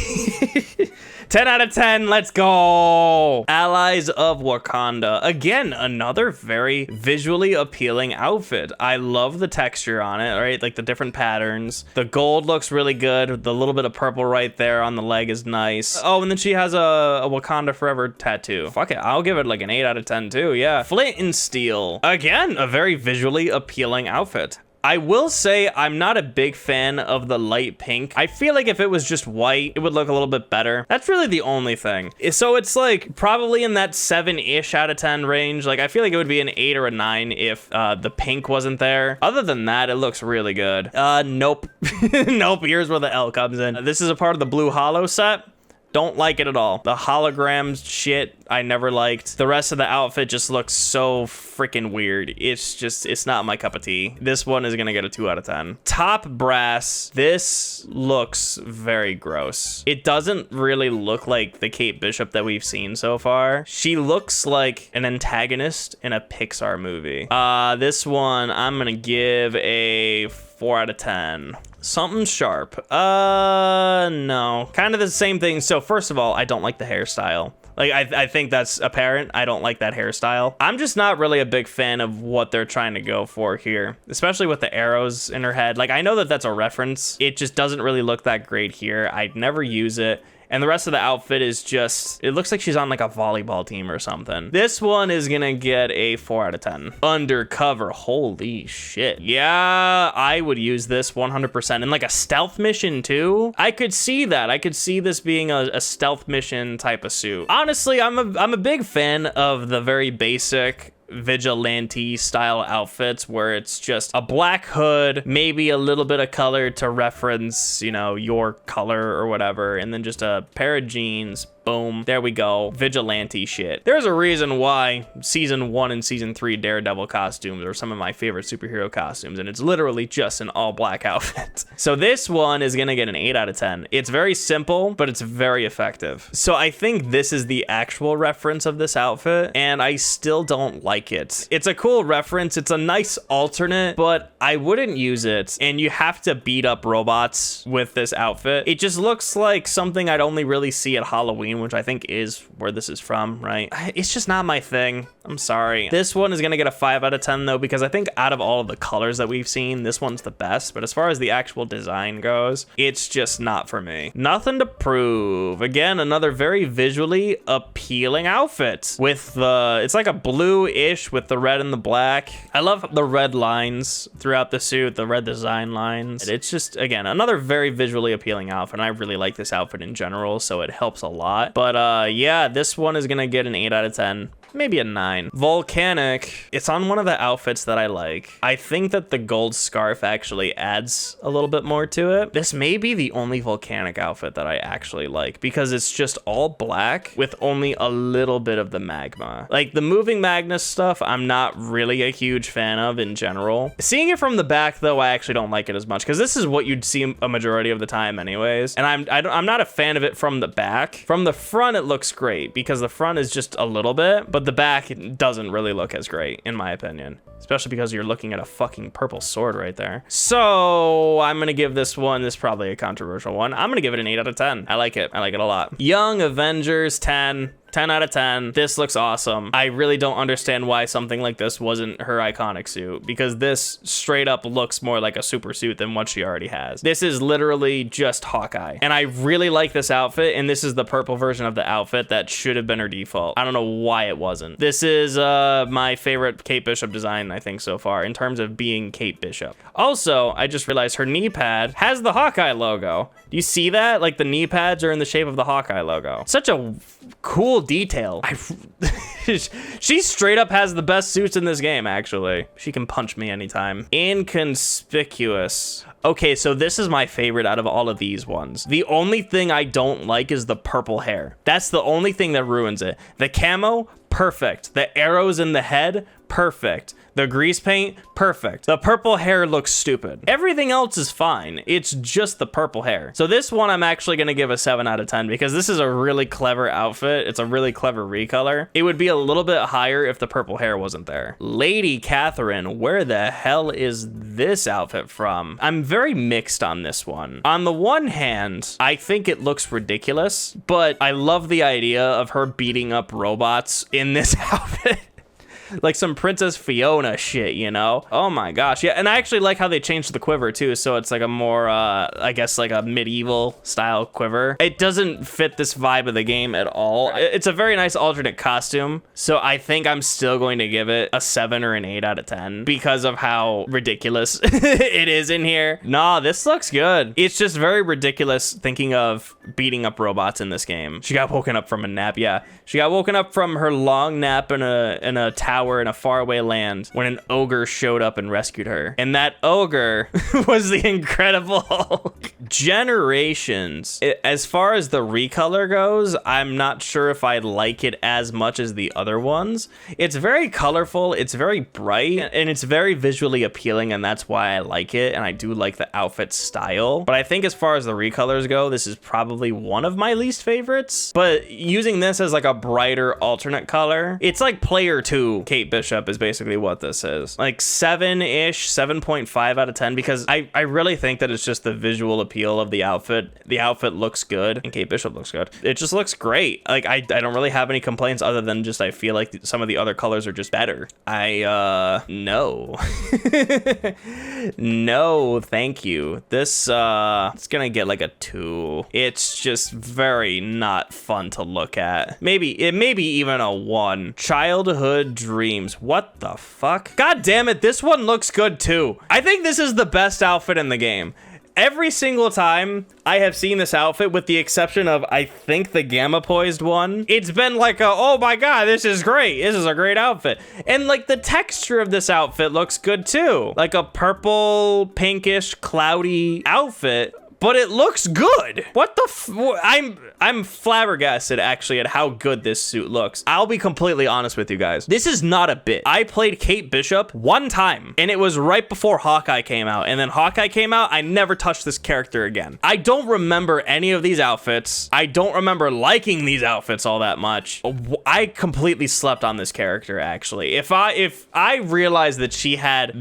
10 out of 10, let's go. Allies of Wakanda. Again, another very visually appealing outfit. I love the texture on it, right? Like the different patterns. The gold looks really good. The little bit of purple right there on the leg is nice. Oh, and then she has a Wakanda Forever tattoo. Fuck it, I'll give it like an 8 out of 10 too, yeah. Flint and Steel. Again, a very visually appealing outfit. I will say I'm not a big fan of the light pink. I feel like if it was just white, it would look a little bit better. That's really the only thing. So it's like probably in that 7-ish out of 10 range. Like I feel like it would be an 8 or a 9 if the pink wasn't there. Other than that, it looks really good. Nope. Nope, here's where the L comes in. This is a part of the Blue Hollow set. Don't like it at all. The holograms shit, I never liked. The rest of the outfit just looks so freaking weird. It's not my cup of tea. This one is gonna get a 2 out of 10. Top brass, this looks very gross. It doesn't really look like the Kate Bishop that we've seen so far. She looks like an antagonist in a Pixar movie. This one, I'm gonna give a 4 out of 10. Something sharp. No. Kind of the same thing. So first of all, I don't like the hairstyle. Like, I think that's apparent. I don't like that hairstyle. I'm just not really a big fan of what they're trying to go for here, especially with the arrows in her head. Like, I know that that's a reference. It just doesn't really look that great here. I'd never use it. And the rest of the outfit is just, it looks like she's on like a volleyball team or something. This one is gonna get a 4 out of 10. Undercover, holy shit. Yeah, I would use this 100%. And like a stealth mission too. I could see that. I could see this being a stealth mission type of suit. Honestly, I'm a big fan of the very basic vigilante style outfits where it's just a black hood, maybe a little bit of color to reference, you know, your color or whatever, and then just a pair of jeans. Boom, there we go. Vigilante shit. There's a reason why season 1 and season 3 Daredevil costumes are some of my favorite superhero costumes, and it's literally just an all black outfit. So this one is gonna get an 8 out of 10. It's very simple, but it's very effective. So I think this is the actual reference of this outfit, and I still don't like it. It's a cool reference. It's a nice alternate, but I wouldn't use it. And you have to beat up robots with this outfit. It just looks like something I'd only really see at Halloween green, which I think is where this is from, right? It's just not my thing. I'm sorry. This one is gonna get a 5 out of 10 though, because I think out of all of the colors that we've seen, this one's the best. But as far as the actual design goes, it's just not for me. Nothing to prove. Again, another very visually appealing outfit with the, it's like a blue-ish with the red and the black. I love the red lines throughout the suit, the red design lines. It's just, again, another very visually appealing outfit. And I really like this outfit in general, so it helps a lot. But yeah, this one is gonna get an 8 out of 10. Maybe a 9. Volcanic, it's on one of the outfits that I like. I think that the gold scarf actually adds a little bit more to it. This may be the only volcanic outfit that I actually like because it's just all black with only a little bit of the magma. Like the moving Magnus stuff, I'm not really a huge fan of in general. Seeing it from the back though, I actually don't like it as much because this is what you'd see a majority of the time anyways. And I'm not a fan of it from the back. From the front, it looks great because the front is just a little bit, but the back doesn't really look as great in my opinion, especially because you're looking at a fucking purple sword right there. So I'm gonna give this one, this is probably a controversial one, I'm gonna give it an 8 out of 10. I like it a lot. Young Avengers, 10 out of 10. This looks awesome. I really don't understand why something like this wasn't her iconic suit, because this straight up looks more like a super suit than what she already has. This is literally just Hawkeye. And I really like this outfit, and this is the purple version of the outfit that should have been her default. I don't know why it wasn't. This is my favorite Kate Bishop design, I think, so far, in terms of being Kate Bishop. Also, I just realized her knee pad has the Hawkeye logo. Do you see that? Like the knee pads are in the shape of the Hawkeye logo. Such a cool detail. She straight up has the best suits in this game, actually. She can punch me anytime. Inconspicuous. Okay, so this is my favorite out of all of these ones. The only thing I don't like is the purple hair. That's the only thing that ruins it. The camo, perfect. The arrows in the head, perfect. The grease paint, perfect. The purple hair looks stupid. Everything else is fine. It's just the purple hair. So this one I'm actually gonna give a 7 out of 10 because this is a really clever outfit. It's a really clever recolor. It would be a little bit higher if the purple hair wasn't there. Lady Catherine, where the hell is this outfit from? I'm very mixed on this one. On the one hand, I think it looks ridiculous, but I love the idea of her beating up robots in this outfit. Like some Princess Fiona shit, you know? Oh my gosh. Yeah, and I actually like how they changed the quiver too, so it's like a more, I guess like a medieval style quiver. It doesn't fit this vibe of the game at all. It's a very nice alternate costume, so I think I'm still going to give it a 7 or an 8 out of 10 because of how ridiculous it is in here. Nah, this looks good. It's just very ridiculous thinking of beating up robots in this game. She got woken up from a nap, yeah. She got woken up from her long nap in a tower in a faraway land when an ogre showed up and rescued her. And that ogre was the Incredible Hulk. Generations. As far as the recolor goes, I'm not sure if I like it as much as the other ones. It's very colorful, it's very bright, and it's very visually appealing, and that's why I like it, and I do like the outfit style. But I think as far as the recolors go, this is probably one of my least favorites. But using this as like a brighter alternate color, it's like player 2 Kate Bishop is basically what this is. Like 7-ish, 7.5 out of 10, because I really think that it's just the visual appeal of the outfit. The outfit looks good, and Kate Bishop looks good. It just looks great. Like I don't really have any complaints other than just I feel like some of the other colors are just better. No. No, thank you. This, it's gonna get like a 2. It's just very not fun to look at. Maybe even a 1. Childhood Dreams. What the fuck? God damn it, this one looks good too. I think this is the best outfit in the game. Every single time I have seen this outfit, with the exception of, I think, the Gamma Poised one, it's been like a, oh my god, this is great. This is a great outfit. And like the texture of this outfit looks good too. Like a purple, pinkish, cloudy outfit. But it looks good. What the I'm flabbergasted actually at how good this suit looks. I'll be completely honest with you guys. This is not a bit. I played Kate Bishop one time, and it was right before Hawkeye came out. And then Hawkeye came out, I never touched this character again. I don't remember any of these outfits. I don't remember liking these outfits all that much. I completely slept on this character actually. If I realized that she had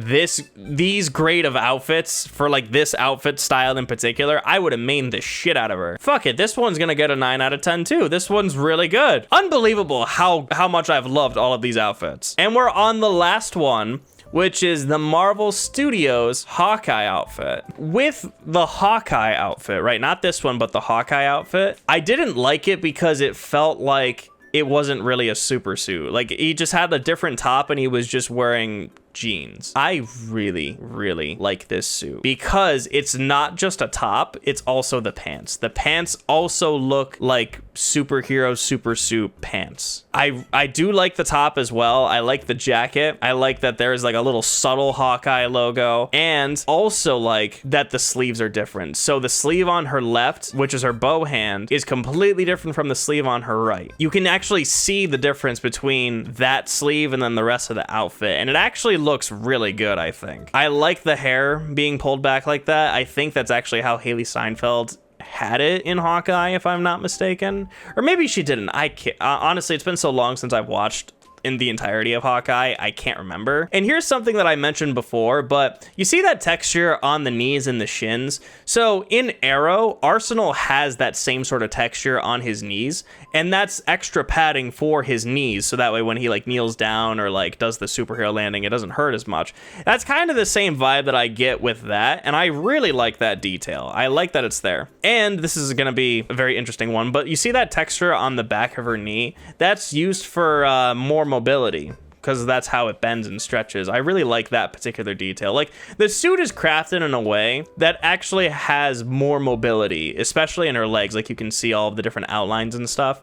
these great of outfits for like this outfit style in particular, trailer, I would have mained the shit out of her. Fuck it, this one's gonna get a 9 out of 10 too. This one's really good. Unbelievable how much I've loved all of these outfits. And we're on the last one, which is the Marvel Studios Hawkeye outfit. With the Hawkeye outfit, right? Not this one, but the Hawkeye outfit. I didn't like it because it felt like it wasn't really a super suit. Like, he just had a different top and he was just wearing jeans. I really, really like this suit because it's not just a top, it's also the pants. The pants also look like superhero super suit pants. I do like the top as well. I like the jacket. I like that there's like a little subtle Hawkeye logo, and also like that the sleeves are different. So the sleeve on her left, which is her bow hand, is completely different from the sleeve on her right. You can actually see the difference between that sleeve and then the rest of the outfit, and it actually looks really good, I think. I like the hair being pulled back like that. I think that's actually how Haley Steinfeld had it in Hawkeye, if I'm not mistaken. Or maybe she didn't. I can't. Honestly, it's been so long since I've watched in the entirety of Hawkeye, I can't remember. And here's something that I mentioned before, but you see that texture on the knees and the shins? So in Arrow, Arsenal has that same sort of texture on his knees, and that's extra padding for his knees, so that way when he like kneels down or like does the superhero landing, it doesn't hurt as much. That's kind of the same vibe that I get with that, and I really like that detail. I like that it's there. And this is gonna be a very interesting one, but you see that texture on the back of her knee? That's used for more mobility, because that's how it bends and stretches. I really like that particular detail. Like, the suit is crafted in a way that actually has more mobility, especially in her legs. Like, you can see all of the different outlines and stuff.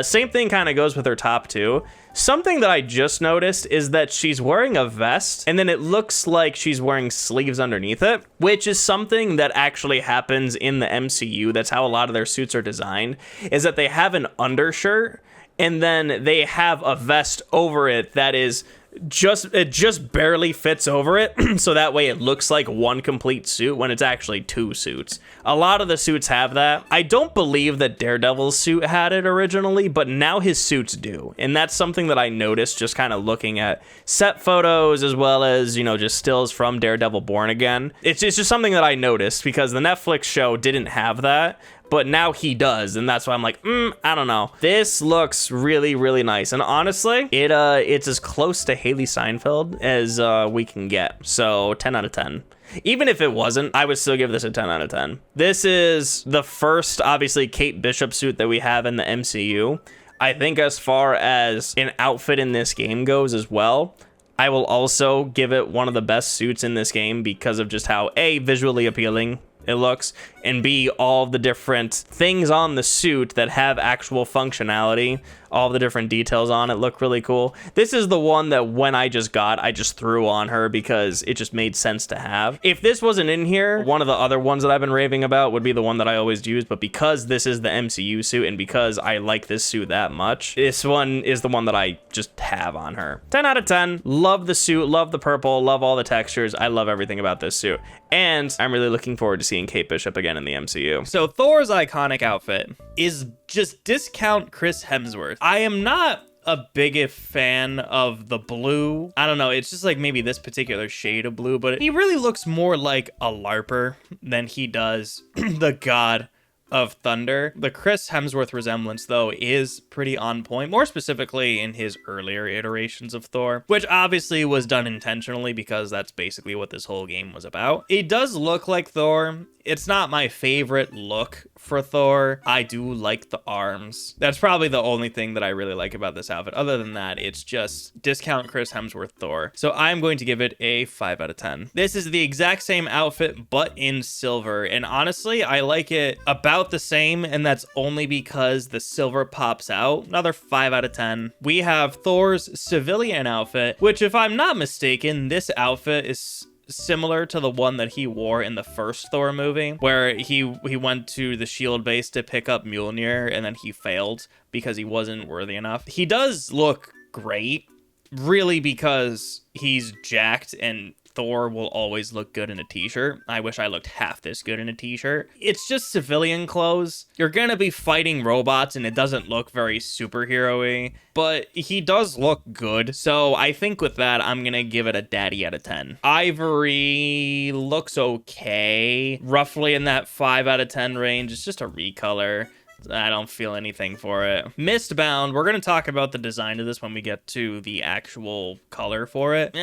Same thing kind of goes with her top too. Something that I just noticed is that she's wearing a vest, and then it looks like she's wearing sleeves underneath it, which is something that actually happens in the MCU. That's how a lot of their suits are designed, is that they have an undershirt and then they have a vest over it that is just barely fits over it, so that way it looks like one complete suit when it's actually two suits. A lot of the suits have that. I don't believe that Daredevil's suit had it originally, but now his suits do, and that's something that I noticed just kind of looking at set photos as well as, you know, just stills from Daredevil Born Again. It's just something that I noticed because the Netflix show didn't have that, but now he does, and that's why I'm like, I don't know. This looks really, really nice, and honestly, it's as close to Haley Steinfeld as we can get, so 10 out of 10. Even if it wasn't, I would still give this a 10 out of 10. This is the first, obviously, Kate Bishop suit that we have in the MCU. I think as far as an outfit in this game goes as well, I will also give it one of the best suits in this game because of just how, A, visually appealing it looks, and B, all the different things on the suit that have actual functionality. All the different details on it look really cool. This is the one that when I just threw on her because it just made sense to have. If this wasn't in here, one of the other ones that I've been raving about would be the one that I always use, but because this is the MCU suit and because I like this suit that much, this one is the one that I just have on her. 10 out of 10. Love the suit, love the purple, love all the textures. I love everything about this suit. And I'm really looking forward to seeing Kate Bishop again in the MCU. So Thor's iconic outfit is just discount Chris Hemsworth. I am not a big fan of the blue. I don't know, it's just like maybe this particular shade of blue, but he really looks more like a LARPer than he does the God of Thunder. The Chris Hemsworth resemblance, though, is pretty on point, more specifically in his earlier iterations of Thor, which obviously was done intentionally because that's basically what this whole game was about. It does look like Thor. It's not my favorite look for Thor. I do like the arms. That's probably the only thing that I really like about this outfit. Other than that, it's just discount Chris Hemsworth Thor. So I'm going to give it a 5 out of 10. This is the exact same outfit, but in silver. And honestly, I like it about the same, and that's only because the silver pops out. Another 5 out of 10. We have Thor's civilian outfit, which, if I'm not mistaken, this outfit is similar to the one that he wore in the first Thor movie, where he went to the shield base to pick up Mjolnir and then he failed because he wasn't worthy enough. He does look great, really, because he's jacked and Thor will always look good in a t-shirt. I wish I looked half this good in a t-shirt. It's just civilian clothes. You're gonna be fighting robots and it doesn't look very superhero-y, but he does look good. So I think with that, I'm gonna give it a daddy out of 10. Ivory looks okay, roughly in that 5 out of 10 range. It's just a recolor. I don't feel anything for it. Mistbound, we're going to talk about the design of this when we get to the actual color for it.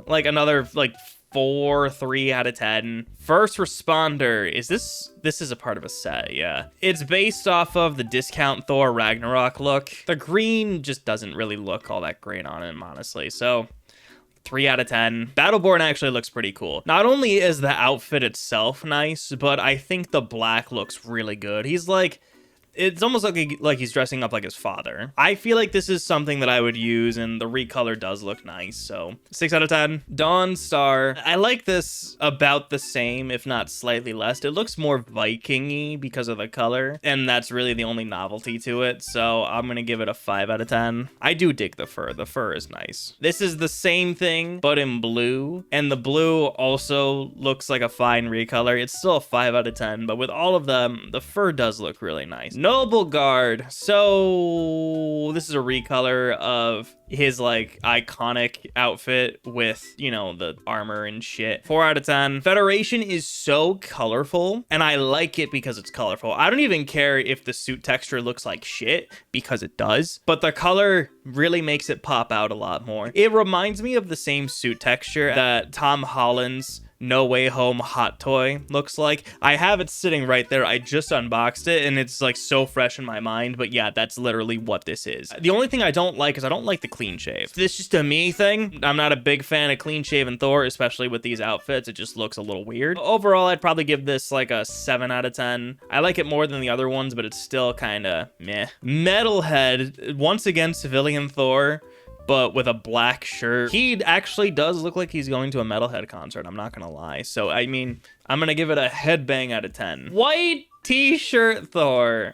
Like another, like, 4, 3 out of 10. First Responder, this is a part of a set, yeah. It's based off of the discount Thor Ragnarok look. The green just doesn't really look all that great on him, honestly, so 3 out of 10. Battleborn actually looks pretty cool. Not only is the outfit itself nice, but I think the black looks really good. He's like, it's almost like he's dressing up like his father. I feel like this is something that I would use, and the recolor does look nice, so 6 out of 10. Dawnstar, I like this about the same, if not slightly less. It looks more Viking-y because of the color, and that's really the only novelty to it, so I'm gonna give it a 5 out of 10. I do dig the fur. The fur is nice. This is the same thing, but in blue, and the blue also looks like a fine recolor. It's still a 5 out of 10, but with all of them, the fur does look really nice. Noble Guard. So this is a recolor of his like iconic outfit with, you know, the armor and shit. 4 out of 10. Federation is so colorful, and I like it because it's colorful. I don't even care if the suit texture looks like shit, because it does, but the color really makes it pop out a lot more. It reminds me of the same suit texture that Tom Holland's No Way Home hot toy looks like. I have it sitting right there. I just unboxed it and it's like so fresh in my mind, but yeah, that's literally what this is. The only thing I don't like is I don't like the clean shave. This is just a me thing. I'm not a big fan of clean shaven Thor, especially with these outfits. It just looks a little weird. Overall, I'd probably give this like a 7 out of 10. I like it more than the other ones, but it's still kind of meh. Metalhead, once again, civilian Thor, but with a black shirt. He actually does look like he's going to a Metalhead concert, I'm not gonna lie. So, I mean, I'm gonna give it a headbang out of 10. White t-shirt Thor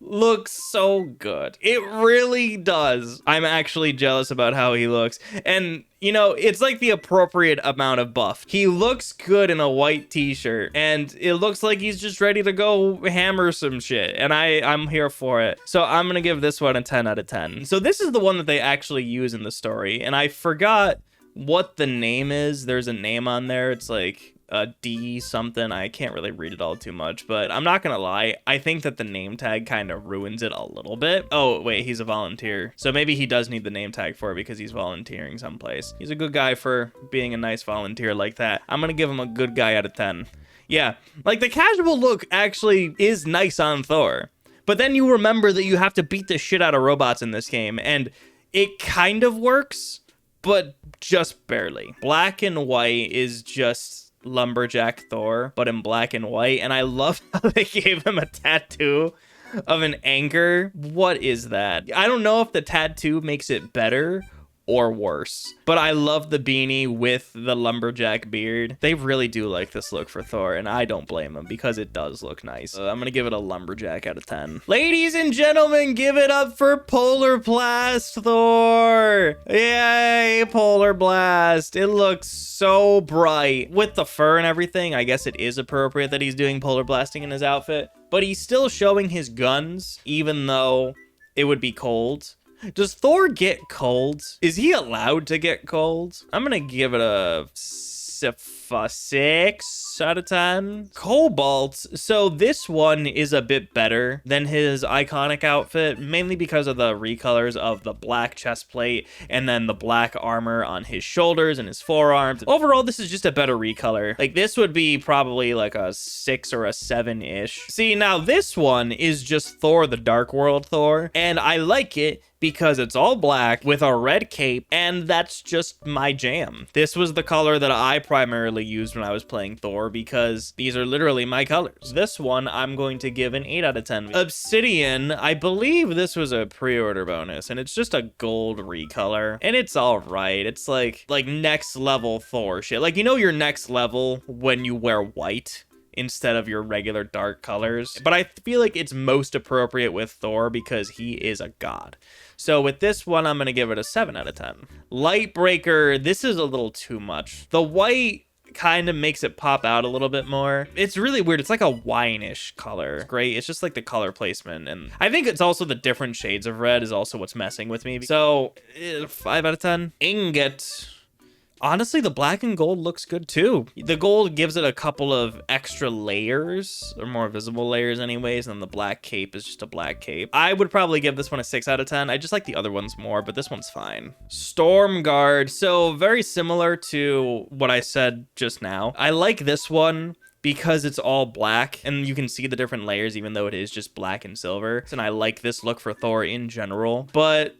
looks so good. It really does. I'm actually jealous about how he looks. And, you know, it's like the appropriate amount of buff. He looks good in a white t-shirt, and it looks like he's just ready to go hammer some shit, and I'm here for it. So I'm gonna give this one a 10 out of 10. So this is the one that they actually use in the story, and I forgot what the name is. There's a name on there. It's like a D something. I can't really read it all too much, but I'm not gonna lie, I think that the name tag kind of ruins it a little bit. Oh wait, he's a volunteer, so maybe he does need the name tag for it because he's volunteering someplace. He's a good guy for being a nice volunteer like that. I'm gonna give him a good guy out of 10. Yeah, like the casual look actually is nice on Thor, but then you remember that you have to beat the shit out of robots in this game, and it kind of works, but just barely. Black and white is just lumberjack Thor, but in black and white, and I love how they gave him a tattoo of an anchor. What is that? I don't know if the tattoo makes it better or worse, but I love the beanie with the lumberjack beard. They really do like this look for Thor, and I don't blame them because it does look nice. I'm gonna give it a lumberjack out of 10. Ladies and gentlemen, give it up for Polar Blast Thor. Yay, Polar Blast. It looks so bright with the fur and everything. I guess it is appropriate that he's doing polar blasting in his outfit, but he's still showing his guns even though it would be cold. Does Thor get cold? Is he allowed to get cold? I'm gonna give it a 6 out of 10. Cobalt. So this one is a bit better than his iconic outfit, mainly because of the recolors of the black chest plate and then the black armor on his shoulders and his forearms. Overall, this is just a better recolor. Like, this would be probably like a 6 or a 7-ish. See, now this one is just Thor, the Dark World Thor, and I like it because it's all black with a red cape, and that's just my jam. This was the color that I primarily used when I was playing Thor because these are literally my colors. This one I'm going to give an 8 out of 10. Obsidian, I believe this was a pre-order bonus, and it's just a gold recolor, and it's all right. It's like next level Thor shit. Like, you know, your next level when you wear white instead of your regular dark colors. But I feel like it's most appropriate with Thor because he is a god. So with this one, I'm going to give it a 7 out of 10. Lightbreaker, this is a little too much. The white kind of makes it pop out a little bit more. It's really weird. It's like a wine-ish color. It's great. It's just like the color placement. And I think it's also the different shades of red is also what's messing with me. So 5 out of 10. Ingot. Honestly, the black and gold looks good too. The gold gives it a couple of extra layers, or more visible layers anyways, and the black cape is just a black cape. I would probably give this one a 6 out of 10. I just like the other ones more, but this one's fine. Storm Guard, so very similar to what I said just now. I like this one because it's all black and you can see the different layers even though it is just black and silver. And I like this look for Thor in general, but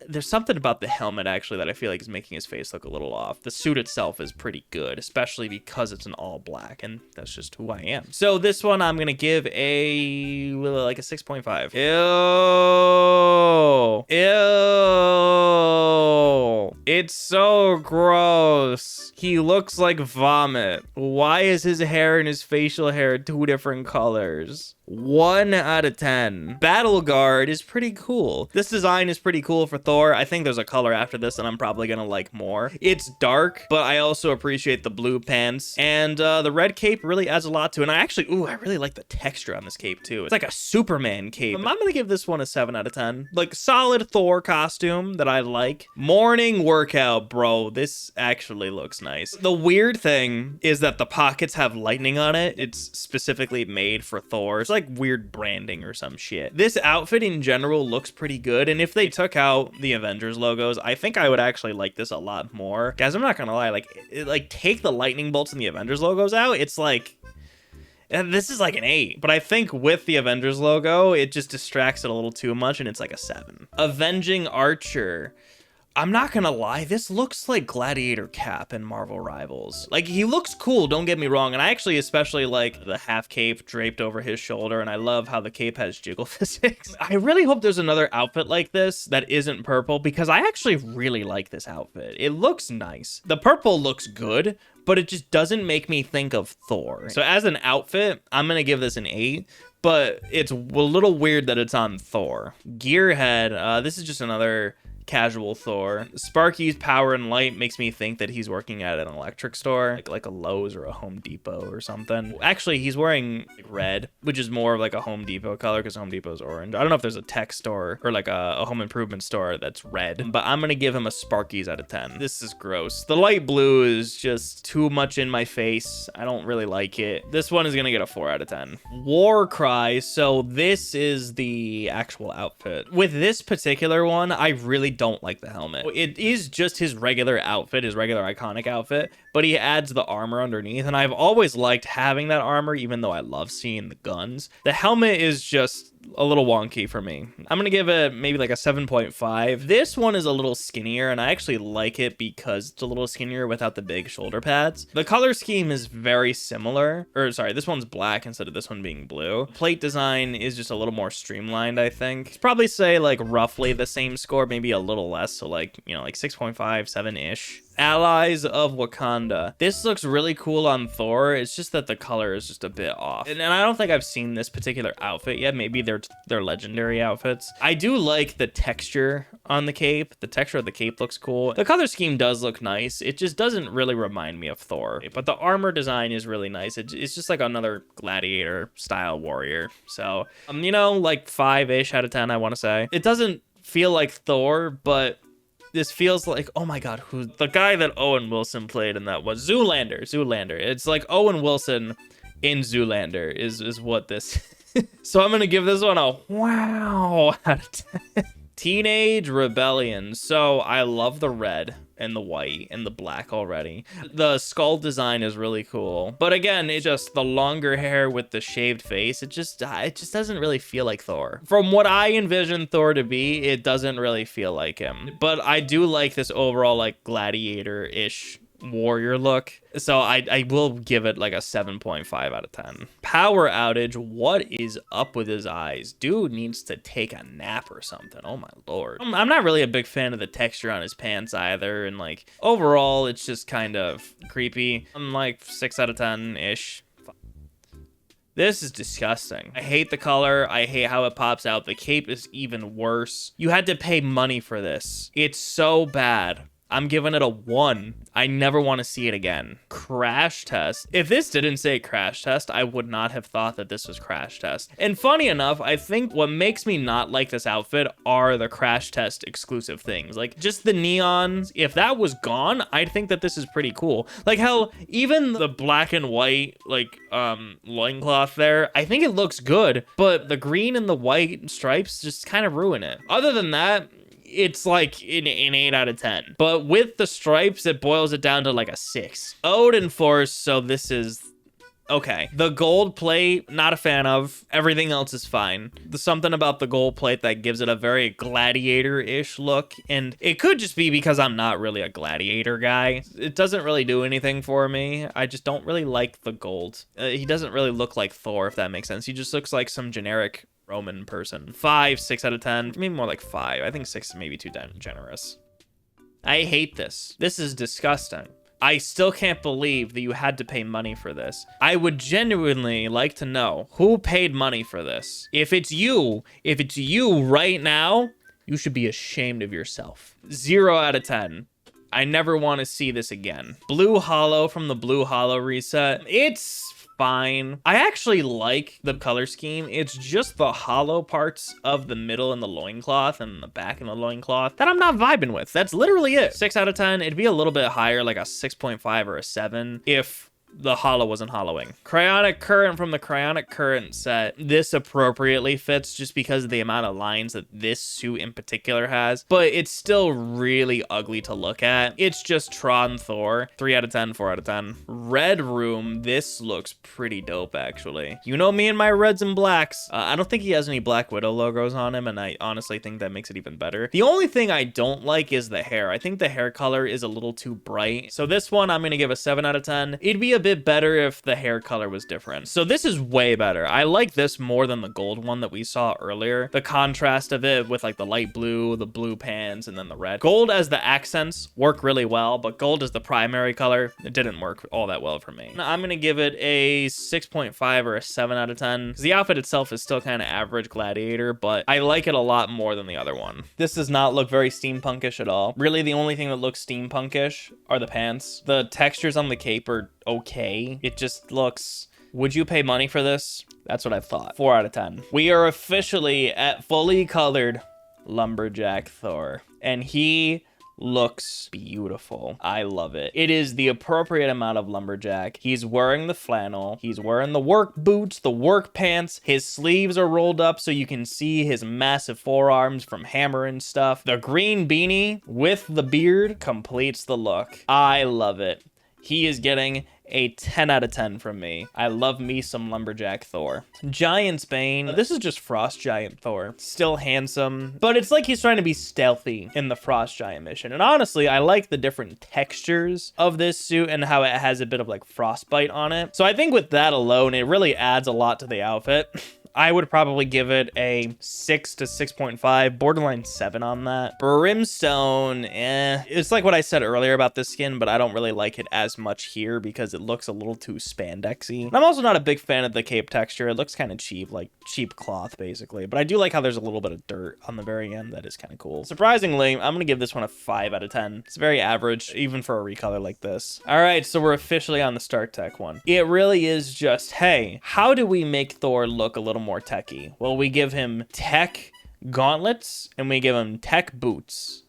there's something about the helmet actually that I feel like is making his face look a little off. The suit itself is pretty good, especially because it's an all black, and that's just who I am. So this one I'm gonna give a 6.5. Ew. It's so gross. He looks like vomit. Why is his hair and his facial hair 2 different colors? 1 out of 10. Battle Guard is pretty cool. This design is pretty cool for Thor. I think there's a color after this that I'm probably gonna like more. It's dark, but I also appreciate the blue pants. And the red cape really adds a lot to it. And I really like the texture on this cape too. It's like a Superman cape. I'm gonna give this one a 7 out of 10. Like solid Thor costume that I like. Morning workout, bro. This actually looks nice. The weird thing is that the pockets have lightning on it. It's specifically made for Thor. It's like weird branding or some shit. This outfit in general looks pretty good, and if they took out the Avengers logos, I think I would actually like this a lot more. Guys, I'm not gonna lie, like take the lightning bolts and the Avengers logos out, it's like, and this is like an 8, but I think with the Avengers logo, it just distracts it a little too much, and it's like a 7. Avenging Archer. I'm not gonna lie, this looks like Gladiator Cap in Marvel Rivals. Like, he looks cool, don't get me wrong, and I actually especially like the half cape draped over his shoulder, and I love how the cape has jiggle physics. I really hope there's another outfit like this that isn't purple, because I actually really like this outfit. It looks nice. The purple looks good, but it just doesn't make me think of Thor. So as an outfit, I'm gonna give this an 8. But it's a little weird that it's on Thor. Gearhead, this is just another casual Thor. Sparky's power and light makes me think that he's working at an electric store, like a Lowe's or a Home Depot or something. Actually, he's wearing red, which is more of like a Home Depot color because Home Depot's orange. I don't know if there's a tech store or like a home improvement store that's red, but I'm gonna give him a Sparky's out of 10. This is gross. The light blue is just too much in my face. I don't really like it. This one is gonna get a 4 out of 10. War Cry. So this is the actual outfit. With this particular one, I really don't like the helmet. It is just his regular outfit, his regular iconic outfit, but he adds the armor underneath, and I've always liked having that armor, even though I love seeing the guns. The helmet is just a little wonky for me. I'm gonna give it maybe like a 7.5. This one is a little skinnier, and I actually like it because it's a little skinnier without the big shoulder pads. The color scheme is very similar, or sorry, this one's black instead of this one being blue. Plate design is just a little more streamlined, I think. I'd probably say like roughly the same score, maybe a little less, so like, you know, like 6.5, 7-ish. Allies of Wakanda. This looks really cool on Thor. It's just that the color is just a bit off. And I don't think I've seen this particular outfit yet. Maybe they're legendary outfits. I do like the texture on the cape. The texture of the cape looks cool. The color scheme does look nice. It just doesn't really remind me of Thor. But the armor design is really nice. It's just like another gladiator style warrior. So, you know, like 5-ish out of 10, I want to say. It doesn't feel like Thor, but this feels like, oh my god, who's the guy that Owen Wilson played in that was Zoolander. It's like Owen Wilson in Zoolander is what this so I'm gonna give this one a wow out of 10. Teenage Rebellion. So I love the red and the white and the black already. The skull design is really cool, but again, it's just the longer hair with the shaved face. It just doesn't really feel like Thor. From what I envision Thor to be, it doesn't really feel like him. But I do like this overall like gladiator-ish warrior look, so I will give it like a 7.5 out of 10. Power outage. What is up with his eyes? Dude needs to take a nap or something. Oh my lord. I'm not really a big fan of the texture on his pants either, and like overall it's just kind of creepy. I'm like 6 out of 10 ish. This is disgusting. I hate the color. I hate how it pops out. The cape is even worse. You had to pay money for this. It's so bad. I'm giving it a 1. I never want to see it again. Crash test. If this didn't say crash test, I would not have thought that this was crash test. And funny enough, I think what makes me not like this outfit are the crash test exclusive things. Like just the neons. If that was gone, I'd think that this is pretty cool. Like hell, even the black and white like loincloth there, I think it looks good, but the green and the white stripes just kind of ruin it. Other than that, it's like an 8 out of 10. But with the stripes, it boils it down to like a 6. Odin Force, so this is okay. The gold plate, not a fan of. Everything else is fine. There's something about the gold plate that gives it a very gladiator-ish look, and it could just be because I'm not really a gladiator guy. It doesn't really do anything for me. I just don't really like the gold. He doesn't really look like Thor, if that makes sense. He just looks like some generic Roman person. 5, 6 out of 10, maybe more like 5. I think 6 is maybe too generous. I hate this. This is disgusting. I still can't believe that you had to pay money for this. I would genuinely like to know who paid money for this. If it's you right now, you should be ashamed of yourself. 0 out of 10. I never want to see this again. Blue Hollow from the Blue Hollow reset. It's fine. I actually like the color scheme. It's just the hollow parts of the middle and the loincloth and the back and the loincloth that I'm not vibing with. That's literally it. 6 out of 10. It'd be a little bit higher, like a 6.5 or a 7 if the hollow wasn't hollowing. Cryonic Current from the Cryonic Current set. This appropriately fits just because of the amount of lines that this suit in particular has, but it's still really ugly to look at. It's just Tron Thor. 3 out of 10, 4 out of 10. Red Room. This looks pretty dope, actually. You know me and my reds and blacks. I don't think he has any Black Widow logos on him, and I honestly think that makes it even better. The only thing I don't like is the hair. I think the hair color is a little too bright. So this one, I'm gonna give a 7 out of 10. It'd be a bit better if the hair color was different. So this is way better. I like this more than the gold one that we saw earlier. The contrast of it with like the light blue, the blue pants, and then the red. Gold as the accents work really well, but gold as the primary color, it didn't work all that well for me. I'm gonna give it a 6.5 or a 7 out of 10 because the outfit itself is still kind of average gladiator, but I like it a lot more than the other one. This does not look very steampunkish at all. Really, the only thing that looks steampunkish are the pants. The textures on the cape are okay. It just looks... Would you pay money for this? That's what I thought. 4 out of 10. We are officially at fully colored Lumberjack Thor, and he looks beautiful. I love it. It is the appropriate amount of lumberjack. He's wearing the flannel. He's wearing the work boots, the work pants. His sleeves are rolled up so you can see his massive forearms from hammering stuff. The green beanie with the beard completes the look. I love it. He is getting a 10 out of 10 from me. I love me some Lumberjack Thor. Giant's Bane. This is just Frost Giant Thor. Still handsome, but it's like he's trying to be stealthy in the Frost Giant mission. And honestly, I like the different textures of this suit and how it has a bit of like frostbite on it. So I think with that alone, it really adds a lot to the outfit. I would probably give it a 6 to 6.5, borderline 7 on that. Brimstone, it's like what I said earlier about this skin, but I don't really like it as much here because it looks a little too spandexy. And I'm also not a big fan of the cape texture. It looks kind of cheap, like cheap cloth basically, but I do like how there's a little bit of dirt on the very end. That is kind of cool. Surprisingly, I'm gonna give this one a 5 out of 10. It's very average, even for a recolor like this. All right, so we're officially on the Stark Tech one. It really is just, hey, how do we make Thor look a little more techy? Well, we give him tech gauntlets and we give him tech boots.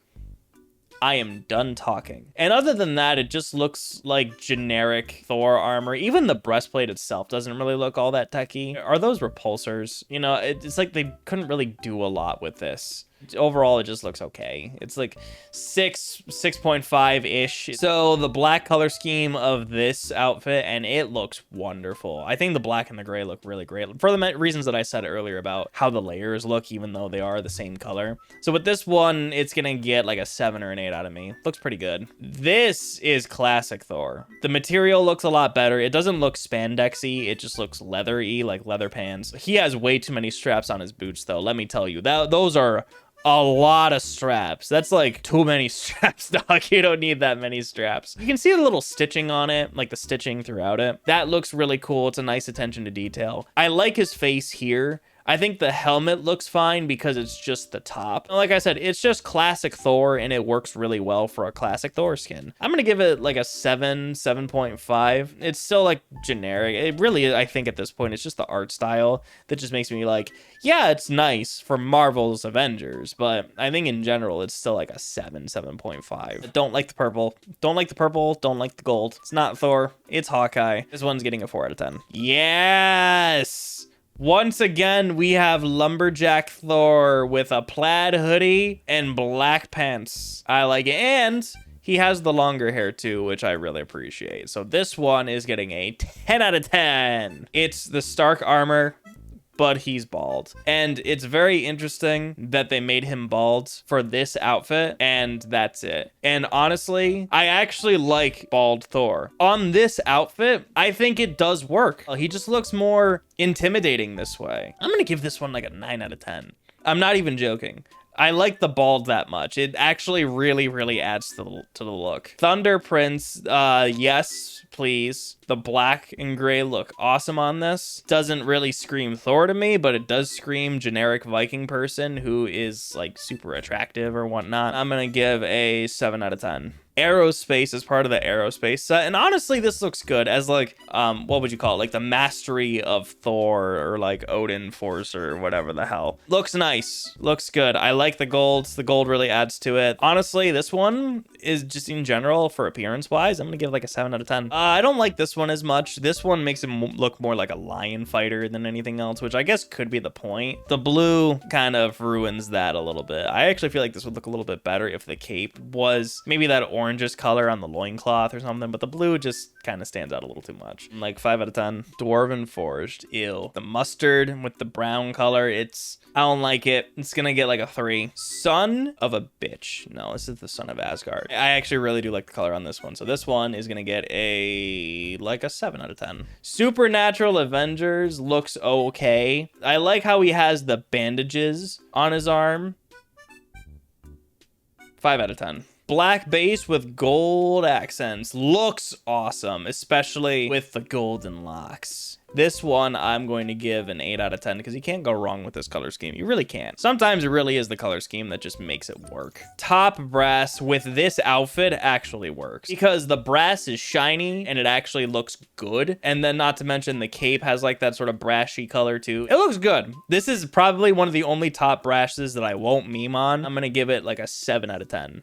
I am done talking. And other than that, it just looks like generic Thor armor. Even the breastplate itself doesn't really look all that techy. Are those repulsors? You know, it's like they couldn't really do a lot with this. Overall, it just looks okay. It's like 6.5-ish. So the black color scheme of this outfit, and it looks wonderful. I think the black and the gray look really great for the reasons that I said earlier about how the layers look, even though they are the same color. So with this one, it's gonna get like a 7 or an 8 out of me. Looks pretty good. This is classic Thor. The material looks a lot better. It doesn't look spandexy. It just looks leathery, like leather pants. He has way too many straps on his boots, though. Let me tell you, those are a lot of straps. That's like too many straps, dog. You don't need that many straps. You can see a little stitching on it, like the stitching throughout it. That looks really cool. It's a nice attention to detail. I like his face here. I think the helmet looks fine because it's just the top. Like I said, it's just classic Thor, and it works really well for a classic Thor skin. I'm gonna give it like a 7.5. It's still like generic. It really, I think at this point, it's just the art style that just makes me like, yeah, it's nice for Marvel's Avengers, but I think in general, it's still like a 7.5. Don't like the purple. Don't like the purple. Don't like the gold. It's not Thor. It's Hawkeye. This one's getting a 4 out of 10. Yes! Once again, we have Lumberjack Thor with a plaid hoodie and black pants. I like it. And he has the longer hair too, which I really appreciate. So this one is getting a 10 out of 10. It's the Stark armor, but he's bald. And it's very interesting that they made him bald for this outfit, and that's it. And honestly, I actually like bald Thor. On this outfit, I think it does work. He just looks more intimidating this way. I'm gonna give this one like a 9 out of 10. I'm not even joking. I like the bald that much. It actually really, really adds to the look. Thunder Prince, yes, please. The black and gray look awesome on this. Doesn't really scream Thor to me, but it does scream generic Viking person who is like super attractive or whatnot. I'm gonna give a 7 out of 10. Aerospace is part of the aerospace set, and honestly this looks good as like what would you call it, like the mastery of Thor or like Odin Force or whatever the hell. Looks nice, looks good. I like the gold really adds to it. Honestly, this one is just in general for appearance wise, I'm gonna give like a 7 out of 10. I don't like this one as much. This one makes him look more like a lion fighter than anything else, which I guess could be the point. The blue kind of ruins that a little bit. I actually feel like this would look a little bit better if the cape was maybe that orangish color on the loincloth or something, but the blue just kind of stands out a little too much. Like 5 out of 10. Dwarven Forged, ew. The mustard with the brown color, I don't like it. It's gonna get like a 3. Son of a bitch. No, this is the Son of Asgard. I actually really do like the color on this one. So this one is gonna get like a 7 out of 10. Supernatural Avengers looks okay. I like how he has the bandages on his arm. 5 out of 10. Black base with gold accents looks awesome, especially with the golden locks. This one I'm going to give an 8 out of 10 because you can't go wrong with this color scheme. You really can't. Sometimes it really is the color scheme that just makes it work. Top brass with this outfit actually works because the brass is shiny and it actually looks good. And then not to mention the cape has like that sort of brashy color too. It looks good. This is probably one of the only top brasses that I won't meme on. I'm going to give it like a 7 out of 10.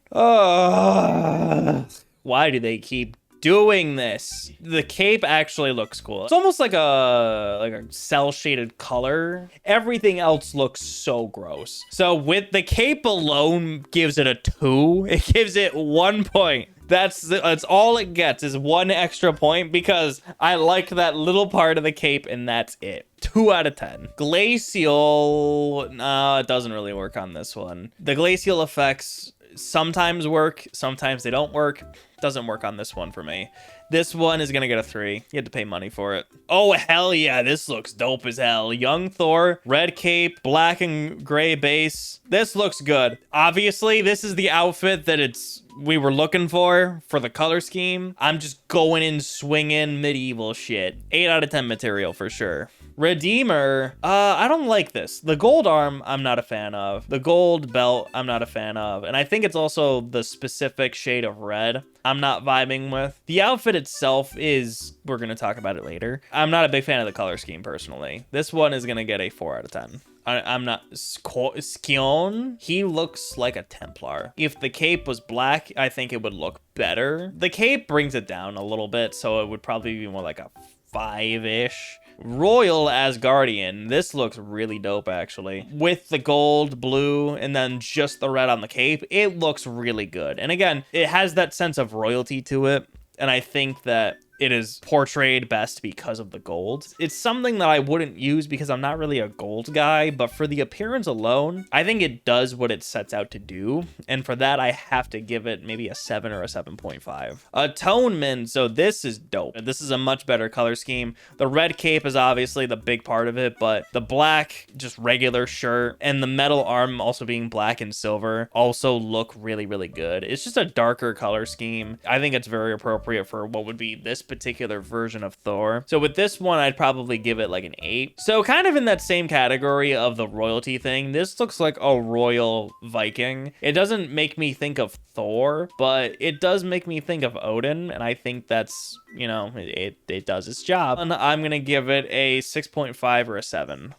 Why do they keep doing this? The cape actually looks cool. It's almost like a cell shaded color. Everything else looks so gross. So with the cape alone gives it a 2. It gives it 1 point. That's all it gets is 1 extra point because I like that little part of the cape and that's it. 2 out of 10. Glacial, no, it doesn't really work on this one. The glacial effects sometimes work, sometimes they don't work. Doesn't work on this one for me. This one is gonna get a 3. You had to pay money for it. Oh, hell yeah, this looks dope as hell. Young Thor, red cape, black and gray base. This looks good. Obviously, this is the outfit that we were looking for the color scheme. I'm just going in swinging medieval shit. 8 out of 10 material for sure. Redeemer, I don't like this. The gold arm, I'm not a fan of. The gold belt, I'm not a fan of. And I think it's also the specific shade of red I'm not vibing with. The outfit itself is, we're gonna talk about it later. I'm not a big fan of the color scheme personally. This one is gonna get a 4 out of 10. I'm not. Skion, he looks like a Templar. If the cape was black, I think it would look better. The cape brings it down a little bit, so it would probably be more like a 5-ish. Royal Asgardian, this looks really dope actually. With the gold, blue, and then just the red on the cape, it looks really good. And again, it has that sense of royalty to it, and I think that it is portrayed best because of the gold. It's something that I wouldn't use because I'm not really a gold guy, but for the appearance alone, I think it does what it sets out to do. And for that, I have to give it maybe a 7 or a 7.5. Atonement. So this is dope. This is a much better color scheme. The red cape is obviously the big part of it, but the black, just regular shirt, and the metal arm also being black and silver also look really, really good. It's just a darker color scheme. I think it's very appropriate for what would be this particular version of Thor. So with this one, I'd probably give it like an 8. So kind of in that same category of the royalty thing, this looks like a royal Viking. It doesn't make me think of Thor, but it does make me think of Odin, and I think that's, you know, it does its job. And I'm gonna give it a 6.5 or a 7.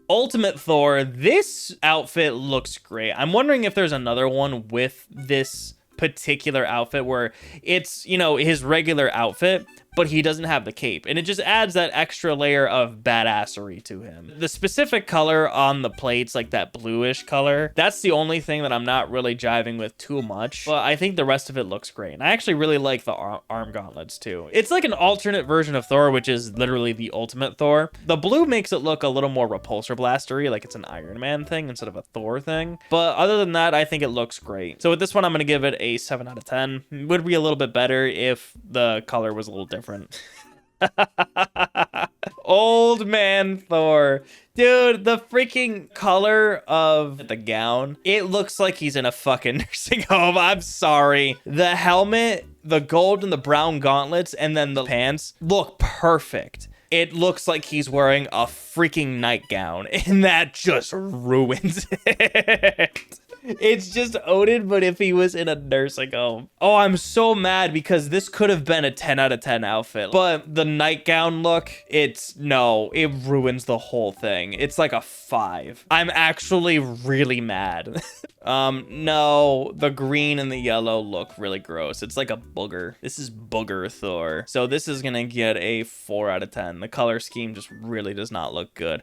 Ultimate Thor, this outfit looks great. I'm wondering if there's another one with this particular outfit where it's, you know, his regular outfit, but he doesn't have the cape, and it just adds that extra layer of badassery to him. The specific color on the plates, like that bluish color, that's the only thing that I'm not really jiving with too much, but I think the rest of it looks great. And I actually really like the arm gauntlets too. It's like an alternate version of Thor, which is literally the ultimate Thor. The blue makes it look a little more repulsor blastery, like it's an Iron Man thing instead of a Thor thing, but other than that, I think it looks great. So with this one, I'm gonna give it a 7 out of 10. It would be a little bit better if the color was a little different. Old man Thor. Dude, the freaking color of the gown, it looks like he's in a fucking nursing home. I'm sorry. The helmet, the gold and the brown gauntlets, and then the pants look perfect. It looks like he's wearing a freaking nightgown, and that just ruins it. It's just Odin, but if he was in a nursing home. Oh, I'm so mad because this could have been a 10 out of 10 outfit. But the nightgown look, it ruins the whole thing. It's like a 5. I'm actually really mad. No, the green and the yellow look really gross. It's like a booger. This is booger Thor. So this is gonna get a 4 out of 10. The color scheme just really does not look good.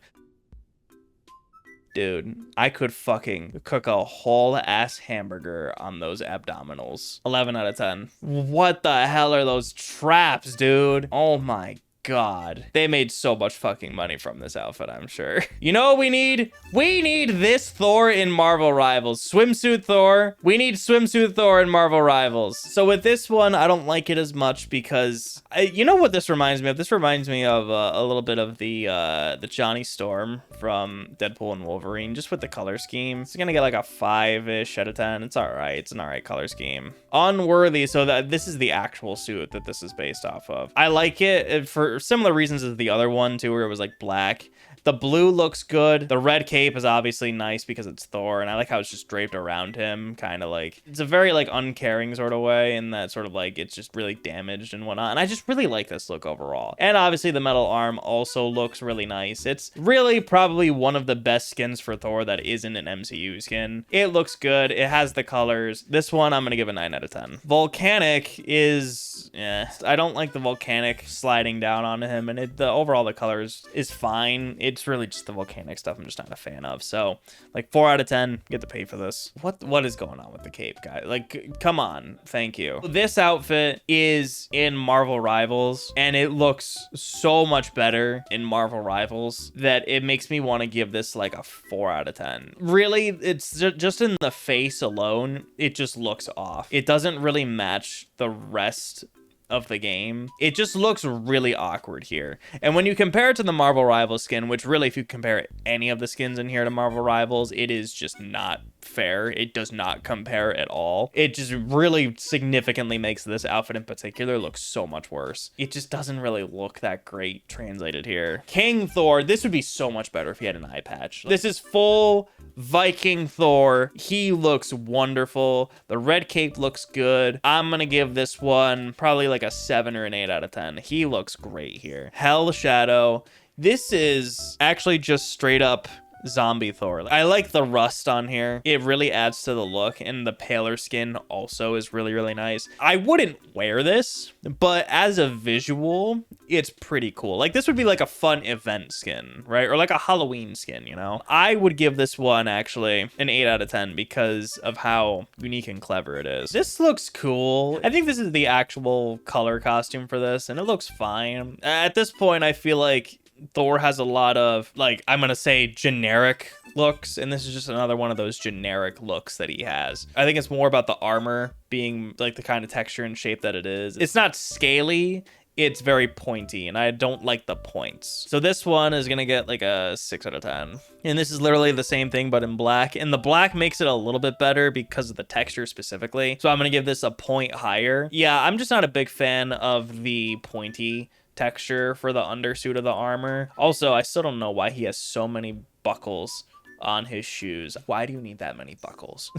Dude, I could fucking cook a whole ass hamburger on those abdominals. 11 out of 10. What the hell are those traps, dude? Oh my God. They made so much fucking money from this outfit, I'm sure. You know what we need? We need this Thor in Marvel Rivals. Swimsuit Thor. We need swimsuit Thor in Marvel Rivals. So with this one, I don't like it as much because, you know what this reminds me of? This reminds me of a little bit of the Johnny Storm from Deadpool and Wolverine, just with the color scheme. It's gonna get like a 5-ish out of 10. It's all right. It's an all right color scheme. Unworthy. So that this is the actual suit that this is based off of. I like it for similar reasons as the other one too, where it was like black. The blue looks good. The red cape is obviously nice because it's Thor, and I like how it's just draped around him, kind of like, it's a very like uncaring sort of way, in that sort of like it's just really damaged and whatnot. And I just really like this look overall. And obviously the metal arm also looks really nice. It's really probably one of the best skins for Thor that isn't an MCU skin. It looks good. It has the colors. This one I'm gonna give a 9 out of 10. Volcanic is, I don't like the volcanic sliding down onto him, and the overall the colors is fine. It's really just the volcanic stuff I'm just not a fan of. So like 4 out of 10, get to pay for this. What is going on with the cape, guy? Like, come on. Thank you. This outfit is in Marvel Rivals, and it looks so much better in Marvel Rivals that it makes me want to give this like a 4 out of 10. Really, it's just in the face alone, it just looks off. It doesn't really match the rest of the game. It just looks really awkward here. And when you compare it to the Marvel Rivals skin, which really, if you compare any of the skins in here to Marvel Rivals, it is just not fair. It does not compare at all. It just really significantly makes this outfit in particular look so much worse. It just doesn't really look that great translated here. King Thor, this would be so much better if he had an eye patch. This is full Viking Thor. He looks wonderful. The red cape looks good. I'm gonna give this one probably like a 7 or an 8 out of 10. He looks great here. Hell Shadow. This is actually just straight up zombie Thor. I like the rust on here. It really adds to the look, and the paler skin also is really, really nice. I wouldn't wear this, but as a visual, it's pretty cool. Like, this would be like a fun event skin, right? Or like a Halloween skin, you know? I would give this one actually an 8 out of 10 because of how unique and clever it is. This looks cool. I think this is the actual color costume for this, and it looks fine. At this point, I feel like Thor has a lot of, like, I'm gonna say generic looks, and this is just another one of those generic looks that he has. I think it's more about the armor being like the kind of texture and shape that it is. It's not scaly, it's very pointy, and I don't like the points. So this one is gonna get like a 6 out of 10. And this is literally the same thing, but in black. And the black makes it a little bit better because of the texture specifically. So I'm gonna give this a point higher. Yeah, I'm just not a big fan of the pointy texture for the undersuit of the armor. Also, I still don't know why he has so many buckles on his shoes. Why do you need that many buckles?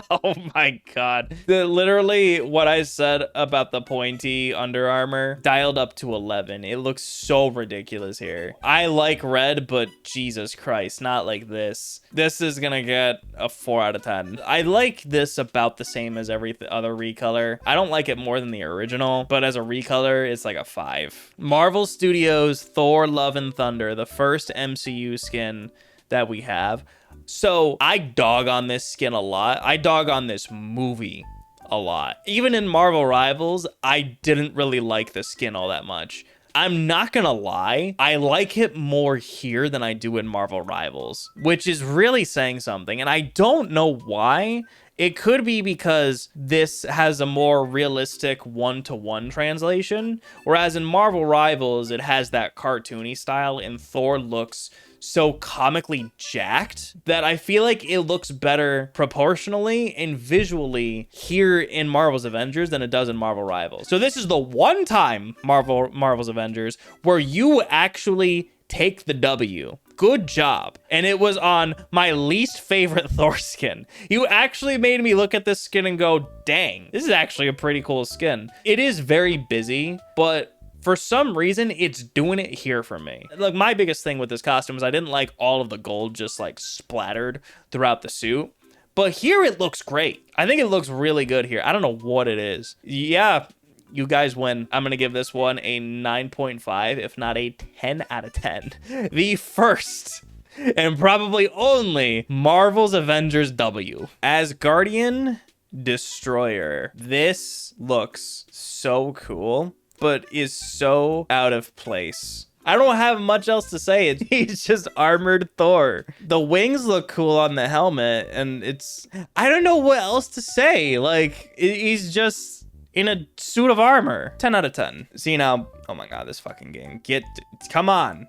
Oh my god. Literally what I said about the pointy Under Armour dialed up to 11. It looks so ridiculous here. I like red, but Jesus Christ, not like this. This is gonna get a 4 out of 10. I like this about the same as every other recolor. I don't like it more than the original, but as a recolor, it's like a 5. Marvel Studios Thor Love and Thunder, the first MCU skin that we have. So I dog on this skin a lot. I dog on this movie a lot. Even in Marvel Rivals, I didn't really like the skin all that much. I'm not gonna lie, I like it more here than I do in Marvel Rivals, which is really saying something, and I don't know why. It could be because this has a more realistic one-to-one translation, whereas in Marvel Rivals, it has that cartoony style, and Thor looks so comically jacked that I feel like it looks better proportionally and visually here in Marvel's Avengers than it does in Marvel Rivals. So this is the one time Marvel's Avengers where you actually take the W. Good job. And it was on my least favorite Thor skin. You actually made me look at this skin and go, dang, this is actually a pretty cool skin. It is very busy, but for some reason, it's doing it here for me. Like, my biggest thing with this costume is I didn't like all of the gold just like splattered throughout the suit. But here it looks great. I think it looks really good here. I don't know what it is. Yeah, you guys win. I'm going to give this one a 9.5, if not a 10 out of 10. The first and probably only Marvel's Avengers W. Asgardian Destroyer. This looks so cool, but is so out of place. I don't have much else to say. He's just armored Thor. The wings look cool on the helmet, and I don't know what else to say. Like, he's just in a suit of armor. 10 out of 10. See now, oh my god, this fucking game. Come on.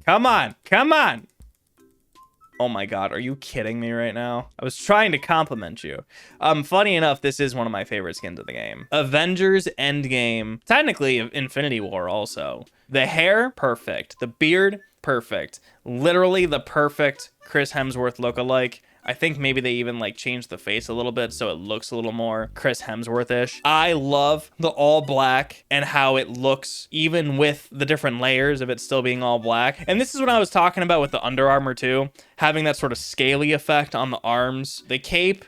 Come on. Come on. Oh my god, are you kidding me right now? I was trying to compliment you. Funny enough, this is one of my favorite skins of the game. Avengers Endgame. Technically, Infinity War also. The hair, perfect. The beard, perfect. Literally the perfect Chris Hemsworth look-alike. I think maybe they even like changed the face a little bit so it looks a little more Chris Hemsworth-ish. I love the all black and how it looks even with the different layers of it still being all black. And this is what I was talking about with the Under Armour too, having that sort of scaly effect on the arms. The cape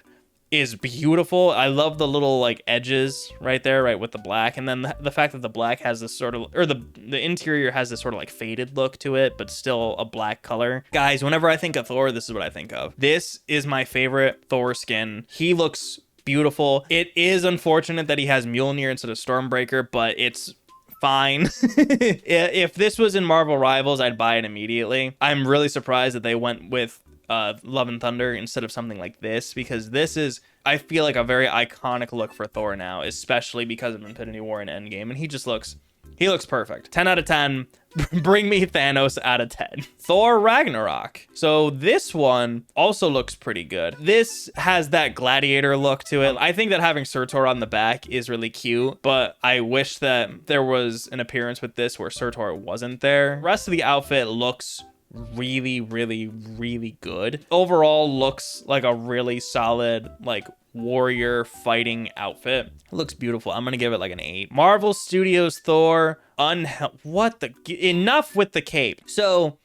is beautiful. I love the little like edges right there, right with the black, and then the fact that the black has this sort of, or the interior has this sort of like faded look to it, but still a black color. Guys, whenever I think of Thor, this is what I think of. This is my favorite Thor skin. He looks beautiful. It is unfortunate that he has Mjolnir instead of Stormbreaker, but it's fine. If this was in Marvel Rivals, I'd buy it immediately. I'm really surprised that they went with Love and Thunder instead of something like this, because this is, I feel like, a very iconic look for Thor now, especially because of Infinity War and Endgame, and he looks perfect. 10 out of 10. Bring me Thanos out of 10. Thor Ragnarok. So this one also looks pretty good. This has that gladiator look to it. I think that having Surtur on the back is really cute, but I wish that there was an appearance with this where Surtur wasn't there. The rest of the outfit looks really, really, really good. Overall looks like a really solid, like, warrior fighting outfit. It looks beautiful. I'm gonna give it like an 8. Marvel Studios Thor enough with the cape. So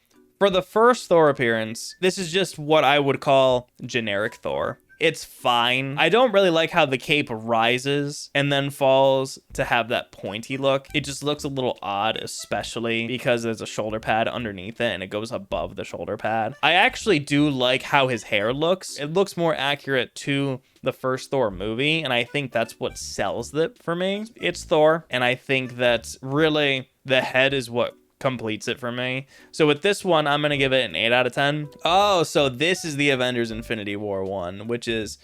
For the first Thor appearance, this is just what I would call generic Thor. It's fine. I don't really like how the cape rises and then falls to have that pointy look. It just looks a little odd, especially because there's a shoulder pad underneath it and it goes above the shoulder pad. I actually do like how his hair looks. It looks more accurate to the first Thor movie, and I think that's what sells it for me. It's Thor, and I think that really the head is what completes it for me. So with this one, I'm gonna give it an 8 out of 10. Oh, so this is the Avengers Infinity War one, which is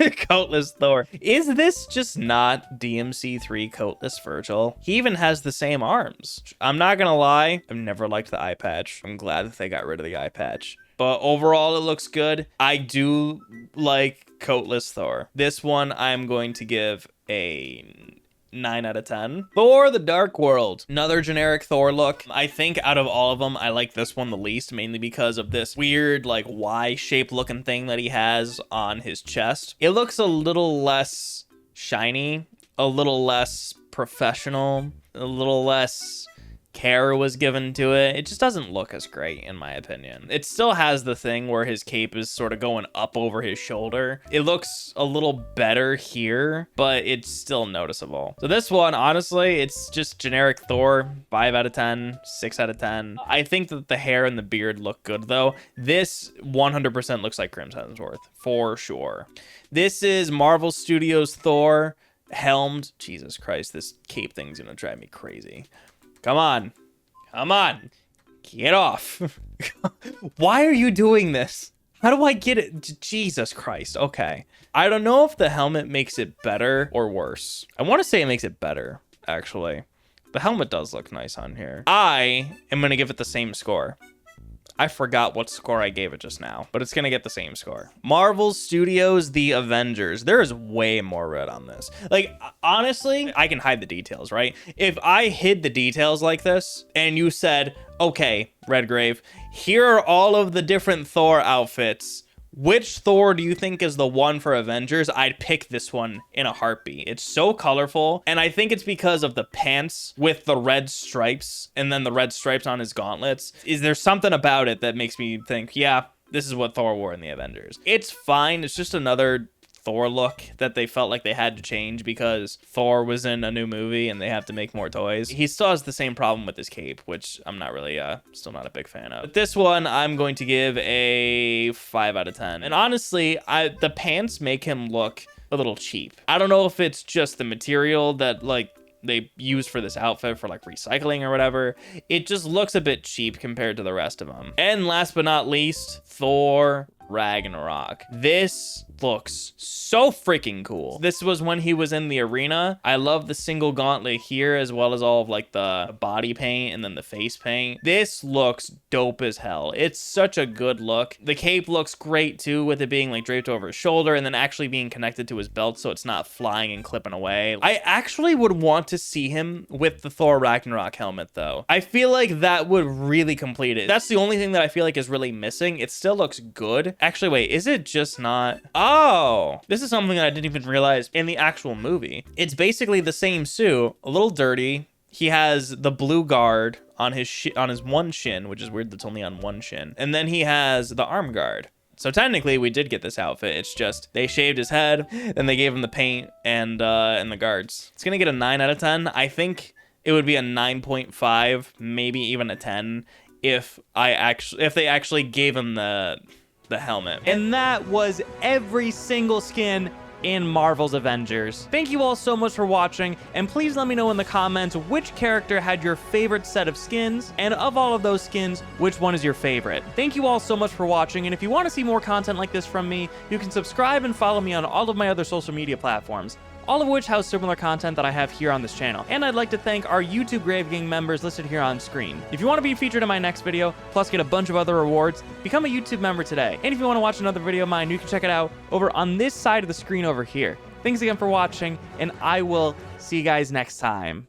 coatless Thor. Is this just not DMC3 coatless Virgil? He even has the same arms. I'm not gonna lie, I've never liked the eye patch. I'm glad that they got rid of the eye patch, but overall it looks good. I do like coatless Thor. This one I'm going to give a 9 out of 10. Thor: The Dark World. Another generic Thor look. I think out of all of them, I like this one the least, mainly because of this weird like Y-shaped looking thing that he has on his chest. It looks a little less shiny, a little less professional, a little less care was given to it. It just doesn't look as great in my opinion. It still has the thing where his cape is sort of going up over his shoulder. It looks a little better here, but it's still noticeable. So this one, honestly, it's just generic Thor. 5 out of 10, 6 out of 10. I think that the hair and the beard look good though. This 100% looks like Chris Hemsworth for sure. This is Marvel Studios Thor, helmed. Jesus Christ, this cape thing's gonna drive me crazy. Come on. Come on. Get off. Why are you doing this? How do I get it? Jesus Christ. Okay. I don't know if the helmet makes it better or worse. I want to say it makes it better, actually. The helmet does look nice on here. I am going to give it the same score. I forgot what score I gave it just now, but it's going to get the same score. Marvel Studios The Avengers. There is way more red on this. Like, honestly, I can hide the details, right? If I hid the details like this and you said, okay, Redgrave, here are all of the different Thor outfits. Which Thor do you think is the one for Avengers? I'd pick this one in a heartbeat. It's so colorful, and I think it's because of the pants with the red stripes and then the red stripes on his gauntlets. Is there something about it that makes me think, yeah, this is what Thor wore in the Avengers? It's fine. It's just another Thor look that they felt like they had to change because Thor was in a new movie and they have to make more toys. He still has the same problem with his cape, which I'm not really still not a big fan of. But this one I'm going to give a 5 out of 10. And honestly, the pants make him look a little cheap. I don't know if it's just the material that like they use for this outfit for like recycling or whatever. It just looks a bit cheap compared to the rest of them. And last but not least, Thor Ragnarok. This looks so freaking cool. This was when he was in the arena. I love the single gauntlet here, as well as all of like the body paint and then the face paint. This looks dope as hell. It's such a good look. The cape looks great too, with it being like draped over his shoulder and then actually being connected to his belt so it's not flying and clipping away. I actually would want to see him with the Thor Ragnarok helmet though. I feel like that would really complete it. That's the only thing that I feel like is really missing. It still looks good. Actually, wait, is it just not? Oh, this is something that I didn't even realize in the actual movie. It's basically the same suit, a little dirty. He has the blue guard on his one shin, which is weird that's only on one shin. And then he has the arm guard. So technically we did get this outfit. It's just they shaved his head, then they gave him the paint and the guards. It's gonna get a 9 out of 10. I think it would be a 9.5, maybe even a 10 if they actually gave him the helmet. And that was every single skin in Marvel's Avengers. Thank you all so much for watching, and please let me know in the comments which character had your favorite set of skins, and of all of those skins, which one is your favorite. Thank you all so much for watching, and if you want to see more content like this from me, you can subscribe and follow me on all of my other social media platforms, all of which house similar content that I have here on this channel. And I'd like to thank our YouTube Grave Gang members listed here on screen. If you want to be featured in my next video, plus get a bunch of other rewards, become a YouTube member today. And if you want to watch another video of mine, you can check it out over on this side of the screen over here. Thanks again for watching, and I will see you guys next time.